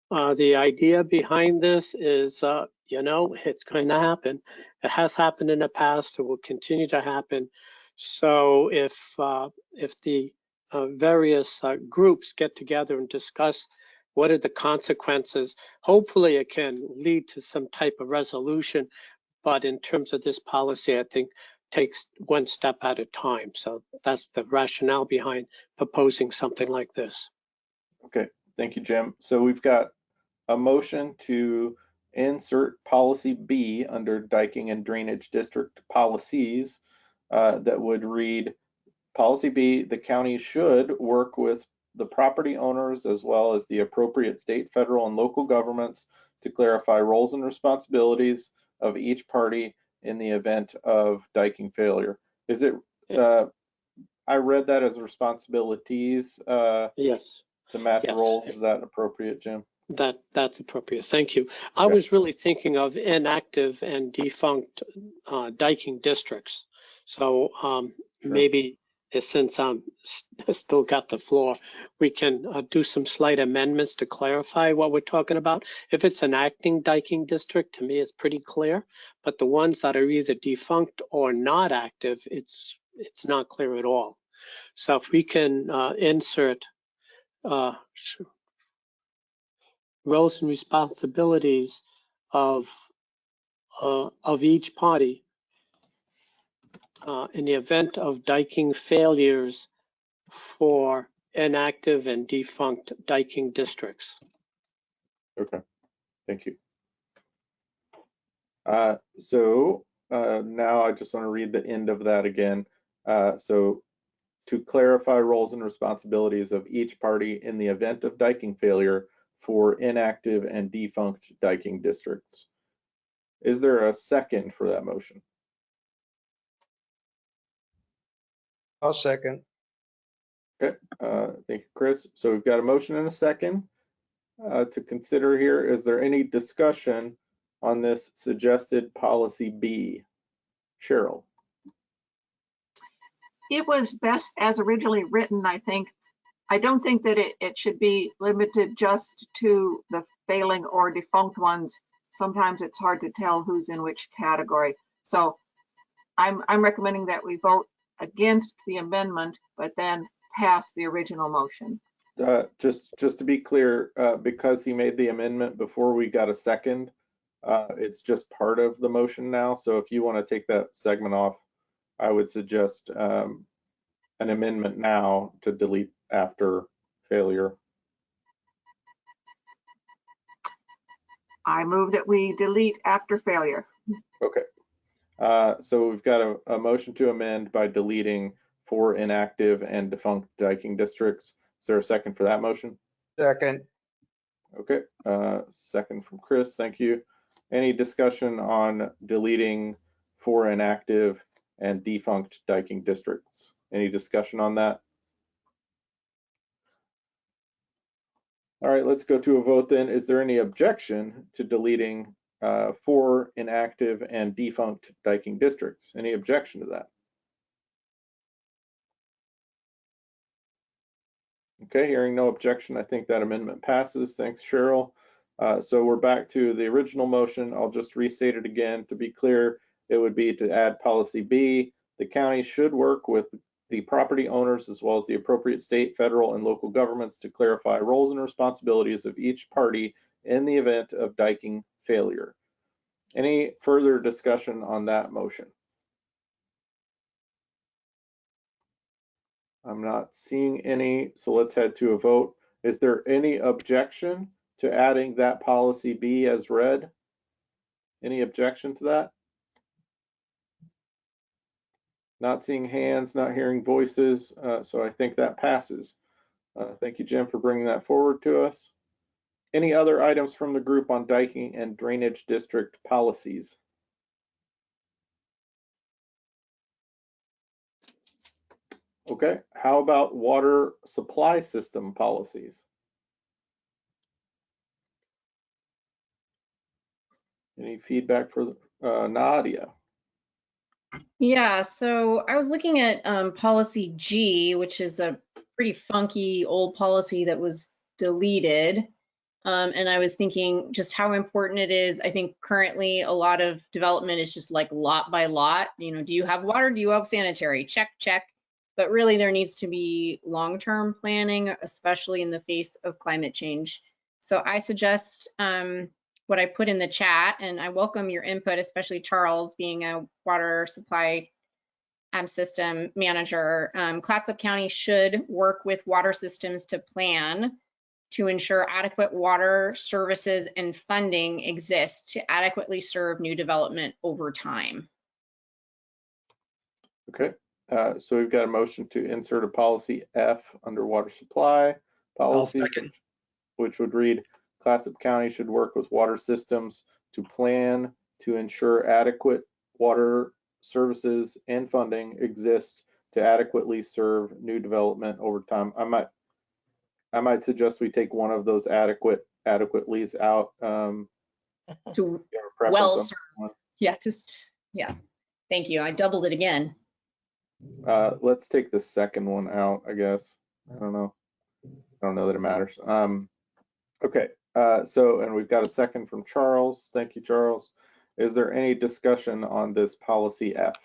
The idea behind this is, it's going to happen. It has happened in the past. It will continue to happen. So if the various groups get together and discuss what are the consequences, hopefully it can lead to some type of resolution. But in terms of this policy, I think takes one step at a time. So that's the rationale behind proposing something like this. Okay, thank you, Jim. So we've got a motion to insert policy B under diking and drainage district policies that would read, policy B, the county should work with the property owners as well as the appropriate state, federal, and local governments to clarify roles and responsibilities of each party in the event of diking failure. Is it, I read that as responsibilities. Yes. To match Yes. roles, is that appropriate, Jim? That's appropriate. Thank you. I was really thinking of inactive and defunct diking districts. So Sure. maybe since I'm still got the floor, we can do some slight amendments to clarify what we're talking about. If it's an acting diking district, to me, it's pretty clear. But the ones that are either defunct or not active, it's not clear at all. So if we can insert roles and responsibilities of each party in the event of diking failures for inactive and defunct diking districts. Okay, thank you. So now I just want to read the end of that again. So to clarify roles and responsibilities of each party in the event of diking failure for inactive and defunct diking districts. Is there a second for that motion? I'll second. Okay, thank you, Chris. So we've got a motion and a second to consider here. Is there any discussion on this suggested policy B? Cheryl. It was best as originally written, I think. I don't think that it should be limited just to the failing or defunct ones. Sometimes it's hard to tell who's in which category. So I'm recommending that we vote against the amendment, but then pass the original motion. Just to be clear, because he made the amendment before we got a second, it's just part of the motion now. So if you want to take that segment off, I would suggest an amendment now to delete after failure. I move that we delete after failure. Okay. So we've got a motion to amend by deleting for inactive and defunct diking districts. Is there a second for that motion? Second. Okay, second from Chris, thank you. Any discussion on deleting for inactive and defunct diking districts? Any discussion on that? All right, let's go to a vote then. Is there any objection to deleting for inactive and defunct diking districts? Any objection to that? Okay, hearing no objection, I think that amendment passes. Thanks, Cheryl. So we're back to the original motion. I'll just restate it again. To be clear, it would be to add policy B. The county should work with the property owners as well as the appropriate state, federal, and local governments to clarify roles and responsibilities of each party in the event of diking failure. Any further discussion on that motion? I'm not seeing any, so let's head to a vote. Is there any objection to adding that policy B as read? Any objection to that? Not seeing hands, not hearing voices, so I think that passes. Thank you, Jim, for bringing that forward to us. Any other items from the group on diking and drainage district policies? Okay, how about water supply system policies? Any feedback for Nadia? Yeah, so I was looking at policy G, which is a pretty funky old policy that was deleted. And I was thinking just how important it is. I think currently a lot of development is just like lot by lot. You know, do you have water? Do you have sanitary? Check, check. But really there needs to be long-term planning, especially in the face of climate change. So I suggest what I put in the chat, and I welcome your input, especially Charles being a water supply system manager. Clatsop County should work with water systems to plan to ensure adequate water services and funding exist to adequately serve new development over time. Okay, so we've got a motion to insert a policy F under water supply policies, which would read, Clatsop County should work with water systems to plan to ensure adequate water services and funding exist to adequately serve new development over time. I might suggest we take one of those adequately's out. To well serve. Yeah, just, yeah. Thank you. I doubled it again. Let's take the second one out, I guess. I don't know that it matters. Okay, so, and we've got a second from Charles. Thank you, Charles. Is there any discussion on this policy F?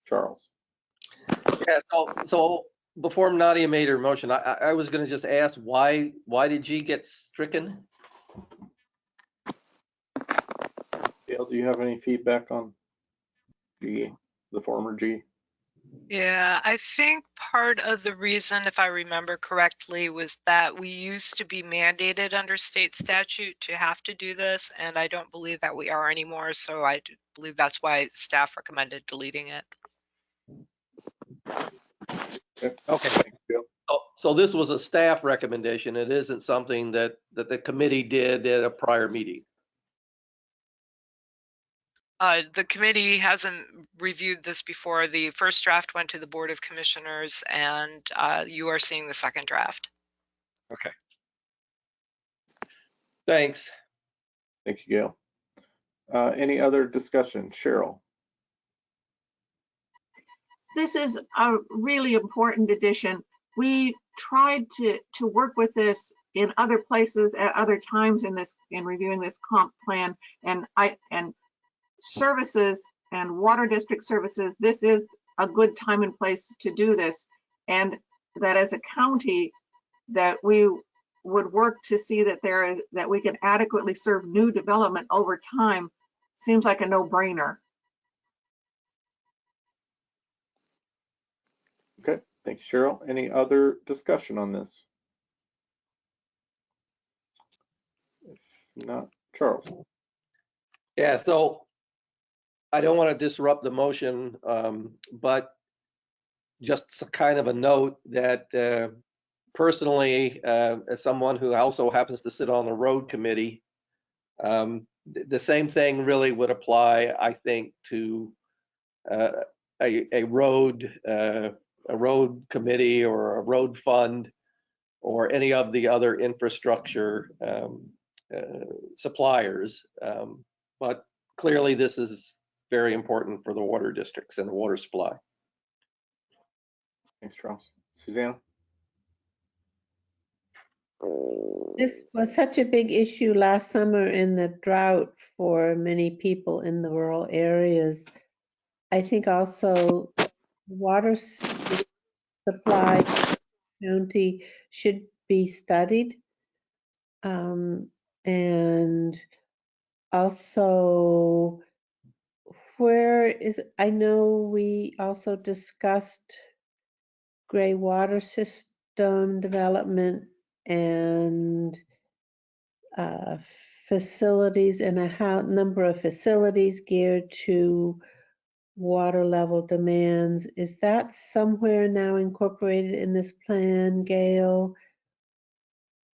Charles. Yeah, so before Nadia made her motion, I was going to just ask why did G get stricken? Dale, do you have any feedback on G, the former G? Yeah, I think part of the reason, if I remember correctly, was that we used to be mandated under state statute to have to do this, and I don't believe that we are anymore, so I believe that's why staff recommended deleting it. Okay. So this was a staff recommendation. It isn't something that the committee did at a prior meeting. The committee hasn't reviewed this before. The first draft went to the Board of Commissioners, and you are seeing the second draft. Okay. Thanks. Thank you, Gail. Any other discussion? Cheryl. This is a really important addition. We tried to work with this in other places at other times in reviewing this comp plan, and services and water district services, this is a good time and place to do this, and that as a county that we would work to see that we can adequately serve new development over time seems like a no-brainer. Okay, thank you, Cheryl. Any other discussion on this? If not, Charles. Yeah, so I don't want to disrupt the motion, but just kind of a note that personally, as someone who also happens to sit on the road committee, the same thing really would apply, I think, to a road committee or a road fund or any of the other infrastructure suppliers. But clearly, this is very important for the water districts and the water supply. Thanks, Charles. Susanna? This was such a big issue last summer in the drought for many people in the rural areas. I think also water supply county should be studied. And also, I know we also discussed gray water system development and facilities and a number of facilities geared to water level demands. Is that somewhere now incorporated in this plan, Gail?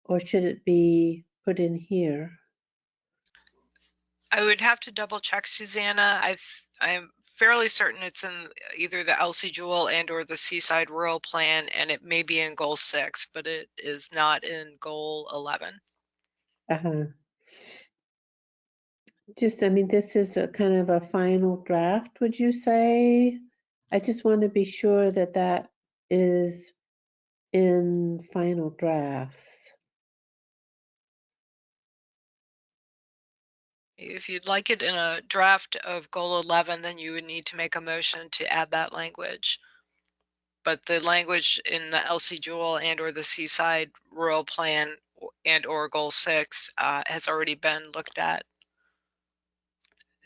Or should it be put in here? I would have to double check, Susanna. I'm fairly certain it's in either the Elsie Jewel and or the Seaside Rural Plan, and it may be in Goal 6, but it is not in Goal 11. I mean, this is a kind of a final draft, would you say? I just want to be sure that that is in final drafts. If you'd like it in a draft of goal 11, then you would need to make a motion to add that language. But the language in the LC Jewel and or the Seaside Rural Plan and or goal 6 has already been looked at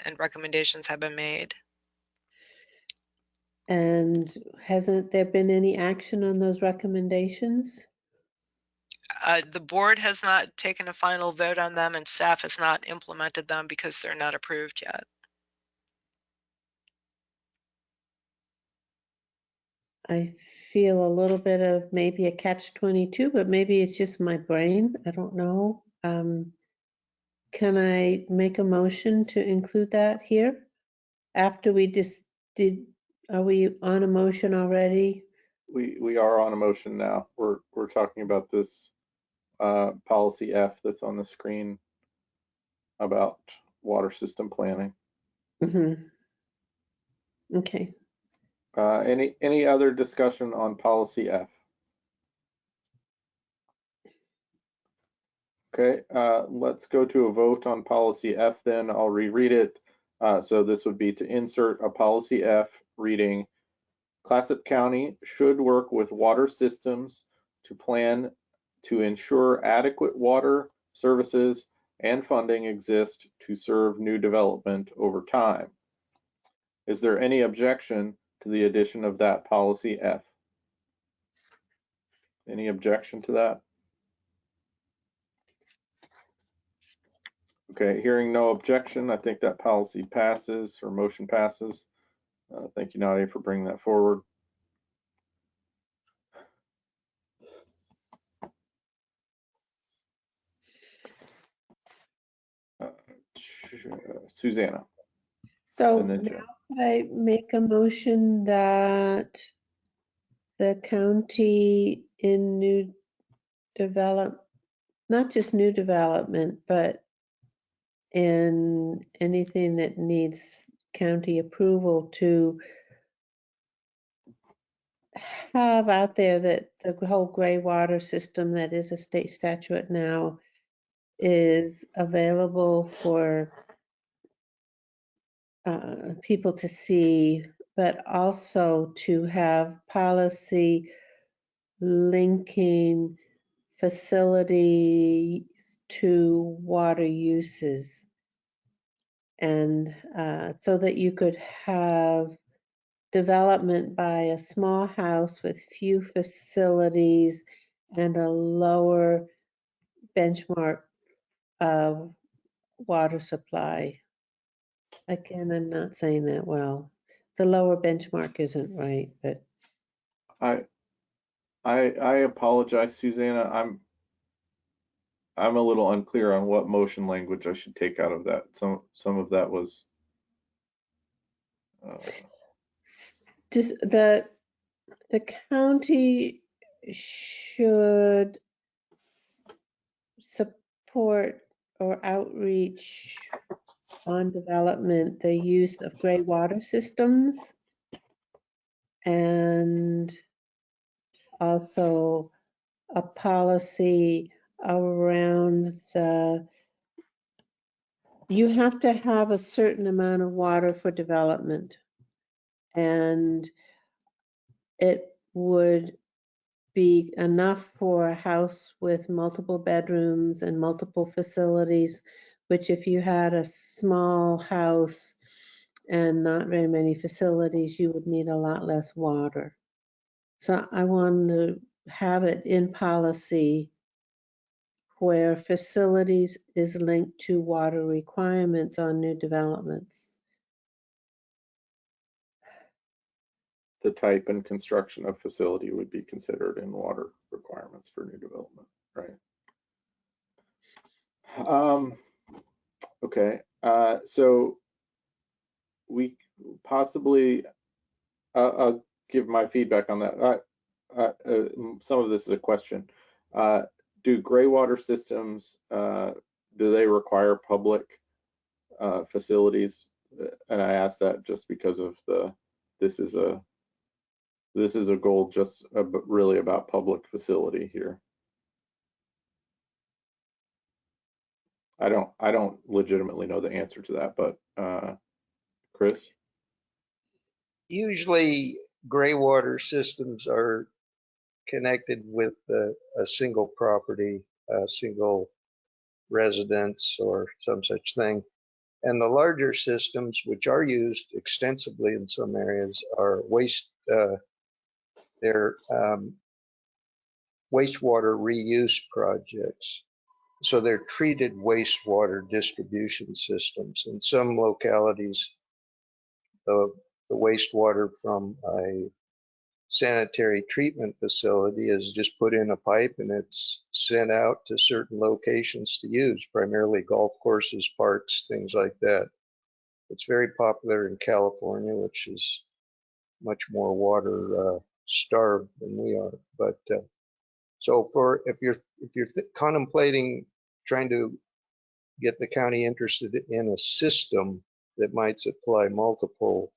and recommendations have been made. And hasn't there been any action on those recommendations? The board has not taken a final vote on them and staff has not implemented them because they're not approved yet. I feel a little bit of maybe a catch-22, but maybe it's just my brain. I don't know. Can I make a motion to include that here? After we just did, are we on a motion already? We are on a motion now. We're talking about this policy F that's on the screen about water system planning. Mm-hmm. Okay. Any other discussion on policy F? Okay, let's go to a vote on policy F then. I'll reread it. So this would be to insert a policy F reading, Clatsop County should work with water systems to plan to ensure adequate water services and funding exist to serve new development over time. Is there any objection to the addition of that policy F? Any objection to that? Okay, hearing no objection, I think that policy passes or motion passes. Thank you, Nadia, for bringing that forward. Susanna. So And then now Jim. could I make a motion that the county in new develop, not just new development, but in anything that needs county approval to have out there that the whole gray water system that is a state statute now is available for people to see, but also to have policy linking facilities to water uses. And so that you could have development by a small house with few facilities and a lower benchmark of water supply. Again, I'm not saying that well. The lower benchmark isn't right, but I apologize, Susanna. I'm a little unclear on what motion language I should take out of that. Some of that was just the county should support or outreach on development the use of gray water systems and also a policy around you have to have a certain amount of water for development, and it would be enough for a house with multiple bedrooms and multiple facilities, which if you had a small house and not very many facilities, you would need a lot less water. So I want to have it in policy where facilities is linked to water requirements on new developments. the type and construction of facility would be considered in water requirements for new development, right? Okay, so we possibly, I'll give my feedback on that. Some of this is a question. Do gray water systems, do they require public facilities? And I ask that just because of this is a goal just really about public facility here. I don't legitimately know the answer to that, but Chris? Usually gray water systems are connected with a single property, a single residence or some such thing. And the larger systems, which are used extensively in some areas, are they're wastewater reuse projects. So they're treated wastewater distribution systems. In some localities, the wastewater from a sanitary treatment facility is just put in a pipe and it's sent out to certain locations to use, primarily golf courses, parks, things like that. It's very popular in California, which is much more water starved than we are. But so if you're contemplating trying to get the county interested in a system that might supply multiple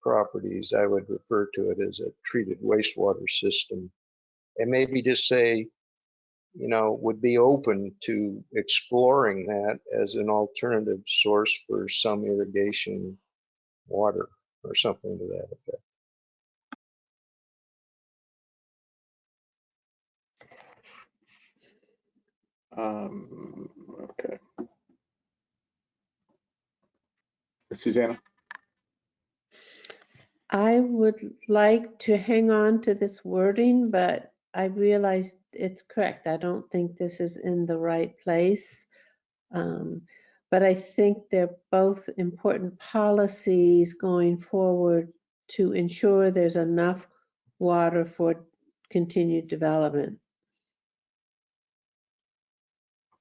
properties, I would refer to it as a treated wastewater system, and maybe just say, would be open to exploring that as an alternative source for some irrigation water or something to that effect. Okay. Susanna? I would like to hang on to this wording, but I realized it's correct. I don't think this is in the right place. But I think they're both important policies going forward to ensure there's enough water for continued development.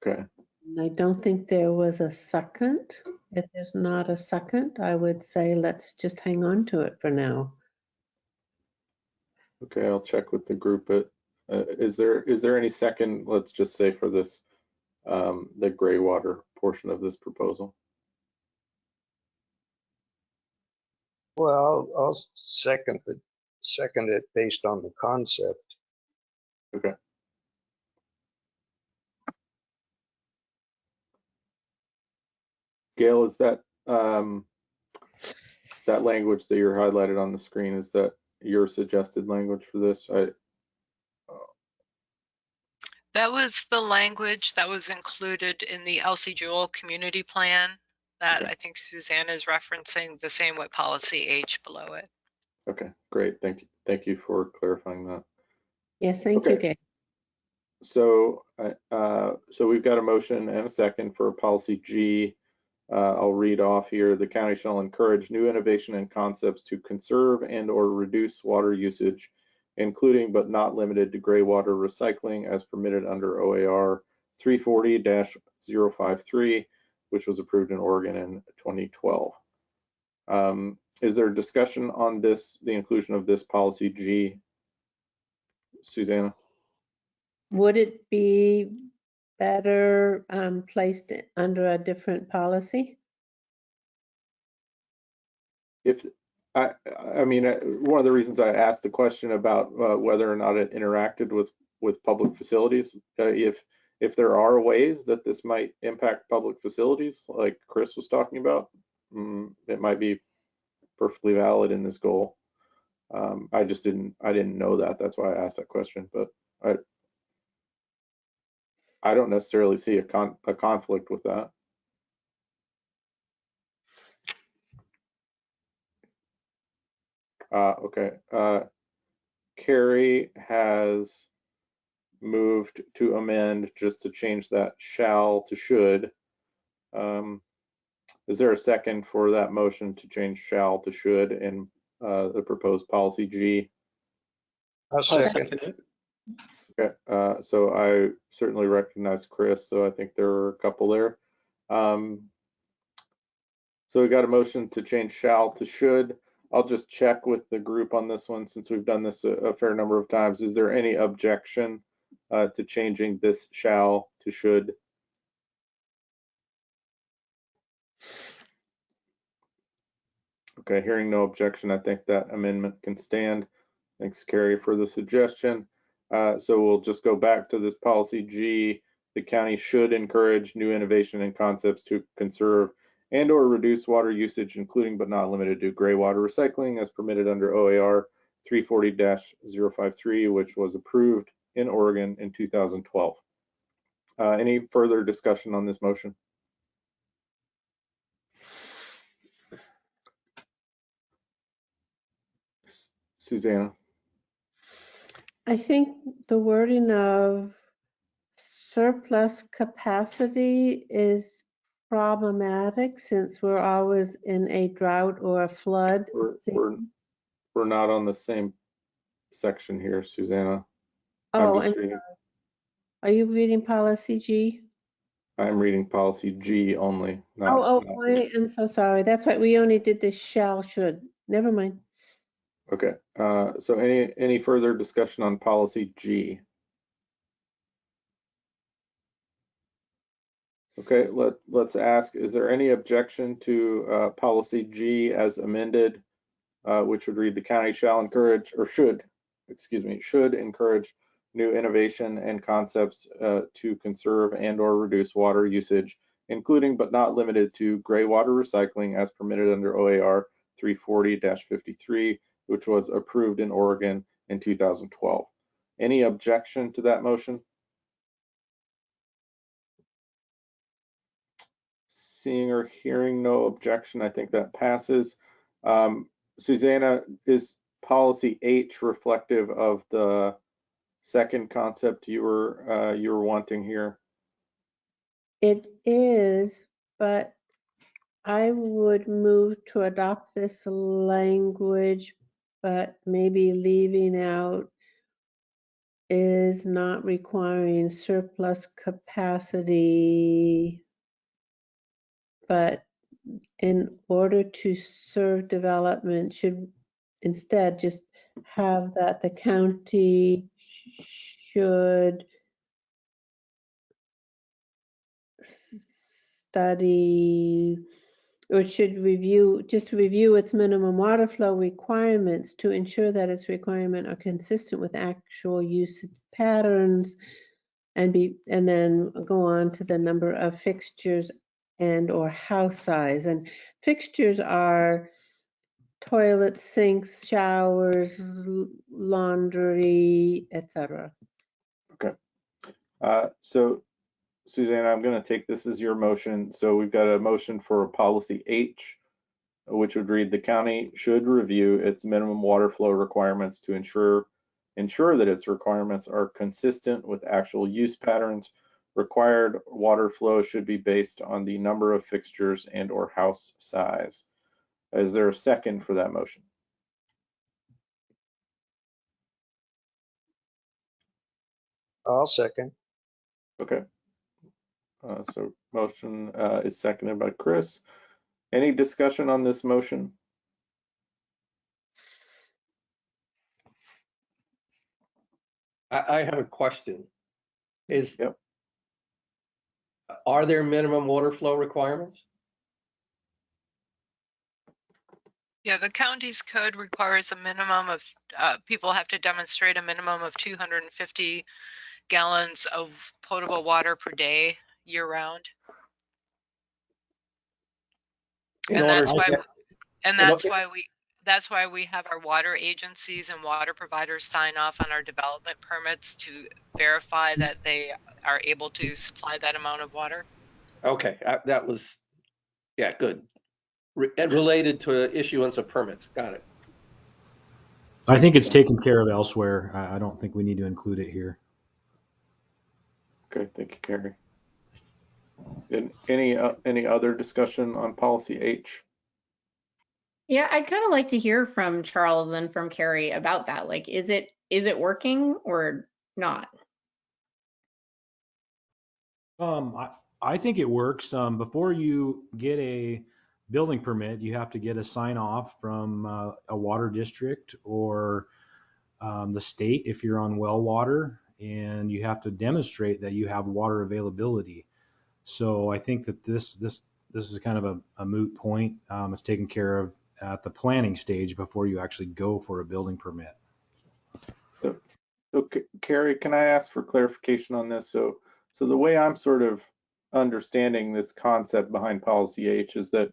Okay. And I don't think there was a second. If there's not a second, I would say let's just hang on to it for now. Okay, I'll check with the group. But is there any second? Let's just say for this, the gray water portion of this proposal. Well, I'll second it based on the concept. Okay. Gail, is that that language that you're highlighted on the screen, is that your suggested language for this? That was the language that was included in the Elsie Jewell community plan that I think Susanna is referencing, the same with policy H below it. Okay, great. Thank you for clarifying that. Yes, thank you, Gail. So, so we've got a motion and a second for policy G. I'll read off here. The county shall encourage new innovation and concepts to conserve and or reduce water usage, including but not limited to gray water recycling as permitted under OAR 340-053, which was approved in Oregon in 2012. Is there discussion on this, the inclusion of this policy G? Susanna? Would it be better placed under a different policy? If I mean, one of the reasons I asked the question about whether or not it interacted with public facilities, if there are ways that this might impact public facilities, like Chris was talking about, it might be perfectly valid in this goal. I didn't know that. That's why I asked that question. But I don't necessarily see a conflict with that. Okay. Carrie has moved to amend just to change that shall to should. Is there a second for that motion to change shall to should in the proposed policy G? I'll second it. Okay, so I certainly recognize Chris, so I think there are a couple there. So we got a motion to change shall to should. I'll just check with the group on this one since we've done this a fair number of times. Is there any objection to changing this shall to should? Okay, hearing no objection, I think that amendment can stand. Thanks, Carrie, for the suggestion. So we'll just go back to this policy G. the county should encourage new innovation and concepts to conserve and or reduce water usage, including but not limited to gray water recycling as permitted under OAR 340-053, which was approved in Oregon in 2012. Any further discussion on this motion? Susanna? I think the wording of surplus capacity is problematic since we're always in a drought or a flood. We're not on the same section here, Susanna. Oh, I'm just reading. Are you reading policy G? I'm reading policy G only. Not, Oh, not I am so sorry. That's right. We only did the shall, should. Never mind. Okay. So any further discussion on policy G? Okay, let's ask, is there any objection to policy G as amended, which would read the county shall encourage, or should, excuse me, should encourage new innovation and concepts to conserve and or reduce water usage, including but not limited to gray water recycling as permitted under OAR 340-53, which was approved in Oregon in 2012. Any objection to that motion? Seeing or hearing no objection, I think that passes. Susanna, is policy H reflective of the second concept you were wanting here? It is, but I would move to adopt this language, but maybe leaving out is not requiring surplus capacity, but in order to serve development should instead just have that the county should study or should review its minimum water flow requirements to ensure that its requirements are consistent with actual usage patterns and then go on to the number of fixtures and or house size. And fixtures are toilets, sinks, showers, laundry, etc. Okay. So Susanna, I'm going to take this as your motion. So we've got a motion for policy H, which would read the county should review its minimum water flow requirements to ensure that its requirements are consistent with actual use patterns. Required water flow should be based on the number of fixtures and or house size. Is there a second for that motion? I'll second. Okay. So motion is seconded by Chris. Any discussion on this motion? I have a question. Yep. Are there minimum water flow requirements? Yeah, the county's code requires a minimum of, people have to demonstrate a minimum of 250 gallons of potable water per day year round. And that's why we have our water agencies and water providers sign off on our development permits to verify that they are able to supply that amount of water. Okay, that was, yeah, good. Related to issuance of permits. Got it. I think it's taken care of elsewhere. I don't think we need to include it here. Okay, thank you, Carrie. And any other discussion on policy H? Yeah, I'd kind of like to hear from Charles and from Carrie about that. Like, is it working or not? I think it works. Before you get a building permit, you have to get a sign off from a water district or the state if you're on well water, and you have to demonstrate that you have water availability. So I think that this is kind of a moot point. It's taken care of at the planning stage before you actually go for a building permit. So Carrie, can I ask for clarification on this? So So the way I'm sort of understanding this concept behind policy H is that,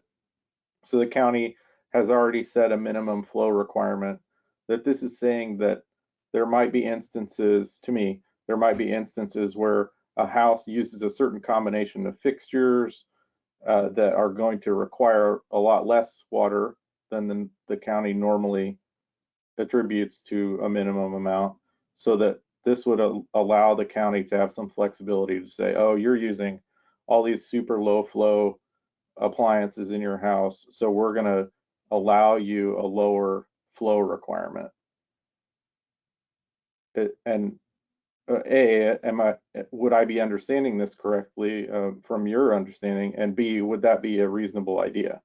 so the county has already set a minimum flow requirement, that this is saying that there might be instances, to me, there might be instances where a house uses a certain combination of fixtures that are going to require a lot less water than the county normally attributes to a minimum amount, so that this would allow the county to have some flexibility to say, oh, you're using all these super low flow appliances in your house, so we're going to allow you a lower flow requirement. And would I be understanding this correctly from your understanding? And B, would that be a reasonable idea?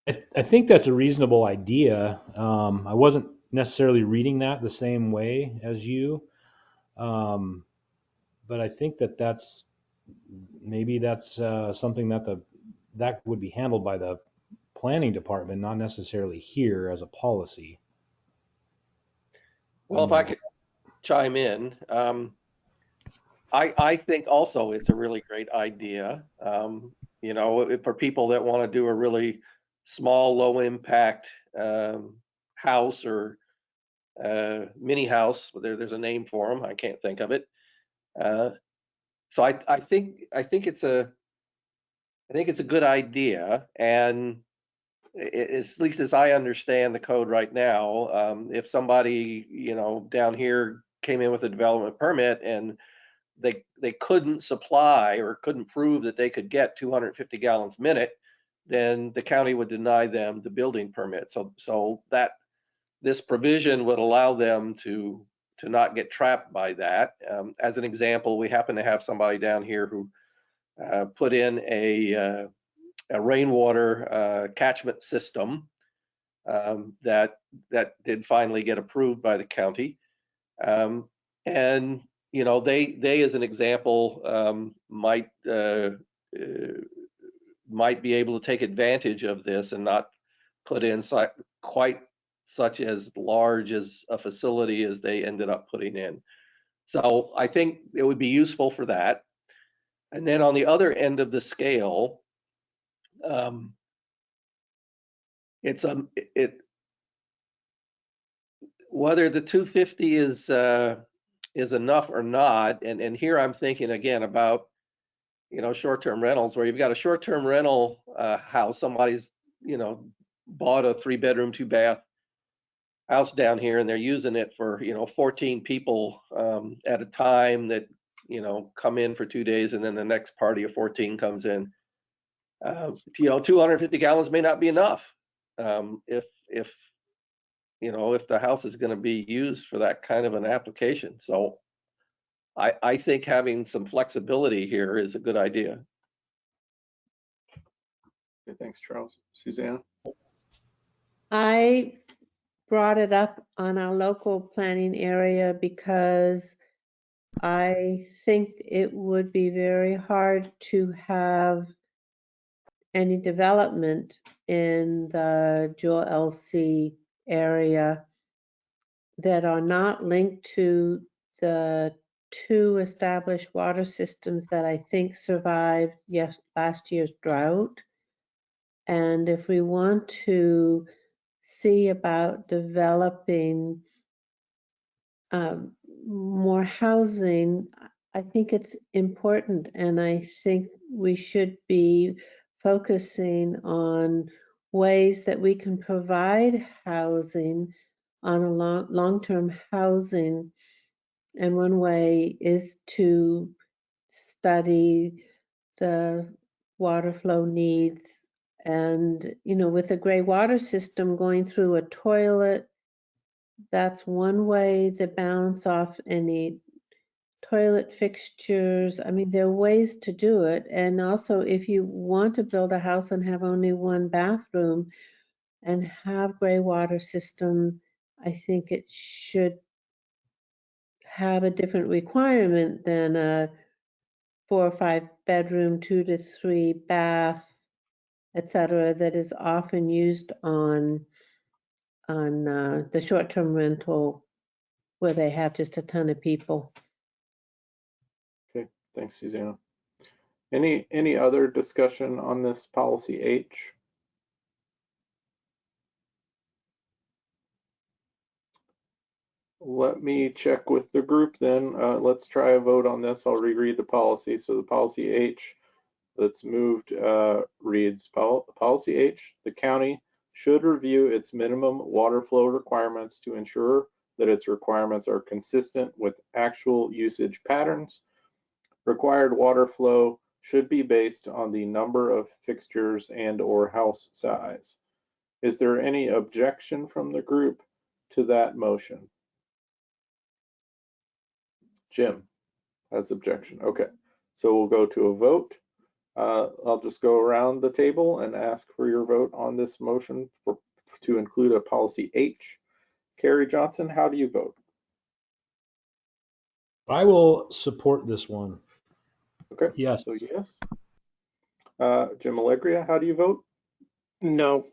I think that's a reasonable idea. I wasn't necessarily reading that the same way as you, but I think that's maybe that's something that would be handled by the planning department, not necessarily here as a policy. Well, if I could chime in, I think also it's a really great idea. You know, for people that want to do a really small, low impact house or mini house, there's a name for them. I can't think of it. So I think it's a good idea, and at least as I understand the code right now, if somebody, you know, down here came in with a development permit and they couldn't supply or couldn't prove that they could get 250 gallons a minute, then the county would deny them the building permit. So that this provision would allow them to not get trapped by that. As an example, we happen to have somebody down here who put in a rainwater catchment system that did finally get approved by the county, and you know, they as an example might be able to take advantage of this and not put in quite such as large as a facility as they ended up putting in. So I think it would be useful for that. And then on the other end of the scale, whether the 250 is enough or not, and here I'm thinking again about, you know, short-term rentals, where you've got a short-term rental house, somebody's, you know, bought a 3-bedroom, 2-bath house down here, and they're using it for, you know, 14 people at a time that, you know, come in for 2 days, and then the next party of 14 comes in. You know, 250 gallons may not be enough if you know, if the house is going to be used for that kind of an application. So I think having some flexibility here is a good idea. Okay, thanks, Charles. Suzanne? I brought it up on our local planning area because I think it would be very hard to have any development in the Jewel LC area that are not linked to the 2 established water systems that I think survived last year's drought. And if we want to see about developing more housing, I think it's important, and I think we should be focusing on ways that we can provide housing on a long-term housing. And one way is to study the water flow needs. And, you know, with a gray water system going through a toilet, that's one way to bounce off any toilet fixtures. I mean, there are ways to do it. And also, if you want to build a house and have only 1 bathroom and have gray water system, I think it should have a different requirement than a 4 or 5 bedroom, 2 to 3 bath, etc., that is often used on the short-term rental where they have just a ton of people. Okay, thanks, Susanna. Any other discussion on this policy H? Let me check with the group then. Let's try a vote on this. I'll reread the policy. So the policy H that's moved reads, Policy H, the county should review its minimum water flow requirements to ensure that its requirements are consistent with actual usage patterns. Required water flow should be based on the number of fixtures and/or house size. Is there any objection from the group to that motion? Jim has objection. Okay, so we'll go to a vote. I'll just go around the table and ask for your vote on this motion to include a policy H. Carrie Johnson, how do you vote? I will support this one. Okay, yes. So yes. Jim Allegria, how do you vote? No.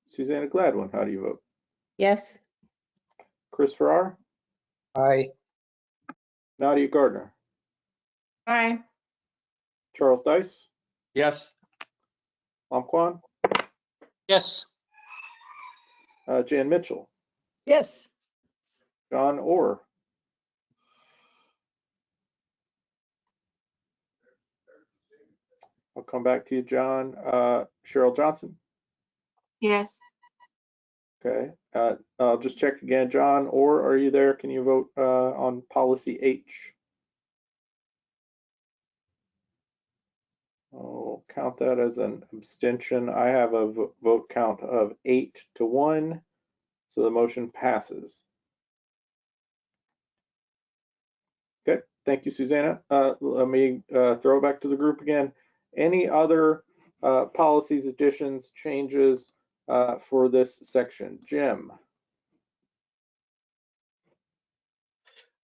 Susanna Gladwin, how do you vote? Yes. Chris Farrar? Aye. Nadia Gardner? Aye. Charles Dice? Yes. Lam Quan? Yes. Jan Mitchell? Yes. John Orr? I'll come back to you, John. Cheryl Johnson? Yes. Okay, I'll just check again. John Orr, are you there? Can you vote on policy H? I'll count that as an abstention. I have a vote count of 8-1, so the motion passes. Okay, thank you, Susanna. Let me throw it back to the group again. Any other policies, additions, changes for this section? Jim?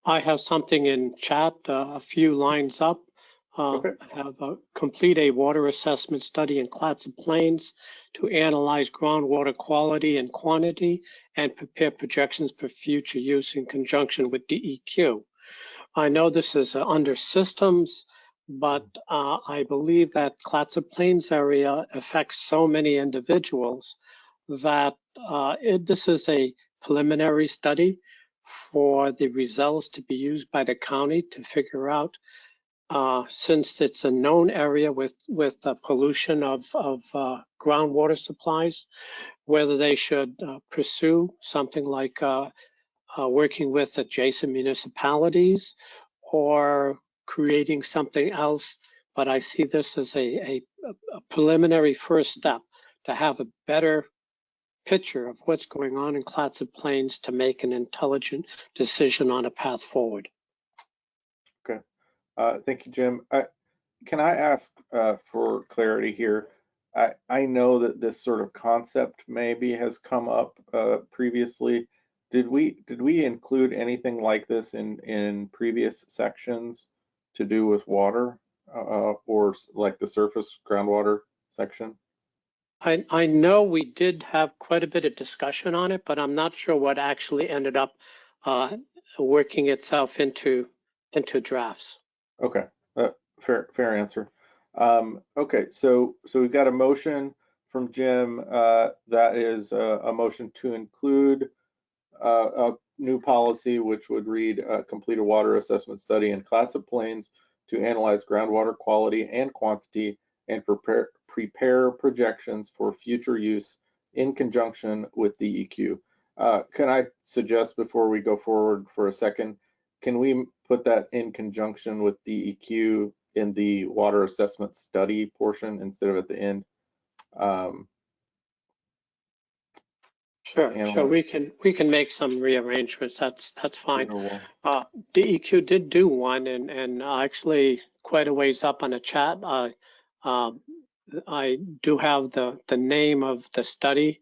I have something in chat, a few lines up. Okay. Have complete a water assessment study in Clatsop Plains to analyze groundwater quality and quantity and prepare projections for future use in conjunction with DEQ. I know this is under systems, but I believe that Clatsop Plains area affects so many individuals that this is a preliminary study for the results to be used by the county to figure out, since it's a known area with pollution of groundwater supplies, whether they should pursue something like working with adjacent municipalities or creating something else. But I see this as a preliminary first step to have a better picture of what's going on in Clatsop Plains to make an intelligent decision on a path forward. Okay, thank you, Jim. Can I ask for clarity here? I know that this sort of concept maybe has come up previously. Did we include anything like this in previous sections to do with water or like the surface groundwater section? I know we did have quite a bit of discussion on it, but I'm not sure what actually ended up working itself into drafts. Okay, fair answer. Okay, so we've got a motion from Jim that is a motion to include a new policy which would read complete a water assessment study in Clatsop Plains to analyze groundwater quality and quantity and prepare projections for future use in conjunction with DEQ. Can I suggest before we go forward for a second, can we put that in conjunction with DEQ in the water assessment study portion instead of at the end? Sure. We can make some rearrangements. That's fine. DEQ did do one, and actually quite a ways up on the chat. I do have the name of the study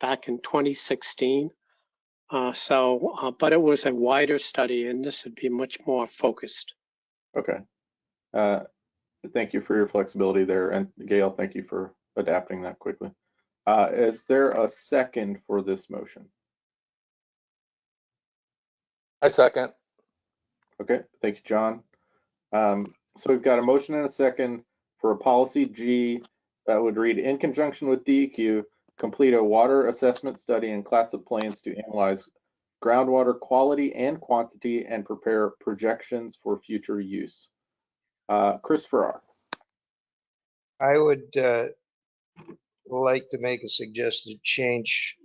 back in 2016. But it was a wider study, and this would be much more focused. Okay. Thank you for your flexibility there, and Gail, thank you for adapting that quickly. Is there a second for this motion? I second. Okay, thank you, John. So we've got a motion and a second for a policy G that would read, in conjunction with DEQ, complete a water assessment study in Clatsop Plains to analyze groundwater quality and quantity and prepare projections for future use. Chris Farrar. I would like to make a suggested change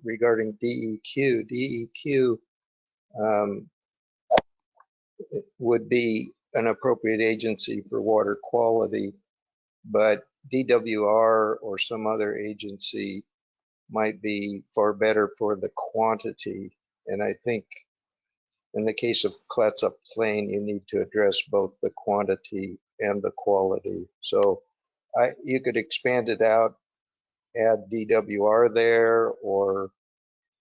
regarding DEQ. DEQ would be an appropriate agency for water quality, but DWR or some other agency might be far better for the quantity. And I think in the case of Clatsop Plain, you need to address both the quantity and the quality. So you could expand it out, add DWR there, or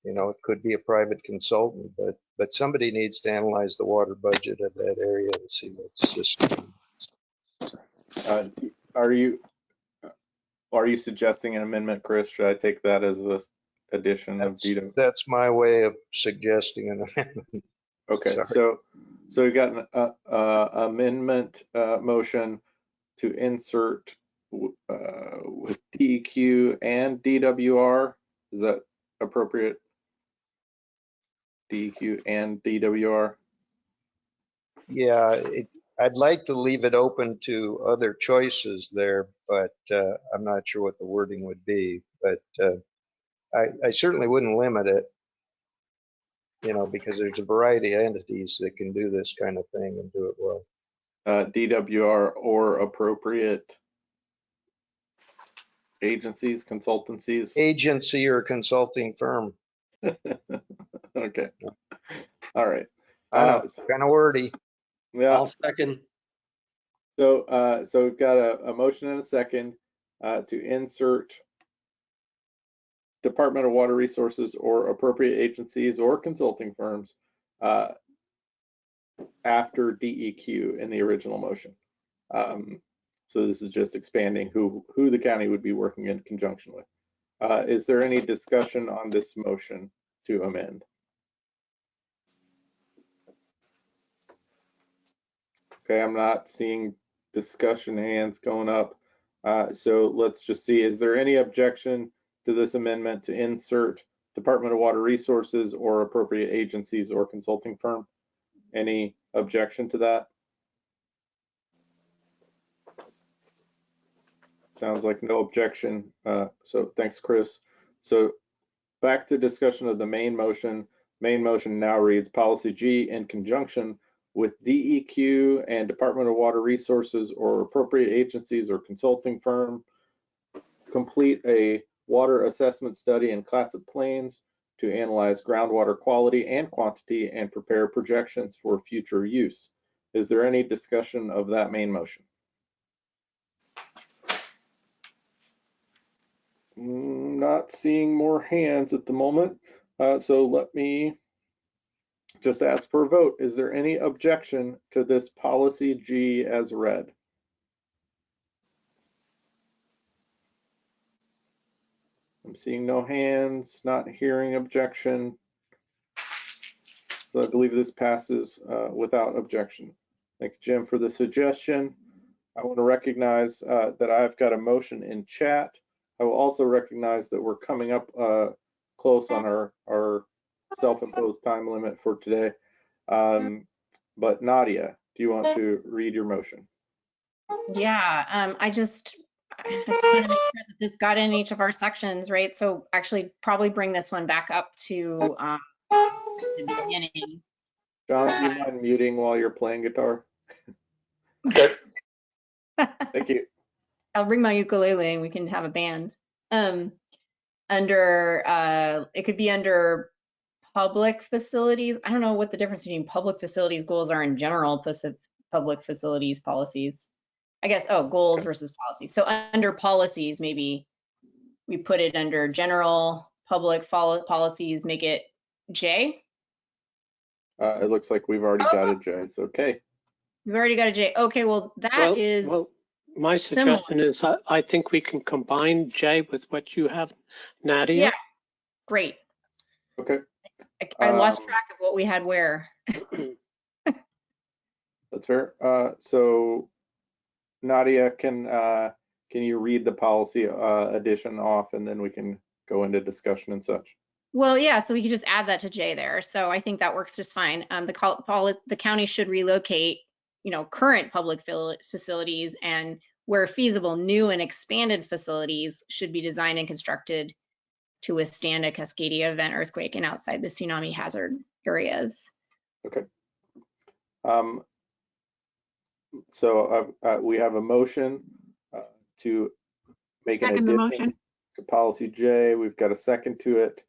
it could be a private consultant, but somebody needs to analyze the water budget of that area and see what's just. Are you suggesting an amendment, Chris? Should I take that as a addition of DWR? That's my way of suggesting an amendment. Okay, Sorry. so we got an amendment motion to insert with DEQ and DWR. Is that appropriate? DEQ and DWR. Yeah, I'd like to leave it open to other choices there, but I'm not sure what the wording would be. But I certainly wouldn't limit it, because there's a variety of entities that can do this kind of thing and do it well. DWR or appropriate agencies, consultancies? Agency or consulting firm. Okay. All right. I know, it's kind of wordy. Yeah. I'll second. So we've got a motion and a second to insert Department of Water Resources or appropriate agencies or consulting firms after DEQ in the original motion. So this is just expanding who the county would be working in conjunction with. Is there any discussion on this motion to amend? Okay, I'm not seeing discussion hands going up. So let's just see, is there any objection to this amendment to insert Department of Water Resources or appropriate agencies or consulting firm? Any objection to that? Sounds like no objection. So thanks, Chris. So back to discussion of the main motion. Main motion now reads policy G in conjunction with DEQ and Department of Water Resources or appropriate agencies or consulting firm, complete a water assessment study in Clatsop Plains to analyze groundwater quality and quantity and prepare projections for future use. Is there any discussion of that main motion? Not seeing more hands at the moment. So let me just ask for a vote. Is there any objection to this policy G as read? I'm seeing no hands, not hearing objection. So I believe this passes without objection. Thank you, Jim, for the suggestion. I want to recognize that I've got a motion in chat. I will also recognize that we're coming up close on our self-imposed time limit for today. But Nadia, do you want to read your motion? Yeah, I just want to make sure that this got in each of our sections, right? So actually probably bring this one back up to the beginning. John, do you mind muting while you're playing guitar? Okay. Thank you. I'll bring my ukulele and we can have a band. It could be under public facilities. I don't know what the difference between public facilities goals are in general, public facilities policies. I guess, goals versus policies. So under policies, maybe we put it under general public policies, make it J. It looks like we've already got a J. It's okay. We've already got a J. Okay, well, Well, my suggestion is I think we can combine J with what you have, Nadia. Yeah, great. Okay. I lost track of what we had where. That's fair. So Nadia, can you read the policy addition off, and then we can go into discussion and such? Well, yeah, so we could just add that to J there. So I think that works just fine. The county should relocate, current public facilities, and where feasible, new and expanded facilities should be designed and constructed to withstand a Cascadia event, earthquake, and outside the tsunami hazard areas. Okay. So we have a motion to make an addition to policy J. We've got a second to it.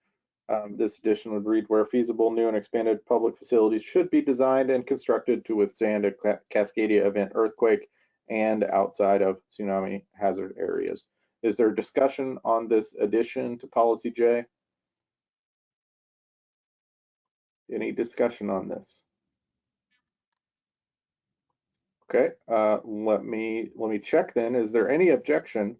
This addition would read, where feasible, new and expanded public facilities should be designed and constructed to withstand a Cascadia event, earthquake, and outside of tsunami hazard areas. Is there discussion on this addition to policy J? Any discussion on this? Okay, let me check then. Is there any objection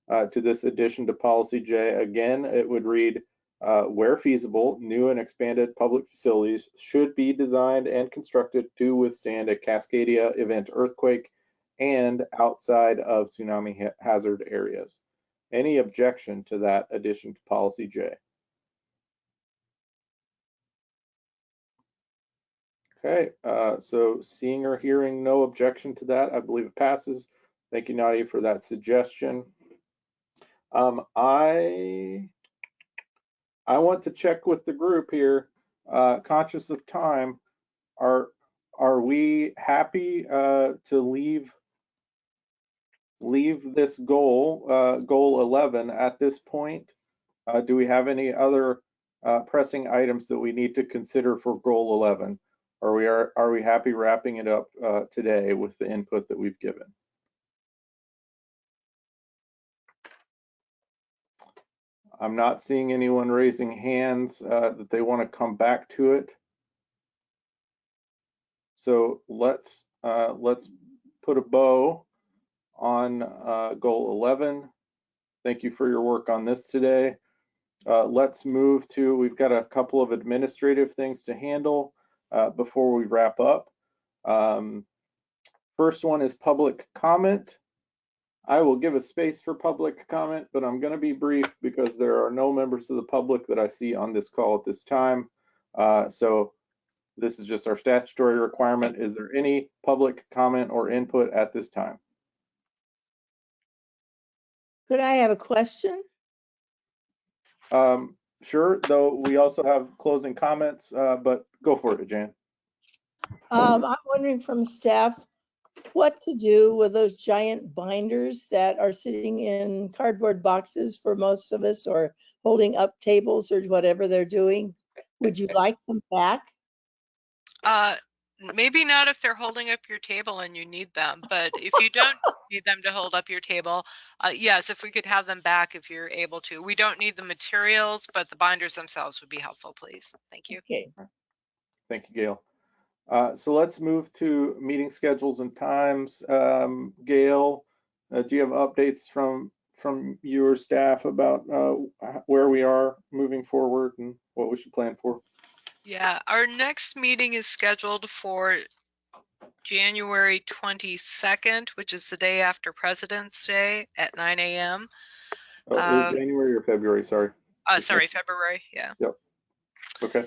to this addition to policy J? Again, it would read, where feasible, new and expanded public facilities should be designed and constructed to withstand a Cascadia event, earthquake, and outside of tsunami hazard areas. Any objection to that addition to policy J? Okay, so seeing or hearing no objection to that, I believe it passes. Thank you, Nadia, for that suggestion. I want to check with the group here, conscious of time. Are we happy to leave this goal, goal 11 at this point? Do we have any other pressing items that we need to consider for goal 11? Are we happy wrapping it up today with the input that we've given? I'm not seeing anyone raising hands that they want to come back to it. So let's put a bow on goal 11. Thank you for your work on this today. Let's move to, we've got a couple of administrative things to handle before we wrap up. First one is public comment. I will give a space for public comment, but I'm going to be brief because there are no members of the public that I see on this call at this time. So this is just our statutory requirement. Is there any public comment or input at this time? Could I have a question? Sure, though we also have closing comments, but go for it, Jan. I'm wondering from staff what to do with those giant binders that are sitting in cardboard boxes for most of us, or holding up tables or whatever they're doing. Would you like them back? Maybe not if they're holding up your table and you need them, but if you don't need them to hold up your table, yes, if we could have them back if you're able to. We don't need the materials, but the binders themselves would be helpful, please. Thank you. Okay. Thank you, Gail. So let's move to meeting schedules and times. Gail, do you have updates from your staff about where we are moving forward and what we should plan for? Yeah, our next meeting is scheduled for January 22nd, which is the day after President's Day at 9 a.m. January or February, sorry. Sorry, February, yeah. Yep. Okay.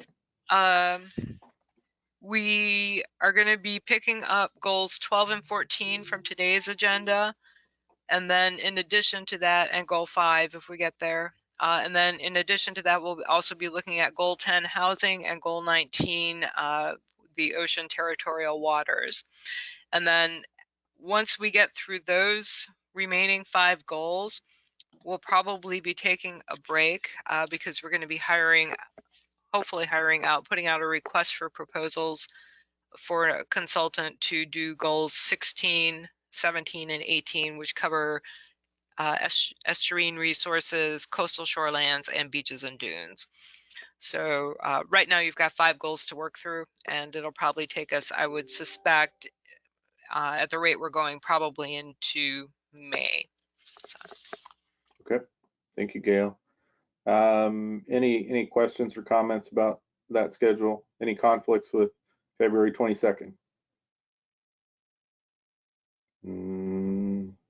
We are going to be picking up goals 12 and 14 from today's agenda. And then in addition to that, and goal 5 if we get there. And then in addition to that, we'll also be looking at goal 10, housing, and goal 19, the ocean territorial waters. And then once we get through those remaining 5 goals, we'll probably be taking a break because we're going to be hopefully putting out a request for proposals for a consultant to do goals 16, 17, and 18, which cover estuarine resources, coastal shorelands, and beaches and dunes. So right now you've got 5 goals to work through, and it'll probably take us, I would suspect, at the rate we're going, probably into May. So. Okay, thank you, Gail. Any questions or comments about that schedule? Any conflicts with February 22nd?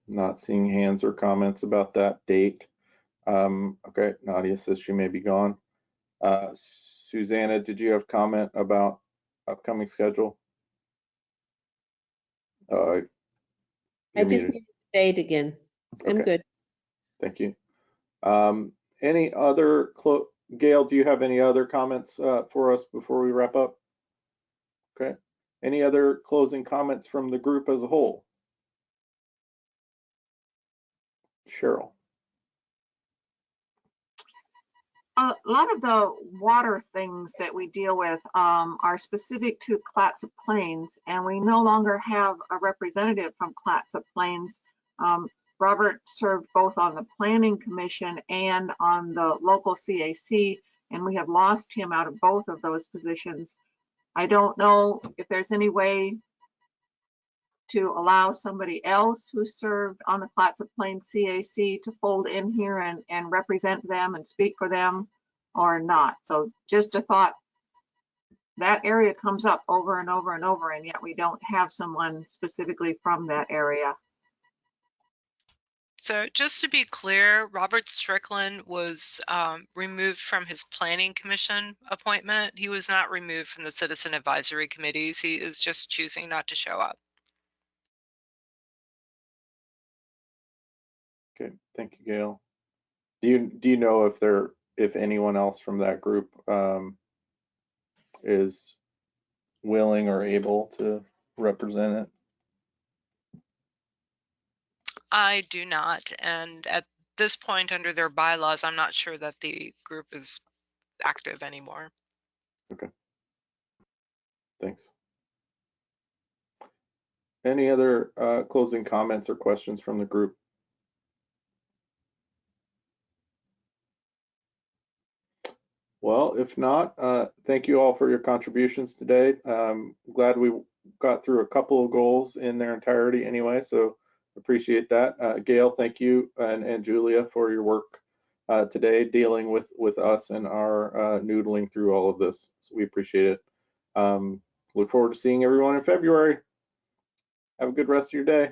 Not seeing hands or comments about that date. Okay, Nadia says she may be gone. Susanna, did you have comment about upcoming schedule? I just need the date again. I'm Okay. good. Thank you. Any other, Gail, do you have any other comments for us before we wrap up? Okay. Any other closing comments from the group as a whole? Cheryl. A lot of the water things that we deal with are specific to Clatsop Plains, and we no longer have a representative from Clatsop Plains. Robert served both on the Planning Commission and on the local CAC, and we have lost him out of both of those positions. I don't know if there's any way to allow somebody else who served on the Clatsop Plains CAC to fold in here and represent them and speak for them or not. So just a thought, that area comes up over and over and over, and yet we don't have someone specifically from that area. So just to be clear, Robert Strickland was removed from his Planning Commission appointment. He was not removed from the Citizen Advisory Committees. He is just choosing not to show up. Okay, thank you, Gail. Do you know if anyone else from that group is willing or able to represent it? I do not, and at this point under their bylaws, I'm not sure that the group is active anymore. Okay, thanks. Any other closing comments or questions from the group? Well, if not, thank you all for your contributions today. Glad we got through a couple of goals in their entirety anyway, so appreciate that. Gail, thank you, and Julia for your work today dealing with us and our noodling through all of this. So we appreciate it. Look forward to seeing everyone in February. Have a good rest of your day.